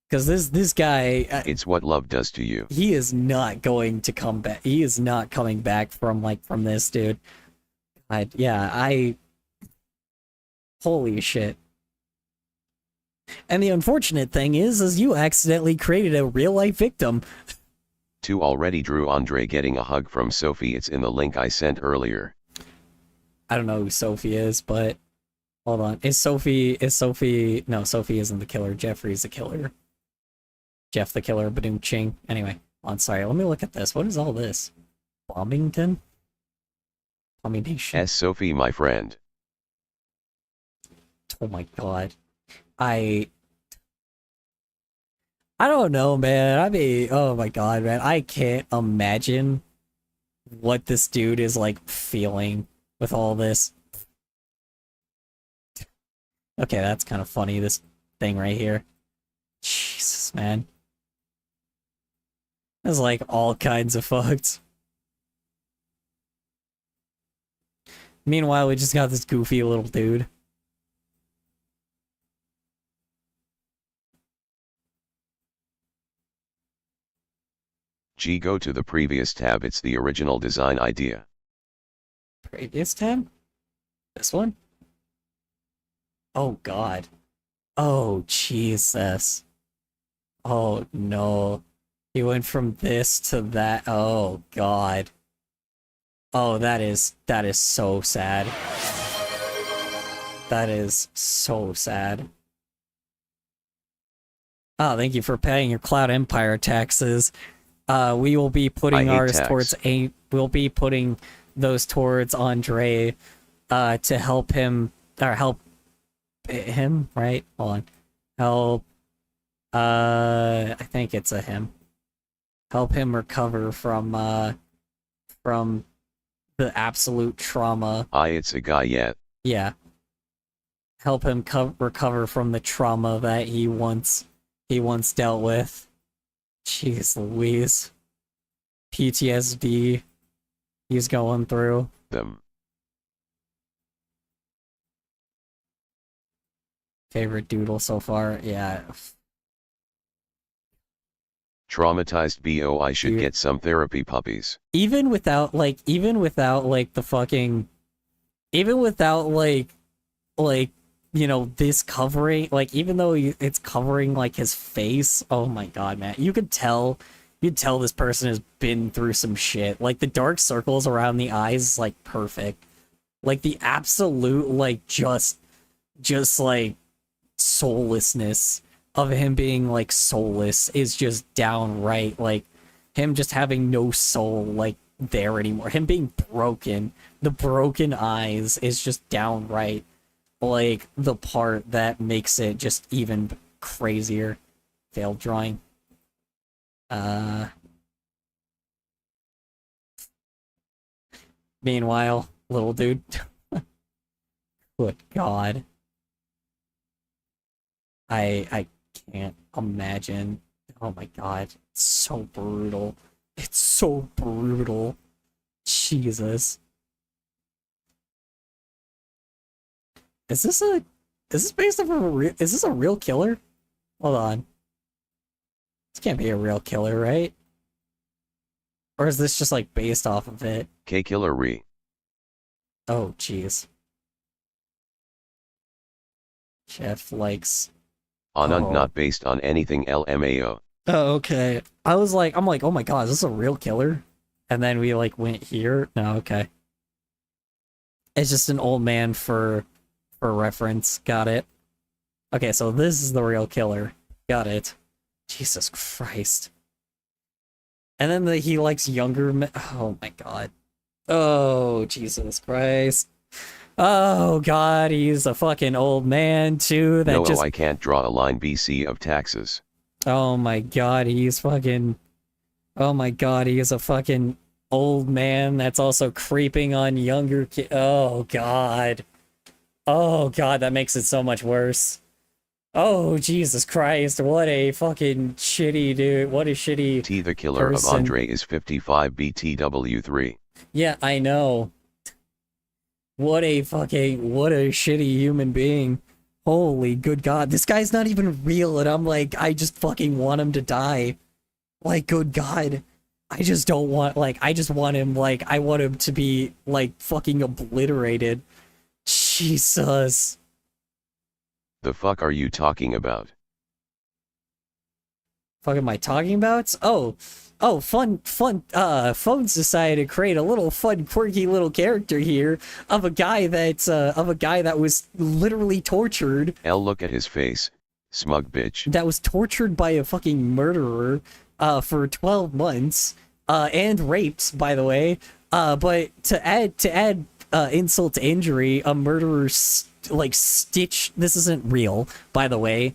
[SPEAKER 2] Because this guy,
[SPEAKER 3] It's what love does to you.
[SPEAKER 2] he is not going to come back. He is not coming back from this, dude. Holy shit. And the unfortunate thing is you accidentally created a real life victim.
[SPEAKER 3] 2 already drew Andre getting a hug from Sophie. It's in the link I sent earlier.
[SPEAKER 2] I don't know who Sophie is, but hold on. Is Sophie, no, Sophie isn't the killer. Jeffrey's the killer. Jeff the killer, Badoom Ching. Anyway, sorry, let me look at this. What is all this? Bombington? Combination.
[SPEAKER 3] Sophie, my friend.
[SPEAKER 2] Oh my god. I don't know, man. I mean, oh my god, man. I can't imagine what this dude is like feeling with all this. Okay, that's kind of funny, this thing right here. Jesus, man. There's like all kinds of fucked. Meanwhile, we just got this goofy little dude.
[SPEAKER 3] Go to the previous tab. It's the original design idea.
[SPEAKER 2] Previous tab? This one? Oh god. Oh Jesus. Oh no. He went from this to that. Oh god. Oh, that is so sad. That is so sad. Oh, thank you for paying your Cloud Empire taxes. We will be putting ours
[SPEAKER 3] tax.
[SPEAKER 2] towards we'll be putting those towards Andre to help him, or help him, right? Hold on. Help I think it's a him. Help him recover from the absolute trauma.
[SPEAKER 3] It's a guy yet.
[SPEAKER 2] Yeah. Help him recover from the trauma that he once dealt with. Jeez Louise. PTSD he's going through.
[SPEAKER 3] Them.
[SPEAKER 2] Favorite doodle so far? Yeah.
[SPEAKER 3] Traumatized BO. I should
[SPEAKER 2] Dude.
[SPEAKER 3] get some therapy, puppies.
[SPEAKER 2] Even without the fucking, even without you know, this covering, like, even though it's covering like his face, oh my god, man, you could tell this person has been through some shit. Like the dark circles around the eyes is like perfect. Like the absolute like just like soullessness of him being like soulless is just downright, like him just having no soul like there anymore. Him being broken, the broken eyes is just downright like the part that makes it just even crazier. Failed drawing. Meanwhile, little dude. Good god. I can't imagine. Oh my god. It's so brutal. It's so brutal. Jesus. Is this based off of is this a real killer? Hold on. This can't be a real killer, right? Or is this just like based off of it?
[SPEAKER 3] Killer re.
[SPEAKER 2] Oh, jeez. Jeff likes...
[SPEAKER 3] Anand not based on anything LMAO.
[SPEAKER 2] Oh, okay. I'm like, oh my god, is this a real killer? And then we like went here. No, okay. It's just an old man for reference. Got it. Okay, so this is the real killer. Got it. Jesus Christ. And then he likes younger men. Oh my god. Oh, Jesus Christ. Oh god, he's a fucking old man too. That
[SPEAKER 3] No, I can't draw a line BC of taxes.
[SPEAKER 2] Oh my god, he's fucking... Oh my god, he is a fucking old man that's also creeping on younger kids. Oh god. Oh god, that makes it so much worse. Oh, Jesus Christ, what a fucking shitty dude. What a shitty
[SPEAKER 3] T the killer
[SPEAKER 2] person.
[SPEAKER 3] of Andre is 55 BTW3.
[SPEAKER 2] Yeah, I know. What a shitty human being. Holy good God, this guy's not even real, and I'm like, I just fucking want him to die. Like, good God. I just don't want, like, I just want him, like, I want him to be, like, fucking obliterated. Jesus.
[SPEAKER 3] The fuck are you talking about?
[SPEAKER 2] Fuck am I talking about? Phones decided to create a little fun, quirky little character here of a guy that was literally tortured.
[SPEAKER 3] L, look at his face, smug bitch.
[SPEAKER 2] That was tortured by a fucking murderer, for 12 months, and raped, by the way. But to add insult to injury, a murderer, stitched, this isn't real, by the way.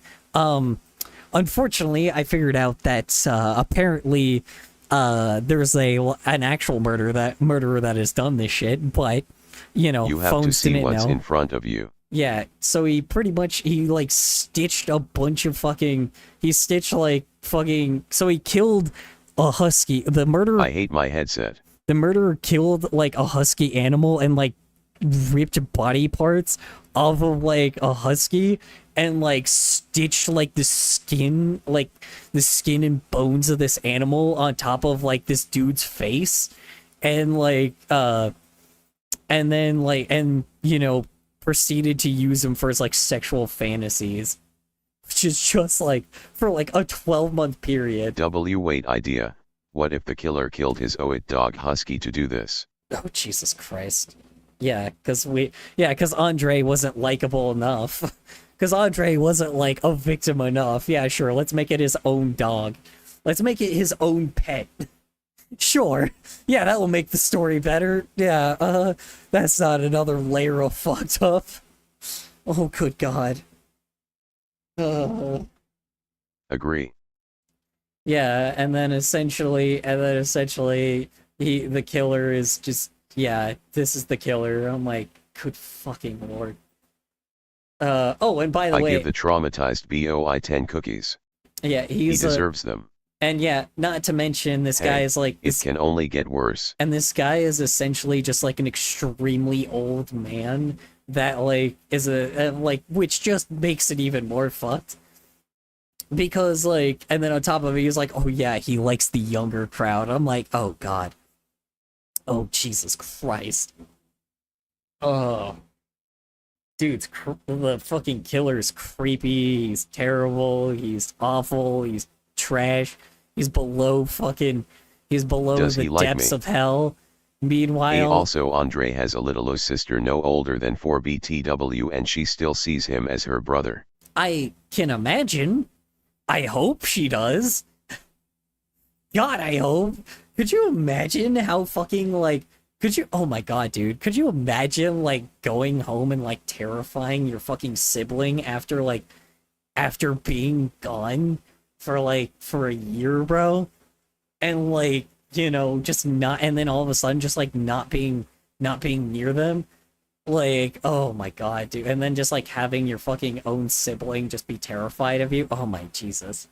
[SPEAKER 2] Unfortunately, I figured out that apparently there's an actual murderer that has done this shit, but you know,
[SPEAKER 3] You have to
[SPEAKER 2] phones
[SPEAKER 3] see
[SPEAKER 2] didn't
[SPEAKER 3] what's
[SPEAKER 2] know.
[SPEAKER 3] in front of you.
[SPEAKER 2] Yeah, so he like stitched a bunch of fucking. He stitched like fucking. So he killed a husky. The murderer.
[SPEAKER 3] I hate my headset.
[SPEAKER 2] The murderer killed like a husky animal and like ripped body parts off of like a husky and like stitched like the skin and bones of this animal on top of like this dude's face, and you know, proceeded to use him for his like sexual fantasies, which is just like for like a 12-month period.
[SPEAKER 3] Wait, idea. What if the killer killed his Oit dog husky to do this?
[SPEAKER 2] Oh, Jesus Christ. Yeah, because Andre wasn't likable enough. Because Andre wasn't, like, a victim enough. Yeah, sure, let's make it his own dog. Let's make it his own pet. Sure. Yeah, that will make the story better. Yeah, that's not another layer of fucked up. Oh, good God.
[SPEAKER 3] Agree.
[SPEAKER 2] Yeah, and then essentially, the killer is just, yeah, this is the killer. I'm like, good fucking Lord. Oh, and by the way,
[SPEAKER 3] I give the traumatized boy 10 cookies.
[SPEAKER 2] yeah,
[SPEAKER 3] He deserves them.
[SPEAKER 2] And yeah, not to mention, this guy is like,
[SPEAKER 3] It can only get worse.
[SPEAKER 2] and this guy is essentially just like an extremely old man that like is which just makes it even more fucked. Because like, and then on top of it, he's like, oh yeah, he likes the younger crowd. I'm like, oh God. Oh, Jesus Christ. Oh. Dude's the fucking killer's creepy, he's terrible, he's awful, he's trash, he's below
[SPEAKER 3] Does
[SPEAKER 2] the
[SPEAKER 3] he like
[SPEAKER 2] depths
[SPEAKER 3] me?
[SPEAKER 2] of hell. Meanwhile,
[SPEAKER 3] Also, Andre has a little sister no older than 4 BTW and she still sees him as her brother.
[SPEAKER 2] I can imagine. I hope she does. God, I hope. Could you imagine how fucking, like, oh my God, dude, could you imagine, like, going home and, like, terrifying your fucking sibling after being gone for a year, bro? And, like, you know, just not, and then all of a sudden just, like, not being near them? Like, oh my God, dude. And then just, like, having your fucking own sibling just be terrified of you? Oh my Jesus.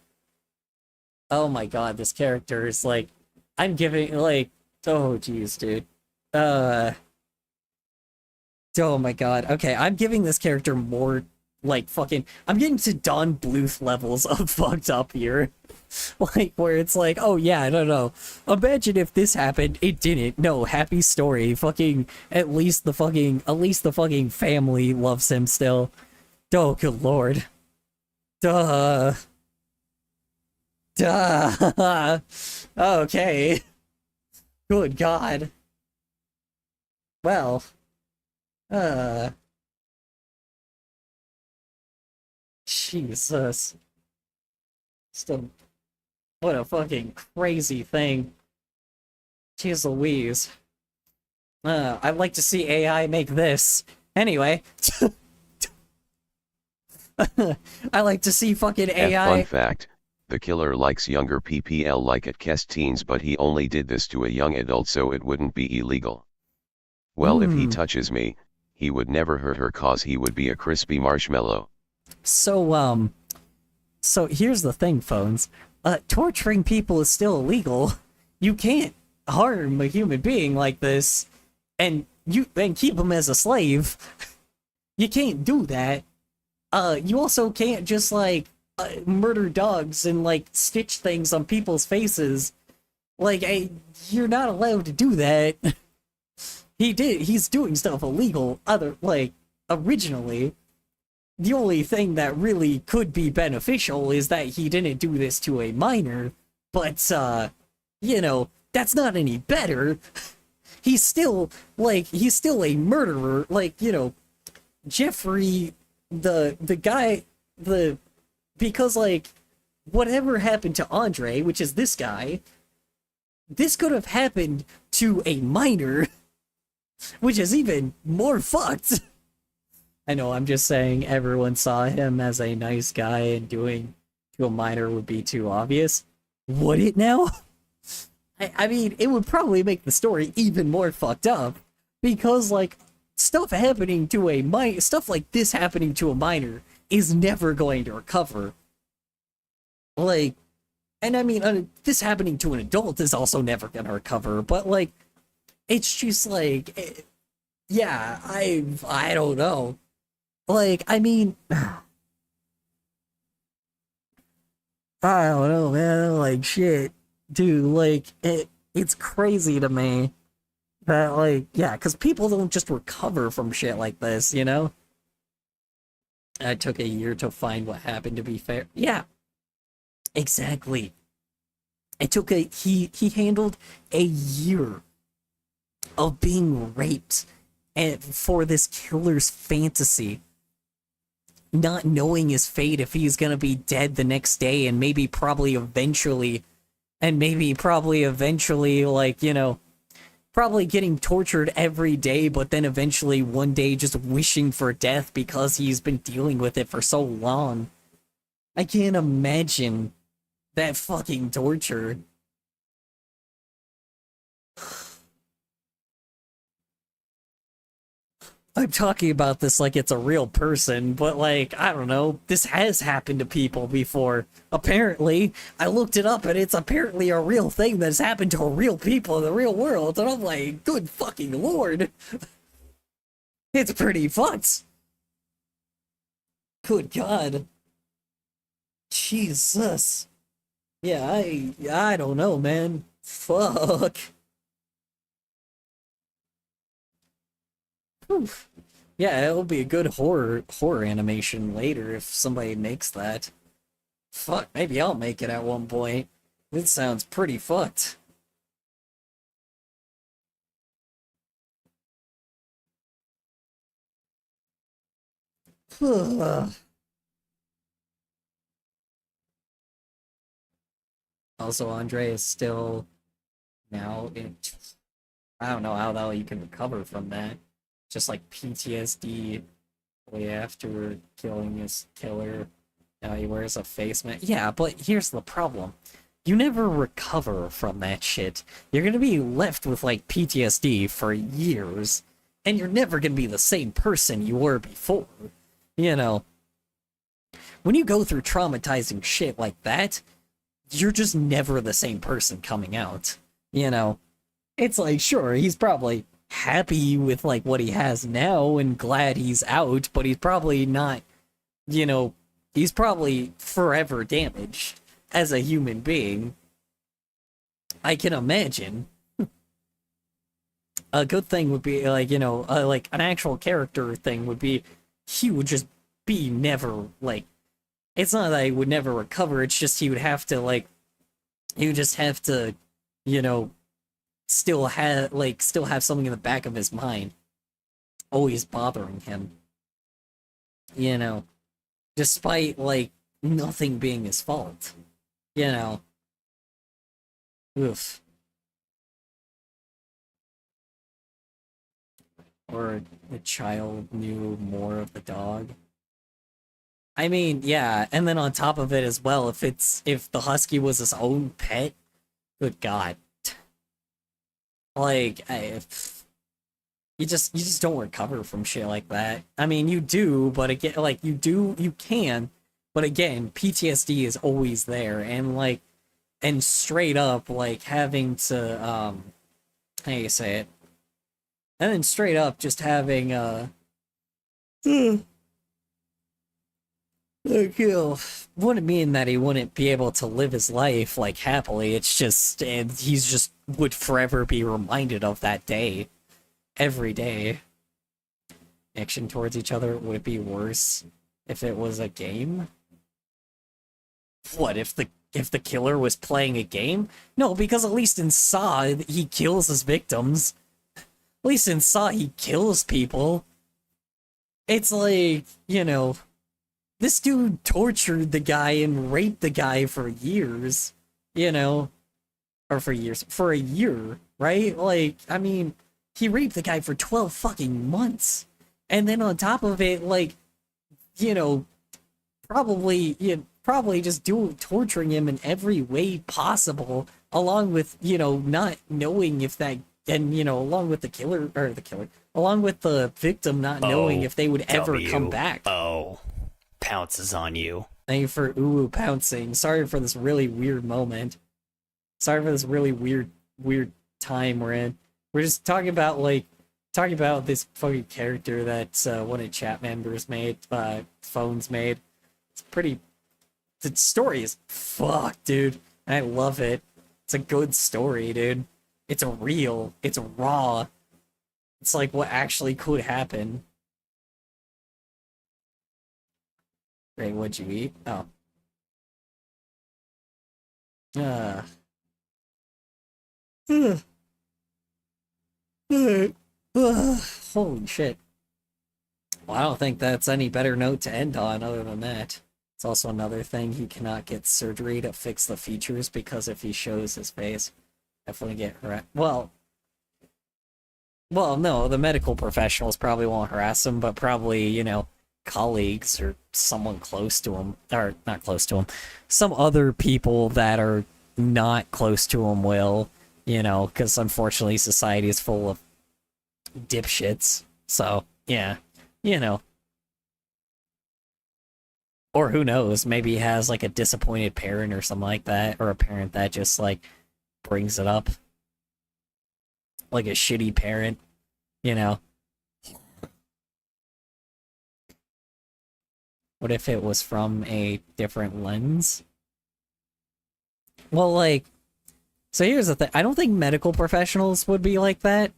[SPEAKER 2] Oh my God, this character is, like, I'm giving, like, oh jeez, dude. Oh my God. Okay, I'm giving this character more, like, fucking... I'm getting to Don Bluth levels of fucked up here. Like, where it's like, oh yeah, I don't know. Imagine if this happened, it didn't. No, happy story. Fucking, at least the fucking family loves him still. Oh, good Lord. Duh. Okay. Good God. Well, Jesus. Still, what a fucking crazy thing. Jeez Louise. I'd like to see AI make this. Anyway. I like to see fucking AI.
[SPEAKER 3] Fun fact, the killer likes younger PPL like at Kest teens, but he only did this to a young adult so it wouldn't be illegal. Well, if he touches me, he would never hurt her cause he would be a crispy marshmallow.
[SPEAKER 2] So here's the thing, phones. Torturing people is still illegal. You can't harm a human being like this and keep him as a slave. You can't do that. you also can't just, like, murder dogs and, like, stitch things on people's faces. Like, you're not allowed to do that. He's doing stuff illegal, originally. The only thing that really could be beneficial is that he didn't do this to a minor, but, you know, that's not any better. He's still a murderer, like, you know, Jeffrey, the guy, because, like, whatever happened to Andre, which is this guy, this could have happened to a minor, which is even more fucked. I know, I'm just saying everyone saw him as a nice guy, and doing to a minor would be too obvious. Would it now? I mean, it would probably make the story even more fucked up, because, like, stuff like this happening to a minor is never going to recover. Like, and I mean, this happening to an adult is also never gonna recover, but, like, it's just, like, yeah, I don't know. Like, I mean, I don't know, man, like, shit. Dude, like, it's crazy to me that, like, yeah, because people don't just recover from shit like this, you know? It took a year to find what happened, to be fair. Yeah, exactly. He handled a year of being raped and for this killer's fantasy, not knowing his fate, if he's gonna be dead the next day, and maybe probably eventually, like, you know, probably getting tortured every day, but then eventually one day just wishing for death because he's been dealing with it for so long. I can't imagine that fucking torture. I'm talking about this like it's a real person, but, like, I don't know, this has happened to people before. Apparently, I looked it up and it's apparently a real thing that's happened to real people in the real world, and I'm like, good fucking lord. It's pretty fucked. Good god. Jesus. Yeah, I don't know, man. Fuck. Oof. Yeah, it'll be a good horror animation later if somebody makes that. Fuck, maybe I'll make it at one point. This sounds pretty fucked. Also, Andre is still now in. I don't know how the hell you can recover from that. Just like PTSD way after killing his killer. Now he wears a face mask. Yeah, but here's the problem. You never recover from that shit. You're gonna be left with, like, PTSD for years, and you're never gonna be the same person you were before. You know, when you go through traumatizing shit like that, you're just never the same person coming out. You know, it's like, sure, he's probably happy with, like, what he has now and glad he's out, but he's probably not, you know, he's probably forever damaged as a human being. I can imagine. A good thing would be, like, you know, like, an actual character thing would be, he would just be never, like, it's not that he would never recover, it's just he would have to, like, he would just have to, you know, still have something in the back of his mind always bothering him. You know, despite, like, nothing being his fault. You know. Oof. Or the child knew more of the dog. I mean, yeah, and then on top of it as well, if the husky was his own pet, good god. Like, you just don't recover from shit like that. I mean, you do, but again, like, you can, but again, PTSD is always there, and, like, and straight up, like, having to, how do you say it? And then straight up just having, Wouldn't mean that he wouldn't be able to live his life like happily. It's just, and he's just would forever be reminded of that day, every day. Action towards each other, would it be worse if it was a game? What if the killer was playing a game? No, because at least in Saw he kills his victims. At least in Saw he kills people. It's like, this dude tortured the guy and raped the guy for years, or for years, for a year, right? Like, I mean, he raped the guy for 12 fucking months. And then on top of it, like, probably just torturing him in every way possible, along with, not knowing if that, and, along with along with the victim not knowing if they would ever come back.
[SPEAKER 6] Oh, pounces on you.
[SPEAKER 2] Thank you for pouncing. Sorry for this really weird moment. Sorry for this really weird time we're in. We're just talking about this fucking character that one of chat members made, phones made. It's pretty. The story is fuck, dude. I love it. It's a good story, dude. It's real. It's raw. It's like what actually could happen. Ray, what'd you eat? Oh. Holy shit. Well, I don't think that's any better note to end on other than that. It's also another thing, he cannot get surgery to fix the features because if he shows his face, definitely get harassed. Well, no, the medical professionals probably won't harass him, but probably, colleagues or someone close to him, or not close to him, some other people that are not close to him will, because unfortunately society is full of dipshits. So, yeah, Or who knows, maybe he has like a disappointed parent or something like that, or a parent that just like brings it up. Like a shitty parent, What if it was from a different lens? Well, like, so here's the thing. I don't think medical professionals would be like that.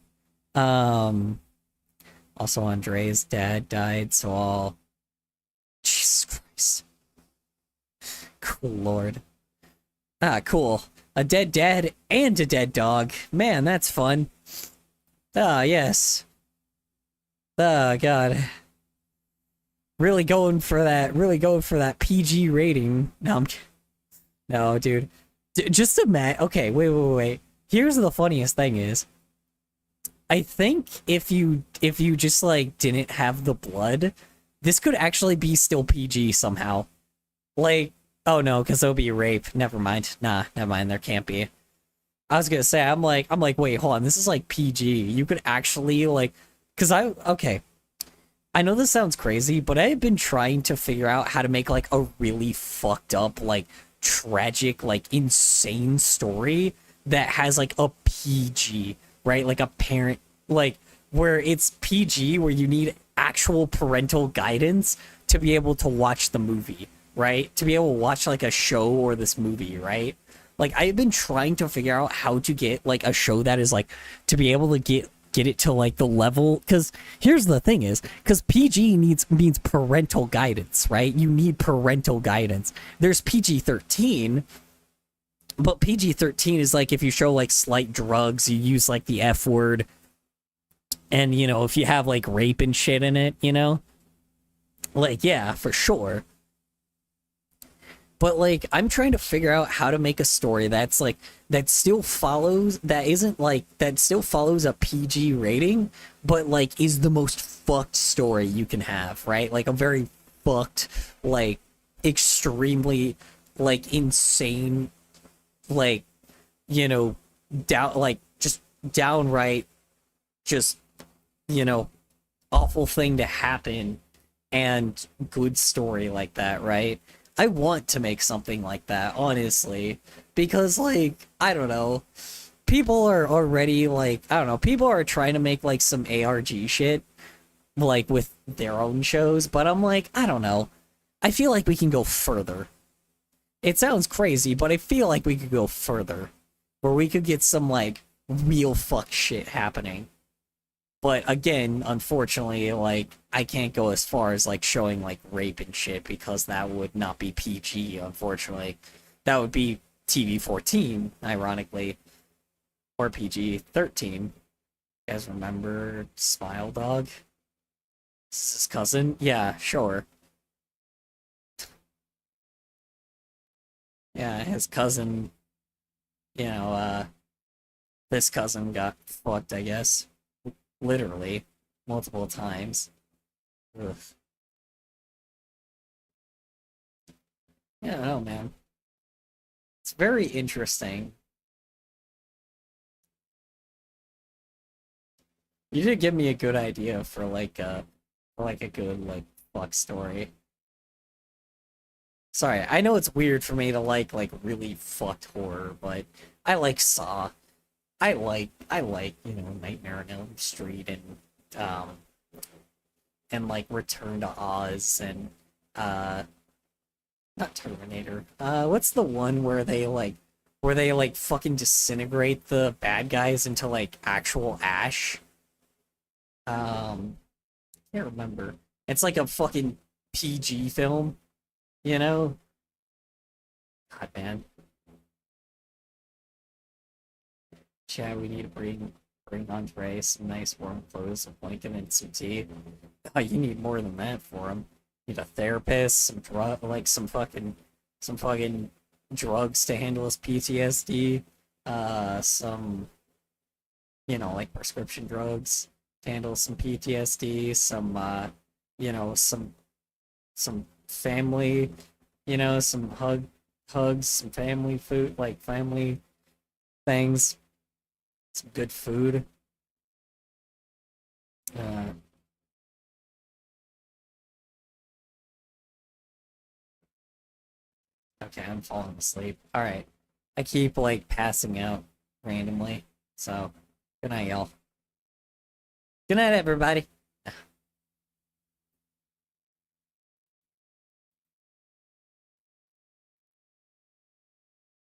[SPEAKER 2] Also, Andre's dad died, so all... Jesus Christ. Cool Lord. Ah, cool. A dead dad and a dead dog. Man, that's fun. Ah, yes. Oh, God. Really going for that PG rating. No, dude. Just imagine. Okay, wait. Here's the funniest thing is, I think if you just like didn't have the blood, this could actually be still PG somehow. Like, oh no, because it'll be rape. Never mind. Nah, never mind. There can't be. I was gonna say, I'm like, wait, hold on. This is like PG. You could actually like, okay. I know this sounds crazy, but I've been trying to figure out how to make like a really fucked up, like tragic, like insane story that has like a PG, right? Like a parent, like where it's PG, where you need actual parental guidance to be able to watch the movie, right? To be able to watch like a show or this movie, right? Like I've been trying to figure out how to get like a show that is like to be able to get it to like the level, because here's the thing is, because PG means parental guidance, right? You need parental guidance. There's PG-13, but PG-13 is like if you show like slight drugs, you use like the F word, and if you have like rape and shit in it, like, yeah, for sure. But like I'm trying to figure out how to make a story that's like that still follows a PG rating, but like is the most fucked story you can have, right? Like a very fucked, like extremely like insane, like just downright just awful thing to happen, and good story like that, right? I want to make something like that, honestly, because, like, I don't know, people are already, like, I don't know, people are trying to make, like, some ARG shit, like, with their own shows, but I'm like, I don't know. I feel like we can go further. It sounds crazy, but I feel like we could go further. Where we could get some, like, real fuck shit happening. But again, unfortunately, like, I can't go as far as, like, showing, like, rape and shit, because that would not be PG, unfortunately. That would be TV-14, ironically. Or PG-13. You guys remember Smile Dog? This is his cousin? Yeah, sure. Yeah, his cousin, you know, this cousin got fucked, I guess. Literally. Multiple times. Ugh. Yeah, I don't know, man. It's very interesting. You did give me a good idea for a good like fuck story. Sorry, I know it's weird for me to like really fucked horror, but I like Saw. I like, you know, Nightmare on Elm Street um and Return to Oz and not Terminator. What's the one where they fucking disintegrate the bad guys into like actual ash? Can't remember. It's like a fucking PG film, you know? God, man. Chad, we need to bring Andre some nice warm clothes, a blanket, and some tea. Oh, you need more than that for him. You need a therapist, some fucking drugs to handle his PTSD. Some, you know, like prescription drugs to handle some PTSD. Some, you know, some family, you know, some hugs, some family food, like family things. Some good food. Okay, I'm falling asleep. Alright. I keep, like, passing out randomly. So, good night, y'all. Good night, everybody.